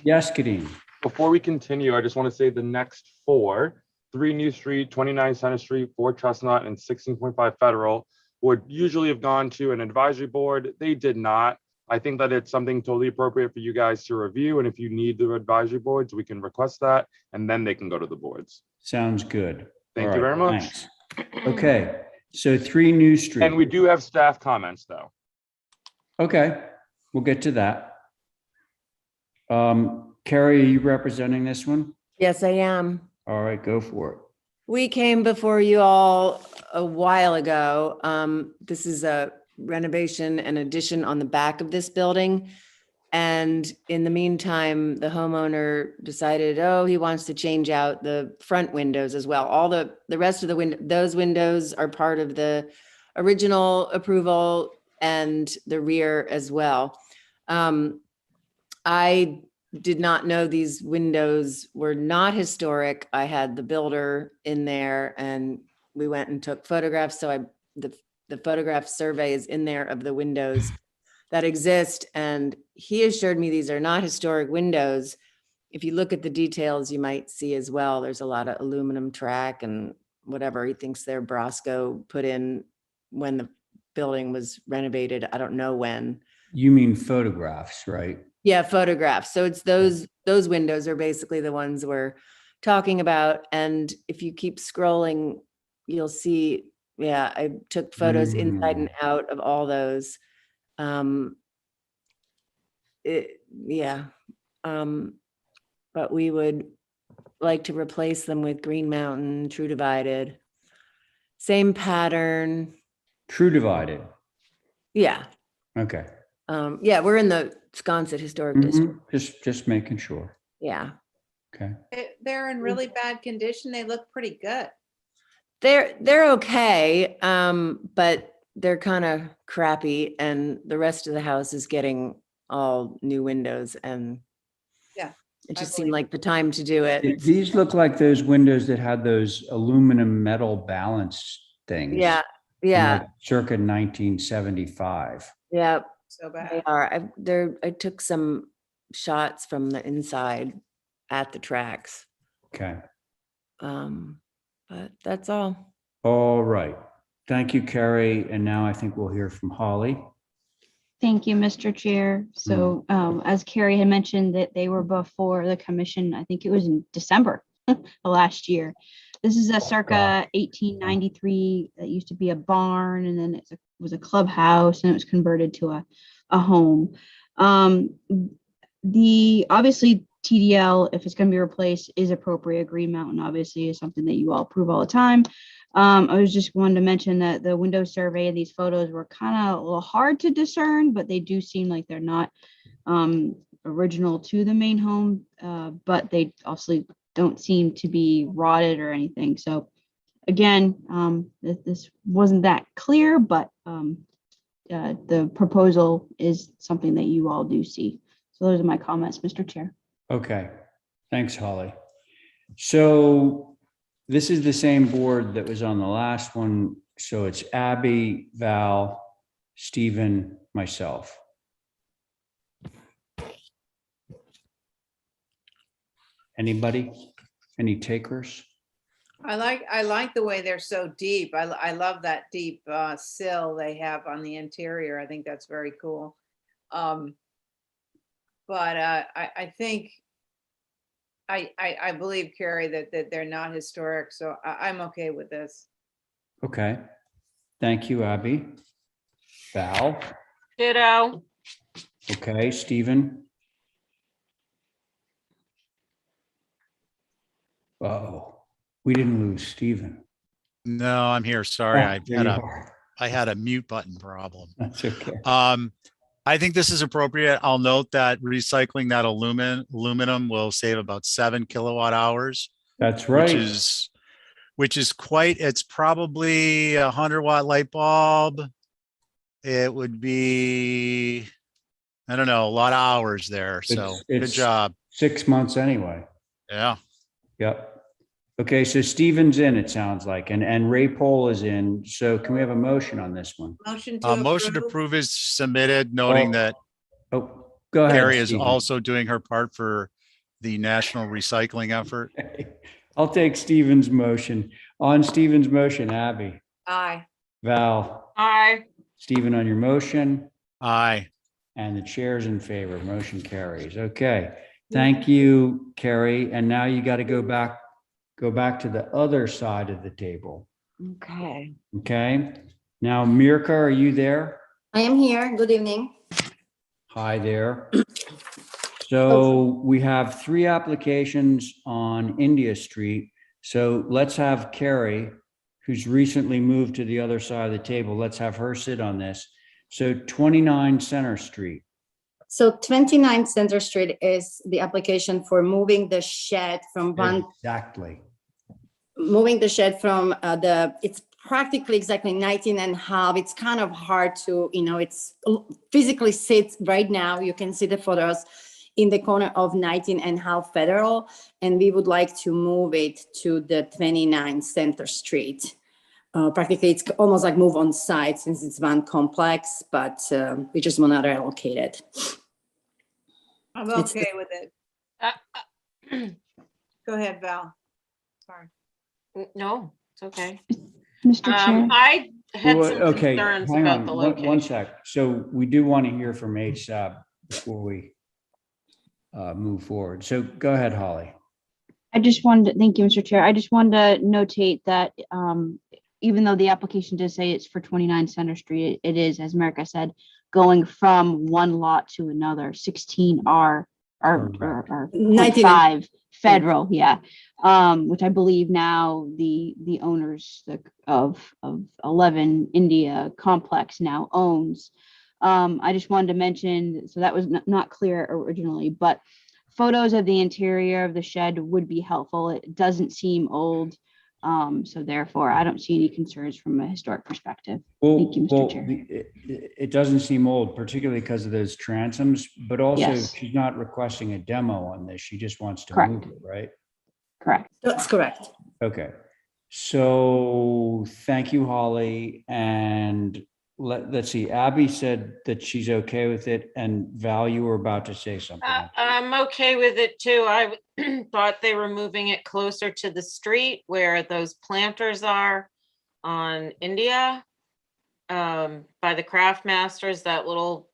Speaker 2: Yes, Kadeem.
Speaker 3: before we continue, I just want to say the next 4, 3 New Street, 29 Center Street, 4 Chestnut, and 16.5 Federal would usually have gone to an advisory board. They did not. I think that it's something totally appropriate for you guys to review. And if you need the advisory boards, we can request that, and then they can go to the boards.
Speaker 2: Sounds good.
Speaker 3: Thank
Speaker 2: All
Speaker 3: you
Speaker 2: right,
Speaker 3: very much.
Speaker 2: thanks. Okay, so 3 New Street.
Speaker 3: And we do have staff comments, though.
Speaker 2: Okay, we'll get to that. Carrie, are you representing this one?
Speaker 7: Yes, I am.
Speaker 2: All right, go for it.
Speaker 7: We came before you all a while ago. This is a renovation and addition on the back of this building. And in the meantime, the homeowner decided, oh, he wants to change out the front windows as well. All the rest of the those windows are part of the original approval and the rear as well. I did not know these windows were not historic. I had the builder in there and we went and took photographs. So the photograph survey is in there of the windows that exist. And he assured me these are not historic windows. If you look at the details, you might see as well, there's a lot of aluminum track and whatever he thinks they're Brosco put in when the building was renovated. I don't know when.
Speaker 2: You mean photographs, right?
Speaker 7: Yeah, photographs. So it's those windows are basically the ones we're talking about. And if you keep scrolling, you'll see, yeah, I took photos inside and out of all those. Yeah. But we would like to replace them with Green Mountain, True Divided. Same pattern.
Speaker 2: True Divided.
Speaker 7: Yeah.
Speaker 2: Okay.
Speaker 7: Yeah, we're in the Sconset Historic District.
Speaker 2: Just making sure.
Speaker 7: Yeah.
Speaker 2: Okay.
Speaker 6: They're in really bad condition. They look pretty good.
Speaker 7: They're okay, but they're kind of crappy, and the rest of the house is getting all new windows, and
Speaker 6: Yeah,
Speaker 7: it
Speaker 6: I
Speaker 7: just seemed
Speaker 6: believe
Speaker 7: like the time to do it.
Speaker 2: These look like those windows that had those aluminum metal balance things.
Speaker 7: Yeah,
Speaker 2: from
Speaker 7: yeah,
Speaker 2: like circa 1975.
Speaker 7: yeah.
Speaker 6: So bad.
Speaker 7: They are. I took some shots from the inside at the tracks.
Speaker 2: Okay.
Speaker 7: But that's all.
Speaker 2: All right. Thank you, Carrie. And now I think we'll hear from Holly.
Speaker 10: Thank you, Mr. Chair. So as Carrie had mentioned that they were before the commission, I think it was in December of last year. This is a circa 1893 that used to be a barn, and then it was a clubhouse, and it was converted to a home. The obviously TDL, if it's going to be replaced, is appropriate. Green Mountain obviously is something that you all approve all the time. I was just wanting to mention that the window survey and these photos were kind of a little hard to discern, but they do seem like they're not original to the main home, but they obviously don't seem to be rotted or anything. So again, this wasn't that clear, but the proposal is something that you all do see. So those are my comments, Mr. Chair.
Speaker 2: Okay. Thanks, Holly. So this is the same board that was on the last one. So it's Abby, Val, Stephen, myself. Anybody? Any takers?
Speaker 6: I like the way they're so deep. I love that deep sill they have on the interior. I think that's very cool. But I think I believe, Carrie, that they're not historic, so I'm okay with this.
Speaker 2: Okay. Thank you, Abby. Val?
Speaker 4: Ditto.
Speaker 2: Okay, Stephen? Oh, we didn't lose Stephen.
Speaker 8: No, I'm here. Sorry.
Speaker 2: Oh, there you are.
Speaker 8: I had a mute button problem.
Speaker 2: That's okay.
Speaker 8: I think this is appropriate. I'll note that recycling that aluminum will save about 7 kilowatt hours,
Speaker 2: That's right.
Speaker 8: which is quite, it's probably a 100-watt light bulb. It would be, I don't know, a lot of hours there. So good
Speaker 2: It's
Speaker 8: job.
Speaker 2: 6 months anyway.
Speaker 8: Yeah.
Speaker 2: Yep. Okay, so Steven's in, it sounds like, and Ray Pole is in. So can we have a motion on this one?
Speaker 6: Motion to
Speaker 8: Motion to
Speaker 6: approve.
Speaker 8: approve is submitted, noting that
Speaker 2: Oh, go ahead.
Speaker 8: Carrie is
Speaker 2: Stephen.
Speaker 8: also doing her part for the national recycling effort.
Speaker 2: I'll take Steven's motion. On Steven's motion, Abby,
Speaker 6: Aye.
Speaker 2: Val,
Speaker 4: Aye.
Speaker 2: Stephen on your motion,
Speaker 8: Aye.
Speaker 2: and the chair's in favor. Motion carries. Okay. Thank you, Carrie. And now you got to go back to the other side of the table.
Speaker 17: Okay.
Speaker 2: Okay. Now, Mirka, are you there?
Speaker 17: I am here. Good evening.
Speaker 2: Hi there. So we have 3 applications on India Street. So let's have Carrie, who's recently moved to the other side of the table. Let's have her sit on this. So 29 Center Street.
Speaker 17: So 29 Center Street is the application for moving the shed from one,
Speaker 2: Exactly.
Speaker 17: moving the shed from it's practically exactly 19 and a half. It's kind of hard to, it's physically sits right now. You can see the photos in the corner of 19 and a half Federal. And we would like to move it to the 29 Center Street. Practically, it's almost like move on site since it's one complex, but we just want to relocate it.
Speaker 6: I'm
Speaker 17: It's-
Speaker 6: okay with it. Go ahead, Val. Sorry.
Speaker 4: No, it's okay.
Speaker 10: Mr. Chair,
Speaker 4: I had
Speaker 2: Well,
Speaker 4: some
Speaker 2: okay,
Speaker 4: concerns
Speaker 2: hang
Speaker 4: about
Speaker 2: on,
Speaker 4: the
Speaker 2: one
Speaker 4: location.
Speaker 2: sec. So we do want to hear from HSAB before we move forward. So go ahead, Holly.
Speaker 10: I just wanted to, thank you, Mr. Chair. I just wanted to notate that even though the application does say it's for 29 Center Street, it is, as America said, going from one lot to another, 16R or
Speaker 17: 19
Speaker 10: 5 Federal, yeah. Which I believe now the owners of 11 India Complex now owns. I just wanted to mention, so that was not clear originally, but photos of the interior of the shed would be helpful. It doesn't seem old. So therefore, I don't see any concerns from a historic perspective. Thank you, Mr. Chair.
Speaker 2: It doesn't seem old, particularly because of those transoms, but also
Speaker 10: Yes.
Speaker 2: she's not requesting a demo on this. She just wants to
Speaker 10: Correct.
Speaker 2: move it, right?
Speaker 10: Correct.
Speaker 17: That's correct.
Speaker 2: Okay. So thank you, Holly. And let's see, Abby said that she's okay with it, and Val, you were about to say something.
Speaker 4: I'm okay with it too. I thought they were moving it closer to the street where those planters are on India. By the Craft Masters, that little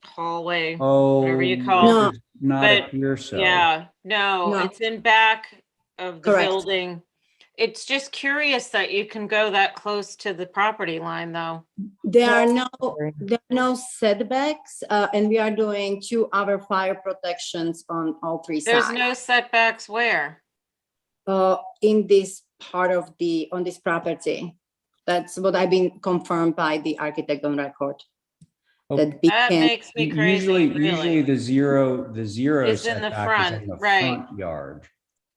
Speaker 4: hallway, whatever you
Speaker 2: Oh,
Speaker 4: call
Speaker 17: No.
Speaker 2: it does not
Speaker 4: But,
Speaker 2: appear so.
Speaker 4: yeah, no,
Speaker 17: No.
Speaker 4: it's in back of the
Speaker 17: Correct.
Speaker 4: building. It's just curious that you can go that close to the property line, though.
Speaker 17: There are no setbacks, and we are doing 2-hour fire protections on all 3
Speaker 4: There's
Speaker 17: sides.
Speaker 4: no setbacks where?
Speaker 17: In this part of on this property. That's what I've been confirmed by the architect on record.
Speaker 2: Oh,
Speaker 17: That we
Speaker 4: That
Speaker 17: can,
Speaker 4: makes me crazy,
Speaker 2: Usually
Speaker 4: really.
Speaker 2: the zero
Speaker 4: Is in the
Speaker 2: setback is
Speaker 4: front,
Speaker 2: in the
Speaker 4: right.
Speaker 2: front yard,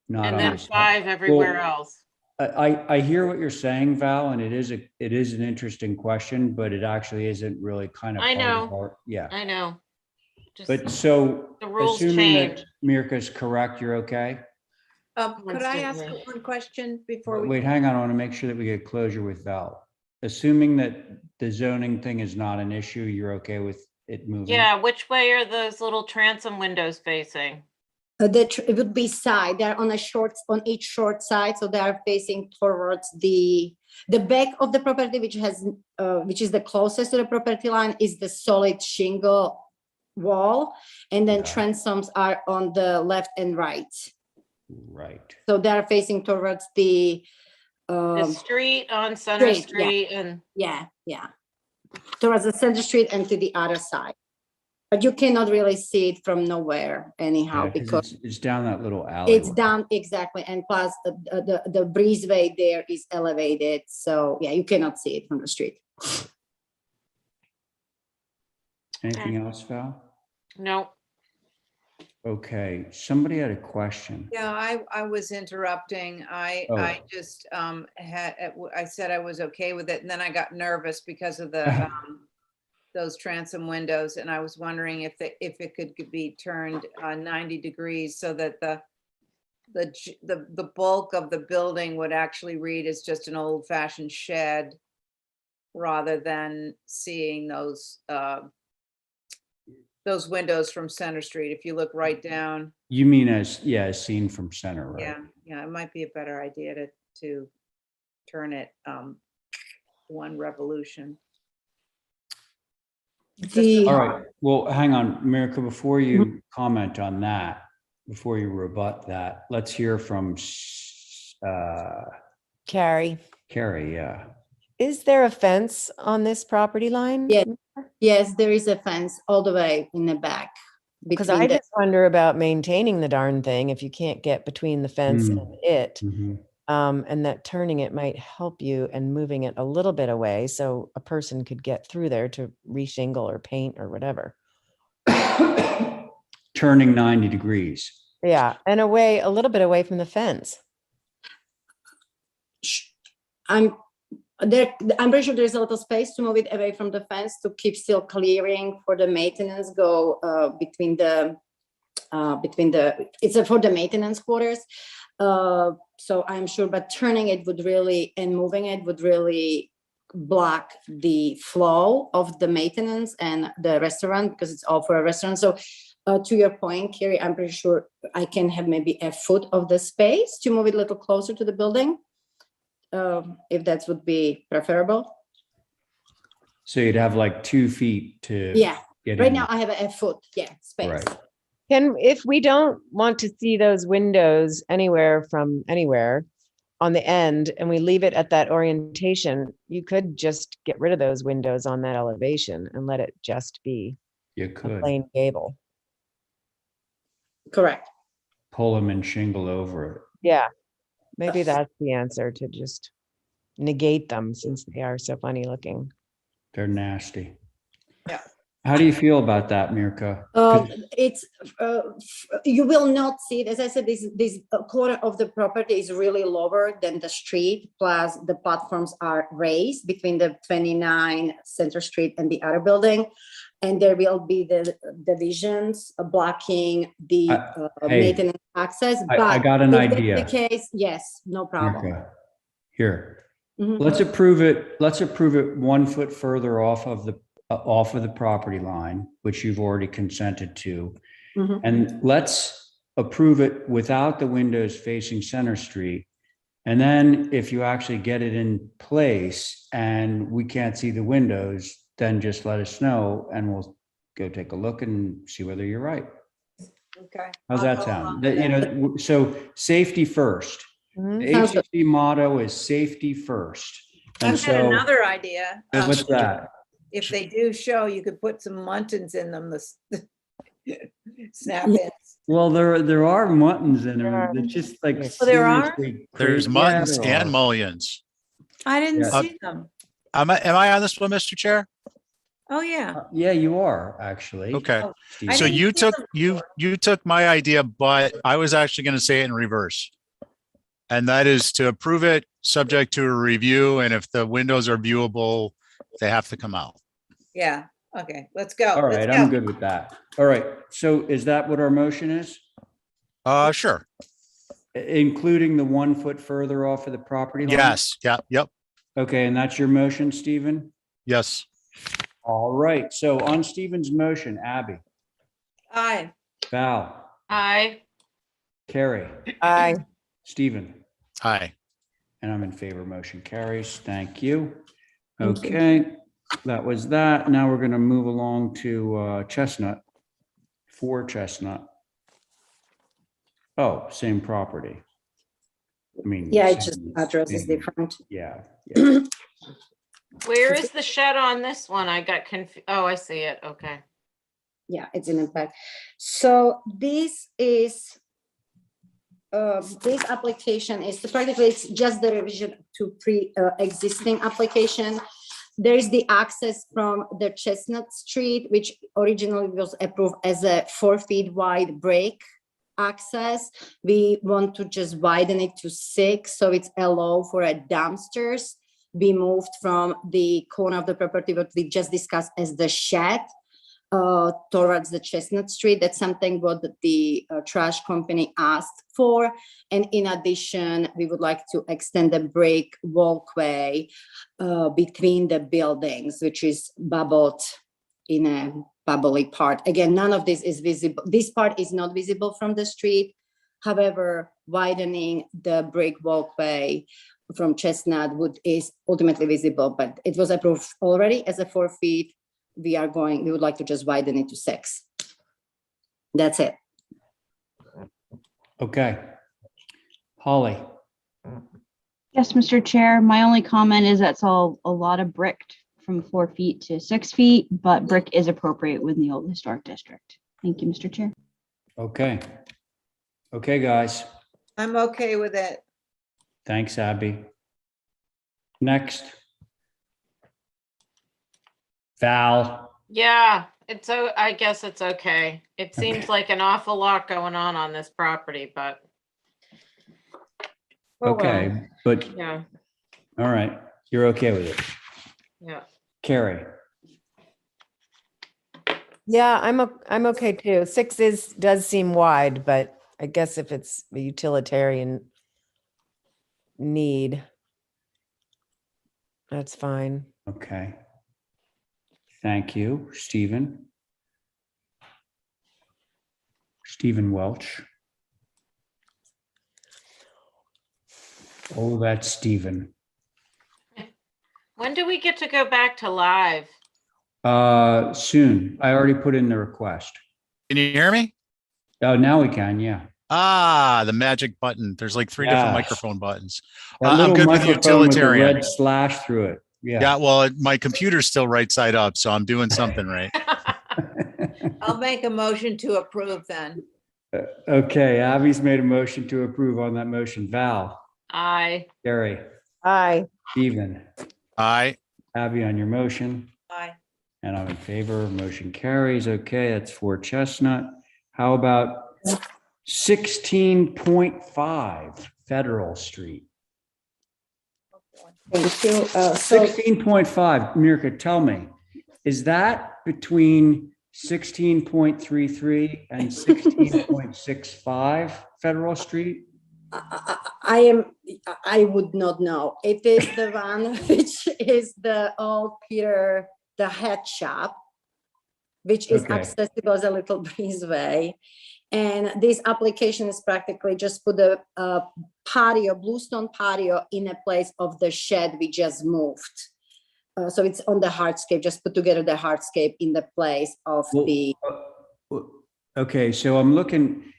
Speaker 2: not
Speaker 4: And
Speaker 2: on
Speaker 4: then
Speaker 2: the side.
Speaker 4: 5 everywhere
Speaker 2: Well,
Speaker 4: else.
Speaker 2: I hear what you're saying, Val, and it is an interesting question, but it actually isn't really kind of
Speaker 4: I
Speaker 2: part of
Speaker 4: know.
Speaker 2: our, yeah.
Speaker 4: I know. Just
Speaker 2: But so
Speaker 4: the rules
Speaker 2: assuming that
Speaker 4: change.
Speaker 2: Mirka's correct, you're okay?
Speaker 6: Could I ask
Speaker 4: Constantly.
Speaker 6: one question before we?
Speaker 2: Wait, hang on. I want to make sure that we get closure with Val. Assuming that the zoning thing is not an issue, you're okay with it moving?
Speaker 4: Yeah, which way are those little transom windows facing?
Speaker 17: it would be side, they're on each short side, so they are facing towards the back of the property, which is the closest to the property line, is the solid shingle wall, and then
Speaker 2: Yeah.
Speaker 17: transoms are on the left and right.
Speaker 2: Right.
Speaker 17: So they are facing towards the
Speaker 4: street on Center
Speaker 17: Street,
Speaker 4: Street and
Speaker 17: yeah, towards the Center Street and to the other side. But you cannot really see it from nowhere anyhow,
Speaker 2: Yeah, 'cause
Speaker 17: because
Speaker 2: it's down that little alley.
Speaker 17: it's down, exactly, and plus the breezeway there is elevated, so yeah, you cannot see it from the street.
Speaker 2: Anything else, Val?
Speaker 4: No,
Speaker 2: Okay, somebody had a question.
Speaker 6: Yeah, I was interrupting. I
Speaker 2: Oh.
Speaker 6: just I said I was okay with it, and then I got nervous because of the those transom windows, and I was wondering if it could be turned 90 degrees so that the bulk of the building would actually read as just an old-fashioned shed, rather than seeing those windows from Center Street. If you look right down,
Speaker 2: You mean as seen from center, right?
Speaker 6: yeah, it might be a better idea to turn it one revolution.
Speaker 2: All right, well, hang on, Miracle, before you comment on that, before you rebut that, let's hear from
Speaker 7: Carrie,
Speaker 2: Carrie, yeah.
Speaker 7: is there a fence on this property line?
Speaker 17: Yes. Yes, there is a fence all the way in the back.
Speaker 7: Because
Speaker 17: between
Speaker 7: I
Speaker 17: the-
Speaker 7: just wonder about maintaining the darn thing if you can't get between the fence and it.
Speaker 2: Mhm.
Speaker 7: And that turning it might help you and moving it a little bit away so a person could get through there to reshingle or paint or whatever.
Speaker 2: Turning 90 degrees.
Speaker 7: Yeah, and away, a little bit away from the fence.
Speaker 17: I'm pretty sure there's a little space to move it away from the fence to keep still clearing for the maintenance go between the it's for the maintenance quarters. So I'm sure, but turning it would really, and moving it would really block the flow of the maintenance and the restaurant, because it's all for a restaurant. So to your point, Carrie, I'm pretty sure I can have maybe a foot of the space to move it a little closer to the building. If that would be preferable.
Speaker 2: So you'd have like 2 feet to get
Speaker 17: Right
Speaker 2: in.
Speaker 17: now I have a foot, space.
Speaker 2: Right.
Speaker 7: If we don't want to see those windows anywhere from anywhere on the end and we leave it at that orientation, you could just get rid of those windows on that elevation and let it just be
Speaker 2: You
Speaker 7: a
Speaker 2: could
Speaker 7: plain gable.
Speaker 17: Correct.
Speaker 2: pull them and shingle over it.
Speaker 7: Yeah, maybe that's the answer, to just negate them since they are so funny looking.
Speaker 2: They're nasty.
Speaker 6: Yeah.
Speaker 2: How do you feel about that, Mirka?
Speaker 17: It's you will not see it. As I said, this corner of the property is really lower than the street. Plus, the platforms are raised between the 29 Center Street and the other building, and there will be the divisions blocking the
Speaker 2: hey,
Speaker 17: maintenance access. But
Speaker 2: I got an
Speaker 17: if
Speaker 2: idea.
Speaker 17: that's the case, yes, no problem.
Speaker 2: Mirka, here,
Speaker 17: Mhm.
Speaker 2: let's approve it. Let's approve it 1 foot further off of the property line, which you've already consented to.
Speaker 17: Mhm.
Speaker 2: And let's approve it without the windows facing Center Street. And then if you actually get it in place and we can't see the windows, then just let us know and we'll go take a look and see whether you're right.
Speaker 6: Okay.
Speaker 2: How's
Speaker 6: I'll
Speaker 2: that
Speaker 6: go
Speaker 2: sound?
Speaker 6: along
Speaker 2: That,
Speaker 6: with that.
Speaker 2: so safety first.
Speaker 7: Mhm.
Speaker 2: The
Speaker 17: Sounds good.
Speaker 2: HCC motto is safety first. And
Speaker 6: I've got
Speaker 2: so,
Speaker 6: another idea.
Speaker 2: what's that?
Speaker 6: If they do show, you could put some muntins in them, snap-ins.
Speaker 2: Well, there are muttons in
Speaker 7: There
Speaker 2: them.
Speaker 7: are.
Speaker 2: They're just like
Speaker 7: Yes.
Speaker 6: Oh, there are?
Speaker 2: seriously
Speaker 8: There's
Speaker 2: crazy. Yeah,
Speaker 8: muttons
Speaker 2: there
Speaker 8: and
Speaker 2: are.
Speaker 8: mullions.
Speaker 6: I didn't
Speaker 2: Yeah.
Speaker 6: see them.
Speaker 8: Am I on this one, Mr. Chair?
Speaker 6: Oh, yeah.
Speaker 2: Yeah, you are actually.
Speaker 8: Okay.
Speaker 6: Oh,
Speaker 2: Steve.
Speaker 6: I
Speaker 8: So
Speaker 6: didn't
Speaker 8: you
Speaker 6: see
Speaker 8: took
Speaker 6: them
Speaker 8: you
Speaker 6: before.
Speaker 8: you took my idea, but I was actually going to say it in reverse. And that is to approve it subject to a review. And if the windows are viewable, they have to come out.
Speaker 6: Yeah, okay, let's go.
Speaker 2: All
Speaker 6: Let's
Speaker 2: right,
Speaker 6: go.
Speaker 2: I'm good with that. All right, so is that what our motion is?
Speaker 8: Sure.
Speaker 2: Including the 1 foot further off of the property line?
Speaker 8: Yes. Yeah. Yep.
Speaker 2: Okay, and that's your motion, Stephen?
Speaker 8: Yes.
Speaker 2: All right, so on Stephen's motion, Abby,
Speaker 6: Aye.
Speaker 2: Val,
Speaker 4: I,
Speaker 2: Carrie,
Speaker 7: Aye.
Speaker 2: Stephen,
Speaker 8: Hi.
Speaker 2: and I'm in favor, motion carries. Thank you.
Speaker 17: Thank you.
Speaker 2: Okay, that was that. Now we're gonna move along to Chestnut, 4 Chestnut. Oh, same property. I mean.
Speaker 17: Yeah, it's
Speaker 2: same-
Speaker 17: just address is
Speaker 2: same-
Speaker 17: different.
Speaker 2: Yeah.
Speaker 4: where is the shed on this one? I got confused. Oh, I see it. Okay.
Speaker 17: Yeah, it's an impact. So this is, this application is practically, it's just the revision to existing application. There is the access from the Chestnut Street, which originally was approved as a 4 feet wide break access. We want to just widen it to 6, so it's allowed for a dumpsters be moved from the corner of the property what we just discussed as the shed towards the Chestnut Street. That's something what the trash company asked for. And in addition, we would like to extend the break walkway between the buildings, which is bubbled in a bubbly part. Again, none of this is visible. This part is not visible from the street. However, widening the brick walkway from Chestnut Wood is ultimately visible, but it was approved already as a 4 feet. We would like to just widen it to 6. That's it.
Speaker 2: Okay. Holly,
Speaker 10: Yes, Mr. Chair, my only comment is that's all a lot of brick from 4 feet to 6 feet, but brick is appropriate within the old historic district. Thank you, Mr. Chair.
Speaker 2: okay. Okay, guys.
Speaker 6: I'm okay with it.
Speaker 2: Thanks, Abby. Next. Val.
Speaker 4: Yeah, I guess it's okay. It seems like an awful lot going on this property, but oh, well.
Speaker 2: Okay, but,
Speaker 4: Yeah,
Speaker 2: all right, you're okay with it.
Speaker 4: yeah.
Speaker 2: Carrie,
Speaker 7: Yeah, I'm okay too. 6 does seem wide, but I guess if it's a utilitarian need, that's fine.
Speaker 2: okay. Thank you, Stephen. Stephen Welch. Oh, that's Stephen.
Speaker 4: When do we get to go back to live?
Speaker 2: Soon. I already put in the request.
Speaker 8: Can you hear me?
Speaker 2: Oh, now we can, yeah.
Speaker 8: Ah, the magic button. There's like 3 different
Speaker 2: Yes.
Speaker 8: microphone buttons.
Speaker 2: That
Speaker 8: I'm
Speaker 2: little
Speaker 8: good with
Speaker 2: microphone with the
Speaker 8: utilitarian.
Speaker 2: red slash through it.
Speaker 8: Yeah,
Speaker 2: Yeah.
Speaker 8: well, my computer's still right side up, so I'm doing something right.
Speaker 6: I'll make a motion to approve then.
Speaker 2: Okay, Abby's made a motion to approve on that motion. Val,
Speaker 4: Aye.
Speaker 2: Gary,
Speaker 7: Aye.
Speaker 2: Stephen,
Speaker 8: Aye.
Speaker 2: Abby on your motion,
Speaker 6: Aye.
Speaker 2: and I'm in favor. Motion carries. Okay, that's for Chestnut. How about 16.5 Federal Street?
Speaker 17: Thank you.
Speaker 2: 16.5, Mirka, tell me, is that between 16.33 and 16.65 Federal Street?
Speaker 17: I would not know. It is the one which is the old Peter, the head shop, which is
Speaker 2: Okay.
Speaker 17: accessible as a little breezeway. And this application is practically just put a patio, bluestone patio in a place of the shed we just moved. So it's on the hardscape, just put together the hardscape in the place of the.
Speaker 2: Okay, so I'm looking,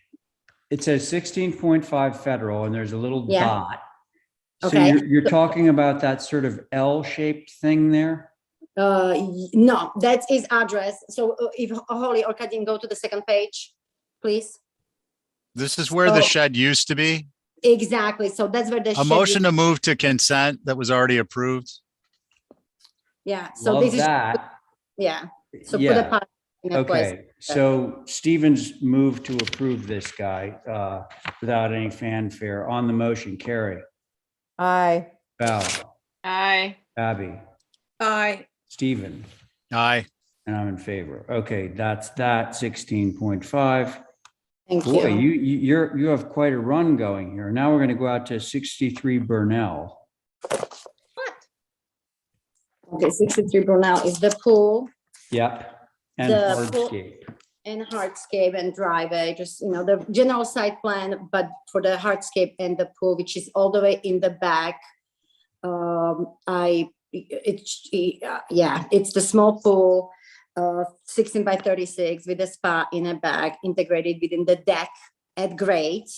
Speaker 2: it says 16.5 Federal and there's a little
Speaker 17: Yeah.
Speaker 2: dot. So
Speaker 17: Okay.
Speaker 2: you're talking about that sort of L-shaped thing there?
Speaker 17: No, that's his address. So if Holly or Kadeen go to the second page, please.
Speaker 8: This is where the
Speaker 17: So-
Speaker 8: shed used to be.
Speaker 17: Exactly. So that's where the
Speaker 8: A
Speaker 17: shed
Speaker 8: motion
Speaker 17: used-
Speaker 8: to move to consent that was already approved.
Speaker 17: Yeah. So
Speaker 2: Love
Speaker 17: this is
Speaker 2: that.
Speaker 17: yeah. So put a
Speaker 2: Yeah.
Speaker 17: part in a place.
Speaker 2: Okay, so Stevens moved to approve this guy without any fanfare. On the motion, Carrie,
Speaker 7: Aye.
Speaker 2: Val,
Speaker 4: Aye.
Speaker 2: Abby,
Speaker 6: Aye.
Speaker 2: Stephen,
Speaker 8: Aye.
Speaker 2: and I'm in favor. Okay, that's that 16.5.
Speaker 17: Thank
Speaker 2: Boy,
Speaker 17: you.
Speaker 2: you have quite a run going here. Now we're going to go out to 63 Burnell.
Speaker 17: Okay, 63 Brunel is the pool
Speaker 2: Yep, and
Speaker 17: The pool-
Speaker 2: hardscape.
Speaker 17: and hardscape and driveway, just, the general site plan, but for the hardscape and the pool, which is all the way in the back. It's the small pool, 16 by 36 with a spa in a back integrated within the deck at grade.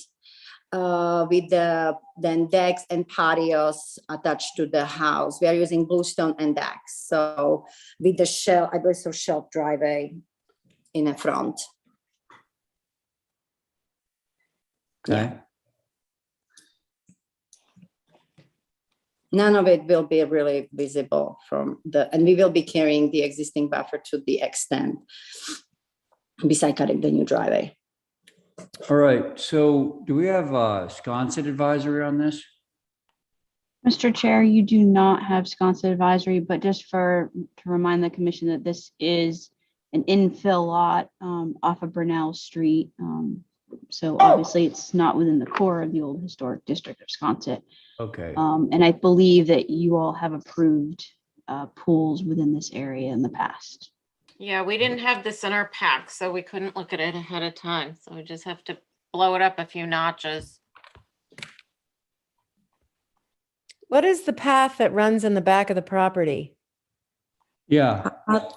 Speaker 17: With then decks and patios attached to the house. We are using bluestone and decks. So with the shell, I believe so shelf driveway in the front.
Speaker 2: Okay.
Speaker 17: None of it will be really visible from and we will be carrying the existing buffer to the extent beside cutting the new driveway.
Speaker 2: All right, so do we have a sconset advisory on this?
Speaker 10: Mr. Chair, you do not have sconset advisory, but just to remind the commission that this is an infill lot off of Brunel Street. So obviously it's not within the core of the old historic district of Sconset.
Speaker 2: Okay,
Speaker 10: And I believe that you all have approved pools within this area in the past.
Speaker 4: Yeah, we didn't have this in our pack, so we couldn't look at it ahead of time. So we just have to blow it up a few notches.
Speaker 7: What is the path that runs in the back of the property?
Speaker 2: yeah,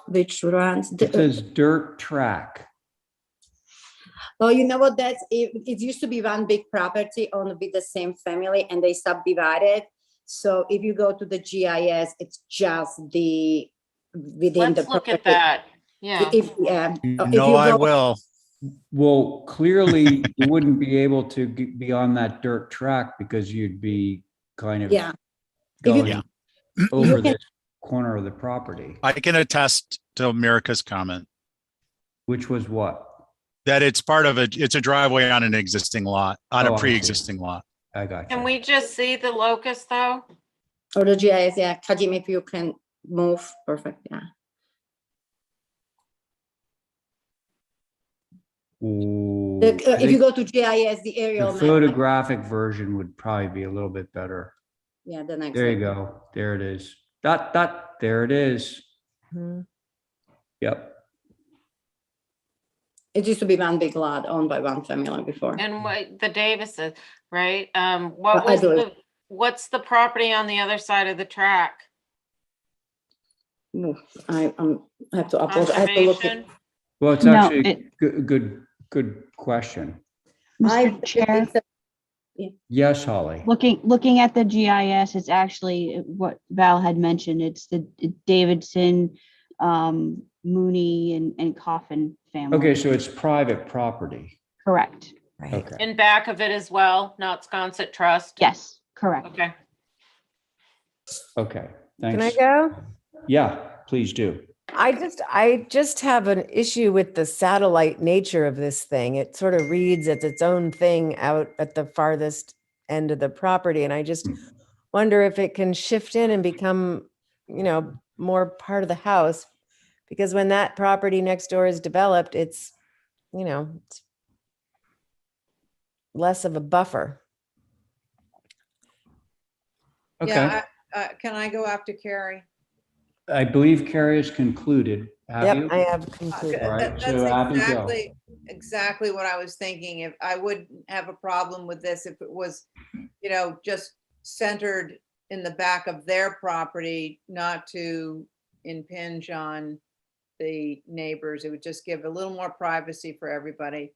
Speaker 17: Which runs.
Speaker 2: it says dirt track.
Speaker 17: Oh, you know what? It used to be one big property owned with the same family, and they subdivided. So if you go to the GIS, it's just within
Speaker 4: Let's
Speaker 17: the
Speaker 4: look at
Speaker 17: property.
Speaker 4: that. Yeah.
Speaker 17: If
Speaker 8: No, I
Speaker 17: go-
Speaker 8: will.
Speaker 2: Well, clearly you wouldn't be able to be on that dirt track because you'd be kind of
Speaker 17: Yeah. If you-
Speaker 2: going
Speaker 8: Yeah.
Speaker 2: over
Speaker 17: You can-
Speaker 2: this corner of the property,
Speaker 8: I can attest to America's comment
Speaker 2: which was what?
Speaker 8: that it's part of it's a driveway on an existing lot, on
Speaker 2: Oh, I
Speaker 8: a
Speaker 2: see.
Speaker 8: pre-existing lot.
Speaker 2: I got
Speaker 4: Can
Speaker 2: you.
Speaker 4: we just see the locus though?
Speaker 17: Or the GIS, yeah. Kajim, if you can move, perfect, yeah.
Speaker 2: Ooh, I
Speaker 17: If you
Speaker 2: think
Speaker 17: go to GIS, the
Speaker 2: the
Speaker 17: aerial map.
Speaker 2: photographic version would probably be a little bit better.
Speaker 17: Yeah, the next.
Speaker 2: There you
Speaker 17: one.
Speaker 2: go. There it is. There it is.
Speaker 7: Hmm.
Speaker 2: Yep.
Speaker 17: It used to be one big lot owned by one family before.
Speaker 4: And what the Davises, right?
Speaker 17: I
Speaker 4: What's the property on the other side of the track?
Speaker 17: Ooh, I have to apologize. I have to look
Speaker 4: Conservation?
Speaker 17: at.
Speaker 2: Well, it's
Speaker 10: No,
Speaker 2: actually good question.
Speaker 10: Mr. Chair,
Speaker 2: Yes, Holly.
Speaker 10: looking at the GIS, it's actually what Val had mentioned. It's the Davidson, Mooney and Coffin family.
Speaker 2: Okay, so it's private property.
Speaker 10: Correct.
Speaker 2: Okay.
Speaker 4: In back of it as well, not Sconset Trust?
Speaker 10: Yes, correct.
Speaker 4: Okay.
Speaker 2: Okay.
Speaker 7: Can I
Speaker 2: Thanks.
Speaker 7: go?
Speaker 2: Yeah, please do.
Speaker 7: I just have an issue with the satellite nature of this thing. It sort of reads as its own thing out at the farthest end of the property. And I just wonder if it can shift in and become, more part of the house. Because when that property next door is developed, it's less of a buffer.
Speaker 2: Okay.
Speaker 6: Yeah, can I go after Carrie?
Speaker 2: I believe Carrie has concluded. Have you?
Speaker 7: Yep, I have concluded.
Speaker 2: All right,
Speaker 6: That's
Speaker 2: so Abby, go.
Speaker 6: exactly what I was thinking. If I wouldn't have a problem with this if it was, just centered in the back of their property, not to impinge on the neighbors. It would just give a little more privacy for everybody.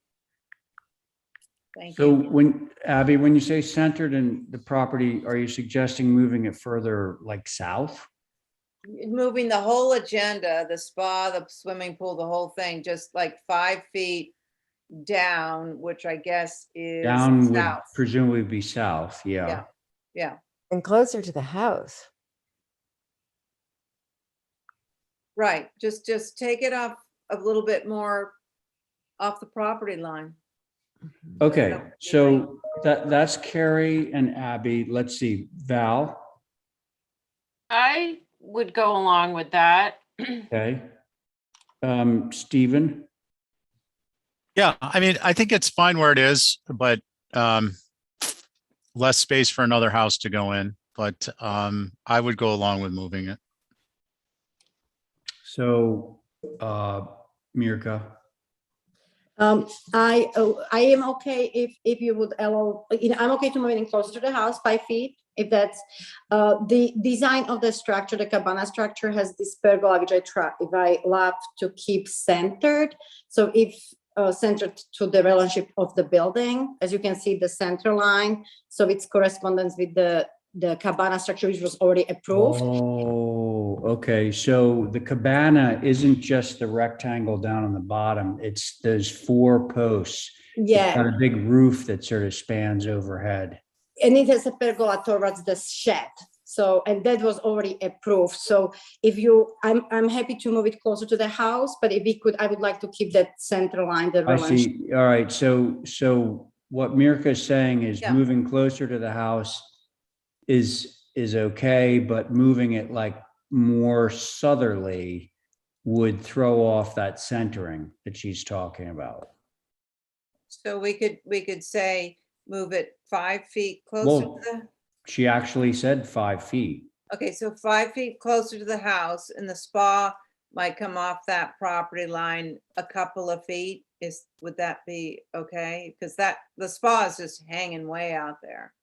Speaker 6: Thank
Speaker 2: So
Speaker 6: you.
Speaker 2: Abby, when you say centered in the property, are you suggesting moving it further like south?
Speaker 6: Moving the whole agenda, the spa, the swimming pool, the whole thing, just like 5 feet down, which I guess is
Speaker 2: Down would
Speaker 6: south.
Speaker 2: presumably be south, yeah.
Speaker 6: Yeah,
Speaker 7: And closer to the house.
Speaker 6: right. Just take it off a little bit more off the property line.
Speaker 2: Okay, so that's Carrie and Abby. Let's see, Val,
Speaker 4: I would go along with that.
Speaker 2: okay. Stephen,
Speaker 8: Yeah, I mean, I think it's fine where it is, but less space for another house to go in, but I would go along with moving it.
Speaker 2: so Mirka,
Speaker 17: I am okay if you would allow, I'm okay to move it closer to the house, 5 feet. If that's the design of the structure, the cabana structure has this pergola, which I love to keep centered. So if centered to the relationship of the building, as you can see, the center line. So it's correspondence with the cabana structure, which was already approved.
Speaker 2: oh, okay, so the cabana isn't just the rectangle down on the bottom, it's those 4 posts. It's
Speaker 17: Yeah,
Speaker 2: got a big roof that sort of spans overhead.
Speaker 17: and it has a pergola towards the shed. So, and that was already approved. So if you, I'm happy to move it closer to the house, but if we could, I would like to keep that center line, the
Speaker 2: I
Speaker 17: relationship.
Speaker 2: see. All right. So what Mirka is saying is
Speaker 6: Yeah.
Speaker 2: moving closer to the house is okay, but moving it like more southerly would throw off that centering that she's talking about.
Speaker 6: So we could say, move it 5 feet closer to
Speaker 2: Well,
Speaker 6: the,
Speaker 2: she actually said 5 feet.
Speaker 6: okay, so 5 feet closer to the house, and the spa might come off that property line a couple of feet. Would that be okay? Because the spa is just hanging way out there.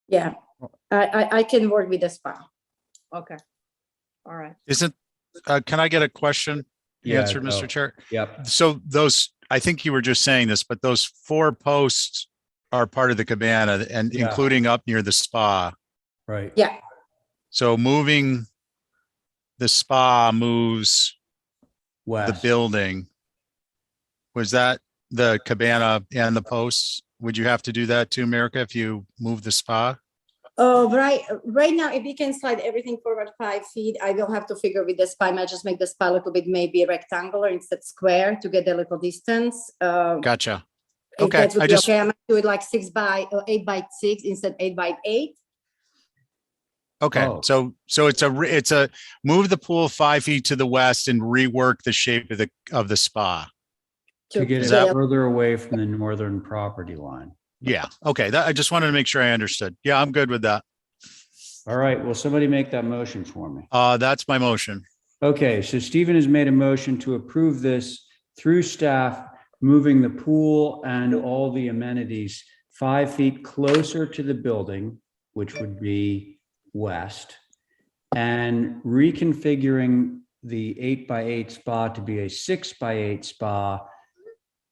Speaker 17: Yeah, I can work with the spa.
Speaker 6: Okay. All right.
Speaker 8: Isn't, can I get a question answered,
Speaker 2: go.
Speaker 8: Mr. Chair?
Speaker 2: Yep.
Speaker 8: So those, I think you were just saying this, but those 4 posts are part of the cabana and
Speaker 2: Yeah.
Speaker 8: including up near the spa.
Speaker 2: Right.
Speaker 17: Yeah,
Speaker 8: So moving the spa moves the
Speaker 2: West.
Speaker 8: building. Was that the cabana and the posts? Would you have to do that too, America, if you move the spa?
Speaker 17: right now, if we can slide everything forward 5 feet, I will have to figure with the spa. I might just make the spa a little bit maybe rectangular instead square to get a little distance.
Speaker 8: Gotcha.
Speaker 17: If
Speaker 8: Okay,
Speaker 17: that would
Speaker 8: I
Speaker 17: be
Speaker 8: just,
Speaker 17: okay, I might do it like 8 by 6 instead 8 by 8.
Speaker 8: okay,
Speaker 2: Oh.
Speaker 8: so it's a move the pool 5 feet to the west and rework the shape of the spa.
Speaker 2: To get
Speaker 8: Is
Speaker 2: it
Speaker 8: that-
Speaker 2: further away from the northern property line.
Speaker 8: Yeah, okay, that, I just wanted to make sure I understood. Yeah, I'm good with that.
Speaker 2: All right. Will somebody make that motion for me?
Speaker 8: That's my motion.
Speaker 2: Okay, so Stephen has made a motion to approve this through staff, moving the pool and all the amenities 5 feet closer to the building, which would be west, and reconfiguring the 8 by 8 spa to be a 6 by 8 spa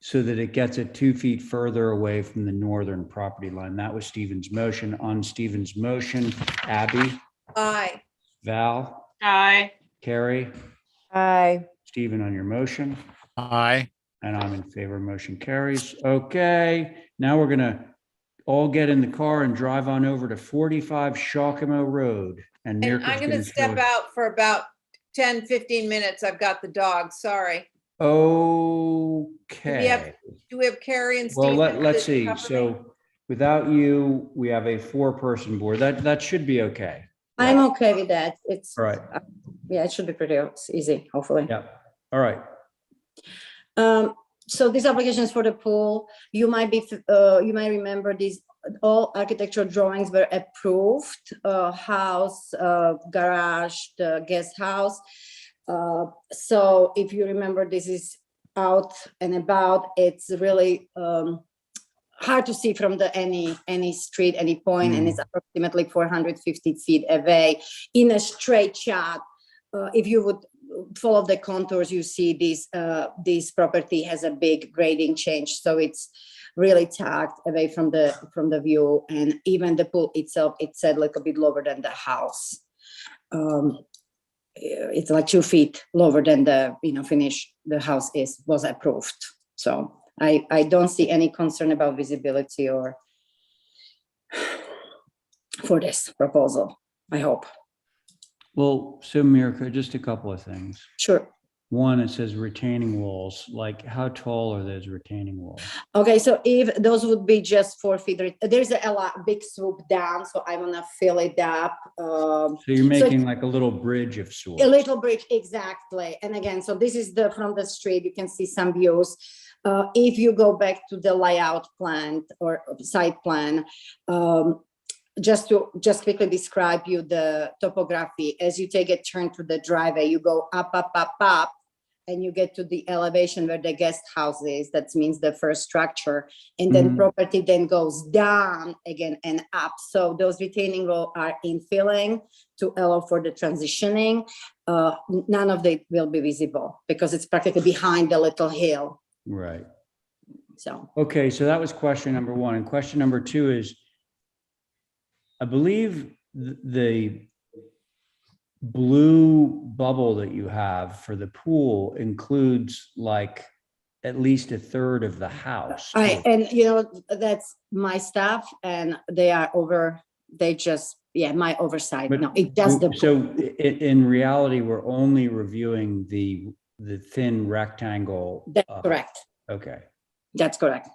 Speaker 2: so that it gets it 2 feet further away from the northern property line. That was Stephen's motion. On Stephen's motion, Abby,
Speaker 6: Aye.
Speaker 2: Val,
Speaker 4: Aye.
Speaker 2: Carrie,
Speaker 7: Aye.
Speaker 2: Stephen on your motion,
Speaker 8: Aye.
Speaker 2: and I'm in favor. Motion carries. Okay, now we're gonna all get in the car and drive on over to 45 Shawcamo Road. And
Speaker 6: And
Speaker 2: Mirka's
Speaker 6: I'm gonna
Speaker 2: show
Speaker 6: step
Speaker 2: us-
Speaker 6: out for about 10, 15 minutes. I've got the dog, sorry.
Speaker 2: Okay,
Speaker 6: Do we have Carrie and
Speaker 2: well,
Speaker 6: Stephen?
Speaker 2: let's
Speaker 6: to
Speaker 2: see.
Speaker 6: cover me?
Speaker 2: So without you, we have a 4-person board. That should be okay.
Speaker 17: I'm okay with that. It's,
Speaker 2: All right.
Speaker 17: yeah, it should be pretty easy, hopefully.
Speaker 2: Yeah. All right.
Speaker 17: So this application is for the pool. You might remember these, all architectural drawings were approved, house, garage, the guest house. So if you remember, this is out and about. It's really hard to see from any street, any point, and it's approximately 450 feet away in a straight shot. If you would follow the contours, you see this property has a big grading change, so it's really tucked away from the view, and even the pool itself, it's a little bit lower than the house. It's like 2 feet lower than the finish the house was approved. So I don't see any concern about visibility or for this proposal, I hope.
Speaker 2: Well, so Mirka, just a couple of things.
Speaker 17: Sure.
Speaker 2: One, it says retaining walls. Like, how tall are those retaining walls?
Speaker 17: Okay, so if those would be just 4 feet, there's a lot big swoop down, so I want to fill it up.
Speaker 2: So you're making like a little bridge of sorts.
Speaker 17: A little bridge, exactly. And again, so this is from the street, you can see some views. If you go back to the layout plan or site plan, just quickly describe you the topography. As you take a turn to the driveway, you go up, up, up, up, and you get to the elevation where the guest house is. That means the first structure. And then property then goes down again and up. So those retaining walls are infilling to allow for the transitioning. None of it will be visible because it's practically behind the little hill.
Speaker 2: Right.
Speaker 17: So.
Speaker 2: Okay, so that was question number one. And question number two is, I believe the blue bubble that you have for the pool includes like at least a third of the house.
Speaker 17: And that's my staff, and they are over they just, yeah, my oversight.
Speaker 2: But
Speaker 17: No, it does the.
Speaker 2: So in reality, we're only reviewing the thin rectangle.
Speaker 17: That's correct.
Speaker 2: Okay.
Speaker 17: That's correct.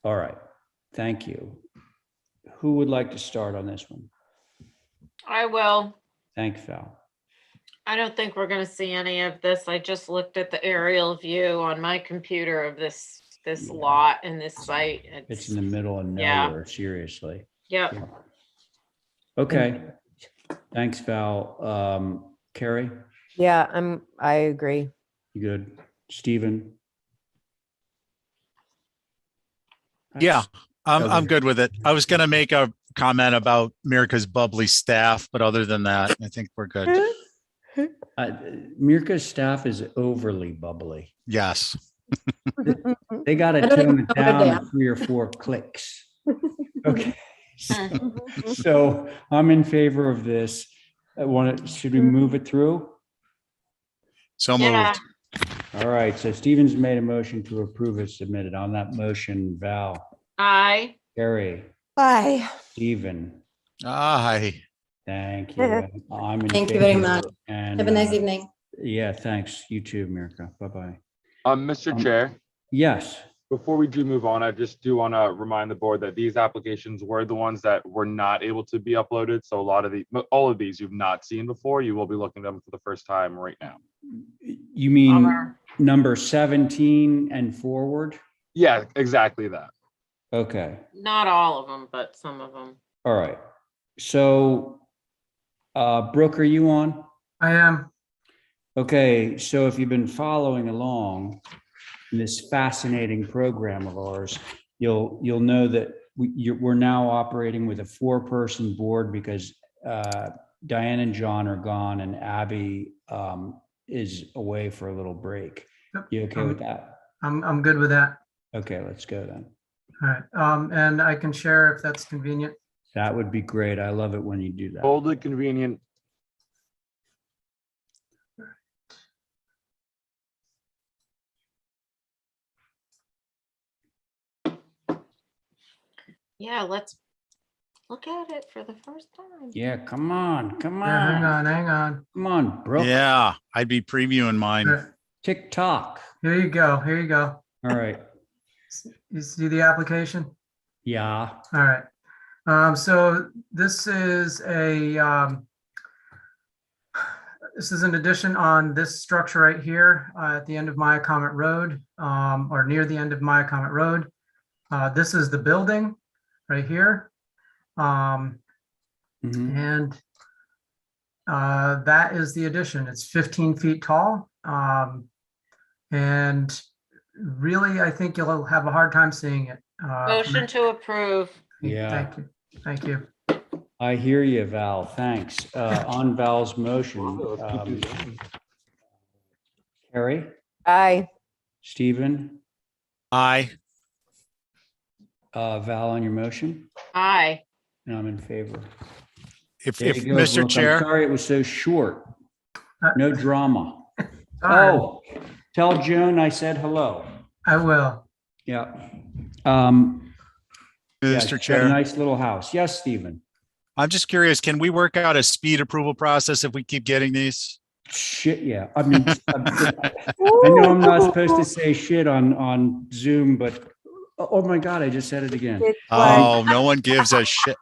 Speaker 2: All right. Thank you. Who would like to start on this one?
Speaker 4: I will.
Speaker 2: Thanks, Val.
Speaker 4: I don't think we're gonna see any of this. I just looked at the aerial view on my computer of this
Speaker 2: Yeah.
Speaker 4: lot and this site.
Speaker 2: It's in the middle of
Speaker 4: Yeah.
Speaker 2: nowhere, seriously.
Speaker 4: Yep.
Speaker 2: Yeah. Okay. Thanks, Val. Carrie,
Speaker 7: Yeah, I agree.
Speaker 2: you good? Stephen?
Speaker 8: Yeah, I'm
Speaker 2: Okay.
Speaker 8: good with it. I was going to make a comment about Mirka's bubbly staff, but other than that, I think we're good.
Speaker 2: Mirka's staff is overly bubbly.
Speaker 8: Yes.
Speaker 2: They got to
Speaker 17: I don't
Speaker 2: tone
Speaker 17: even
Speaker 2: it
Speaker 17: know where
Speaker 2: down
Speaker 17: they
Speaker 2: to
Speaker 17: are.
Speaker 2: 3 or 4 clicks. Okay. So I'm in favor of this. Should we move it through?
Speaker 8: So
Speaker 4: Yeah.
Speaker 8: moved.
Speaker 2: All right. So Stephen's made a motion to approve as submitted. On that motion, Val,
Speaker 4: Aye.
Speaker 2: Carrie,
Speaker 7: Bye.
Speaker 2: Stephen,
Speaker 8: Aye.
Speaker 2: thank you. I'm in
Speaker 17: Thank you very
Speaker 2: favor.
Speaker 17: much.
Speaker 2: And
Speaker 17: Have a nice evening.
Speaker 2: yeah, thanks. You too, Mirka. Bye-bye.
Speaker 3: Mr. Chair,
Speaker 2: Yes.
Speaker 3: before we do move on, I just do want to remind the board that these applications were the ones that were not able to be uploaded. So all of these you've not seen before. You will be looking at them for the first time right now.
Speaker 2: You mean
Speaker 4: Bummer.
Speaker 2: number 17 and forward?
Speaker 3: Yeah, exactly that.
Speaker 2: Okay.
Speaker 4: Not all of them, but some of them.
Speaker 2: All right. So, Brooke, are you on?
Speaker 18: I am.
Speaker 2: Okay, so if you've been following along in this fascinating program of ours, you'll know that we're now operating with a 4-person board because Diane and John are gone and Abby is away for a little break.
Speaker 18: Yep.
Speaker 2: You okay with that?
Speaker 18: I'm good with that.
Speaker 2: Okay, let's go then.
Speaker 18: All right. And I can share if that's convenient.
Speaker 2: That would be great. I love it when you do that.
Speaker 3: Totally convenient.
Speaker 4: Yeah, let's look at it for the first time.
Speaker 2: Yeah, come on, come
Speaker 18: Yeah, hang
Speaker 2: on.
Speaker 18: on, hang on.
Speaker 2: Come on, Brooke.
Speaker 8: Yeah, I'd be previewing mine.
Speaker 18: Here
Speaker 2: Tick tock.
Speaker 18: here you go. Here you go.
Speaker 2: All right.
Speaker 18: You see the application?
Speaker 2: Yeah.
Speaker 18: All right. So this is this is an addition on this structure right here at the end of Maya Comet Road, or near the end of Maya Comet Road. This is the building right here.
Speaker 2: Mhm.
Speaker 18: And that is the addition. It's 15 feet tall. And really, I think you'll have a hard time seeing it.
Speaker 4: Motion to approve.
Speaker 2: Yeah.
Speaker 18: Thank you. Thank you.
Speaker 2: I hear you, Val. Thanks. On Val's motion, Carrie,
Speaker 7: Aye.
Speaker 2: Stephen,
Speaker 8: Aye.
Speaker 2: Val on your motion,
Speaker 4: Aye.
Speaker 2: and I'm in favor.
Speaker 8: If,
Speaker 2: There
Speaker 8: if
Speaker 2: you go,
Speaker 8: Mr.
Speaker 2: Brooke. I'm
Speaker 8: Chair,
Speaker 2: sorry it was so short. No drama.
Speaker 18: Sorry.
Speaker 2: Oh, tell Joan I said hello.
Speaker 18: I will.
Speaker 2: Yeah.
Speaker 8: Mr.
Speaker 2: Yeah, she's got a
Speaker 8: Chair,
Speaker 2: nice little house. Yes, Stephen.
Speaker 8: I'm just curious, can we work out a speed approval process if we keep getting these?
Speaker 2: Shit, yeah. I mean, I know I'm not supposed to say shit on Zoom, but oh my God, I just said it again.
Speaker 8: Oh, no one gives a shit.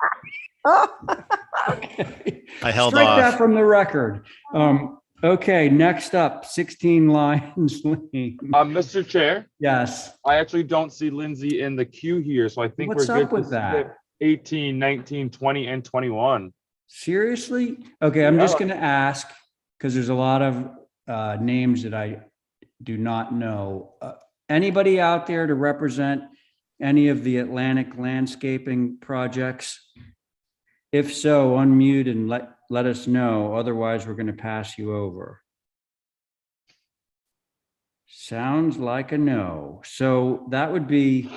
Speaker 2: Okay.
Speaker 8: I held
Speaker 2: Strike that
Speaker 8: off.
Speaker 2: from the record. Okay, next up, 16 Lions Lane.
Speaker 3: Mr. Chair,
Speaker 2: Yes.
Speaker 3: I actually don't see Lindsay in the queue here, so I think
Speaker 2: What's
Speaker 3: we're good
Speaker 2: up with
Speaker 3: to
Speaker 2: that?
Speaker 3: skip 18, 19, 20, and 21.
Speaker 2: Seriously? Okay, I'm just
Speaker 3: Yeah.
Speaker 2: gonna ask, because there's a lot of names that I do not know. Anybody out there to represent any of the Atlantic landscaping projects? If so, unmute and let us know. Otherwise, we're gonna pass you over. Sounds like a no. So that would be,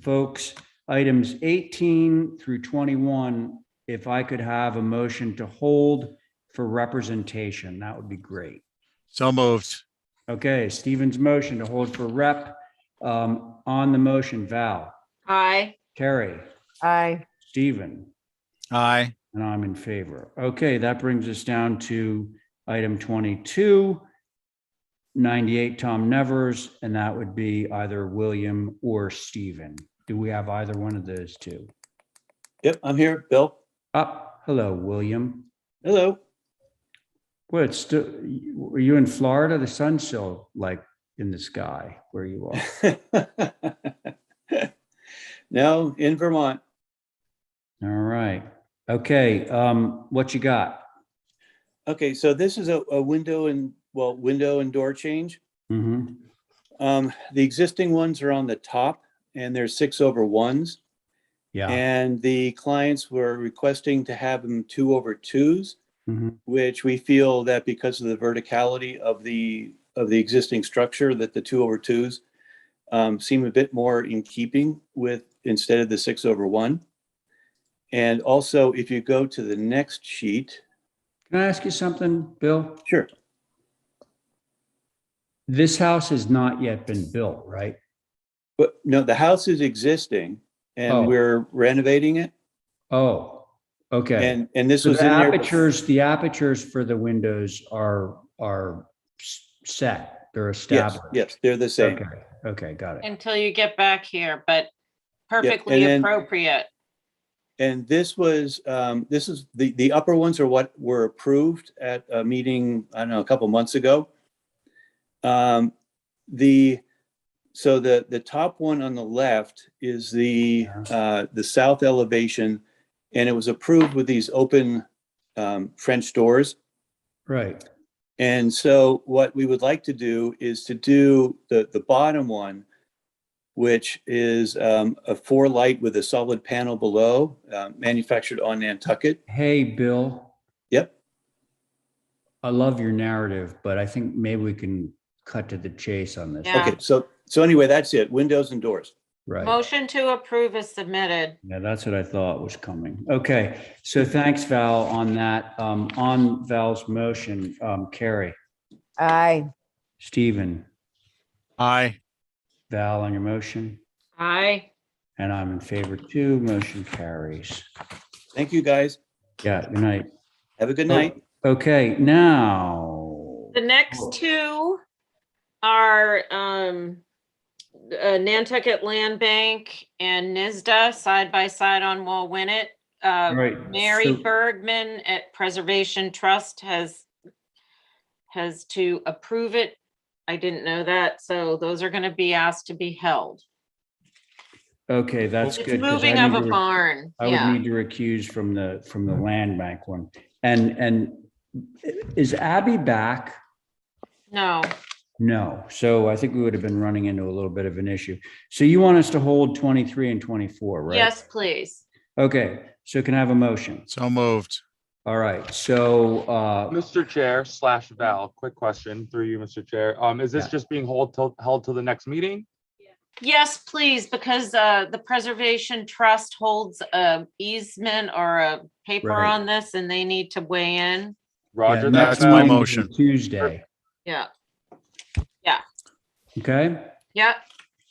Speaker 2: folks, items 18 through 21. If I could have a motion to hold for representation, that would be great.
Speaker 8: So moved.
Speaker 2: Okay, Stephen's motion to hold for rep. On the motion, Val,
Speaker 4: Aye.
Speaker 2: Carrie,
Speaker 7: Aye.
Speaker 2: Stephen,
Speaker 8: Aye.
Speaker 2: and I'm in favor. Okay, that brings us down to item 22, 98 Tom Nevers, and that would be either William or Stephen. Do we have either one of those two?
Speaker 19: Yep, I'm here, Bill.
Speaker 2: Hello, William.
Speaker 19: Hello.
Speaker 2: Well, it's still, are you in Florida? The sun's still like in the sky where you are.
Speaker 19: No, in Vermont.
Speaker 2: All right. Okay. What you got?
Speaker 19: Okay, so this is a window and door change.
Speaker 2: Mm-hmm.
Speaker 19: The existing ones are on the top and they're 6/1s.
Speaker 2: Yeah.
Speaker 19: And the clients were requesting to have them 2/2s,
Speaker 2: Mhm.
Speaker 19: which we feel that because of the verticality of the existing structure, that the 2/2s seem a bit more in keeping with instead of the 6/1. And also, if you go to the next sheet.
Speaker 2: Can I ask you something, Bill?
Speaker 19: Sure.
Speaker 2: This house has not yet been built, right?
Speaker 19: But no, the house is existing and
Speaker 2: Oh.
Speaker 19: we're renovating it.
Speaker 2: Oh, okay.
Speaker 19: And this
Speaker 2: So
Speaker 19: was
Speaker 2: the
Speaker 19: in there.
Speaker 2: the apertures for the windows are set. They're
Speaker 19: Yes,
Speaker 2: established.
Speaker 19: yes, they're the same.
Speaker 2: Okay. Okay. Got it.
Speaker 4: Until you get back here, but perfectly
Speaker 19: and then-
Speaker 4: appropriate.
Speaker 19: And this is the upper ones are what were approved at a meeting, I don't know, a couple months ago. The top one on the left is the south elevation, and it was approved with these open French doors.
Speaker 2: Right.
Speaker 19: And so what we would like to do is to do the bottom one, which is a 4-light with a solid panel below, manufactured on Nantucket.
Speaker 2: Hey, Bill.
Speaker 19: Yep.
Speaker 2: I love your narrative, but I think maybe we can cut to the chase on this.
Speaker 4: Yeah.
Speaker 19: Okay, so anyway, that's it, windows and doors.
Speaker 2: Right.
Speaker 4: Motion to approve is submitted.
Speaker 2: Yeah, that's what I thought was coming. Okay, so thanks, Val, on that. On Val's motion, Carrie,
Speaker 7: Aye.
Speaker 2: Stephen,
Speaker 8: Aye.
Speaker 2: Val on your motion,
Speaker 4: Aye.
Speaker 2: and I'm in favor too. Motion carries.
Speaker 19: Thank you, guys.
Speaker 2: Yeah, good night.
Speaker 19: Have a good night.
Speaker 2: Okay, now.
Speaker 4: The next two are Nantucket Land Bank and NISDA side by side on Wauwinet.
Speaker 2: Right,
Speaker 4: Mary
Speaker 2: so-
Speaker 4: Bergman at Preservation Trust has to approve it. I didn't know that, so those are going to be asked to be held.
Speaker 2: Okay, that's
Speaker 4: It's
Speaker 2: good. 'cause
Speaker 4: moving
Speaker 2: I
Speaker 4: of
Speaker 2: need
Speaker 4: a
Speaker 2: to-
Speaker 4: barn.
Speaker 2: I would
Speaker 4: Yeah.
Speaker 2: need to recuse from the land bank one. And is Abby back?
Speaker 4: No,
Speaker 2: No. So I think we would have been running into a little bit of an issue. So you want us to hold 23 and 24, right?
Speaker 4: yes, please.
Speaker 2: Okay, so can I have a motion?
Speaker 8: So moved.
Speaker 2: All right, so,
Speaker 3: Mr. Chair / Val, quick question through you, Mr. Chair. Is this
Speaker 2: Yeah.
Speaker 3: just being held till the next meeting?
Speaker 4: Yes, please, because the Preservation Trust holds a easement or a paper
Speaker 2: Right.
Speaker 4: on this and they need to weigh in.
Speaker 3: Roger
Speaker 2: yeah,
Speaker 3: that.
Speaker 2: next
Speaker 8: That's my
Speaker 2: meeting is
Speaker 8: motion.
Speaker 2: Tuesday,
Speaker 4: Yeah,
Speaker 2: okay?
Speaker 4: yeah.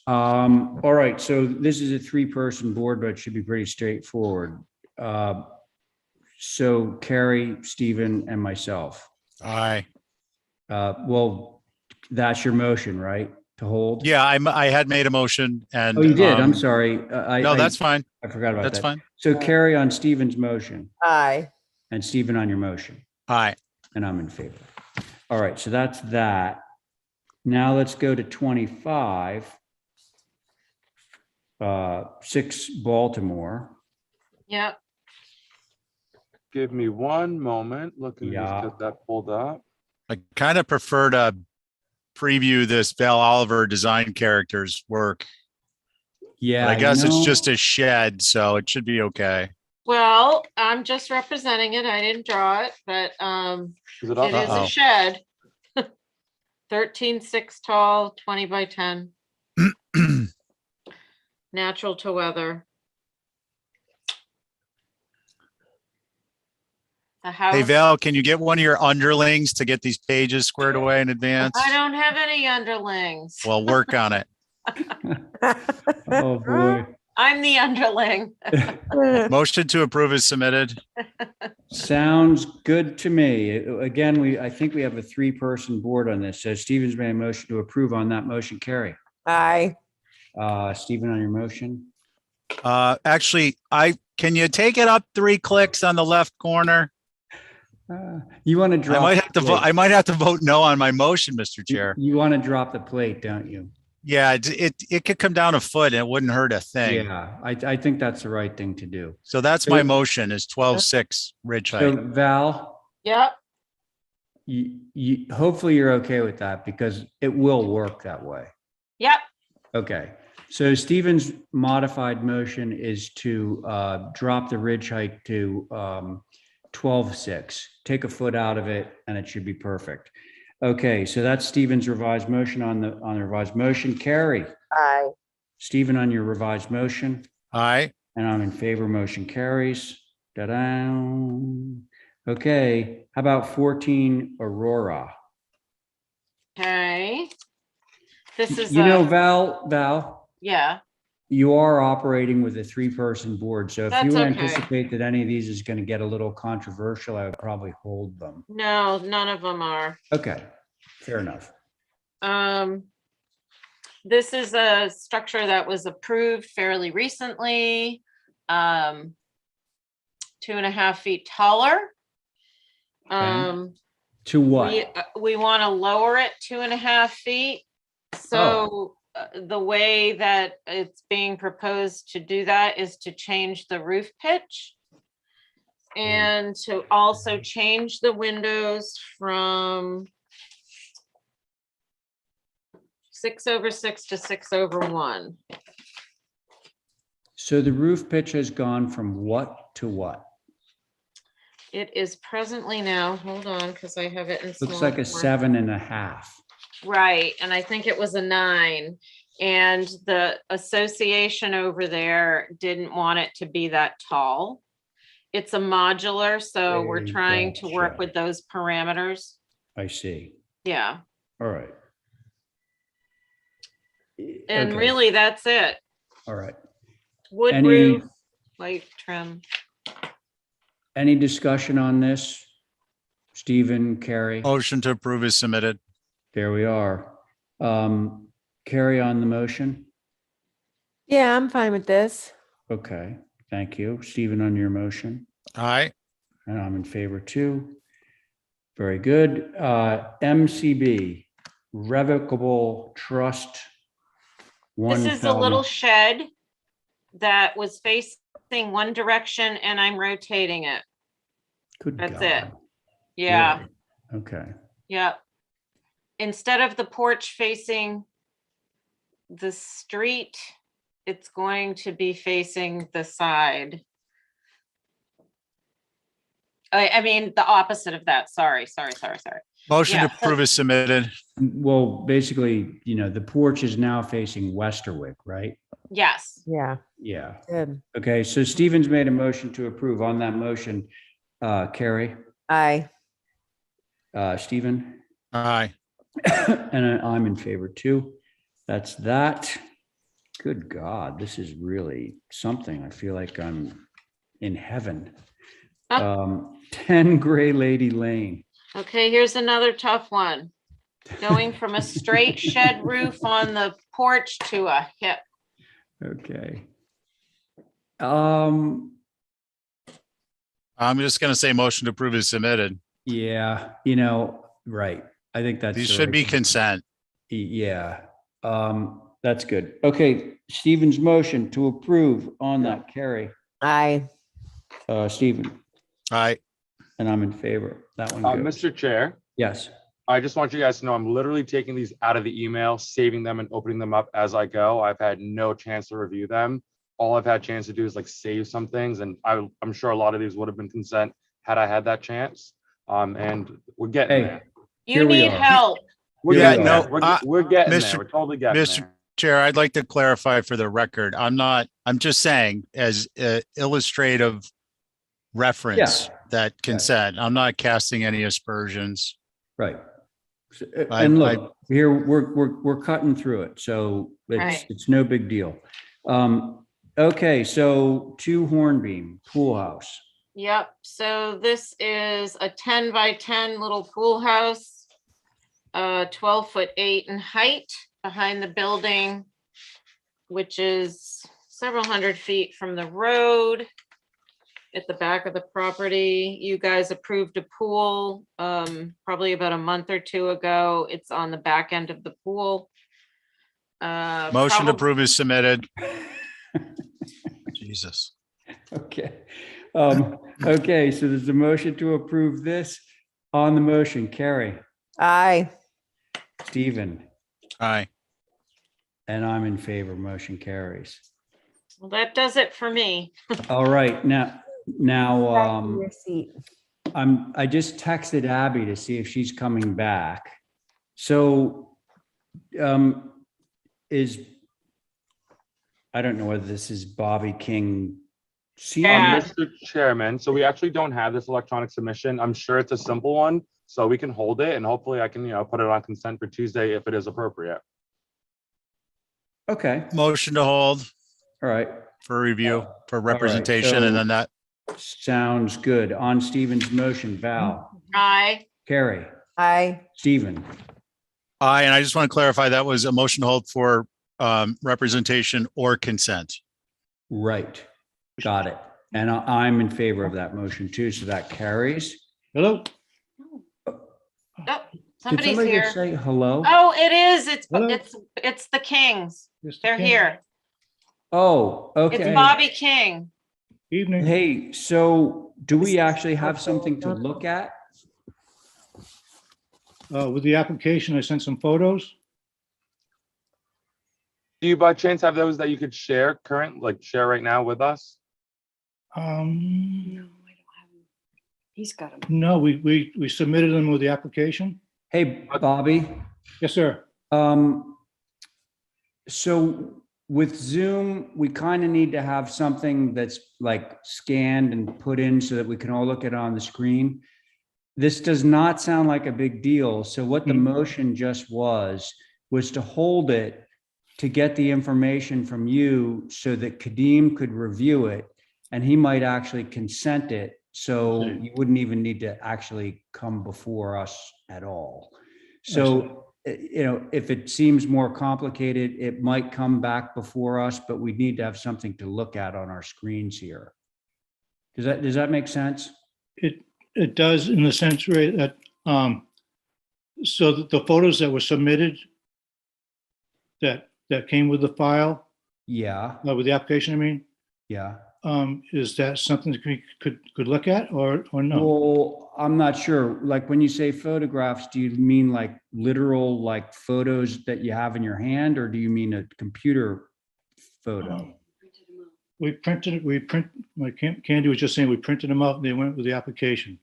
Speaker 2: All right, so this is a 3-person board, but it should be pretty straightforward. So Carrie, Stephen, and myself.
Speaker 8: Aye.
Speaker 2: Well, that's your motion, right? To hold?
Speaker 8: Yeah, I had made a motion and.
Speaker 2: Oh, you did? I'm sorry.
Speaker 8: No, that's fine.
Speaker 2: I forgot about that.
Speaker 8: That's fine.
Speaker 2: So Carrie on Stephen's motion
Speaker 7: Aye.
Speaker 2: and Stephen on your motion,
Speaker 8: Aye.
Speaker 2: and I'm in favor. All right, so that's that. Now let's go to 25. 6 Baltimore.
Speaker 4: Yeah,
Speaker 3: Give me one moment. Looking to
Speaker 2: Yeah.
Speaker 3: just get that pulled up.
Speaker 8: I kind of prefer to preview this Val Oliver design character's work.
Speaker 2: Yeah.
Speaker 8: But I guess
Speaker 2: you
Speaker 8: it's
Speaker 2: know,
Speaker 8: just a shed, so it should be okay.
Speaker 4: well, I'm just representing it. I didn't draw it, but
Speaker 3: Is it
Speaker 4: it
Speaker 3: up?
Speaker 4: is
Speaker 8: Uh-oh.
Speaker 4: a shed. 13.6 tall, 20 by 10. Natural to weather. The house.
Speaker 8: Hey, Val, can you get one of your underlings to get these pages squared away in advance?
Speaker 4: I don't have any underlings.
Speaker 8: Well, work on it.
Speaker 2: Oh, boy.
Speaker 4: I'm the underling.
Speaker 8: Motion to approve is submitted.
Speaker 2: Sounds good to me. Again, I think we have a 3-person board on this. So Stephen's made a motion to approve on that motion. Carrie,
Speaker 7: Aye.
Speaker 2: Stephen on your motion.
Speaker 8: Actually, can you take it up 3 clicks on the left corner?
Speaker 2: You want to drop?
Speaker 8: I might have to
Speaker 2: the
Speaker 8: vote.
Speaker 2: plate.
Speaker 8: I might have to vote no on my motion, Mr. Chair.
Speaker 2: You want to drop the plate, don't you?
Speaker 8: Yeah, it could come down a foot and it wouldn't hurt a thing.
Speaker 2: Yeah, I think that's the right thing to do.
Speaker 8: So that's my motion is 12.6 ridge
Speaker 2: So
Speaker 8: height.
Speaker 2: Val,
Speaker 4: Yep.
Speaker 2: you hopefully you're okay with that because it will work that way.
Speaker 4: Yep.
Speaker 2: Okay. So Stephen's modified motion is to drop the ridge height to 12.6. Take a foot out of it and it should be perfect. Okay, so that's Stephen's revised motion on the revised motion. Carrie,
Speaker 7: Aye.
Speaker 2: Stephen on your revised motion,
Speaker 8: Aye.
Speaker 2: and I'm in favor. Motion carries. Da-da. Okay, how about 14 Aurora?
Speaker 4: Okay. This is
Speaker 2: You know, Val,
Speaker 4: yeah.
Speaker 2: you are operating with a 3-person board. So if
Speaker 4: That's
Speaker 2: you
Speaker 4: okay.
Speaker 2: anticipate that any of these is going to get a little controversial, I would probably hold them.
Speaker 4: No, none of them are.
Speaker 2: Okay, fair enough.
Speaker 4: This is a structure that was approved fairly recently. 2.5 feet taller.
Speaker 2: To what?
Speaker 4: We want to lower it 2.5 feet. So the way that it's being proposed to do that is to change the roof pitch and to also change the windows from 6/6 to 6/1.
Speaker 2: So the roof pitch has gone from what to what?
Speaker 4: It is presently now, hold on, because I have it in.
Speaker 2: Looks
Speaker 4: small
Speaker 2: like a
Speaker 4: form.
Speaker 2: 7.5.
Speaker 4: Right, and I think it was a 9. And the association over there didn't want it to be that tall. It's a modular, so we're trying to work
Speaker 2: Gotcha.
Speaker 4: with those parameters.
Speaker 2: I see.
Speaker 4: Yeah,
Speaker 2: All right.
Speaker 4: and
Speaker 2: Okay.
Speaker 4: really, that's it.
Speaker 2: All right.
Speaker 4: Wood
Speaker 2: Any-
Speaker 4: roof, light trim.
Speaker 2: Any discussion on this? Stephen, Carrie?
Speaker 8: Motion to approve is submitted.
Speaker 2: There we are. Carrie on the motion?
Speaker 7: Yeah, I'm fine with this.
Speaker 2: Okay, thank you. Stephen on your motion?
Speaker 8: Aye.
Speaker 2: And I'm in favor too. Very good. MCB, revocable trust.
Speaker 4: This is a little shed that was facing one direction and I'm rotating it.
Speaker 2: Good
Speaker 4: That's
Speaker 2: God.
Speaker 4: it. Yeah,
Speaker 2: Really? Okay,
Speaker 4: yeah. Instead of the porch facing the street, it's going to be facing the side. I mean, the opposite of that. Sorry.
Speaker 8: Motion to
Speaker 4: Yeah, so-
Speaker 8: approve is submitted.
Speaker 2: well, basically, the porch is now facing Westerwick, right?
Speaker 4: Yes.
Speaker 7: Yeah,
Speaker 2: Yeah.
Speaker 7: good.
Speaker 2: Okay, so Stephen's made a motion to approve. On that motion, Carrie,
Speaker 7: Aye.
Speaker 2: Stephen,
Speaker 8: Aye.
Speaker 2: and I'm in favor too. That's that. Good God, this is really something. I feel like I'm in heaven. 10 Gray Lady Lane.
Speaker 4: Okay, here's another tough one. Going from a straight shed roof on the porch to a hip.
Speaker 2: Okay.
Speaker 8: I'm just going to say motion to approve is submitted.
Speaker 2: Yeah, right. I think that's.
Speaker 8: These
Speaker 2: the
Speaker 8: should
Speaker 2: right
Speaker 8: be
Speaker 2: thing.
Speaker 8: consent.
Speaker 2: Yeah, that's good. Okay, Stephen's motion to approve on that, Carrie,
Speaker 7: Aye.
Speaker 2: Stephen,
Speaker 8: Aye.
Speaker 2: and I'm in favor. That one goes.
Speaker 3: Mr. Chair,
Speaker 2: Yes.
Speaker 3: I just want you guys to know I'm literally taking these out of the email, saving them and opening them up as I go. I've had no chance to review them. All I've had chance to do is like save some things, and I'm sure a lot of these would have been consent had I had that chance. And we're getting
Speaker 2: Hey,
Speaker 3: there.
Speaker 2: here
Speaker 4: You
Speaker 2: we
Speaker 4: need
Speaker 2: are.
Speaker 4: help.
Speaker 3: We're
Speaker 2: Yeah,
Speaker 3: getting
Speaker 8: no,
Speaker 3: there. We're getting
Speaker 8: Mr.
Speaker 3: there. We're totally getting
Speaker 8: Mr.
Speaker 3: there.
Speaker 8: Chair, I'd like to clarify for the record. I'm just saying as illustrative reference that consent. I'm not casting any aspersions.
Speaker 2: Right.
Speaker 8: I-
Speaker 2: And look, here, we're cutting through it, so
Speaker 4: Right.
Speaker 2: it's no big deal. Okay, so 2 Hornbeam Pool House.
Speaker 4: Yep, so this is a 10 by 10 little pool house. 12'8" in height behind the building, which is several hundred feet from the road. At the back of the property, you guys approved a pool, probably about a month or two ago. It's on the back end of the pool.
Speaker 8: Motion to
Speaker 4: Probab-
Speaker 8: approve is submitted. Jesus.
Speaker 2: Okay. Okay, so there's a motion to approve this. On the motion, Carrie,
Speaker 7: Aye.
Speaker 2: Stephen,
Speaker 8: Aye.
Speaker 2: and I'm in favor. Motion carries.
Speaker 4: Well, that does it for me.
Speaker 2: All right, now,
Speaker 7: Your seat.
Speaker 2: I just texted Abby to see if she's coming back. So, I don't know whether this is Bobby King Senior.
Speaker 3: Mr. Chairman, so we actually don't have this electronic submission. I'm sure it's a simple one, so we can hold it and hopefully I can, put it on consent for Tuesday if it is appropriate.
Speaker 2: Okay,
Speaker 8: Motion to hold
Speaker 2: all right.
Speaker 8: for review, for
Speaker 2: right,
Speaker 8: representation, and
Speaker 2: so-
Speaker 8: then that.
Speaker 2: Sounds good. On Stephen's motion, Val,
Speaker 4: Aye.
Speaker 2: Carrie,
Speaker 7: Aye.
Speaker 2: Stephen.
Speaker 8: Aye, and I just want to clarify, that was a motion to hold for representation or consent.
Speaker 2: Right. Got it. And I'm in favor of that motion too, so that carries.
Speaker 19: Hello?
Speaker 4: Oh,
Speaker 2: Did
Speaker 4: somebody's
Speaker 2: somebody
Speaker 4: here.
Speaker 2: just say hello?
Speaker 4: Oh, it is.
Speaker 19: Hello?
Speaker 4: It's the Kings.
Speaker 19: Mr.
Speaker 4: They're
Speaker 19: King.
Speaker 4: here.
Speaker 2: Oh,
Speaker 4: It's
Speaker 2: okay.
Speaker 4: Bobby King.
Speaker 19: Evening.
Speaker 2: Hey, so do we actually have something to look at?
Speaker 19: With the application, I sent some photos.
Speaker 3: Do you by chance have those that you could share share right now with us?
Speaker 17: He's got him.
Speaker 19: No, we submitted them with the application.
Speaker 2: Hey, Bobby,
Speaker 19: Yes, sir.
Speaker 2: so with Zoom, we kind of need to have something that's like scanned and put in so that we can all look at it on the screen. This does not sound like a big deal. So what the motion just was to hold it to get the information from you so that Kadeem could review it and he might actually consent it. So you wouldn't even need to actually come before us at all. So, if it seems more complicated, it might come back before us, but we need to have something to look at on our screens here. Does that make sense?
Speaker 19: It does in the sense, right, that, so that the photos that were submitted that came with the file,
Speaker 2: Yeah,
Speaker 19: with the application, I mean,
Speaker 2: yeah.
Speaker 19: is that something that we could look at or no?
Speaker 2: Well, I'm not sure. Like when you say photographs, do you mean like literal like photos that you have in your hand, or do you mean a computer photo?
Speaker 19: Candy was just saying we printed them out and they went with the application.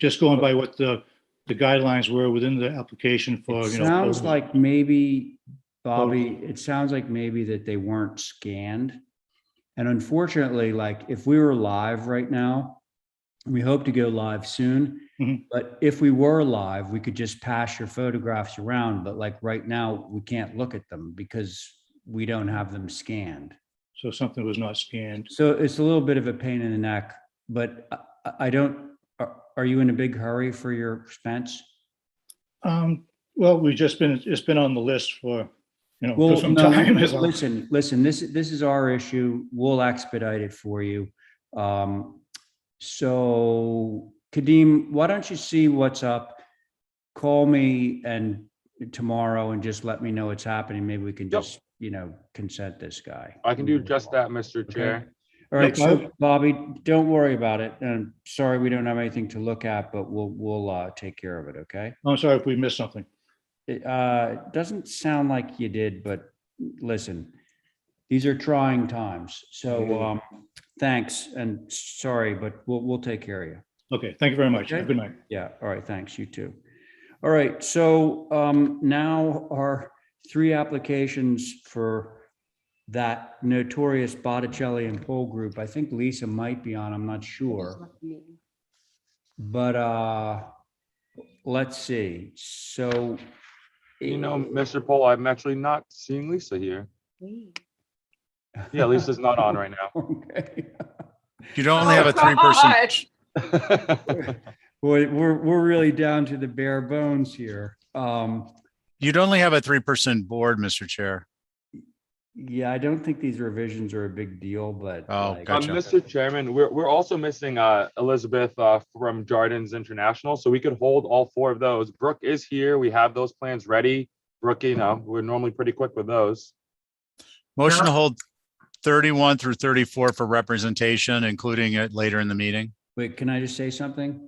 Speaker 19: Just going by what the guidelines were within the application for,
Speaker 2: It
Speaker 19: you know.
Speaker 2: sounds
Speaker 19: photos.
Speaker 2: like maybe, Bobby, it sounds like maybe that they weren't scanned. And unfortunately, like if we were live right now, we hope to go live soon, but if we were live, we could just pass your photographs around. But like right now, we can't look at them because we don't have them scanned.
Speaker 19: So something was not scanned.
Speaker 2: So it's a little bit of a pain in the neck, but I don't, are you in a big hurry for your expense?
Speaker 19: Well, it's been on the list for, for
Speaker 2: Well,
Speaker 19: some
Speaker 2: no,
Speaker 19: time. is all.
Speaker 2: listen, this is our issue. We'll expedite it for you. So Kadeem, why don't you see what's up? Call me and tomorrow and just let me know what's happening. Maybe we can just, consent this guy.
Speaker 3: I can do just that, Mr. Chair.
Speaker 2: All right, so Bobby, don't worry about it. And sorry, we don't have anything to look at, but we'll take care of it, okay?
Speaker 19: I'm sorry if we missed something.
Speaker 2: It doesn't sound like you did, but listen, these are trying times. So thanks and sorry, but we'll take care of you.
Speaker 19: Okay, thank you very much.
Speaker 2: Okay.
Speaker 19: Good night.
Speaker 2: Yeah, all right, thanks, you too. All right, so now our 3 applications for that notorious Botticelli and Pole group. I think Lisa might be on, I'm not sure. But let's see, so.
Speaker 3: Mr. Pohl, I'm actually not seeing Lisa here. Yeah, Lisa's not on right now.
Speaker 2: Okay.
Speaker 8: You'd only have a
Speaker 4: Oh,
Speaker 8: 3-person.
Speaker 4: God.
Speaker 2: We're really down to the bare bones here.
Speaker 8: You'd only have a 3-person board, Mr. Chair.
Speaker 2: Yeah, I don't think these revisions are a big deal, but
Speaker 8: Oh,
Speaker 2: like,
Speaker 8: gotcha.
Speaker 3: Mr. Chairman, we're also missing Elizabeth from Jardins International, so we could hold all 4 of those. Brooke is here. We have those plans ready. Brooke, we're normally pretty quick with those.
Speaker 8: Motion to hold 31 through 34 for representation, including it later in the meeting.
Speaker 2: wait, can I just say something?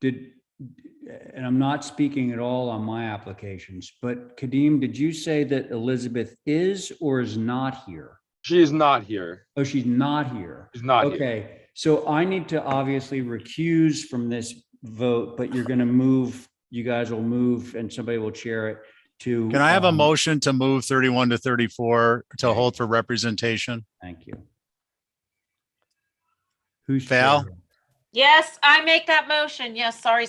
Speaker 2: And I'm not speaking at all on my applications, but Kadeem, did you say that Elizabeth is or is not here?
Speaker 3: She is not here.
Speaker 2: Oh, she's not here.
Speaker 3: She's not here.
Speaker 2: Okay, so I need to obviously recuse from this vote, but you're gonna move, you guys will move and somebody will chair it to.
Speaker 8: Can I have a motion to move 31 to 34 to hold for representation?
Speaker 2: Thank you. Who's
Speaker 8: Val?
Speaker 2: chairing?
Speaker 4: Yes, I make that motion. Yes, sorry.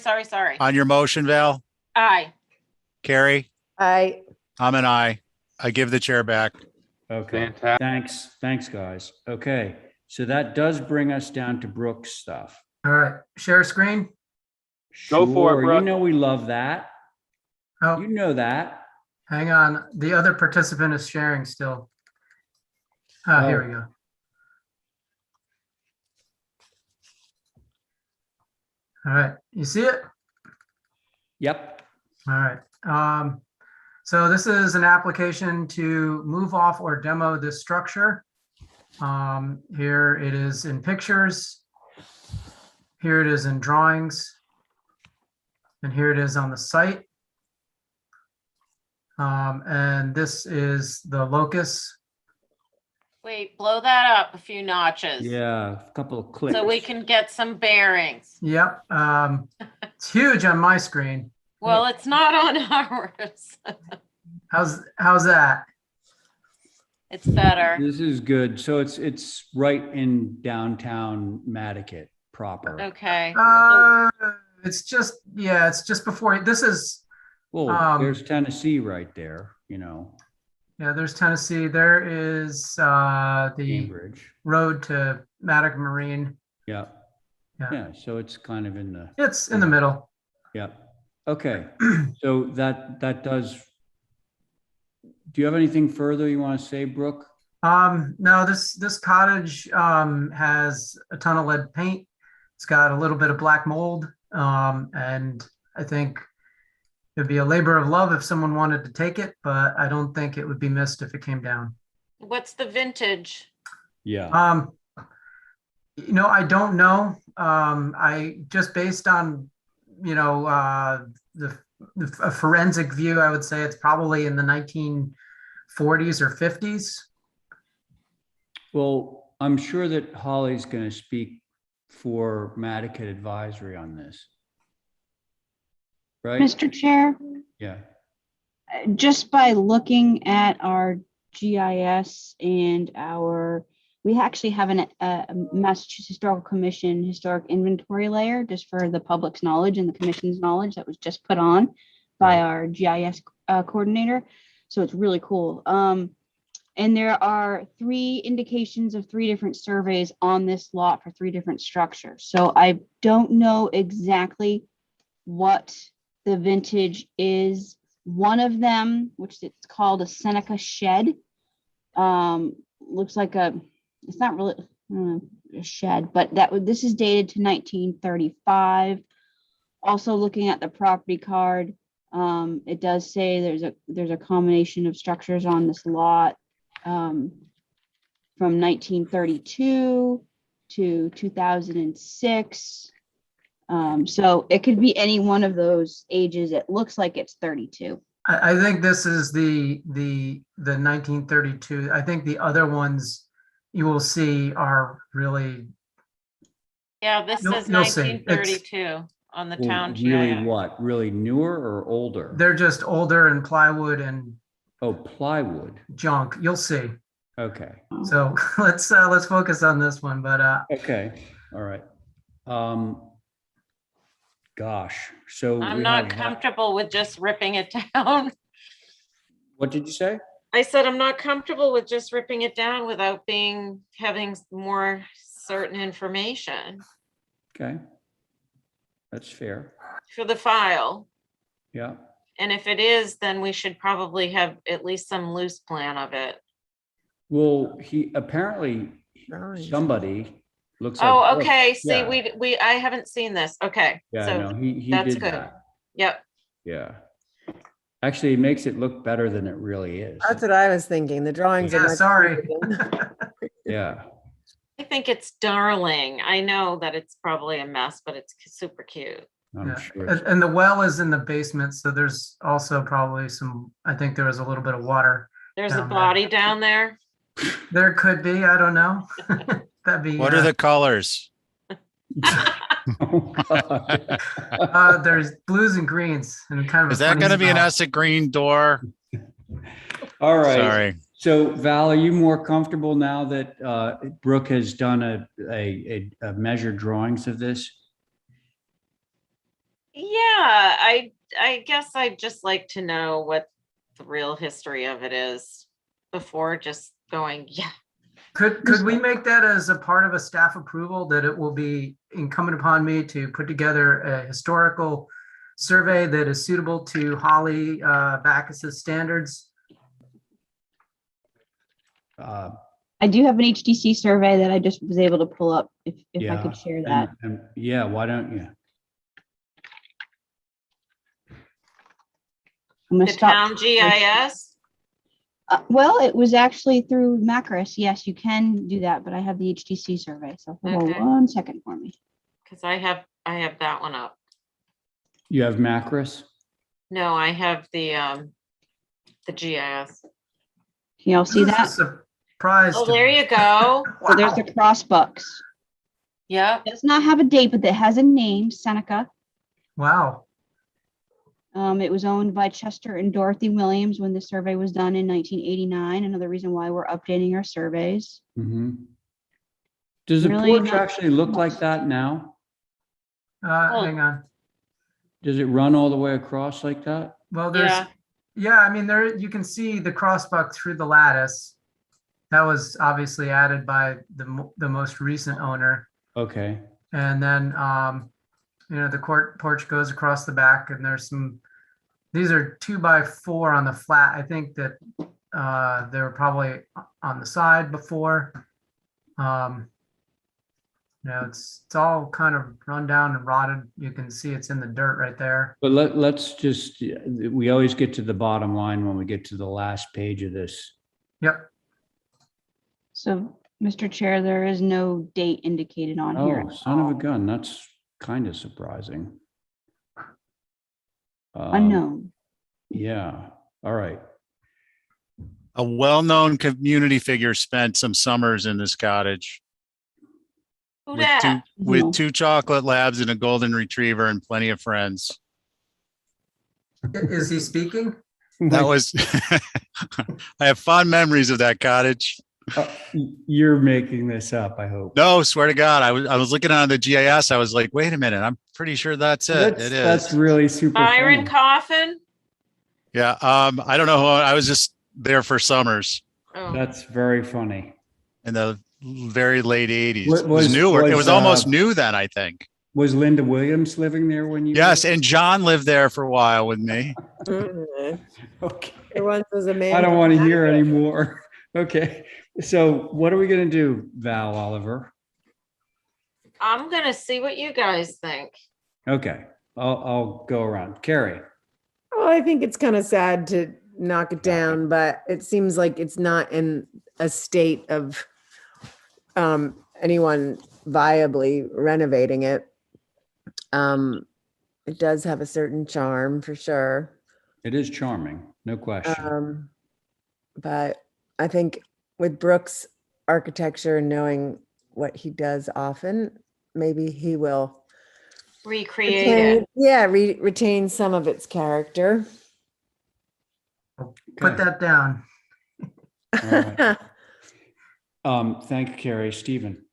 Speaker 8: On your motion, Val?
Speaker 4: Aye.
Speaker 8: Carrie?
Speaker 7: I,
Speaker 8: I'm an aye. I give the chair back.
Speaker 2: Okay,
Speaker 3: Fantastic.
Speaker 2: thanks, guys. Okay, so that does bring us down to Brooke's stuff.
Speaker 18: All right, share screen.
Speaker 3: Go for it,
Speaker 2: Sure,
Speaker 3: Brooke.
Speaker 2: you know we love that.
Speaker 18: Oh,
Speaker 2: You know that.
Speaker 18: hang on. The other participant is sharing still. Ah, here we go. All right, you see it?
Speaker 2: Yep.
Speaker 18: All right. So this is an application to move off or demo this structure. Here it is in pictures. Here it is in drawings. And here it is on the site. And this is the locus.
Speaker 4: Wait, blow that up a few notches.
Speaker 2: Yeah, a couple of clicks.
Speaker 4: So we can get some bearings.
Speaker 18: Yep. It's huge on my screen.
Speaker 4: Well, it's not on ours.
Speaker 18: How's that?
Speaker 4: It's better.
Speaker 2: This is good. So it's right in downtown Nantucket proper.
Speaker 4: Okay.
Speaker 18: It's just before, this is,
Speaker 2: Well, there's Tennessee right there,
Speaker 18: yeah, there's Tennessee. There is the
Speaker 2: Cambridge.
Speaker 18: road to Mattock Marine.
Speaker 2: Yeah.
Speaker 18: Yeah.
Speaker 2: Yeah, so it's kind of in the,
Speaker 18: It's in the middle.
Speaker 2: yeah. Okay, so that does. Do you have anything further you want to say, Brooke?
Speaker 18: No, this cottage has a ton of lead paint. It's got a little bit of black mold. And I think it'd be a labor of love if someone wanted to take it, but I don't think it would be missed if it came down.
Speaker 4: What's the vintage?
Speaker 2: Yeah.
Speaker 18: I don't know. I just based on, a forensic view, I would say it's probably in the 1940s or 50s.
Speaker 2: Well, I'm sure that Holly's going to speak for Nantucket Advisory on this. Right?
Speaker 10: Mr. Chair,
Speaker 2: Yeah.
Speaker 10: just by looking at our GIS and we actually have a Massachusetts Historical Commission historic inventory layer just for the public's knowledge and the commission's knowledge that was just put on by our GIS coordinator. So it's really cool. And there are 3 indications of 3 different surveys on this lot for 3 different structures. So I don't know exactly what the vintage is. One of them, which it's called a Seneca shed, looks like it's not really a shed, but this is dated to 1935. Also looking at the property card, it does say there's a combination of structures on this lot from 1932 to 2006. So it could be any one of those ages. It looks like it's 32.
Speaker 18: I think this is the 1932. I think the other ones you will see are really.
Speaker 4: Yeah, this
Speaker 18: You'll
Speaker 4: says
Speaker 18: see.
Speaker 4: 1932 on the town
Speaker 2: Really
Speaker 4: GIS.
Speaker 2: what? Really newer or older?
Speaker 18: They're just older and plywood and
Speaker 2: Oh, plywood.
Speaker 18: junk. You'll see.
Speaker 2: Okay.
Speaker 18: So let's focus on this one. But
Speaker 2: Okay. All right. Gosh. So
Speaker 4: I'm
Speaker 2: we
Speaker 4: not
Speaker 2: have that-
Speaker 4: comfortable with just ripping it down.
Speaker 2: What did you say?
Speaker 4: I said, I'm not comfortable with just ripping it down without having more certain information
Speaker 2: Okay. That's fair.
Speaker 4: for the file.
Speaker 2: Yeah.
Speaker 4: And if it is, then we should probably have at least some loose plan of it.
Speaker 2: Well, he apparently, somebody looks like.
Speaker 4: Oh,
Speaker 2: Brooke.
Speaker 4: okay. See,
Speaker 2: Yeah.
Speaker 4: I haven't seen this. Okay.
Speaker 2: Yeah,
Speaker 4: So
Speaker 2: no, he
Speaker 4: that's
Speaker 2: did
Speaker 4: good.
Speaker 2: that.
Speaker 4: Yep.
Speaker 2: Yeah. Actually, it makes it look better than it really is.
Speaker 7: That's what I was thinking. The drawings are
Speaker 18: Yeah,
Speaker 7: much
Speaker 18: sorry.
Speaker 7: better than-
Speaker 2: Yeah.
Speaker 4: I think it's darling. I know that it's probably a mess, but it's super cute.
Speaker 2: I'm
Speaker 18: Yeah.
Speaker 2: sure.
Speaker 18: And the well is in the basement, so there's also probably some, I think there was a little bit of water.
Speaker 4: There's a
Speaker 18: down there.
Speaker 4: body down there.
Speaker 18: There could be, I don't know. That'd be.
Speaker 8: What are the colors?
Speaker 2: Oh, God.
Speaker 18: There's blues and greens and kind of.
Speaker 8: Is that going to be an acid green door?
Speaker 2: All right.
Speaker 8: Sorry.
Speaker 2: So Val, are you more comfortable now that Brooke has done a measured drawings of this?
Speaker 4: Yeah, I guess I'd just like to know what the real history of it is before just going, yeah.
Speaker 18: Could we make that as a part of a staff approval, that it will be incumbent upon me to put together a historical survey that is suitable to Holly Backus's standards?
Speaker 10: I do have an HTC survey that I just was able to pull up if I
Speaker 2: Yeah,
Speaker 10: could share that.
Speaker 2: and yeah, why don't you?
Speaker 10: I'm gonna
Speaker 4: The
Speaker 10: stop.
Speaker 4: town GIS.
Speaker 10: Well, it was actually through Macris. Yes, you can do that, but I have the HTC survey. So hold
Speaker 4: Okay.
Speaker 10: on 1 second for me.
Speaker 4: Because I have that one up.
Speaker 2: You have Macris?
Speaker 4: No, I have the GIS.
Speaker 10: Can y'all see
Speaker 18: This is
Speaker 10: that?
Speaker 18: a surprise.
Speaker 4: Oh,
Speaker 18: to
Speaker 4: there
Speaker 18: me.
Speaker 4: you go.
Speaker 10: So there's the cross bucks.
Speaker 4: Yep.
Speaker 10: Does not have a date, but it has a name, Seneca.
Speaker 18: Wow.
Speaker 10: It was owned by Chester and Dorothy Williams when the survey was done in 1989. Another reason why we're updating our surveys.
Speaker 2: Mm-hmm. Does the
Speaker 10: Really
Speaker 2: porch
Speaker 10: not-
Speaker 2: actually look like that now?
Speaker 18: Hang on.
Speaker 2: Does it run all the way across like that?
Speaker 18: Well, there's,
Speaker 4: Yeah.
Speaker 18: yeah, I mean, there, you can see the crossbuck through the lattice. That was obviously added by the most recent owner.
Speaker 2: Okay.
Speaker 18: And then, the porch goes across the back, and there's these are 2x4 on the flat. I think that they were probably on the side before. It's all kind of run down and rotted. You can see it's in the dirt right there.
Speaker 2: But let's just, we always get to the bottom line when we get to the last page of this.
Speaker 18: Yep.
Speaker 10: So, Mr. Chair, there is no date indicated on here.
Speaker 2: Oh, son of a gun. That's kind of surprising.
Speaker 10: Unknown.
Speaker 2: Yeah. All right.
Speaker 8: A well-known community figure spent some summers in this cottage
Speaker 4: Who
Speaker 8: with
Speaker 4: dat?
Speaker 8: with 2 chocolate labs and a golden retriever and plenty of friends.
Speaker 18: Is he speaking?
Speaker 8: That was, I have fond memories of that cottage.
Speaker 2: You're making this up, I hope.
Speaker 8: No, swear to God, I was looking on the GIS. I was like, wait a minute, I'm pretty sure that's it. It is.
Speaker 2: That's really super
Speaker 4: Byron
Speaker 2: funny.
Speaker 4: Coffin.
Speaker 8: Yeah. I don't know. I was just there for summers
Speaker 4: Oh,
Speaker 2: That's very funny.
Speaker 8: in the very late 80s.
Speaker 2: What
Speaker 8: It was
Speaker 2: was-
Speaker 8: newer. It
Speaker 2: was,
Speaker 8: was almost
Speaker 2: uh,
Speaker 8: new then, I think.
Speaker 2: Was Linda Williams living there when you?
Speaker 8: Yes. And John lived there for a while with me.
Speaker 7: Mhm.
Speaker 2: Okay.
Speaker 7: There once was a man.
Speaker 2: I don't
Speaker 7: from
Speaker 2: want to hear
Speaker 7: Nantucket.
Speaker 2: anymore. Okay. So what are we going to do, Val Oliver?
Speaker 4: I'm gonna see what you guys think.
Speaker 2: Okay. I'll go around. Carrie.
Speaker 7: Well, I think it's kind of sad to knock it down, but it seems like it's not in a state of anyone viably renovating it. It does have a certain charm for sure.
Speaker 2: It is charming, no question.
Speaker 7: But I think with Brooks' architecture and knowing what he does often, maybe he will
Speaker 4: Recreate
Speaker 7: retain,
Speaker 4: it.
Speaker 7: yeah, retain some of its character.
Speaker 18: Put that down.
Speaker 2: All right. Thank you, Carrie. Stephen.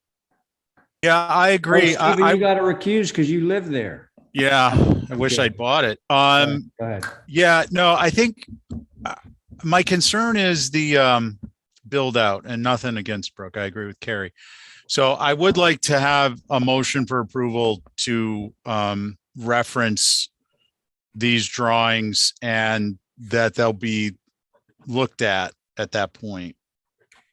Speaker 8: Yeah, I agree.
Speaker 2: Stephen, you got to recuse because you live there.
Speaker 8: Yeah, I wish
Speaker 2: Okay.
Speaker 8: I'd bought it.
Speaker 2: Go ahead.
Speaker 8: Yeah, no, I think My concern is the build out, and nothing against Brooke. I agree with Carrie. So I would like to have a motion for approval to reference these drawings and that they'll be looked at that point.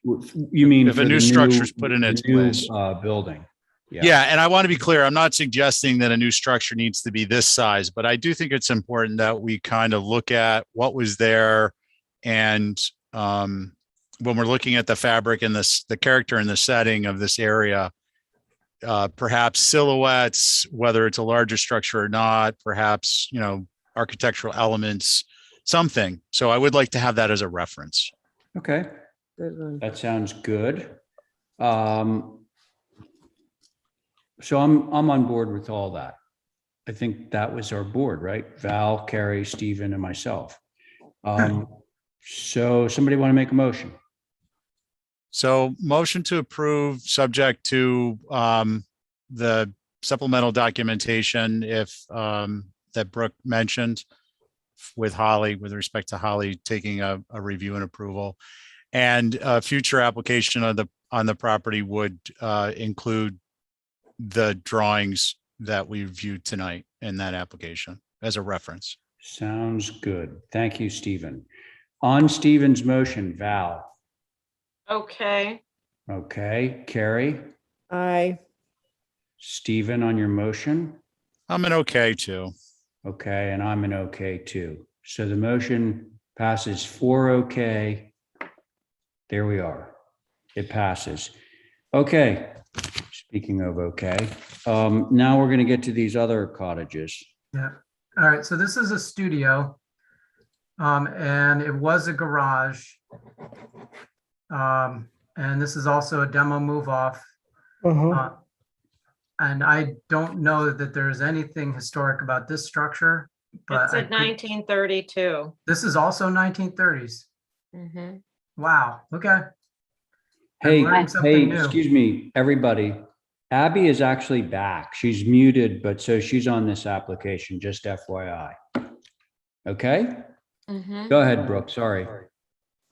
Speaker 2: You mean
Speaker 8: If a
Speaker 2: for
Speaker 8: new
Speaker 2: the
Speaker 8: structure's put in
Speaker 2: the
Speaker 8: its
Speaker 2: new,
Speaker 8: place.
Speaker 2: Building?
Speaker 8: Yeah, and I want to be clear, I'm not suggesting that a new structure needs to be this size, but I do think it's important that we kind of look at what was there. And when we're looking at the fabric and the character and the setting of this area, perhaps silhouettes, whether it's a larger structure or not, perhaps, architectural elements, something. So I would like to have that as a reference.
Speaker 2: Okay,
Speaker 7: Good one.
Speaker 2: that sounds good. So I'm on board with all that. I think that was our board, right? Val, Carrie, Stephen, and myself. So somebody want to make a motion?
Speaker 8: So motion to approve, subject to the supplemental documentation if that Brooke mentioned with Holly, with respect to Holly taking a review and approval. And future application on the property would include the drawings that we viewed tonight in that application as a reference.
Speaker 2: Sounds good. Thank you, Stephen. On Stephen's motion, Val.
Speaker 4: Okay.
Speaker 2: Okay, Carrie,
Speaker 7: Aye.
Speaker 2: Stephen on your motion.
Speaker 8: I'm an okay too.
Speaker 2: Okay, and I'm an okay too. So the motion passes 4 okay. There we are. It passes. Okay. Speaking of okay, now we're going to get to these other cottages.
Speaker 18: Yeah. All right. So this is a studio. And it was a garage. And this is also a demo move off. And I don't know that there's anything historic about this structure, but
Speaker 4: It's at 1932.
Speaker 18: this is also 1930s.
Speaker 4: Mhm.
Speaker 18: Wow. Okay.
Speaker 2: Hey,
Speaker 18: learning something new.
Speaker 2: excuse me, everybody. Abby is actually back. She's muted, but so she's on this application, just FYI. Okay,
Speaker 4: Mhm.
Speaker 2: go ahead, Brooke. Sorry.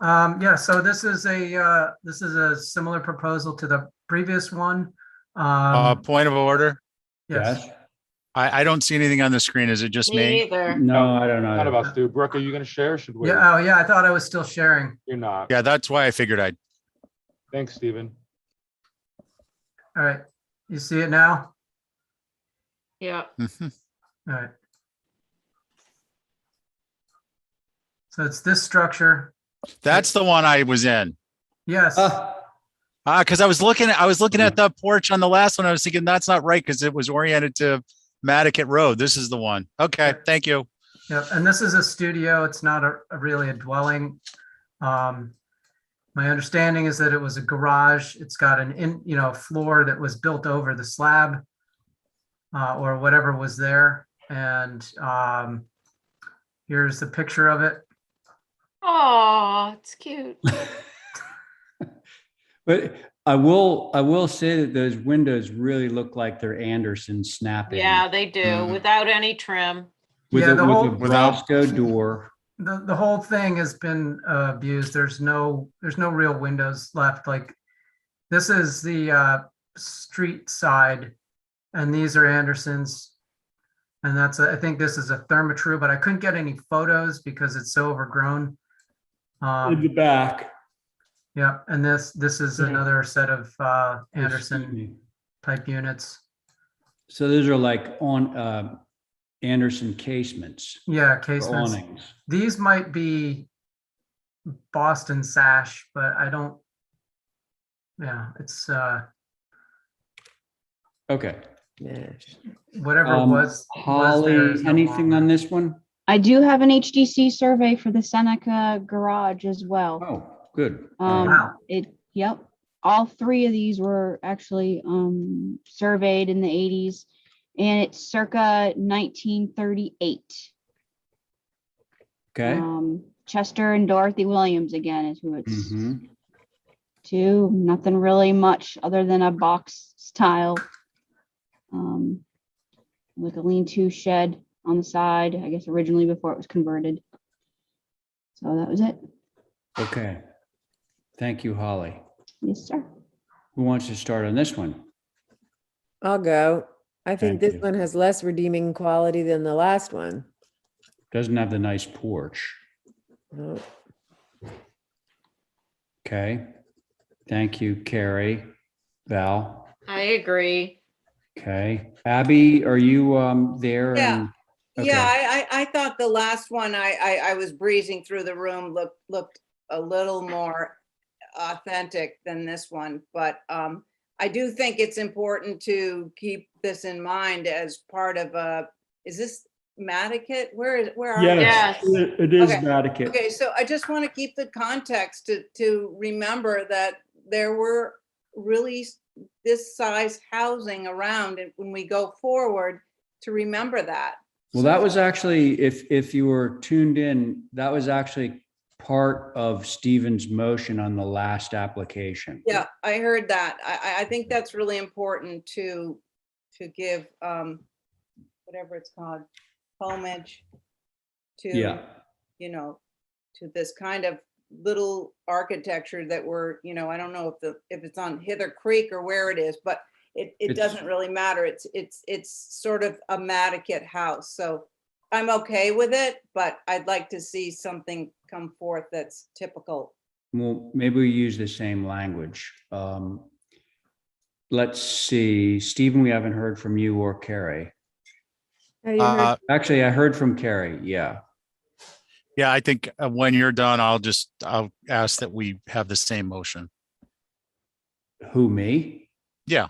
Speaker 18: Yeah, so this is a similar proposal to the previous one.
Speaker 8: Point of order.
Speaker 18: Yes.
Speaker 8: I don't see anything on the screen. Is it just me?
Speaker 4: Either.
Speaker 2: No, I don't know.
Speaker 3: Not about Stu. Brooke, are you going to share? Or should we?
Speaker 18: Yeah. Oh, yeah. I thought I was still sharing.
Speaker 3: You're not.
Speaker 8: Yeah, that's why I figured I'd.
Speaker 3: Thanks, Stephen.
Speaker 18: All right. You see it now?
Speaker 4: Yeah.
Speaker 18: All right. So it's this structure.
Speaker 8: That's the one I was in.
Speaker 18: Yes.
Speaker 8: Because I was looking at the porch on the last one. I was thinking that's not right because it was oriented to Nantucket Road. This is the one. Okay, thank you.
Speaker 18: Yep. And this is a studio. It's not really a dwelling. My understanding is that it was a garage. It's got an floor that was built over the slab or whatever was there. And here's the picture of it.
Speaker 4: Oh, it's cute.
Speaker 2: But I will say that those windows really look like they're Anderson snapping.
Speaker 4: Yeah, they do, without any trim.
Speaker 2: With
Speaker 18: Yeah,
Speaker 2: a,
Speaker 18: the
Speaker 2: with
Speaker 18: whole-
Speaker 2: a Brasco door.
Speaker 18: The whole thing has been abused. There's no real windows left. Like this is the street side, and these are Andersons, and I think this is a Therma-Tru, but I couldn't get any photos because it's so overgrown.
Speaker 2: In the back.
Speaker 18: Yeah, and this is
Speaker 2: Yeah.
Speaker 18: another set of
Speaker 2: Excuse
Speaker 18: Anderson
Speaker 2: me.
Speaker 18: type units.
Speaker 2: So those are like on Anderson casements.
Speaker 18: Yeah,
Speaker 2: or
Speaker 18: casements.
Speaker 2: awnings.
Speaker 18: These might be Boston sash, but I don't. Yeah, it's
Speaker 2: Okay.
Speaker 18: whatever was
Speaker 2: Holly,
Speaker 18: there is no
Speaker 2: anything
Speaker 18: longer.
Speaker 2: on this one?
Speaker 10: I do have an HDC survey for the Seneca garage as well.
Speaker 2: Oh, good.
Speaker 10: Yep. All three of these were actually surveyed in the 80s, and it's circa 1938.
Speaker 2: Okay.
Speaker 10: Chester and Dorothy Williams again is who it's
Speaker 2: Mhm.
Speaker 10: to. Nothing really much other than a box style, like a lean-to shed on the side, I guess originally before it was converted. So that was it.
Speaker 2: Okay. Thank you, Holly.
Speaker 10: Yes, sir.
Speaker 2: Who wants to start on this one?
Speaker 7: I'll go. I think
Speaker 2: Thank
Speaker 7: this
Speaker 2: you.
Speaker 7: one has less redeeming quality than the last one.
Speaker 2: Doesn't have the nice porch.
Speaker 7: No.
Speaker 2: Okay. Thank you, Carrie. Val.
Speaker 4: I agree.
Speaker 2: Okay. Abby, are you there?
Speaker 6: Yeah.
Speaker 2: And-
Speaker 6: Yeah,
Speaker 2: Okay.
Speaker 6: I thought the last one, I was breezing through the room, looked a little more authentic than this one, but I do think it's important to keep this in mind as part of is this Nantucket? Where are we?
Speaker 2: Yes, it is
Speaker 6: Okay.
Speaker 2: Nantucket.
Speaker 6: Okay, so I just want to keep the context to remember that there were really this size housing around, and when we go forward, to remember that.
Speaker 2: Well, that was actually, if you were tuned in, that was actually part of Stephen's motion on the last application.
Speaker 6: Yeah, I heard that. I think that's really important to give whatever it's called, homage to,
Speaker 2: Yeah.
Speaker 6: you know, to this kind of little architecture that we're, I don't know if it's on Hither Creek or where it is, but it doesn't really matter. It's sort of a Nantucket house. So I'm okay with it, but I'd like to see something come forth that's typical.
Speaker 2: Well, maybe we use the same language. Let's see, Stephen, we haven't heard from you or Carrie. Actually, I heard from Carrie. Yeah.
Speaker 8: Yeah, I think when you're done, I'll ask that we have the same motion.
Speaker 2: Who, me?
Speaker 8: Yeah.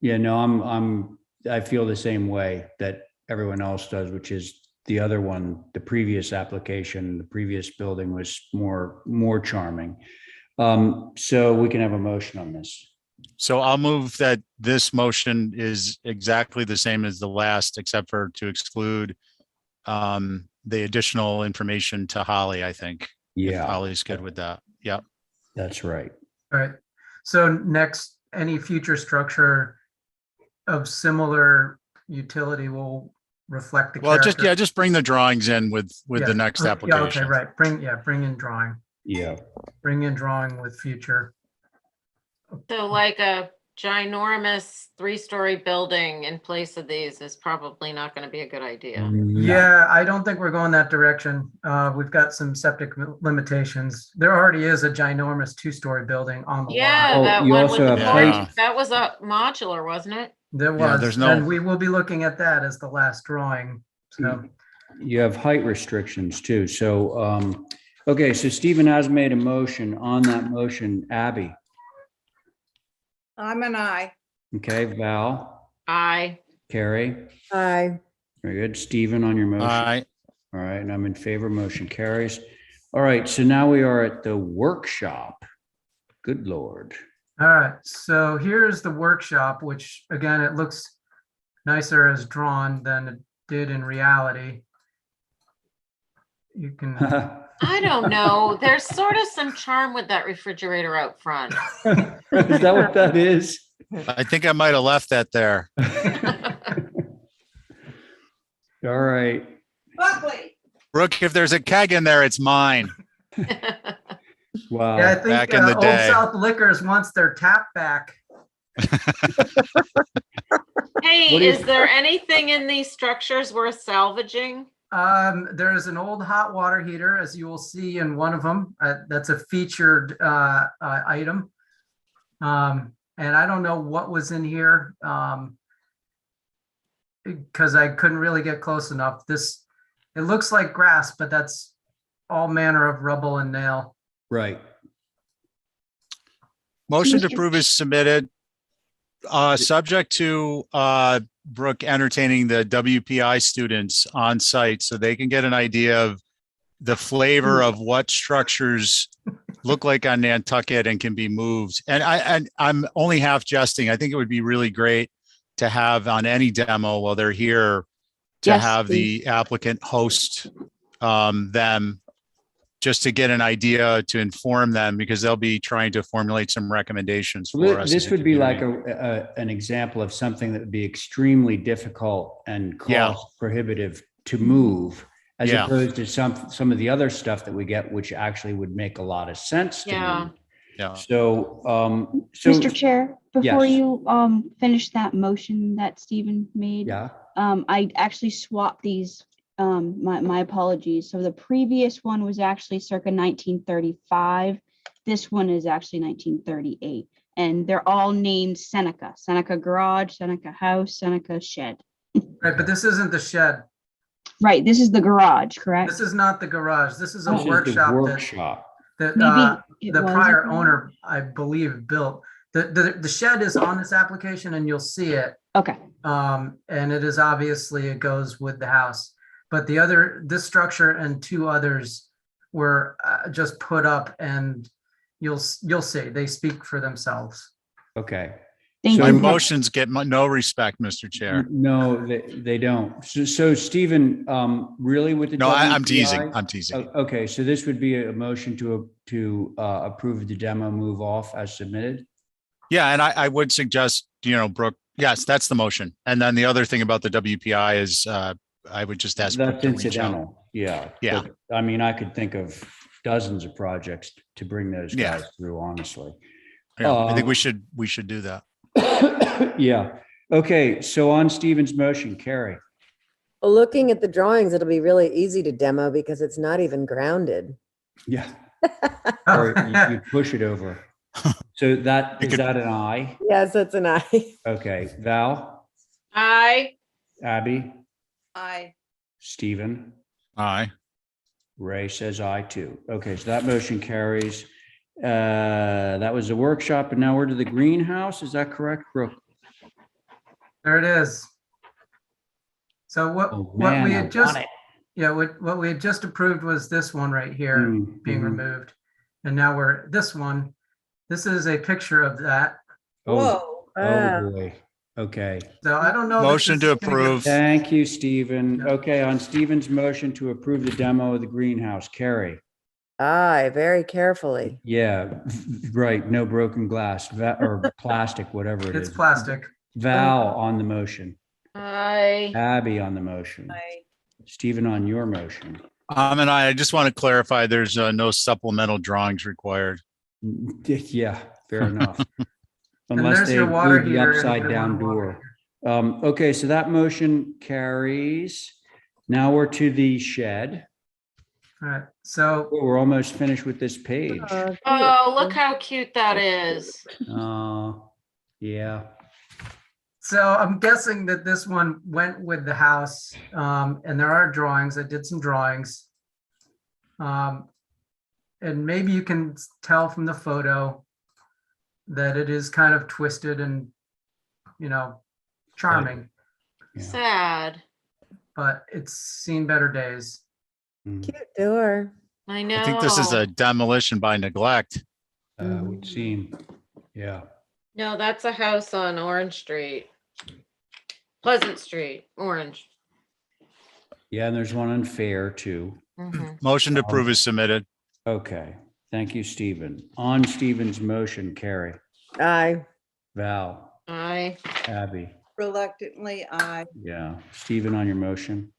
Speaker 2: Yeah, no, I feel the same way that everyone else does, which is the other one, the previous application, the previous building was more charming. So we can have a motion on this.
Speaker 8: So I'll move that this motion is exactly the same as the last, except for to exclude the additional information to Holly, I think.
Speaker 2: Yeah.
Speaker 8: If Holly's good with that. Yeah.
Speaker 2: That's right.
Speaker 18: All right. So next, any future structure of similar utility will reflect the
Speaker 8: Well,
Speaker 18: character.
Speaker 8: just bring the drawings in with
Speaker 18: Yeah.
Speaker 8: the next
Speaker 18: Yeah,
Speaker 8: application.
Speaker 18: okay, right. Bring in drawing.
Speaker 2: Yeah.
Speaker 18: Bring in drawing with future.
Speaker 4: So like a ginormous 3-story building in place of these is probably not going to be a good idea.
Speaker 18: Yeah, I don't think we're going that direction. We've got some septic limitations. There already is a ginormous 2-story building on the
Speaker 4: Yeah,
Speaker 18: lot.
Speaker 4: that
Speaker 2: you
Speaker 4: one
Speaker 2: also
Speaker 4: with the
Speaker 2: have
Speaker 4: porch,
Speaker 2: height.
Speaker 4: that was a modular, wasn't it?
Speaker 18: There
Speaker 8: Yeah,
Speaker 18: was,
Speaker 8: there's no-
Speaker 18: and we will be looking at that as the last drawing. So
Speaker 2: You have height restrictions too. So, okay, so Stephen has made a motion. On that motion, Abby.
Speaker 6: I'm an aye.
Speaker 2: Okay, Val,
Speaker 4: Aye.
Speaker 2: Carrie.
Speaker 7: Aye.
Speaker 2: Very good. Stephen on your motion.
Speaker 8: Aye.
Speaker 2: All right, and I'm in favor. Motion carries. All right, so now we are at the workshop. Good Lord.
Speaker 18: all right, so here's the workshop, which again, it looks nicer as drawn than it did in reality. You can,
Speaker 4: I don't know. There's sort of some charm with that refrigerator out front.
Speaker 2: Is that what that is?
Speaker 8: I think I might have left that there.
Speaker 2: All right.
Speaker 6: Buckley.
Speaker 8: Brooke, if there's a keg in there, it's mine.
Speaker 2: Wow.
Speaker 18: yeah, I think
Speaker 8: Back in the
Speaker 18: Old
Speaker 8: day.
Speaker 18: South Liquors wants their tap back.
Speaker 4: Hey,
Speaker 2: What do you-
Speaker 4: is there anything in these structures worth salvaging?
Speaker 18: There's an old hot water heater, as you will see in one of them. That's a featured item. And I don't know what was in here because I couldn't really get close enough. It looks like grass, but that's all manner of rubble and nail.
Speaker 2: Right.
Speaker 8: Motion to approve is submitted. Subject to Brooke entertaining the WPI students on site so they can get an idea of the flavor of what structures look like on Nantucket and can be moved. And I'm only half jesting. I think it would be really great to have on any demo while they're here to
Speaker 10: Yes,
Speaker 8: have the applicant host them just to get an idea to inform them because they'll be trying to formulate some recommendations for us.
Speaker 2: This
Speaker 8: as a
Speaker 2: would be like
Speaker 8: community.
Speaker 2: an example of something that would be extremely difficult and cost prohibitive to move. as
Speaker 8: Yeah.
Speaker 2: opposed to some of the other stuff that we get, which actually would make a lot of sense to
Speaker 4: Yeah.
Speaker 2: me.
Speaker 8: Yeah.
Speaker 2: So,
Speaker 10: Mr. Chair, before
Speaker 2: yes.
Speaker 10: you finish that motion that Stephen made,
Speaker 2: Yeah,
Speaker 10: I actually swapped these. My apologies. So the previous one was actually circa 1935. This one is actually 1938, and they're all named Seneca. Seneca Garage, Seneca House, Seneca Shed.
Speaker 18: Right, but this isn't the shed.
Speaker 10: Right. This is the garage, correct?
Speaker 18: This is not the garage. This is a
Speaker 2: this is the
Speaker 18: workshop that
Speaker 2: workshop.
Speaker 18: that
Speaker 10: Maybe it
Speaker 18: the
Speaker 10: was a
Speaker 18: prior
Speaker 10: garage.
Speaker 18: owner, I believe, built. The shed is on this application and you'll see it.
Speaker 10: Okay.
Speaker 18: And it is obviously, it goes with the house. But this structure and two others were just put up, and you'll see, they speak for themselves.
Speaker 2: Okay.
Speaker 10: Thank
Speaker 8: My
Speaker 10: you.
Speaker 8: motions get no respect, Mr. Chair.
Speaker 2: No, they don't. So Stephen, really with the.
Speaker 8: No, I'm
Speaker 2: WPI?
Speaker 8: teasing. I'm teasing.
Speaker 2: Okay, so this would be a motion to approve the demo move off as submitted?
Speaker 8: Yeah, and I would suggest, Brooke, yes, that's the motion. And then the other thing about the WPI is I would just ask Brooke
Speaker 2: That's
Speaker 8: to reach out.
Speaker 2: incidental, yeah.
Speaker 8: Yeah.
Speaker 2: But, I mean, I could think of dozens of projects to bring those
Speaker 8: Yeah.
Speaker 2: guys through, honestly.
Speaker 8: Yeah, I think we should do that.
Speaker 2: Yeah, okay, so on Stephen's motion, Carrie,
Speaker 7: Well, looking at the drawings, it'll be really easy to demo because it's not even grounded.
Speaker 2: yeah. Or you push it over. So is that an aye?
Speaker 7: Yes, it's an eye.
Speaker 2: Okay, Val,
Speaker 4: I,
Speaker 2: Abby,
Speaker 6: I,
Speaker 2: Stephen,
Speaker 8: Aye.
Speaker 2: Ray says aye too. Okay, so that motion carries. That was a workshop, and now we're to the greenhouse. Is that correct, Brooke?
Speaker 18: There it is. So what
Speaker 2: Oh,
Speaker 18: what
Speaker 2: man,
Speaker 18: we
Speaker 2: I
Speaker 18: had just,
Speaker 2: want it.
Speaker 18: yeah, what we had just approved was this one right here being
Speaker 2: Mhm.
Speaker 18: removed. And now we're this one. This is a picture of that.
Speaker 2: Oh,
Speaker 6: whoa,
Speaker 2: oh boy. Okay.
Speaker 18: So I don't know. that
Speaker 8: Motion
Speaker 18: this
Speaker 8: to
Speaker 18: is gonna get-
Speaker 8: approve.
Speaker 2: Thank you, Stephen.
Speaker 18: Yeah.
Speaker 2: Okay, on Stephen's motion to approve the demo of the greenhouse, Carrie.
Speaker 7: Aye, very carefully.
Speaker 2: Yeah, right. No broken glass or plastic, whatever it
Speaker 18: It's
Speaker 2: is.
Speaker 18: plastic.
Speaker 2: Val on the motion.
Speaker 4: I,
Speaker 2: Abby on the motion.
Speaker 6: I,
Speaker 2: Stephen on your motion.
Speaker 8: And I just want to clarify, there's no supplemental drawings required.
Speaker 2: Yeah, fair enough.
Speaker 18: And
Speaker 2: Unless
Speaker 18: there's
Speaker 2: they
Speaker 18: your water
Speaker 2: include the
Speaker 18: heater if
Speaker 2: upside
Speaker 18: you
Speaker 2: down
Speaker 18: want water
Speaker 2: door. Okay, so that motion carries. Now we're to the shed.
Speaker 18: All right. So
Speaker 2: We're almost finished with this page.
Speaker 4: oh, look how cute that is.
Speaker 2: Yeah.
Speaker 18: So I'm guessing that this one went with the house, and there are drawings. I did some drawings. And maybe you can tell from the photo that it is kind of twisted and, charming,
Speaker 2: Yeah.
Speaker 4: Sad.
Speaker 18: but it's seen better days.
Speaker 2: Mhm.
Speaker 7: Cute door.
Speaker 4: I know.
Speaker 8: I think this is a demolition by neglect.
Speaker 2: Would seem, yeah.
Speaker 4: No, that's a house on Orange Street. Pleasant Street, Orange.
Speaker 2: Yeah, and there's one unfair too.
Speaker 4: Mhm.
Speaker 8: Motion to approve is submitted.
Speaker 2: Okay, thank you, Stephen. On Stephen's motion, Carrie,
Speaker 7: Aye.
Speaker 2: Val,
Speaker 4: I,
Speaker 2: Abby,
Speaker 6: reluctantly, I,
Speaker 2: yeah. Stephen on your motion.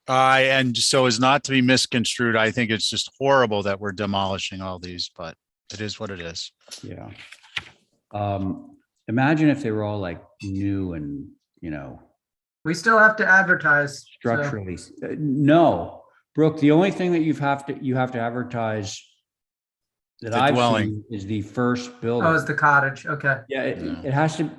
Speaker 8: Aye, and so as not to be misconstrued, I think it's just horrible that we're demolishing all these, but it is what it is.
Speaker 2: Yeah. Imagine if they were all like new and,
Speaker 18: We still have to advertise. so-
Speaker 2: structurally. No, Brooke, the only thing that you have to advertise that
Speaker 8: The
Speaker 2: I've
Speaker 8: dwelling.
Speaker 2: seen is the first building.
Speaker 18: Oh, it's the cottage. Okay.
Speaker 2: Yeah, it has to,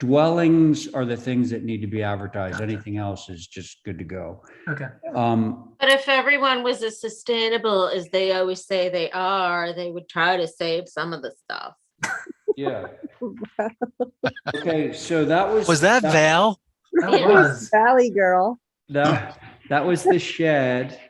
Speaker 2: dwellings are the things that need to be advertised. Anything else is just good to go.
Speaker 18: Okay.
Speaker 4: but if everyone was as sustainable as they always say they are, they would try to save some of the stuff.
Speaker 2: Yeah. Okay, so that was.
Speaker 8: Was that Val?
Speaker 18: That was.
Speaker 7: Valley girl.
Speaker 2: That was the shed.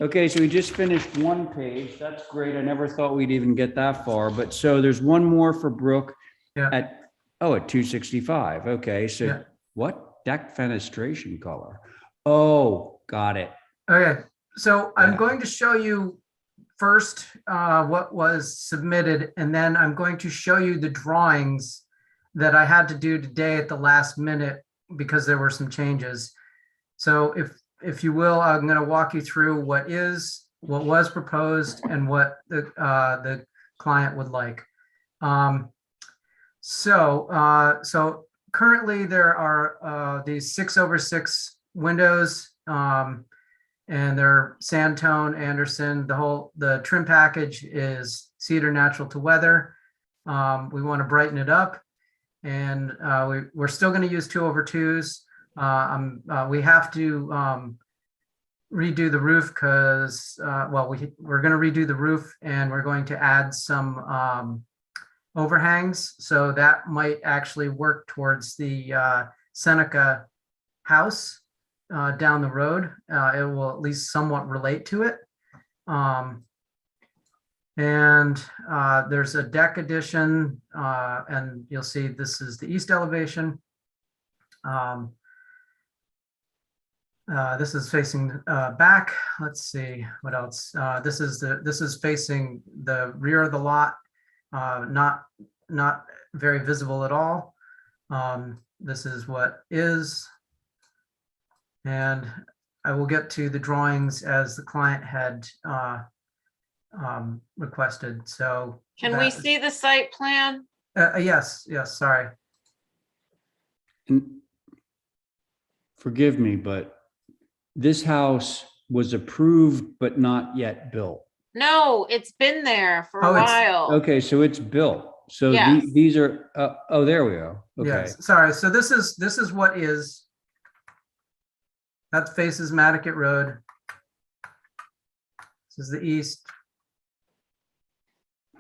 Speaker 2: Okay, so we just finished one page. That's great. I never thought we'd even get that far, but so there's one more for Brooke
Speaker 18: Yeah.
Speaker 2: at 265. Okay, so
Speaker 18: Yeah.
Speaker 2: what? Deck fenestration color. Oh, got it.
Speaker 18: Okay, so I'm
Speaker 2: Yeah.
Speaker 18: going to show you first what was submitted, and then I'm going to show you the drawings that I had to do today at the last minute because there were some changes. So if you will, I'm going to walk you through what was proposed and what the client would like. So currently there are these 6/6 windows, and they're Sandtone, Anderson. The trim package is cedar natural to weather. We want to brighten it up, and we're still going to use 2/2s. We have to redo the roof because, we're going to redo the roof, and we're going to add some overhangs. So that might actually work towards the Seneca house down the road. It will at least somewhat relate to it. And there's a deck addition, and you'll see this is the east elevation. This is facing back. Let's see what else. This is facing the rear of the lot, not very visible at all. This is what is, and I will get to the drawings as the client had requested. So
Speaker 4: Can we see the site plan?
Speaker 18: yes, sorry.
Speaker 2: And forgive me, but this house was approved but not yet built.
Speaker 4: No, it's been there for a
Speaker 18: Oh,
Speaker 4: while.
Speaker 2: Okay, so it's built. So
Speaker 4: Yes.
Speaker 2: these are, oh, there we go. Okay.
Speaker 18: Yes, sorry. So this is what is. That faces Nantucket Road. This is the east.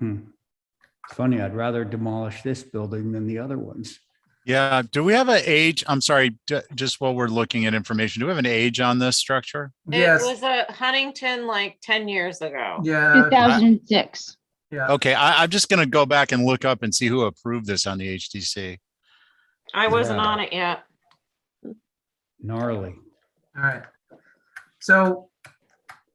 Speaker 2: It's funny, I'd rather demolish this building than the other ones.
Speaker 8: Yeah. Do we have an age? I'm sorry, just while we're looking at information, do we have an age on this structure?
Speaker 18: Yes.
Speaker 4: It was a Huntington like 10 years ago.
Speaker 18: Yeah.
Speaker 10: 2006.
Speaker 18: Yeah.
Speaker 8: Okay, I'm just gonna go back and look up and see who approved this on the HDC.
Speaker 4: I wasn't
Speaker 2: Yeah.
Speaker 4: on it yet.
Speaker 2: Gnarly.
Speaker 18: All right. So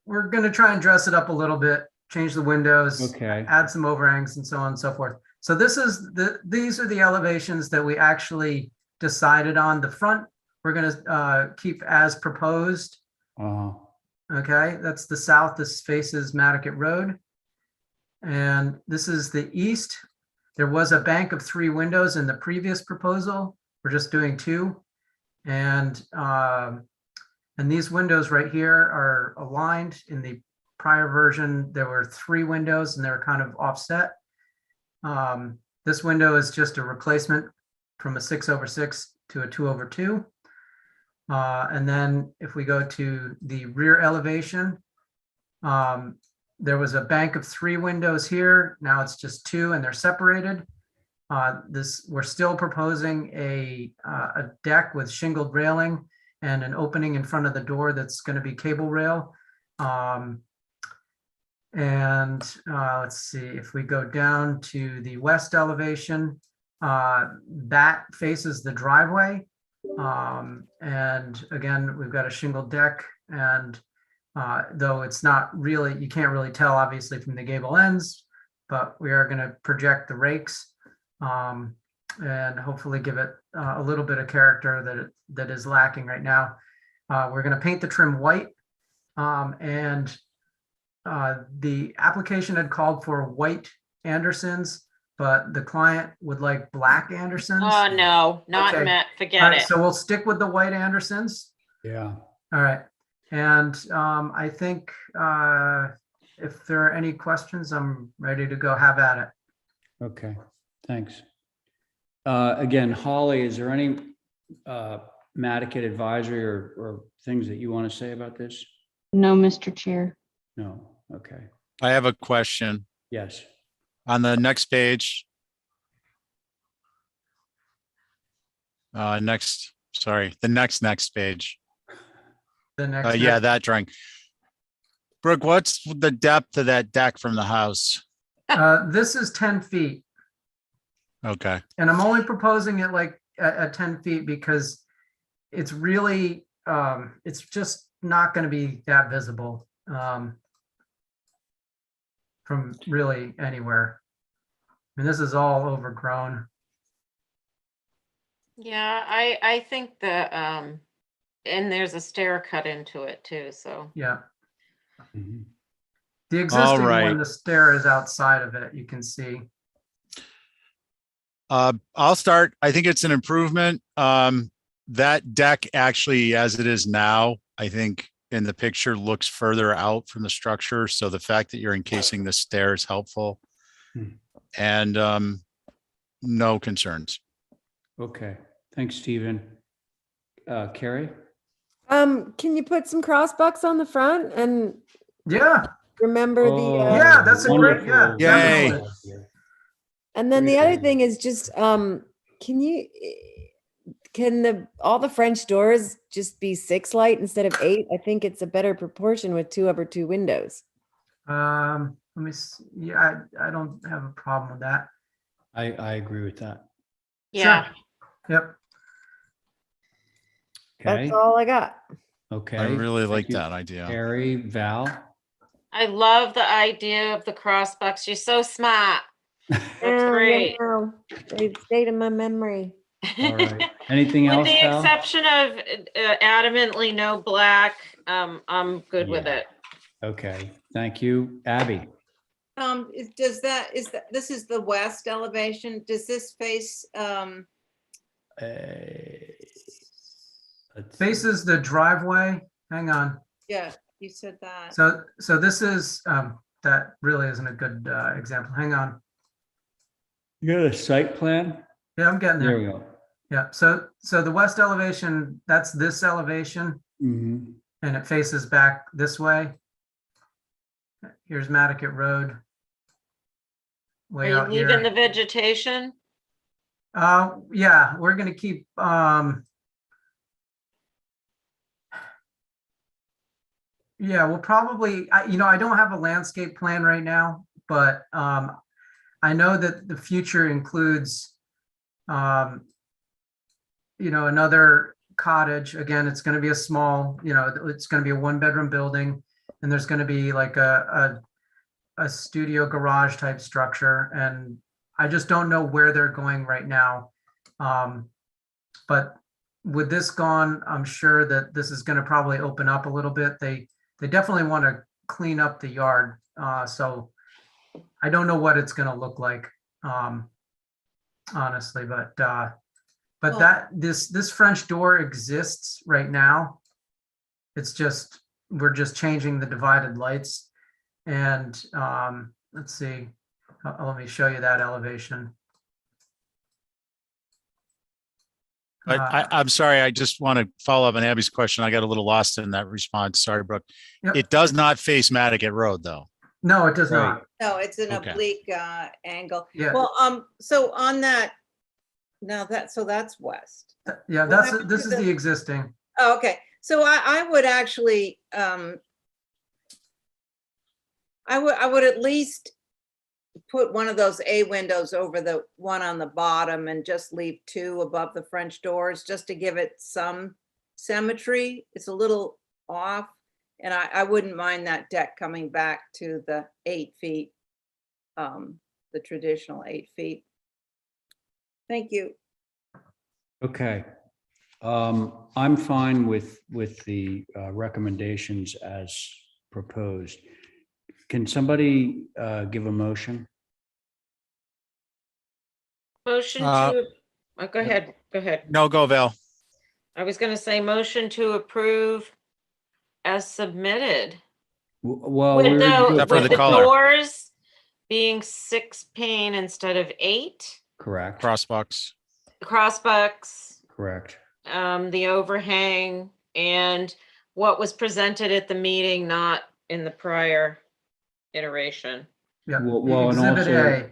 Speaker 18: we're going to try and dress it up a little bit, change the windows,
Speaker 2: Okay.
Speaker 18: add some overhangs and so on and so forth. So these are the elevations that we actually decided on. The front, we're going to keep as proposed. Okay, that's the south. This faces Nantucket Road. And this is the east. There was a bank of 3 windows in the previous proposal. We're just doing 2. And these windows right here are aligned. In the prior version, there were 3 windows and they're kind of offset. This window is just a replacement from a 6/6 to a 2/2. And then if we go to the rear elevation, there was a bank of 3 windows here. Now it's just 2 and they're separated. We're still proposing a deck with shingled railing and an opening in front of the door that's going to be cable rail. Let's see, if we go down to the west elevation, that faces the driveway. And again, we've got a shingled deck, and though it's not really, you can't really tell obviously from the gable ends, but we are going to project the rakes and hopefully give it a little bit of character that is lacking right now. We're going to paint the trim white, and the application had called for white Andersons, but the client would like black Andersons.
Speaker 4: Oh, no, not
Speaker 18: Okay.
Speaker 4: Matt.
Speaker 18: All
Speaker 4: Forget
Speaker 18: right,
Speaker 4: it.
Speaker 18: so we'll stick with the white Andersons.
Speaker 2: Yeah.
Speaker 18: All right. And I think if there are any questions, I'm ready to go have at it.
Speaker 2: Okay, thanks. Again, Holly, is there any Nantucket advisory or things that you want to say about this?
Speaker 10: No, Mr. Chair.
Speaker 2: No, okay,
Speaker 8: I have a question.
Speaker 2: yes.
Speaker 8: On the next page. The next page.
Speaker 18: The next.
Speaker 8: Yeah, that drawing. Brooke, what's the depth of that deck from the house?
Speaker 18: This is 10 feet,
Speaker 8: Okay,
Speaker 18: and I'm only proposing it like at 10 feet because it's really, it's just not going to be that visible from really anywhere. I mean, this is all overgrown.
Speaker 4: Yeah, I think the And there's a stair cut into it too, so.
Speaker 18: Yeah.
Speaker 2: Mhm.
Speaker 18: The existing
Speaker 8: right.
Speaker 18: one, the stair is outside of it, you can see.
Speaker 8: I'll start. I think it's an improvement. That deck actually, as it is now, I think in the picture looks further out from the structure. So the fact that you're encasing the stair is helpful.
Speaker 2: Hmm.
Speaker 8: And no concerns.
Speaker 2: Okay, thanks, Stephen. Carrie?
Speaker 7: Can you put some crossbucks on the front and
Speaker 18: Yeah,
Speaker 7: remember the,
Speaker 18: yeah, that's a great, yeah.
Speaker 2: wonderful.
Speaker 8: Yay.
Speaker 18: definitely.
Speaker 7: and then the
Speaker 2: Great
Speaker 7: other
Speaker 2: idea.
Speaker 7: thing is just, can all the French doors just be 6 light instead of 8? I think it's a better proportion with 2 upper 2 windows.
Speaker 18: Let me see. Yeah, I don't have a problem with that.
Speaker 2: I agree with that.
Speaker 4: Yeah,
Speaker 18: Yep.
Speaker 2: Okay,
Speaker 7: That's all I got.
Speaker 2: okay.
Speaker 8: I really
Speaker 2: thank
Speaker 8: like
Speaker 2: you,
Speaker 8: that idea.
Speaker 2: Carrie, Val?
Speaker 4: I love the idea of the crossbucks. You're so smart. That's great.
Speaker 7: They've stayed in my memory.
Speaker 2: All right. Anything
Speaker 4: With
Speaker 2: else,
Speaker 4: the
Speaker 2: Val?
Speaker 4: exception of adamantly no black, I'm good with
Speaker 2: Yeah.
Speaker 4: it.
Speaker 2: Okay, thank you. Abby?
Speaker 6: This is the west elevation. Does this face,
Speaker 2: Let's see.
Speaker 18: Faces the driveway. Hang on.
Speaker 6: yeah, you said that.
Speaker 18: So this is, that really isn't a good example. Hang on.
Speaker 2: You got a site plan?
Speaker 18: Yeah, I'm getting
Speaker 2: There
Speaker 18: there.
Speaker 2: we go.
Speaker 18: Yeah, so the west elevation, that's this elevation,
Speaker 2: Mhm.
Speaker 18: and it faces back this way. Here's Nantucket Road.
Speaker 4: Are
Speaker 18: Way
Speaker 4: you
Speaker 18: out
Speaker 4: leaving the
Speaker 18: here.
Speaker 4: vegetation?
Speaker 18: Yeah, we're gonna keep, yeah, we'll probably, I don't have a landscape plan right now, but I know that the future includes, another cottage. Again, it's going to be a small, it's going to be a 1-bedroom building, and there's going to be like a studio garage type structure. And I just don't know where they're going right now. But with this gone, I'm sure that this is going to probably open up a little bit. They definitely want to clean up the yard. So I don't know what it's going to look like, honestly, but
Speaker 6: Well-
Speaker 18: that this French door exists right now. It's just, we're just changing the divided lights. And let's see, let me show you that elevation.
Speaker 8: But I'm sorry, I just want to follow up on Abby's question. I got a little lost in that response. Sorry, Brooke.
Speaker 18: Yep.
Speaker 8: It does not face Nantucket Road, though.
Speaker 18: No, it does
Speaker 2: Right.
Speaker 18: not.
Speaker 6: No, it's an
Speaker 8: Okay.
Speaker 6: oblique angle.
Speaker 18: Yeah.
Speaker 6: Well, so on that, so that's west.
Speaker 18: Yeah,
Speaker 6: What happened
Speaker 18: this
Speaker 6: to
Speaker 18: is
Speaker 6: the-
Speaker 18: the existing.
Speaker 6: Oh, okay, so I would actually, I would at least put one of those A windows over the one on the bottom and just leave 2 above the French doors, just to give it some symmetry. It's a little off, and I wouldn't mind that deck coming back to the 8 feet, the traditional 8 feet. Thank you.
Speaker 2: Okay. I'm fine with the recommendations as proposed. Can somebody give a motion?
Speaker 4: Motion
Speaker 8: Uh,
Speaker 4: to, go ahead, go ahead.
Speaker 8: No, go Val.
Speaker 4: I was gonna say motion to approve as submitted.
Speaker 2: Well,
Speaker 4: With
Speaker 2: we already did
Speaker 8: Except for
Speaker 4: with
Speaker 8: the
Speaker 4: the
Speaker 8: color.
Speaker 4: doors being 6 pane instead of 8,
Speaker 2: Correct,
Speaker 8: Crossbox.
Speaker 4: crossbucks,
Speaker 2: correct.
Speaker 4: the overhang, and what was presented at the meeting, not in the prior iteration.
Speaker 18: Yeah.
Speaker 2: Well, and
Speaker 18: Exhibit
Speaker 2: also,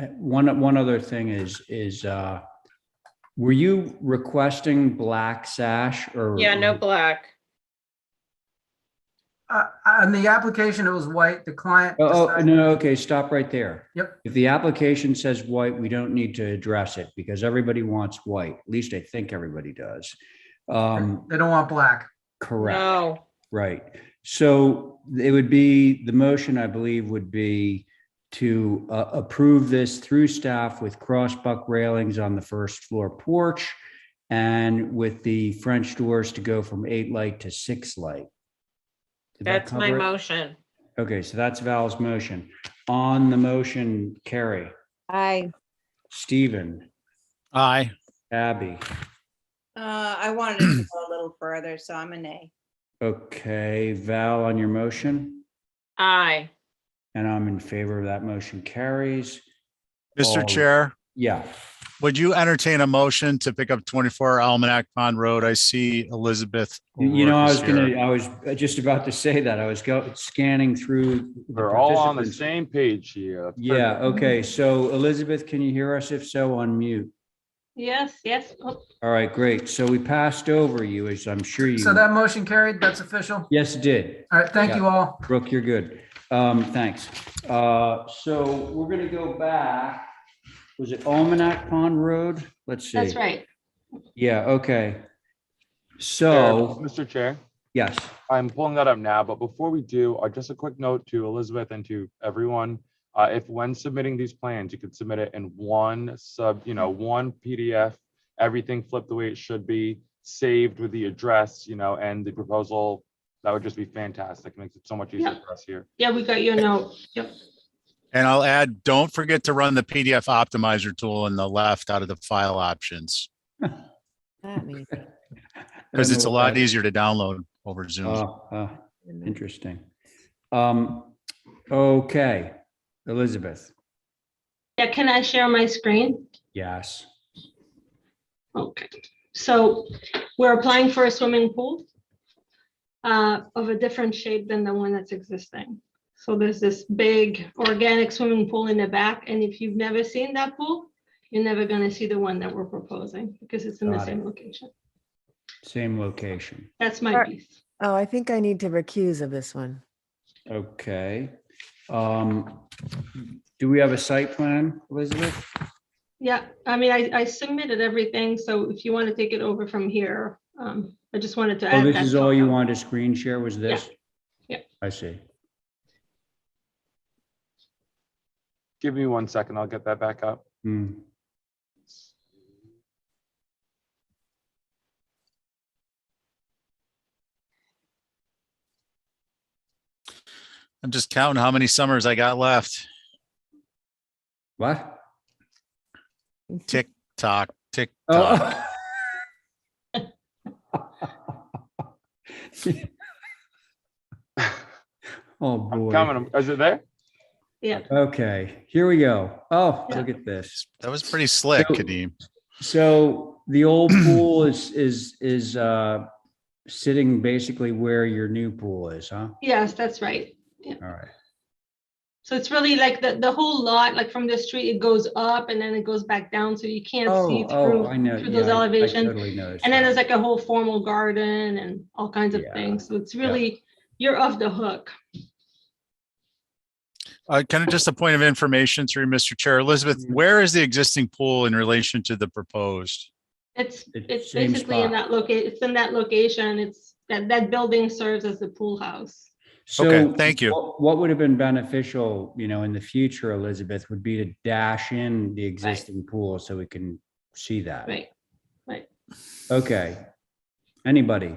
Speaker 18: A.
Speaker 2: one other thing is, were you requesting black sash or?
Speaker 4: Yeah, no black.
Speaker 18: On the application, it was white. The client.
Speaker 2: Oh,
Speaker 18: decided-
Speaker 2: no, okay, stop right there.
Speaker 18: Yep.
Speaker 2: If the application says white, we don't need to address it because everybody wants white. At least I think everybody does.
Speaker 18: They don't want black.
Speaker 2: Correct.
Speaker 4: No.
Speaker 2: Right. So it would be, the motion, I believe, would be to approve this through staff with crossbuck railings on the first floor porch and with the French doors to go from 8 light to 6 light. Did that
Speaker 4: That's my
Speaker 2: cover it?
Speaker 4: motion.
Speaker 2: Okay, so that's Val's motion. On the motion, Carrie,
Speaker 7: Aye.
Speaker 2: Stephen,
Speaker 8: Aye.
Speaker 2: Abby.
Speaker 6: I wanted it to go a little further, so I'm a nay.
Speaker 2: Okay, Val on your motion,
Speaker 4: Aye.
Speaker 2: and I'm in favor of that motion carries.
Speaker 8: Mr.
Speaker 2: All-
Speaker 8: Chair,
Speaker 2: Yeah,
Speaker 8: would you entertain a motion to pick up 24 Almanac Pond Road? I see Elizabeth.
Speaker 2: you know, I was
Speaker 8: O'Rourke is here.
Speaker 2: I was just about to say that. I was scanning through. the
Speaker 3: We're all on the
Speaker 2: participants.
Speaker 3: same page here. That's
Speaker 2: Yeah,
Speaker 3: perfect.
Speaker 2: okay, so Elizabeth, can you hear us? If so, unmute.
Speaker 20: Yes, yes. Oh,
Speaker 2: All right, great. So we passed over you, as I'm sure you.
Speaker 18: So that motion carried, that's official.
Speaker 2: Yes, it did.
Speaker 18: All right, thank
Speaker 2: Yeah.
Speaker 18: you all.
Speaker 2: Brooke, you're good. Thanks. So we're gonna go back. Was it Almanac Pond Road? Let's see.
Speaker 20: that's right.
Speaker 2: Yeah, okay.
Speaker 3: Chair,
Speaker 2: So,
Speaker 3: Mr. Chair,
Speaker 2: yes,
Speaker 3: I'm pulling that up now, but before we do, just a quick note to Elizabeth and to everyone. If when submitting these plans, you could submit it in one one PDF, everything flipped the way it should be, saved with the address, and the proposal. That would just be fantastic. It makes it so much easier
Speaker 20: Yeah.
Speaker 3: for us here.
Speaker 20: Yeah, we got your note. Yep.
Speaker 8: And I'll add, don't forget to run the PDF optimizer tool on the left out of the file options,
Speaker 7: That means.
Speaker 8: because it's a lot easier to download over Zoom.
Speaker 2: Interesting. Okay, Elizabeth,
Speaker 20: Yeah, can I share my screen?
Speaker 2: yes.
Speaker 20: Okay, so we're applying for a swimming pool of a different shape than the one that's existing. So there's this big organic swimming pool in the back, and if you've never seen that pool, you're never gonna see the one that we're proposing because it's in the
Speaker 2: Got
Speaker 20: same
Speaker 2: it.
Speaker 20: location.
Speaker 2: Same location.
Speaker 20: That's my
Speaker 7: Alright.
Speaker 20: piece.
Speaker 7: Oh, I think I need to recuse of this one.
Speaker 2: Okay. Do we have a site plan, Elizabeth?
Speaker 20: Yeah, I mean, I submitted everything, so if you want to take it over from here, I just wanted to
Speaker 2: Oh,
Speaker 20: add
Speaker 2: this
Speaker 20: that.
Speaker 2: is all you
Speaker 20: photo.
Speaker 2: wanted to screen share was this?
Speaker 20: Yeah.
Speaker 2: I see.
Speaker 3: Give me 1 second. I'll get that back up.
Speaker 2: Hmm.
Speaker 8: I'm just counting how many summers I got left.
Speaker 2: What?
Speaker 8: Tick tock, tick tock.
Speaker 2: Oh. Oh, boy.
Speaker 3: Coming. Is it there?
Speaker 20: Yeah.
Speaker 2: Okay, here we go. Oh,
Speaker 20: Yeah.
Speaker 2: look at this.
Speaker 8: That was pretty slick,
Speaker 2: So-
Speaker 8: Kadeem.
Speaker 2: So the old pool is sitting basically where your new pool is, huh?
Speaker 20: Yes, that's right.
Speaker 2: All right.
Speaker 20: So it's really like the whole lot, like from the street, it goes up and then it goes back down, so you can't see through
Speaker 2: I know.
Speaker 20: through
Speaker 2: Yeah,
Speaker 20: those
Speaker 2: I
Speaker 20: elevations.
Speaker 2: totally noticed.
Speaker 20: And then
Speaker 2: that.
Speaker 20: there's like a whole formal garden and all kinds of
Speaker 2: Yeah.
Speaker 20: things. So it's really, you're off the hook.
Speaker 8: Kind of just a point of information through Mr. Chair. Elizabeth,
Speaker 2: Mhm.
Speaker 8: where is the existing pool in relation to the proposed?
Speaker 20: It's
Speaker 2: Same
Speaker 20: basically in
Speaker 2: spot.
Speaker 20: that location. It's in that location. It's that building serves as the pool house.
Speaker 2: So
Speaker 8: Okay, thank you.
Speaker 2: What would have been beneficial, in the future, Elizabeth, would be to dash in the existing pool so we can see that.
Speaker 20: Right, right.
Speaker 2: Okay. Anybody?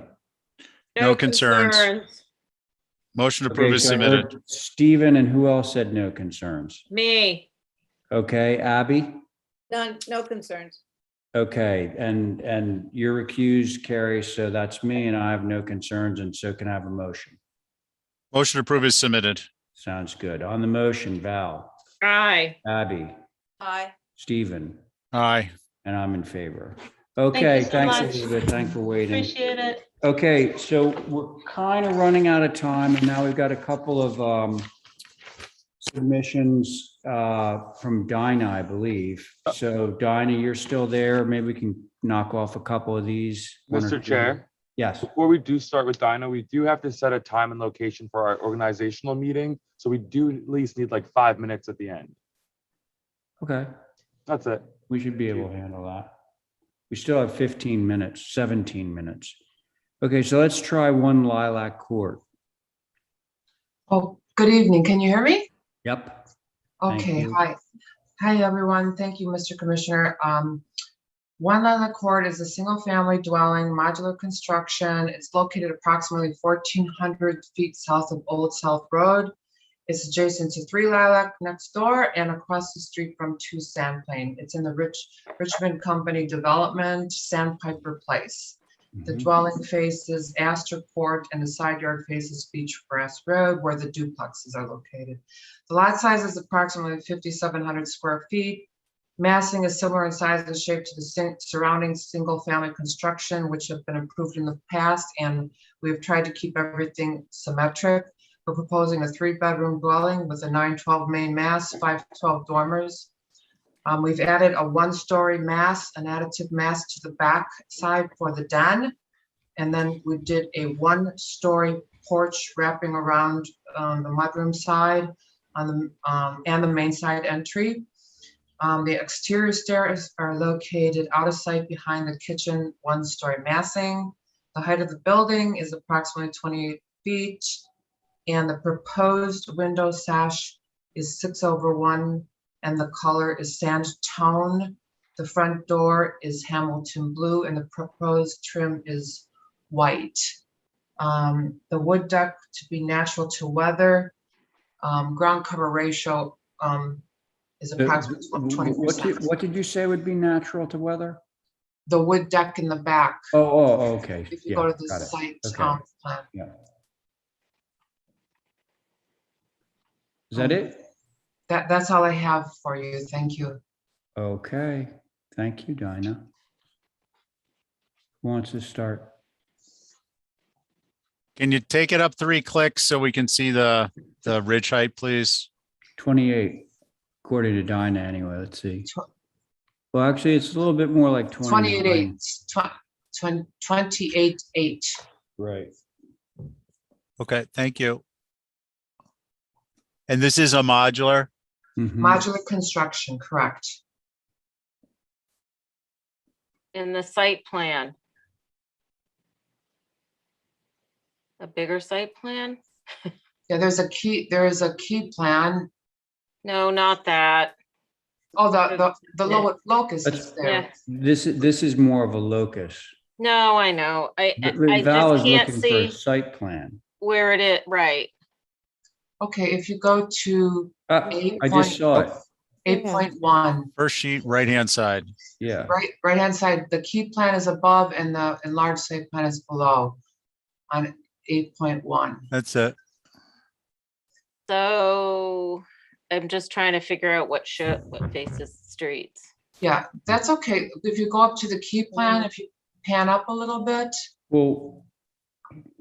Speaker 8: No concerns. Motion to approve
Speaker 2: Okay,
Speaker 8: is
Speaker 2: so I heard
Speaker 8: submitted.
Speaker 2: Stephen, and who else said no concerns?
Speaker 4: Me.
Speaker 2: Okay, Abby?
Speaker 6: No concerns.
Speaker 2: Okay, and you're recused, Carrie, so that's me, and I have no concerns, and so can I have a motion.
Speaker 8: Motion to approve is submitted.
Speaker 2: Sounds good. On the motion, Val,
Speaker 4: Aye.
Speaker 2: Abby,
Speaker 6: Aye.
Speaker 2: Stephen,
Speaker 8: Aye.
Speaker 2: and I'm in favor. Okay,
Speaker 20: so
Speaker 2: thanks,
Speaker 20: much.
Speaker 2: Elizabeth. Thanks for waiting.
Speaker 20: Appreciate it.
Speaker 2: Okay, so we're kind of running out of time, and now we've got a couple of submissions from Dinah, I believe. So Dinah, you're still there. Maybe we can knock off a couple of these. one or
Speaker 3: Mr.
Speaker 2: two.
Speaker 3: Chair,
Speaker 2: Yes.
Speaker 3: before we do start with Dinah, we do have to set a time and location for our organizational meeting. So we do at least need like 5 minutes at the end.
Speaker 2: Okay,
Speaker 3: That's it.
Speaker 2: we should be able to handle that. We still have 15 minutes, 17 minutes. Okay, so let's try 1 Lilac Court.
Speaker 21: Oh, good evening. Can you hear me?
Speaker 2: Yep. Thank
Speaker 21: Okay,
Speaker 2: you.
Speaker 21: hi. Hi, everyone. Thank you, Mr. Commissioner. One Lilac Court is a single-family dwelling, modular construction. It's located approximately 1,400 feet south of Old South Road. It's adjacent to 3 Lilac next door and across the street from 2 Sandplain. It's in the Richmond Company development, Sandpiper Place. The dwelling faces Astor Court and the side yard faces Beach Grass Road, where the duplexes are located. The lot size is approximately 5,700 square feet. Massing is similar in size and shape to the surrounding single-family construction, which have been approved in the past, and we've tried to keep everything symmetric. We're proposing a 3-bedroom dwelling with a 912 main mass, 512 dormers. We've added a 1-story mass, an additive mass to the back side for the den. And then we did a 1-story porch wrapping around the mudroom side on the, and the main side entry. The exterior stairs are located out of sight behind the kitchen 1-story massing. The height of the building is approximately 28 feet. And the proposed window sash is 6/1 and the color is sand tone. The front door is Hamilton blue and the proposed trim is white. The wood deck to be natural to weather. Ground cover ratio is approximately 20%.
Speaker 2: What did you say would be natural to weather?
Speaker 21: The wood deck in the back.
Speaker 2: Oh, okay.
Speaker 21: If you
Speaker 2: Yeah,
Speaker 21: go to the
Speaker 2: got it.
Speaker 21: site
Speaker 2: Okay.
Speaker 21: plan.
Speaker 2: Yeah. Is that it?
Speaker 21: That's all I have for you. Thank you.
Speaker 2: Okay. Thank you, Dinah. Who wants to start?
Speaker 8: Can you take it up 3 clicks so we can see the ridge height, please?
Speaker 2: 28, according to Dinah anyway. Let's see. Well, actually, it's a little bit more like 29.
Speaker 21: 28.8.
Speaker 2: Right.
Speaker 8: Okay, thank you. And this is a modular?
Speaker 21: Modular construction, correct.
Speaker 4: In the site plan. A bigger site plan?
Speaker 21: Yeah, there is a key plan.
Speaker 4: No, not that.
Speaker 21: Oh, the locus is there.
Speaker 4: Yeah.
Speaker 2: This is more of a locus.
Speaker 4: No, I know. I
Speaker 2: Val
Speaker 4: just
Speaker 2: is
Speaker 4: can't
Speaker 2: looking for a
Speaker 4: see
Speaker 2: site plan.
Speaker 4: where it is, right.
Speaker 21: Okay, if you go to
Speaker 2: I just saw it.
Speaker 21: 8.1.
Speaker 8: First sheet, right-hand side.
Speaker 2: Yeah.
Speaker 21: Right-hand side, the key plan is above and the enlarged site plan is below on 8.1.
Speaker 8: That's it.
Speaker 4: So I'm just trying to figure out what faces the streets.
Speaker 21: Yeah, that's okay. If you go up to the key plan, if you pan up a little bit,
Speaker 2: Well,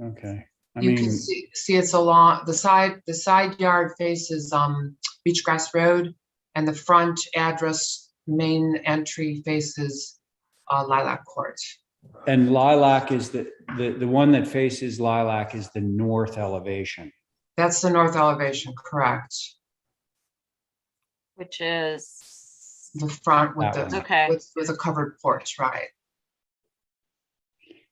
Speaker 2: okay.
Speaker 21: you can see it's along the side yard faces Beachgrass Road and the front address main entry faces Lilac Court.
Speaker 2: And Lilac is the one that faces Lilac is the north elevation.
Speaker 21: That's the north elevation, correct.
Speaker 4: Which is
Speaker 21: the front with
Speaker 2: That
Speaker 21: the
Speaker 2: one.
Speaker 4: okay.
Speaker 21: with a covered porch, right?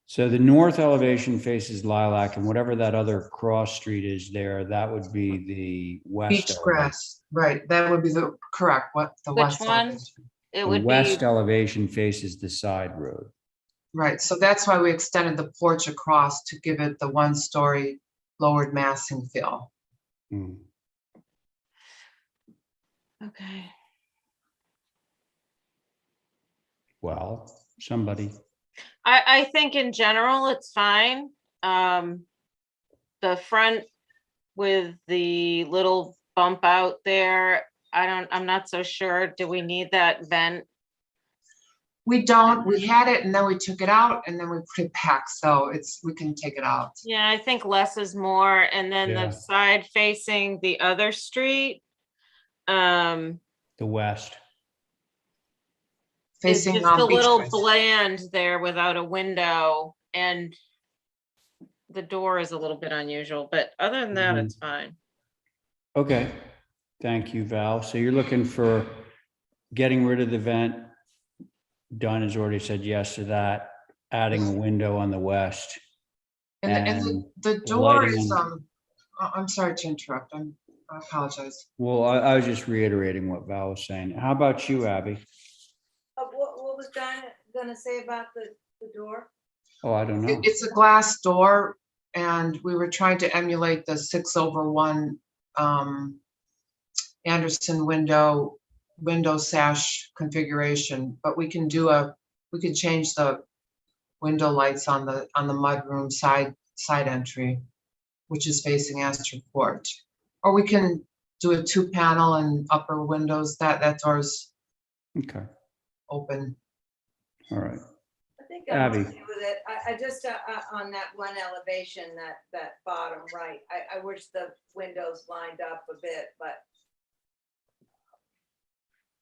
Speaker 2: So the north elevation faces Lilac, and whatever that other cross street is there, that would be the west.
Speaker 21: Beach grass, right? That would be the correct. What the
Speaker 4: Which
Speaker 21: west
Speaker 4: one?
Speaker 21: elevation.
Speaker 4: It
Speaker 2: The
Speaker 4: would
Speaker 2: west
Speaker 4: be
Speaker 2: elevation faces the side road.
Speaker 21: Right. So that's why we extended the porch across to give it the 1-story lowered massing feel.
Speaker 2: Mm.
Speaker 4: okay.
Speaker 2: Well, somebody.
Speaker 4: I think in general it's fine. The front with the little bump out there, I'm not so sure. Do we need that vent?
Speaker 21: We don't. We had it and then we took it out and then we put it back. So we can take it out.
Speaker 4: Yeah, I think less is more. And then
Speaker 2: Yeah.
Speaker 4: the side facing the other street,
Speaker 2: The west.
Speaker 4: it's
Speaker 21: Facing
Speaker 4: just a little
Speaker 21: Beachgrass.
Speaker 4: bland there without a window, and the door is a little bit unusual, but other than that, it's fine.
Speaker 2: Okay. Thank you, Val. So you're looking for getting rid of the vent. Don has already said yes to that. Adding a window on the west.
Speaker 21: And the door
Speaker 2: lighting
Speaker 21: is
Speaker 2: on-
Speaker 21: I'm sorry to interrupt. I apologize.
Speaker 2: Well, I was just reiterating what Val was saying. How about you, Abby?
Speaker 6: What was Dinah? gonna say about the door?
Speaker 2: Oh, I don't know.
Speaker 21: It's a glass door, and we were trying to emulate the 6/1 Anderson window sash configuration, but we can change the window lights on the mudroom side entry, which is facing Astor Court. Or we can do a 2-panel and upper windows, that door's
Speaker 2: Okay,
Speaker 21: open.
Speaker 2: all right.
Speaker 6: I think I'm
Speaker 2: Abby.
Speaker 6: okay with it. I just, on that one elevation, that bottom right, I wish the windows lined up a bit, but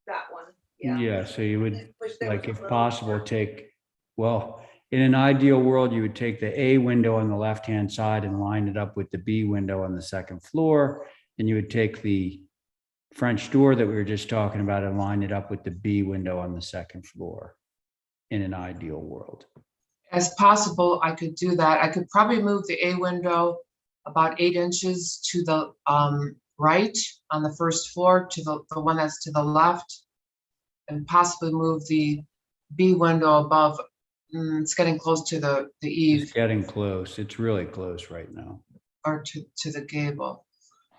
Speaker 6: that one, yeah.
Speaker 2: Yeah, so you would,
Speaker 6: Wish there
Speaker 2: like,
Speaker 6: was a
Speaker 2: if
Speaker 6: little
Speaker 2: possible,
Speaker 6: more.
Speaker 2: take, well, in an ideal world, you would take the A window on the left-hand side and line it up with the B window on the second floor. And you would take the French door that we were just talking about and line it up with the B window on the second floor in an ideal world.
Speaker 21: As possible, I could do that. I could probably move the A window about 8 inches to the right on the first floor to the one that's to the left, and possibly move the B window above. It's getting close to the eave.
Speaker 2: It's getting close. It's really close right now.
Speaker 21: Or to the gable.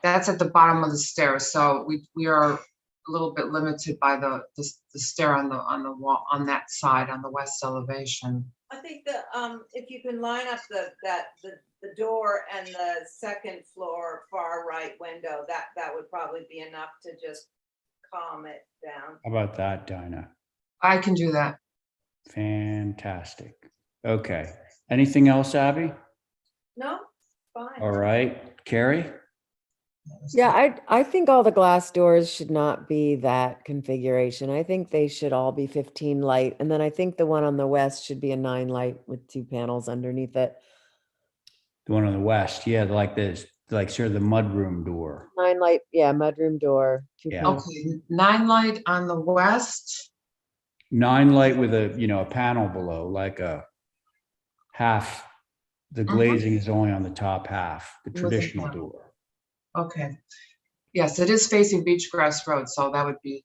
Speaker 21: That's at the bottom of the stairs, so we are a little bit limited by the stair on the wall on that side on the west elevation.
Speaker 6: I think that if you can line up the door and the second floor far right window, that would probably be enough to just calm it down.
Speaker 2: How about that, Dinah?
Speaker 21: I can do that.
Speaker 2: Fantastic. Okay. Anything else, Abby?
Speaker 6: No, fine.
Speaker 2: All right. Carrie?
Speaker 7: Yeah, I think all the glass doors should not be that configuration. I think they should all be 15 light. And then I think the one on the west should be a 9 light with 2 panels underneath it.
Speaker 2: The one on the west. Yeah, like this, like sort of the mudroom door.
Speaker 7: 9 light, yeah, mudroom door. 2
Speaker 2: Yeah.
Speaker 7: panels.
Speaker 21: Okay, 9 light on the west.
Speaker 2: 9 light with a panel below, like a half. The glazing is only on the top half, the
Speaker 21: With a
Speaker 2: traditional
Speaker 21: panel.
Speaker 2: door.
Speaker 21: Okay. Yes, it is facing Beachgrass Road, so that would be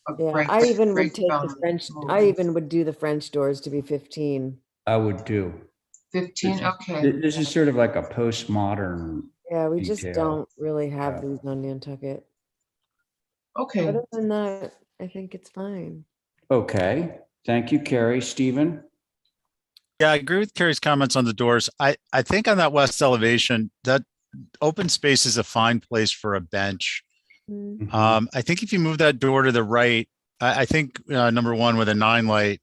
Speaker 21: a
Speaker 7: Yeah,
Speaker 21: great.
Speaker 7: I even
Speaker 21: great
Speaker 7: would take the
Speaker 21: development.
Speaker 7: French, I even would do the French doors to be 15.
Speaker 2: I would too.
Speaker 21: 15, okay.
Speaker 2: This is sort of like a postmodern.
Speaker 7: Yeah, we just
Speaker 2: detail.
Speaker 7: don't really have
Speaker 2: Yeah.
Speaker 7: these on Nantucket.
Speaker 21: Okay.
Speaker 7: Other than that, I think it's fine.
Speaker 2: Okay. Thank you, Carrie. Stephen?
Speaker 8: Yeah, I agree with Carrie's comments on the doors. I think on that west elevation, that open space is a fine place for a bench. I think if you move that door to the right, I think number one with a 9 light,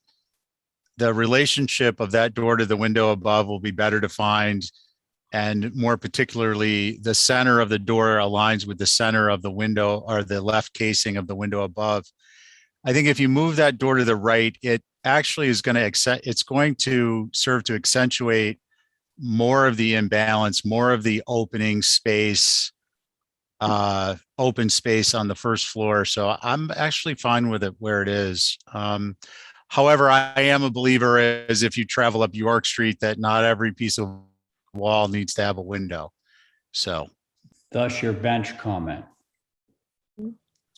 Speaker 8: the relationship of that door to the window above will be better defined. And more particularly, the center of the door aligns with the center of the window or the left casing of the window above. I think if you move that door to the right, it actually is going to it's going to serve to accentuate more of the imbalance, more of the opening space, open space on the first floor. So I'm actually fine with it where it is. However, I am a believer as if you travel up York Street that not every piece of wall needs to have a window. So
Speaker 2: Thus your bench comment,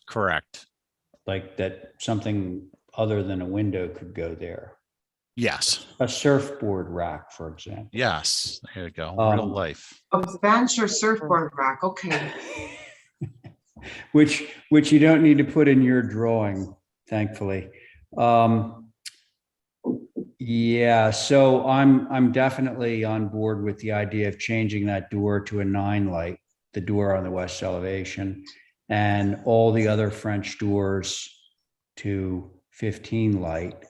Speaker 8: correct.
Speaker 2: like that something other than a window could go there.
Speaker 8: Yes.
Speaker 2: A surfboard rack, for example.
Speaker 8: Yes. There you go. Real life.
Speaker 21: A bench or surfboard rack, okay.
Speaker 2: Which you don't need to put in your drawing, thankfully. Yeah, so I'm definitely on board with the idea of changing that door to a 9 light, the door on the west elevation, and all the other French doors to 15 light.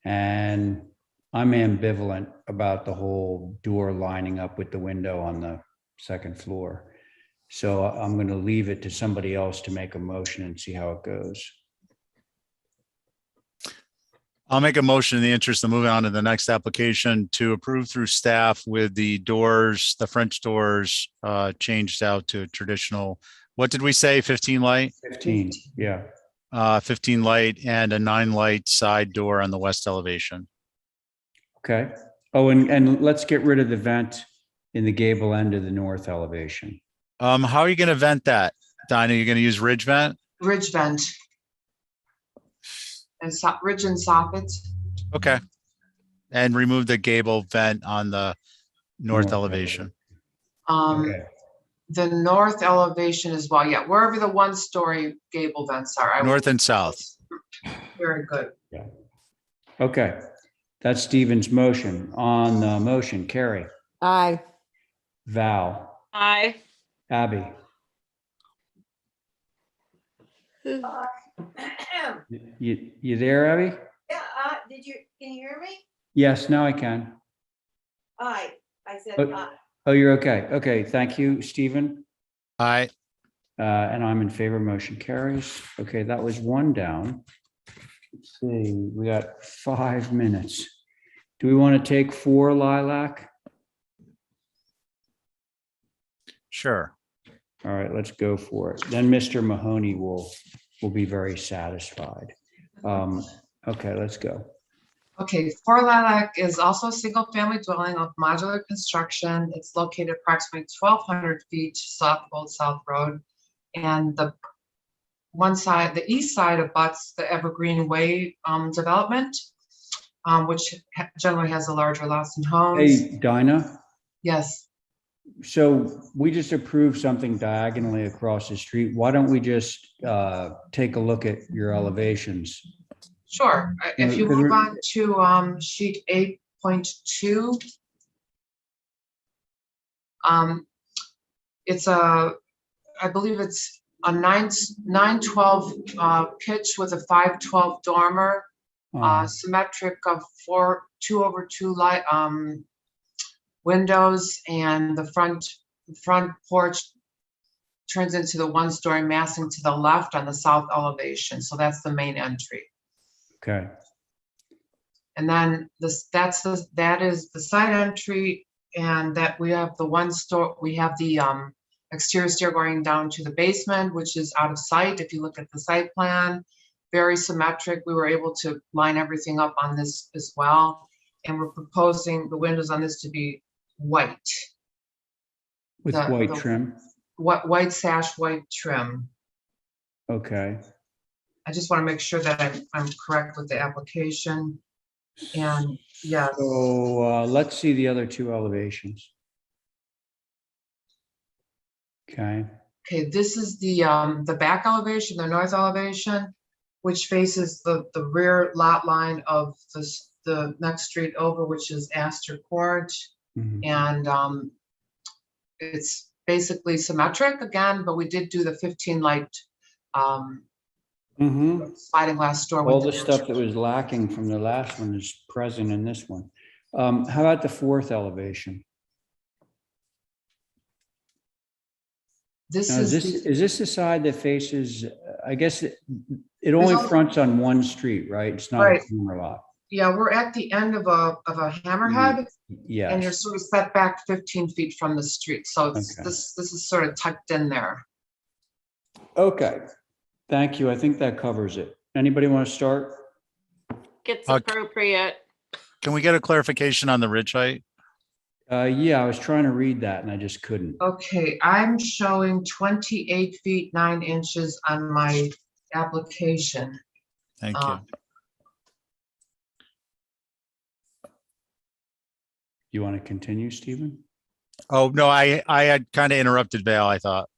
Speaker 2: And I'm ambivalent about the whole door lining up with the window on the second floor. So I'm going to leave it to somebody else to make a motion and see how it goes.
Speaker 8: I'll make a motion in the interest of moving on to the next application to approve through staff with the doors, the French doors changed out to traditional. What did we say? 15 light?
Speaker 2: 15, yeah.
Speaker 8: 15 light and a 9 light side door on the west elevation.
Speaker 2: Okay. Oh, and let's get rid of the vent in the gable end of the north elevation.
Speaker 8: How are you going to vent that, Dinah? You're going to use ridge vent?
Speaker 21: Ridge vent. and ridge and soffit.
Speaker 8: Okay. And remove the gable vent on the north elevation.
Speaker 21: Okay. The north elevation as well, yeah, wherever the one-story gable vents are. I will-
Speaker 8: North and south.
Speaker 21: Very good.
Speaker 2: Yeah. Okay, that's Stephen's motion. On the motion, Carrie,
Speaker 7: Aye.
Speaker 2: Val,
Speaker 4: Aye.
Speaker 2: Abby, you there, Abby?
Speaker 6: Yeah, can you hear me?
Speaker 2: Yes, now I can.
Speaker 6: Aye, I said
Speaker 2: Oh,
Speaker 6: aye.
Speaker 2: oh, you're okay. Okay, thank you, Stephen.
Speaker 8: Aye.
Speaker 2: And I'm in favor, motion carries. Okay, that was one down. Let's see, we got 5 minutes. Do we want to take 4 Lilac?
Speaker 8: Sure.
Speaker 2: All right, let's go for it. Then Mr. Mahoney will be very satisfied. Okay, let's go.
Speaker 21: Okay, 4 Lilac is also a single-family dwelling of modular construction. It's located approximately 1,200 feet south of Old South Road. And the one side, the east side abuts the Evergreen Way development, which generally has a larger lots and homes.
Speaker 2: Hey, Dinah,
Speaker 21: Yes,
Speaker 2: so we just approved something diagonally across the street. Why don't we just take a look at your elevations?
Speaker 21: sure. If you
Speaker 2: Because
Speaker 21: move
Speaker 2: we're-
Speaker 21: on to sheet 8.2, it's I believe it's a 912 pitch with a 512 dormer, symmetric of 2/2 light windows, and the front porch turns into the one-story massing to the left on the south elevation. So that's the main entry.
Speaker 2: Okay,
Speaker 21: And then that is the side entry, and that we have the exterior stair going down to the basement, which is out of sight. If you look at the site plan, very symmetric. We were able to line everything up on this as well. And we're proposing the windows on this to be white.
Speaker 2: with white trim.
Speaker 21: White sash, white trim.
Speaker 2: Okay,
Speaker 21: I just want to make sure that I'm correct with the application. And yes.
Speaker 2: so let's see the other 2 elevations. Okay,
Speaker 21: Okay, this is the back elevation, the north elevation, which faces the rear lot line of the next street over, which is Astor Court.
Speaker 2: Mhm.
Speaker 21: And it's basically symmetric again, but we did do the 15 light sliding glass door.
Speaker 2: All
Speaker 21: with
Speaker 2: the stuff that was lacking from the last one is present in this one. How about the 4th elevation?
Speaker 21: This
Speaker 2: Now,
Speaker 21: is
Speaker 2: is this the side that faces, I guess it only fronts on one street, right? It's not a
Speaker 21: Right.
Speaker 2: corner lot.
Speaker 21: Yeah, we're at the end of a hammerhead.
Speaker 2: Yes.
Speaker 21: And you're sort of set back 15 feet from the street. So it's,
Speaker 2: Okay.
Speaker 21: this is sort of tucked in there.
Speaker 2: Okay, thank you. I think that covers it. Anybody want to start?
Speaker 4: It's appropriate.
Speaker 8: Can we get a clarification on the ridge height?
Speaker 2: Yeah, I was trying to read that and I just couldn't.
Speaker 21: Okay, I'm showing 28 feet 9 inches on my application.
Speaker 8: Thank you.
Speaker 2: You want to continue, Stephen?
Speaker 8: Oh, no, I had kind of interrupted Val, I thought.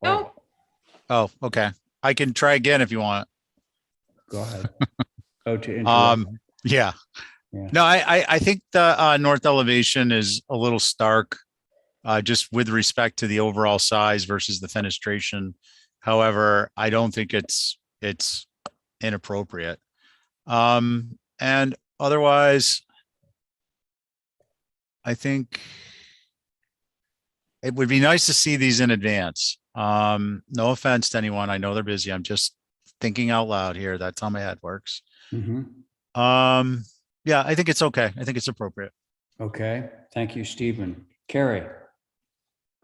Speaker 4: No.
Speaker 8: Oh, okay. I can try again if you want.
Speaker 2: Go ahead. Oh, to interrupt.
Speaker 8: Yeah.
Speaker 2: Yeah.
Speaker 8: No, I think the north elevation is a little stark, just with respect to the overall size versus the fenestration. However, I don't think it's inappropriate. And otherwise, I think it would be nice to see these in advance. No offense to anyone. I know they're busy. I'm just thinking out loud here. That's how my head works.
Speaker 2: Mhm.
Speaker 8: Yeah, I think it's okay. I think it's appropriate.
Speaker 2: Okay, thank you, Stephen. Carrie?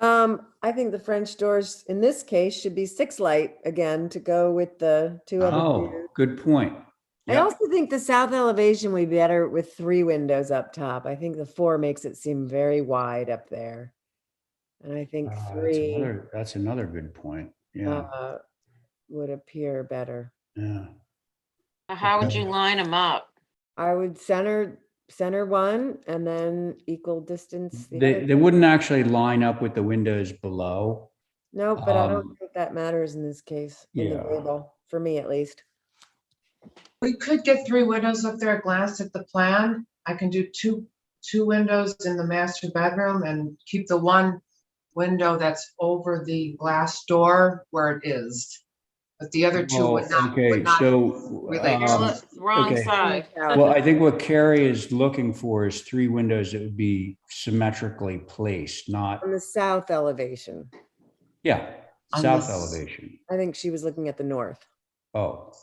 Speaker 7: I think the French doors in this case should be 6 light again to go with the 2 other
Speaker 2: Oh,
Speaker 7: two.
Speaker 2: good point.
Speaker 7: I also think the south elevation would be better with 3 windows up top. I think the 4 makes it seem very wide up there. And I think 3
Speaker 2: That's another good point. Yeah,
Speaker 7: would appear better.
Speaker 2: yeah.
Speaker 4: How would
Speaker 2: Okay.
Speaker 4: you line them up?
Speaker 7: I would center one and then equal distance the
Speaker 2: They,
Speaker 7: other.
Speaker 2: they wouldn't actually line up with the windows below.
Speaker 7: No, but I don't
Speaker 2: Um,
Speaker 7: think that matters in this case, in the
Speaker 2: yeah.
Speaker 7: table, for me at least.
Speaker 21: We could get 3 windows up there, glance at the plan. I can do two windows in the master bedroom and keep the one window that's over the glass door where it is. But the other two would
Speaker 2: Well,
Speaker 21: not,
Speaker 2: okay,
Speaker 21: would not
Speaker 2: so,
Speaker 21: relate.
Speaker 4: Wrong
Speaker 2: okay.
Speaker 4: side.
Speaker 2: Well, I think what Carrie is looking for is 3 windows that would be symmetrically placed, not,
Speaker 7: On the south elevation.
Speaker 2: yeah,
Speaker 21: On
Speaker 2: south
Speaker 21: this-
Speaker 2: elevation.
Speaker 7: I think she was looking at the north.
Speaker 2: Oh,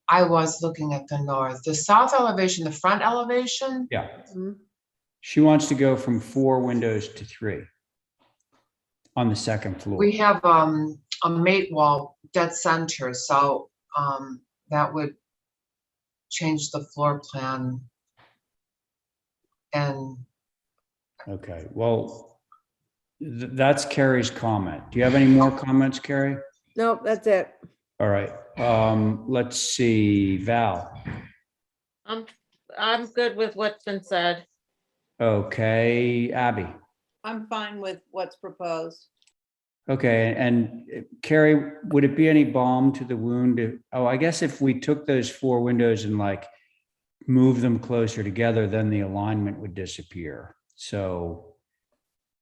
Speaker 21: I was looking at the north. The south elevation, the front elevation,
Speaker 2: yeah.
Speaker 7: Mhm.
Speaker 2: She wants to go from 4 windows to 3 on the second floor.
Speaker 21: we have a mate wall dead center, so that would change the floor plan. And
Speaker 2: Okay, well, that's Carrie's comment. Do you have any more comments, Carrie?
Speaker 7: Nope, that's it.
Speaker 2: All right, let's see, Val.
Speaker 4: I'm good with what's been said.
Speaker 2: Okay, Abby.
Speaker 6: I'm fine with what's proposed.
Speaker 2: Okay, and Carrie, would it be any balm to the wound? Oh, I guess if we took those 4 windows and like move them closer together, then the alignment would disappear. So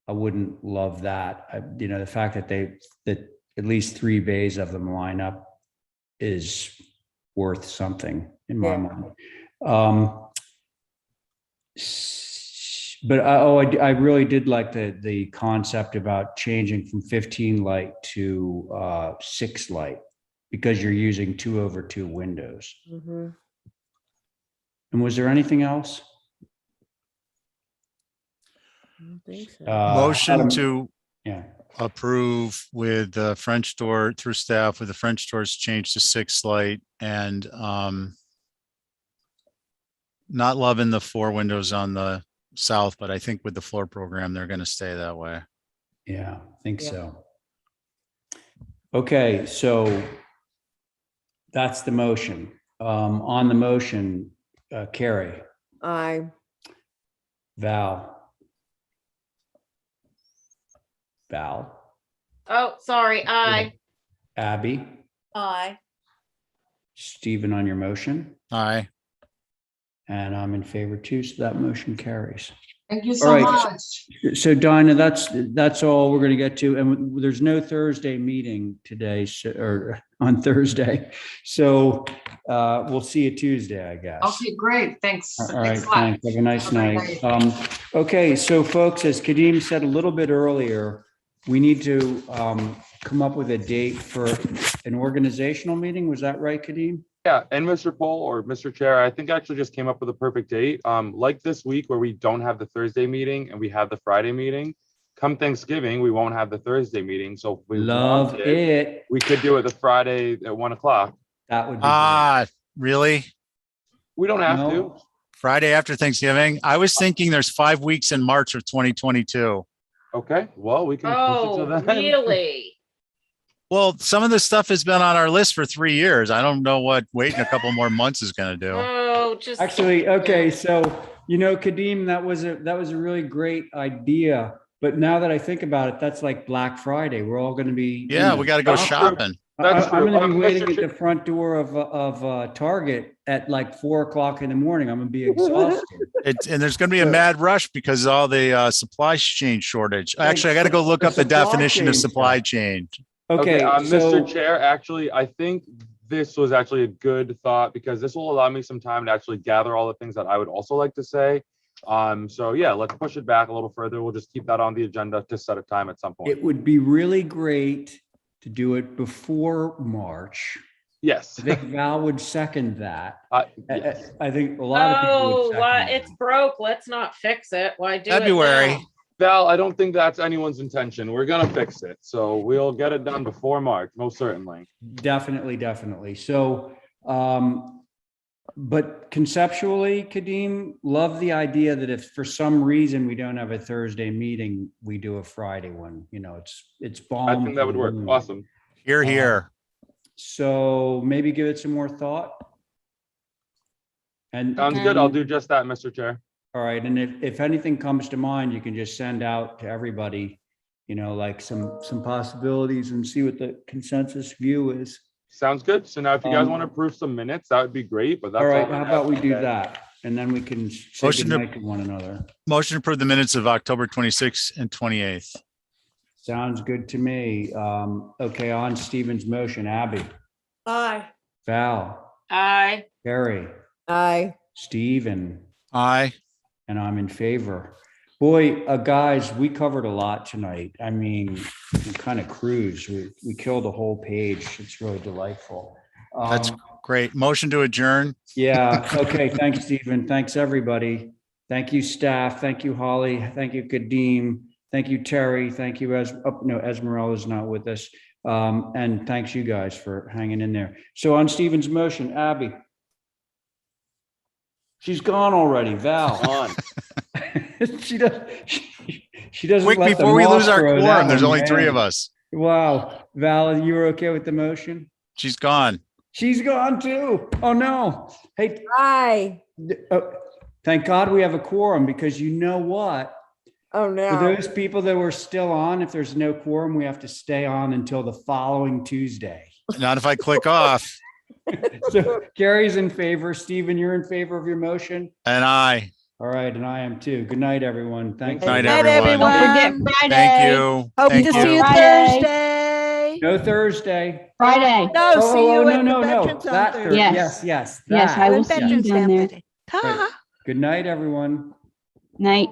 Speaker 2: I wouldn't love that. The fact that that at least 3 bays of them line up is worth something in my mind. But I really did like the concept about changing from 15 light to 6 light, because you're using 2/2 windows.
Speaker 7: Mhm.
Speaker 2: And was there anything else?
Speaker 7: I don't think so.
Speaker 8: Motion
Speaker 2: Adam-
Speaker 8: to
Speaker 2: Yeah.
Speaker 8: approve with the French door through staff with the French doors changed to 6 light and not loving the 4 windows on the south, but I think with the floor program, they're going to stay that way.
Speaker 2: Yeah, I think
Speaker 7: Yeah.
Speaker 2: so. Okay, so that's the motion. On the motion, Carrie,
Speaker 7: I,
Speaker 2: Val.
Speaker 4: Oh, sorry,
Speaker 2: Abby,
Speaker 6: Aye.
Speaker 2: Stephen on your motion,
Speaker 8: Aye.
Speaker 2: and I'm in favor too, so that motion carries.
Speaker 21: thank you
Speaker 2: All
Speaker 21: so
Speaker 2: right.
Speaker 21: much.
Speaker 2: So Dinah, that's all we're going to get to, and there's no Thursday meeting today, or on Thursday. So we'll see you Tuesday, I guess.
Speaker 21: Okay, great. Thanks.
Speaker 2: All right,
Speaker 21: Thanks a lot.
Speaker 2: thanks. Have a nice
Speaker 21: Have a
Speaker 2: night.
Speaker 21: great
Speaker 2: Okay, so folks, as Kadeem said a little bit earlier, we need to come up with a date for an organizational meeting. Was that right, Kadeem?
Speaker 3: Yeah, and Mr. Pohl or Mr. Chair, I think I actually just came up with a perfect date. Like this week where we don't have the Thursday meeting and we have the Friday meeting. Come Thanksgiving, we won't have the Thursday meeting. So if we
Speaker 2: Love
Speaker 3: wanted,
Speaker 2: it.
Speaker 3: we could do it the Friday at 1 o'clock.
Speaker 2: That would be great.
Speaker 8: Really?
Speaker 3: We don't have to.
Speaker 2: No?
Speaker 8: Friday after Thanksgiving? I was thinking there's 5 weeks in March of 2022.
Speaker 3: Okay, well, we can push
Speaker 4: Oh,
Speaker 3: it to then.
Speaker 4: really?
Speaker 8: Well, some of this stuff has been on our list for 3 years. I don't know what waiting a couple more months is going to do.
Speaker 4: Oh, just.
Speaker 2: Actually, okay, so Kadeem, that was a really great idea. But now that I think about it, that's like Black Friday. We're all going to be.
Speaker 8: Yeah, we got to go
Speaker 3: That's true.
Speaker 8: shopping.
Speaker 3: That's
Speaker 2: I'm
Speaker 3: true.
Speaker 2: going to be
Speaker 3: Mr.
Speaker 2: waiting at
Speaker 3: Chair-
Speaker 2: the front door of Target at like 4 o'clock in the morning. I'm going to be exhausted.
Speaker 8: And there's going to be a mad rush because of all the supply chain shortage. Actually, I got to go look up the
Speaker 2: Supply
Speaker 8: definition of
Speaker 2: chain
Speaker 8: supply
Speaker 2: stuff.
Speaker 8: chain.
Speaker 2: Okay,
Speaker 3: Mr. Chair, actually, I think this was actually a good thought because this will allow me some time to actually gather all the things that I would also like to say. So yeah, let's push it back a little further. We'll just keep that on the agenda to set a time at some point.
Speaker 2: It would be really great to do it before March.
Speaker 3: Yes.
Speaker 2: I think Val would second that.
Speaker 3: Yes.
Speaker 2: I think a lot of people
Speaker 4: Oh,
Speaker 2: would second
Speaker 4: why
Speaker 2: that.
Speaker 4: it's broke. Let's not fix it. Why do it
Speaker 8: February.
Speaker 4: now?
Speaker 3: Val, I don't think that's anyone's intention. We're gonna fix it. So we'll get it done before March, most certainly.
Speaker 2: Definitely. So, but conceptually, Kadeem, love the idea that if for some reason we don't have a Thursday meeting, we do a Friday one. It's balm.
Speaker 3: I think that would work. Awesome.
Speaker 8: Here.
Speaker 2: So maybe give it some more thought. And
Speaker 3: Sounds good. I'll do just that, Mr. Chair.
Speaker 2: all right, and if anything comes to mind, you can just send out to everybody, like some possibilities and see what the consensus view is.
Speaker 3: Sounds good. So now if you guys want to approve some minutes, that would be great, but that's
Speaker 2: All right,
Speaker 3: I
Speaker 2: how
Speaker 3: have
Speaker 2: about we do
Speaker 3: today.
Speaker 2: that? And then we can say
Speaker 8: Motion to-
Speaker 2: goodnight to one another.
Speaker 8: Motion to approve the minutes of October 26th and 28th.
Speaker 2: Sounds good to me. Okay, on Stephen's motion, Abby,
Speaker 6: Aye.
Speaker 2: Val,
Speaker 4: Aye.
Speaker 2: Carrie,
Speaker 7: Aye.
Speaker 2: Stephen,
Speaker 8: Aye.
Speaker 2: and I'm in favor. Boy, guys, we covered a lot tonight. I mean, we kind of cruised. We killed a whole page. It's really delightful.
Speaker 8: That's great. Motion to adjourn.
Speaker 2: Yeah. Okay. Thanks, Stephen. Thanks, everybody. Thank you, staff. Thank you, Holly. Thank you, Kadeem. Thank you, Terry. Thank you, Esmeralda's not with us. And thanks you guys for hanging in there. So on Stephen's motion, Abby. She's gone already. Val.
Speaker 3: On.
Speaker 2: she doesn't
Speaker 8: Quick,
Speaker 2: let the
Speaker 8: before we lose
Speaker 2: moss
Speaker 8: our
Speaker 2: grow, that
Speaker 8: quorum, there's
Speaker 2: one,
Speaker 8: only three
Speaker 2: man.
Speaker 8: of us.
Speaker 2: Wow. Val, you were okay with the motion?
Speaker 8: She's gone.
Speaker 2: She's gone too. Oh, no. Hey,
Speaker 7: Aye.
Speaker 2: thank God we have a quorum, because you know what?
Speaker 7: Oh,
Speaker 2: For
Speaker 7: no.
Speaker 2: those people that were still on, if there's no quorum, we have to stay on until the following Tuesday.
Speaker 8: Not if I click off.
Speaker 2: So Gary's in favor. Stephen, you're in favor of your motion?
Speaker 8: And I.
Speaker 2: All right, and I am too. Good night, everyone. Thank
Speaker 8: Good
Speaker 2: you.
Speaker 8: night,
Speaker 1: Night,
Speaker 8: everyone.
Speaker 20: Don't forget
Speaker 1: everyone.
Speaker 20: Friday.
Speaker 8: Thank you.
Speaker 1: Hope
Speaker 8: Thank
Speaker 1: to see
Speaker 8: you.
Speaker 1: you
Speaker 10: Friday.
Speaker 1: Thursday.
Speaker 2: No Thursday.
Speaker 10: Friday.
Speaker 1: No,
Speaker 2: Oh,
Speaker 1: see you
Speaker 2: no,
Speaker 1: at the
Speaker 2: no, no.
Speaker 1: Veterans on
Speaker 2: That
Speaker 1: Thursday.
Speaker 2: Thursday.
Speaker 10: Yes.
Speaker 2: Yes.
Speaker 10: Yes,
Speaker 2: that.
Speaker 10: I will
Speaker 1: And
Speaker 10: see you
Speaker 1: Veterans
Speaker 10: down
Speaker 1: Day
Speaker 10: there.
Speaker 1: on Friday. Ta.
Speaker 2: Good night, everyone.
Speaker 10: Night.